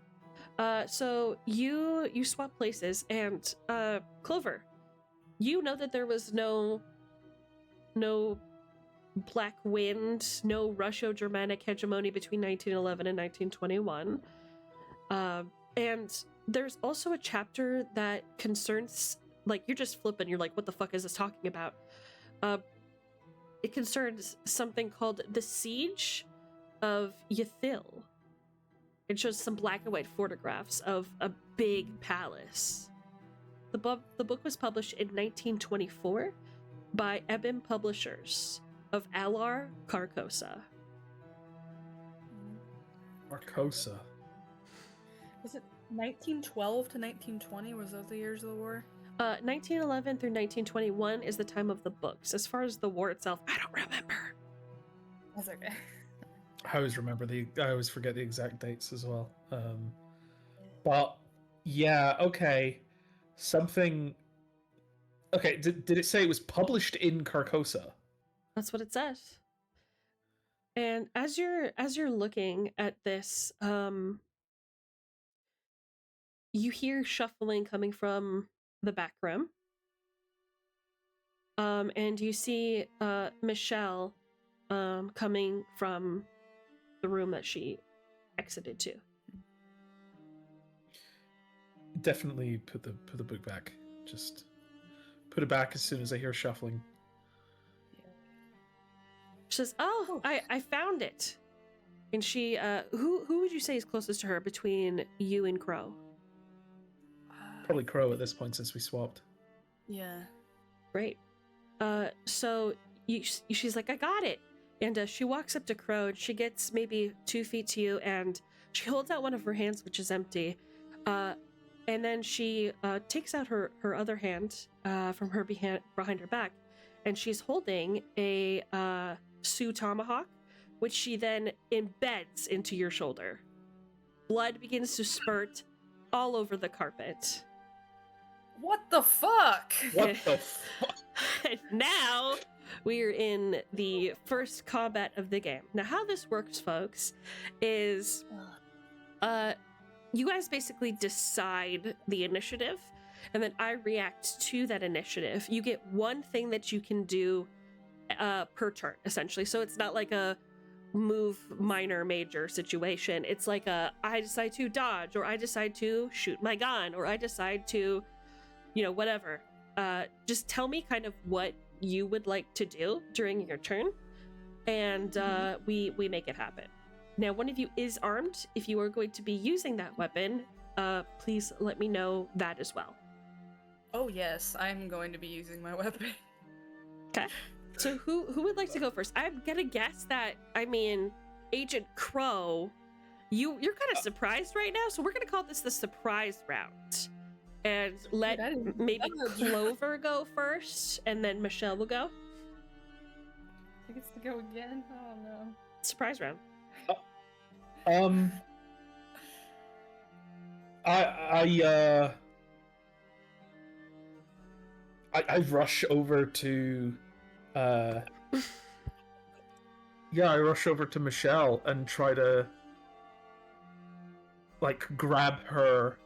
S1: So you swap places, and Clover, you know that there was no Black Wind, no Russo-Germanic hegemony between 1911 and 1921. And there's also a chapter that concerns, like, you're just flipping, you're like, what the fuck is this talking about? It concerns something called the Siege of Yathil. It shows some black and white photographs of a big palace. The book was published in 1924 by Ebim Publishers of Alar, Carcosa.
S6: Carcosa.
S2: Was it 1912 to 1920? Was those the years of the war?
S1: 1911 through 1921 is the time of the books. As far as the war itself, I don't remember.
S2: That's okay.
S6: I always I always forget the exact dates as well. But yeah, okay. Something. Okay, did it say it was published in Carcosa?
S1: That's what it says. And as you're looking at this, you hear shuffling coming from the back room. And you see Michelle coming from the room that she exited to.
S6: Definitely put the book back. Just put it back as soon as I hear shuffling.
S1: She says, "Oh, I found it." And she, who would you say is closest to her between you and Crow?
S6: Probably Crow at this point since we swapped.
S2: Yeah.
S1: Great. So she's like, "I got it." And she walks up to Crow, and she gets maybe 2 feet to you, and she holds out one of her hands, which is empty. And then she takes out her other hand from her behind her back, and she's holding a Sioux tomahawk, which she then embeds into your shoulder. Blood begins to spurt all over the carpet.
S2: What the fuck?
S6: What the fuck?
S1: And now we're in the first combat of the game. Now, how this works, folks, is you guys basically decide the initiative, and then I react to that initiative. You get one thing that you can do per turn, essentially. So it's not like a move minor major situation. It's like I decide to dodge, or I decide to shoot my gun, or I decide to, whatever. Just tell me kind of what you would like to do during your turn, and we make it happen. Now, one of you is armed. If you are going to be using that weapon, please let me know that as well.
S2: Oh yes, I'm going to be using my weapon.
S1: Okay. So who would like to go first? I'm gonna guess that, Agent Crow, you're kind of surprised right now, so we're gonna call this the surprise round. And let maybe Clover go first, and then Michelle will go.
S5: He gets to go again? Oh no.
S1: Surprise round.
S6: I rush over to I rush over to Michelle and try to grab her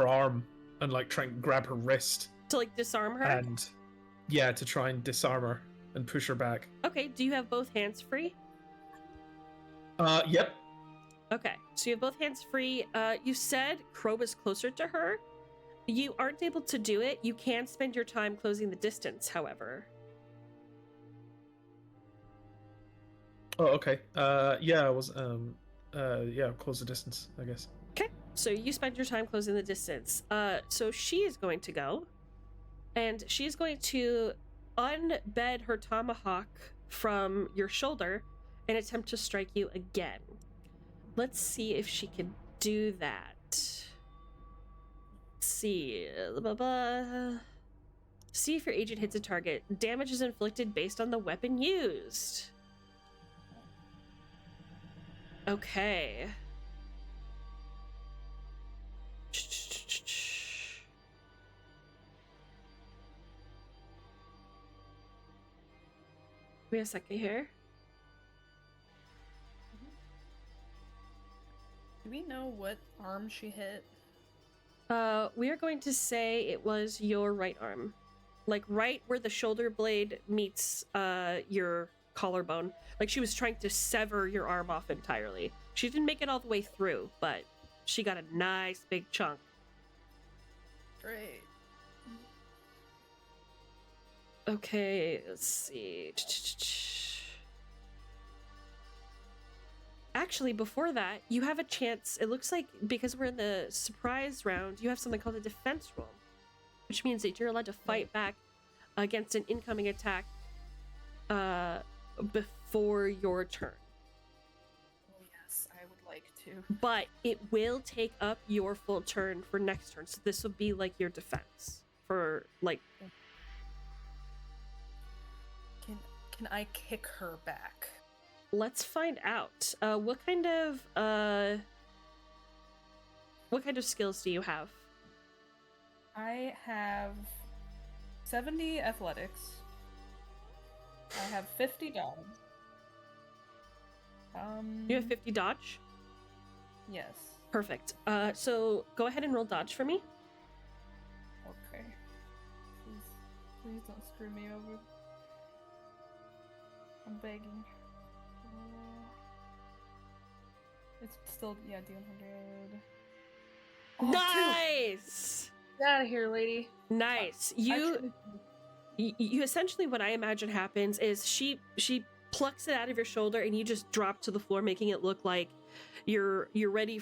S6: arm and try and grab her wrist
S1: To disarm her?
S6: and to try and disarm her and push her back.
S1: Okay, do you have both hands free?
S6: Yep.
S1: Okay, so you have both hands free. You said Crow was closer to her. You aren't able to do it. You can spend your time closing the distance, however.
S6: Oh, okay. Yeah, I was. Yeah, close the distance, I guess.
S1: Okay, so you spend your time closing the distance. So she is going to go, and she is going to unbed her tomahawk from your shoulder and attempt to strike you again. Let's see if she can do that. Let's see. See if your agent hits a target. Damage is inflicted based on the weapon used. Okay. Wait a second here.
S2: Do we know what arm she hit?
S1: We are going to say it was your right arm. Like right where the shoulder blade meets your collarbone. Like she was trying to sever your arm off entirely. She didn't make it all the way through, but she got a nice big chunk.
S2: Great.
S1: Okay, let's see. Actually, before that, you have a chance. It looks like because we're in the surprise round, you have something called a defense roll, which means that you're allowed to fight back against an incoming attack before your turn.
S2: Oh, yes, I would like to.
S1: But it will take up your full turn for next turn, so this will be like your defense for like.
S2: Can I kick her back?
S1: Let's find out. What kind of skills do you have?
S2: I have 70 athletics. I have 50 dodge.
S1: You have 50 dodge?
S2: Yes.
S1: Perfect. So go ahead and roll dodge for me.
S2: Okay. Please don't screw me over. I'm begging. It's still, yeah, D100. Oh,
S1: Nice!
S2: Get out of here, lady.
S1: Nice. You essentially, what I imagine happens is she plucks it out of your shoulder and you just drop to the floor, making it look like you're ready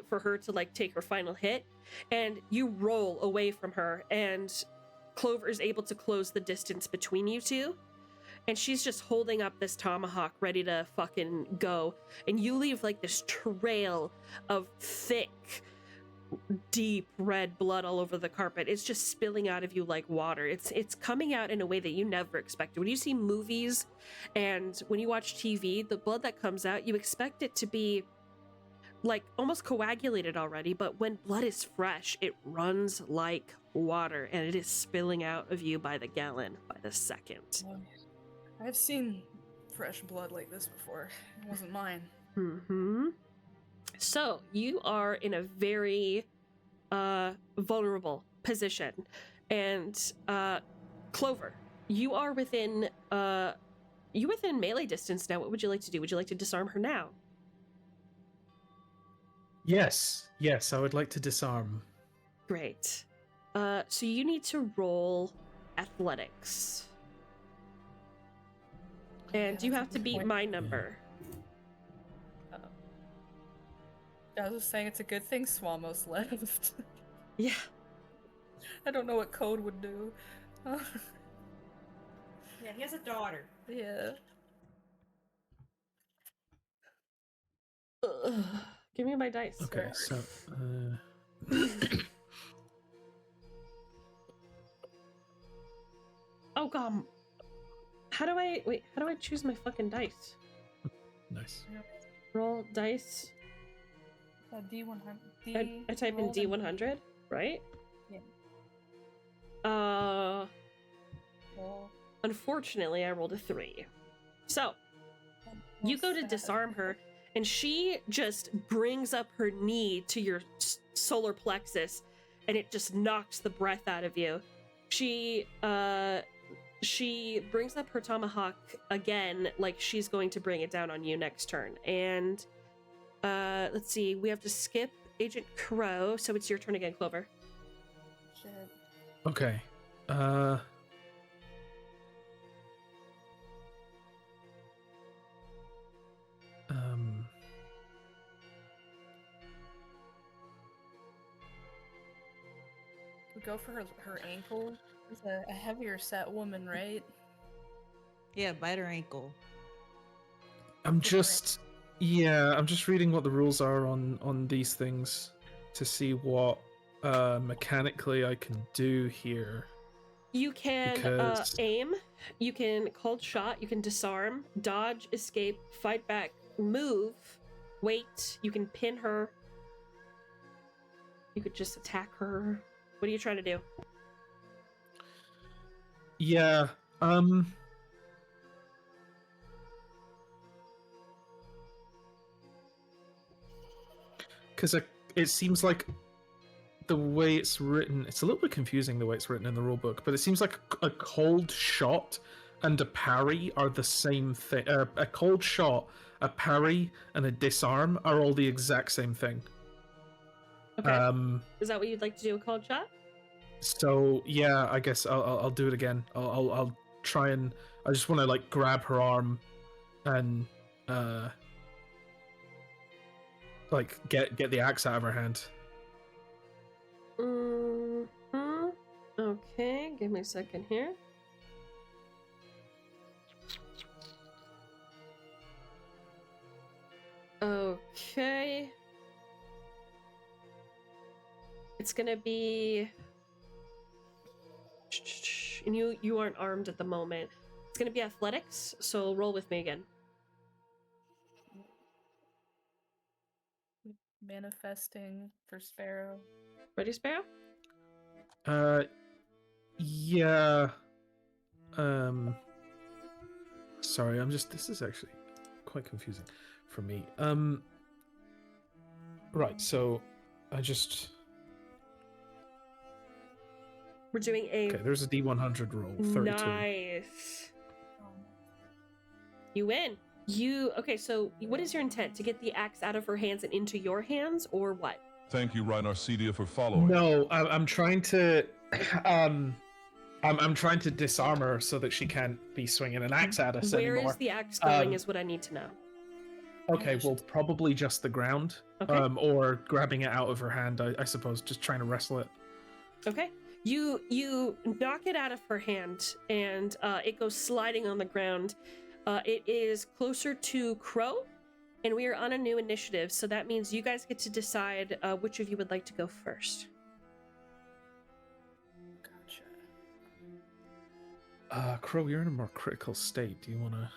S1: for her to like take her final hit, and you roll away from her, and Clover is able to close the distance between you two. And she's just holding up this tomahawk ready to fucking go. And you leave like this trail of thick, deep red blood all over the carpet. It's just spilling out of you like water. It's coming out in a way that you never expected. When you see movies and when you watch TV, the blood that comes out, you expect it to be like almost coagulated already. But when blood is fresh, it runs like water and it is spilling out of you by the gallon, by the second.
S2: I've seen fresh blood like this before. It wasn't mine.
S1: Mm-hmm. So you are in a very vulnerable position, and Clover, you are within melee distance now. What would you like to do? Would you like to disarm her now?
S6: Yes, I would like to disarm.
S1: Great. So you need to roll athletics. And you have to beat my number.
S2: I was just saying it's a good thing Swamos left.
S1: Yeah.
S2: I don't know what code would do.
S10: Yeah, he has a daughter.
S2: Yeah.
S1: Give me my dice.
S6: Okay, so
S1: Oh god. How do I choose my fucking dice?
S6: nice.
S1: Roll dice.
S2: D100.
S1: I type in D100, right?
S2: Yeah.
S1: Unfortunately, I rolled a 3. So, you go to disarm her, and she just brings up her knee to your solar plexus, and it just knocks the breath out of you. She she brings up her tomahawk again, like she's going to bring it down on you next turn. And let's see, we have to skip Agent Crow, so it's your turn again, Clover.
S2: Shit.
S6: Okay.
S2: We go for her ankle. She's a heavier set woman, right?
S8: Yeah, bite her ankle.
S6: I'm just reading what the rules are on these things to see what mechanically I can do here.
S1: You can
S6: Because-
S1: aim, you can cold shot, you can disarm, dodge, escape, fight back, move, wait, you can pin her. You could just attack her. What are you trying to do?
S6: Yeah, because it seems like the way it's written, it's a little bit confusing the way it's written in the rulebook, but it seems like a cold shot and a parry are the same thing. A cold shot, a parry, and a disarm are all the exact same thing.
S1: Okay. Is that what you'd like to do, a cold shot?
S6: So yeah, I guess I'll do it again. I'll try and I just want to like grab her arm and like get the axe out of her hand.
S1: Okay, give me a second here. Okay. It's gonna be... And you aren't armed at the moment. It's gonna be athletics, so roll with me again.
S2: Manifesting for Sparrow.
S1: Ready, Sparrow?
S6: Yeah. Sorry, this is actually quite confusing for me. Right, so
S1: we're doing a...
S6: Okay, there's a D100 roll, 32.
S1: Nice. You win. Okay, so what is your intent? To get the axe out of her hands and into your hands, or what?
S7: Thank you, Rhino Cedia, for following.
S6: No, I'm trying to, I'm trying to disarm her so that she can't be swinging an axe at us
S1: Where
S6: anymore.
S1: is the axe going is what I need to know.
S6: Okay, well, probably just the ground,
S1: Okay.
S6: Or grabbing it out of her hand, I suppose, just trying to wrestle it.
S1: Okay. You knock it out of her hand, and it goes sliding on the ground. It is closer to Crow, and we are on a new initiative, so that means you guys get to decide which of you would like to go first.
S2: Gotcha.
S6: Crow, you're in a more critical state. Do you want to...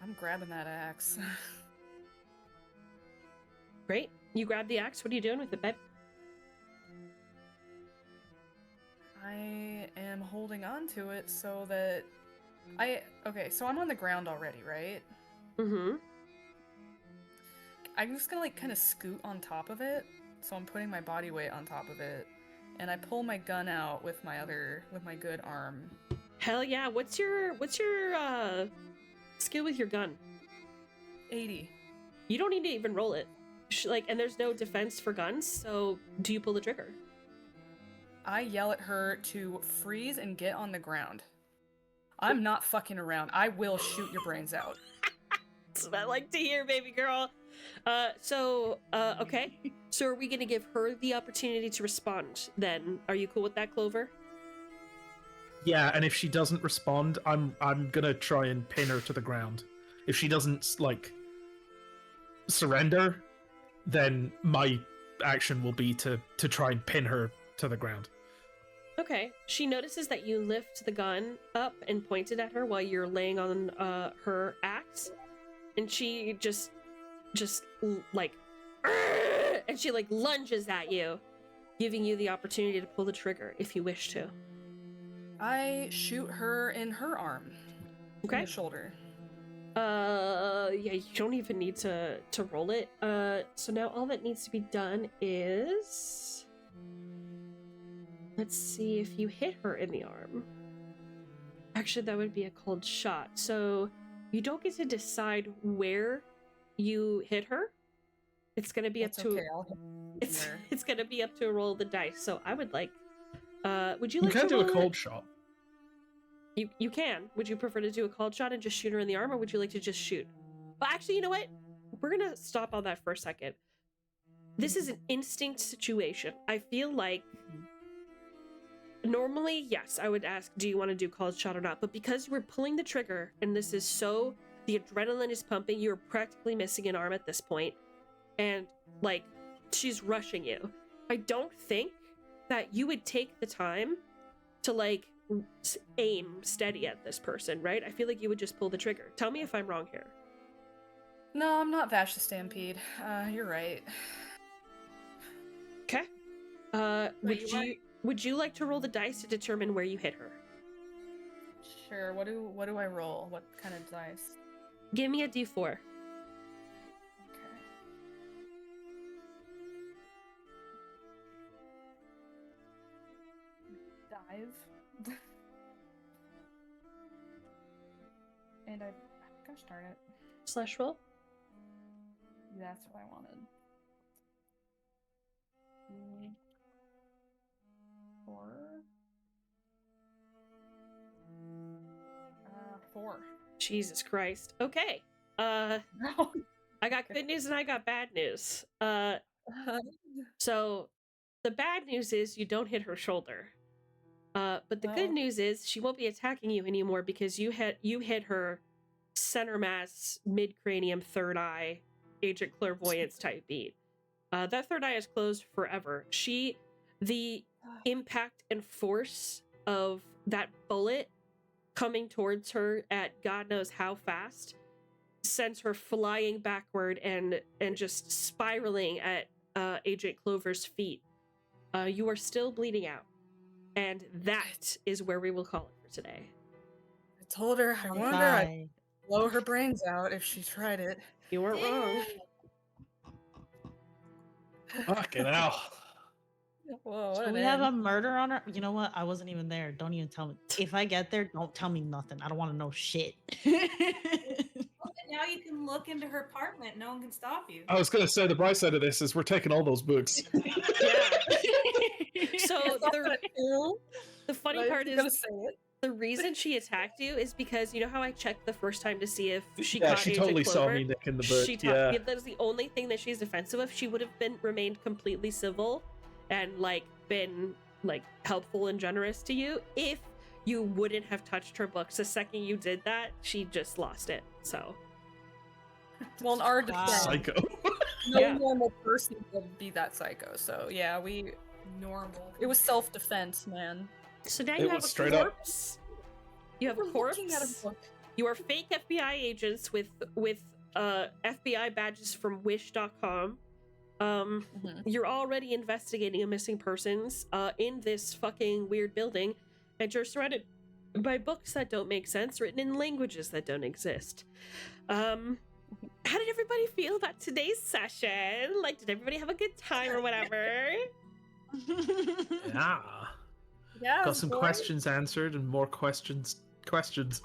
S2: I'm grabbing that axe.
S1: Great. You grab the axe. What are you doing with it, babe?
S2: I am holding on to it so that okay, so I'm on the ground already, right?
S1: Mm-hmm.
S2: I'm just gonna like kind of scoot on top of it. So I'm putting my body weight on top of it. And I pull my gun out with my good arm.
S1: Hell yeah. What's your skill with your gun?
S2: 80.
S1: You don't need to even roll it. And there's no defense for guns, so do you pull the trigger?
S2: I yell at her to freeze and get on the ground. I'm not fucking around. I will shoot your brains out.
S1: That's what I like to hear, baby girl. Okay. So are we gonna give her the opportunity to respond then? Are you cool with that, Clover?
S6: Yeah, and if she doesn't respond, I'm gonna try and pin her to the ground. If she doesn't, like, surrender, then my action will be to try and pin her to the ground.
S1: Okay. She notices that you lift the gun up and point it at her while you're laying on her axe, and she just like, and she like lunges at you, giving you the opportunity to pull the trigger if you wish to.
S2: I shoot her in her arm.
S1: Okay.
S2: In the shoulder.
S1: Yeah, you don't even need to roll it. So now all that needs to be done is... Let's see if you hit her in the arm. Actually, that would be a cold shot. So you don't get to decide where you hit her. It's gonna be
S2: That's
S1: up to
S2: okay, I'll hit
S1: it's
S2: her.
S1: it's gonna be up to a roll of the dice. So I would like. Would you
S6: You
S1: like
S6: can
S1: to
S6: do a
S1: roll
S6: cold shot.
S1: You can. Would you prefer to do a cold shot and just shoot her in the arm, or would you like to just shoot? Well, actually, you know what? We're gonna stop on that for a second. This is an instinct situation. I feel like normally, yes, I would ask, do you want to do cold shot or not? But because you were pulling the trigger and this is so, the adrenaline is pumping, you're practically missing an arm at this point, and like she's rushing you. I don't think that you would take the time to like aim steady at this person, right? I feel like you would just pull the trigger. Tell me if I'm wrong here.
S2: No, I'm not Vash the Stampede. You're right.
S1: Okay. Would you like to roll the dice to determine where you hit her?
S2: Sure. What do I roll? What kind of dice?
S1: Give me a d4.
S2: Okay. Dive. And gosh darn it.
S1: Slash roll.
S2: That's what I wanted. 4. 4.
S1: Jesus Christ. Okay.
S2: No.
S1: I got good news and I got bad news. So the bad news is you don't hit her shoulder. But the good news is she won't be attacking you anymore because you hit her center mass, mid cranium, third eye, agent clairvoyance type beat. That third eye is closed forever. The impact and force of that bullet coming towards her at God knows how fast sends her flying backward and just spiraling at Agent Clover's feet. You are still bleeding out. And that is where we will call it for today.
S2: I told her I wanted her I'd blow her brains out if she tried it.
S1: You weren't wrong.
S6: Fucking hell.
S2: Whoa,
S8: So we have a murder on her. You know what? I wasn't even there. Don't even tell me. If I get there, don't tell me nothing. I don't want to know shit.
S10: Now you can look into her apartment. No one can stop you.
S6: I was going to say the bright side of this is we're taking all those books.
S1: So the funny part is the reason she attacked you is because you know how I checked the first time to see if she caught
S6: she
S1: Agent
S6: totally
S1: Clover?
S6: saw me nicking the book.
S1: Yeah, that is the only thing that she's defensive of. She would have remained completely civil and been helpful and generous to you if you wouldn't have touched her books. The second you did that, she just lost it. So
S2: well, in our defense,
S6: psycho.
S2: No normal person would be that psycho. So yeah, normal. It was self-defense, man.
S1: So now you have a corpse. You have a corpse. You are fake FBI agents with FBI badges from Wish.com. You're already investigating a missing persons in this fucking weird building, and you're surrounded by books that don't make sense, written in languages that don't exist. How did everybody feel about today's session? Did everybody have a good time or whatever?
S6: Yeah. Got some questions answered and more questions.
S8: Questioned.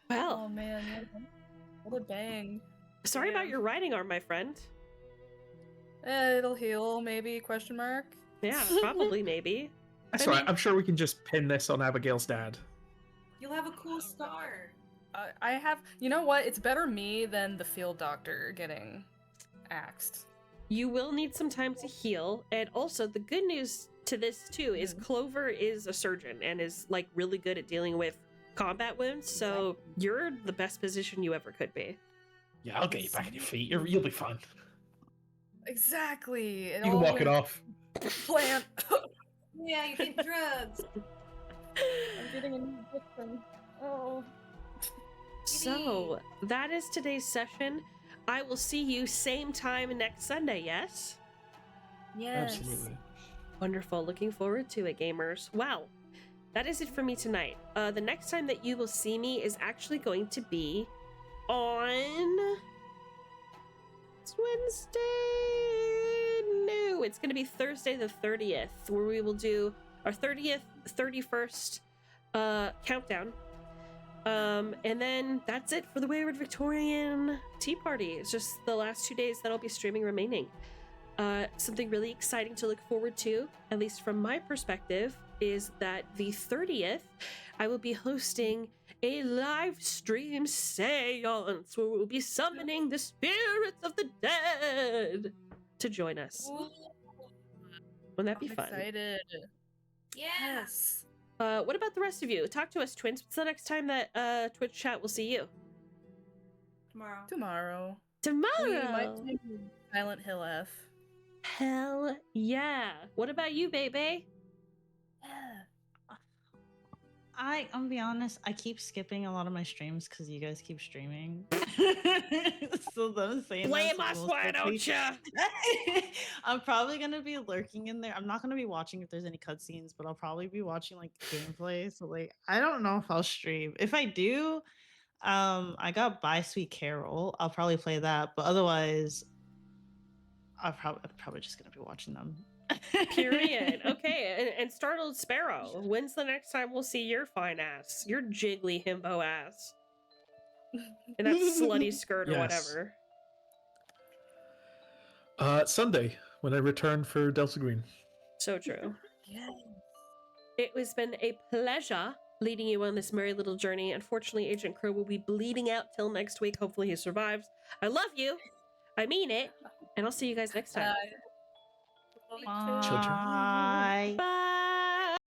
S1: Well.
S2: Oh man, what a bang.
S1: Sorry about your riding arm, my friend.
S2: It'll heal, maybe, question mark?
S1: Yeah, probably, maybe.
S6: That's right. I'm sure we can just pin this on Abigail's dad.
S10: You'll have a cool scar.
S2: I have... You know what? It's better me than the field doctor getting axed.
S1: You will need some time to heal, and also the good news to this too is Clover is a surgeon and is really good at dealing with combat wounds, so you're the best position you ever could be.
S6: Yeah, I'll get you back on your feet. You'll be fine.
S2: Exactly.
S6: You can walk it off.
S2: Plant.
S10: Yeah, you get drugs.
S2: I'm getting a new victim. Oh.
S1: So that is today's session. I will see you same time next Sunday, yes?
S2: Yes.
S6: Absolutely.
S1: Wonderful. Looking forward to it, gamers. Well, that is it for me tonight. The next time that you will see me is actually going to be on... It's Wednesday? No, it's going to be Thursday the 30th, where we will do our 30th, 31st countdown. And then that's it for the Wayward Victorian Tea Party. It's just the last 2 days that I'll be streaming remaining. Something really exciting to look forward to, at least from my perspective, is that the 30th, I will be hosting a live stream seance where we'll be summoning the spirits of the dead to join us. Wouldn't that be
S2: I'm
S1: fun?
S2: excited.
S10: Yes.
S1: What about the rest of you? Talk to us, twins. What's the next time that Twitch chat will see you?
S2: Tomorrow.
S1: Tomorrow.
S2: We might do Silent Hill F.
S1: Hell yeah. What about you, baby?
S8: I'm gonna be honest, I keep skipping a lot of my streams because you guys keep streaming. So them saying
S1: Blame
S8: that,
S1: us,
S8: so
S1: why
S8: we'll
S1: don't ya?
S8: I'm probably gonna be lurking in there. I'm not gonna be watching if there's any cutscenes, but I'll probably be watching like gameplay. So like I don't know if I'll stream. If I do, I got Bye Sweet Carol. I'll probably play that, but otherwise I'm probably just gonna be watching them.
S1: Period. Okay, and Startled Sparrow, when's the next time we'll see your fine ass? Your jiggly himbo ass. And that slutty skirt or
S6: Yes.
S1: whatever.
S6: Sunday, when I return for Delta Green.
S1: So true.
S2: Yeah.
S1: It has been a pleasure leading you on this merry little journey. Unfortunately, Agent Crow will be bleeding out till next week. Hopefully he survives. I love you. I mean it. And I'll see you guys next time.
S8: Bye.
S1: Bye.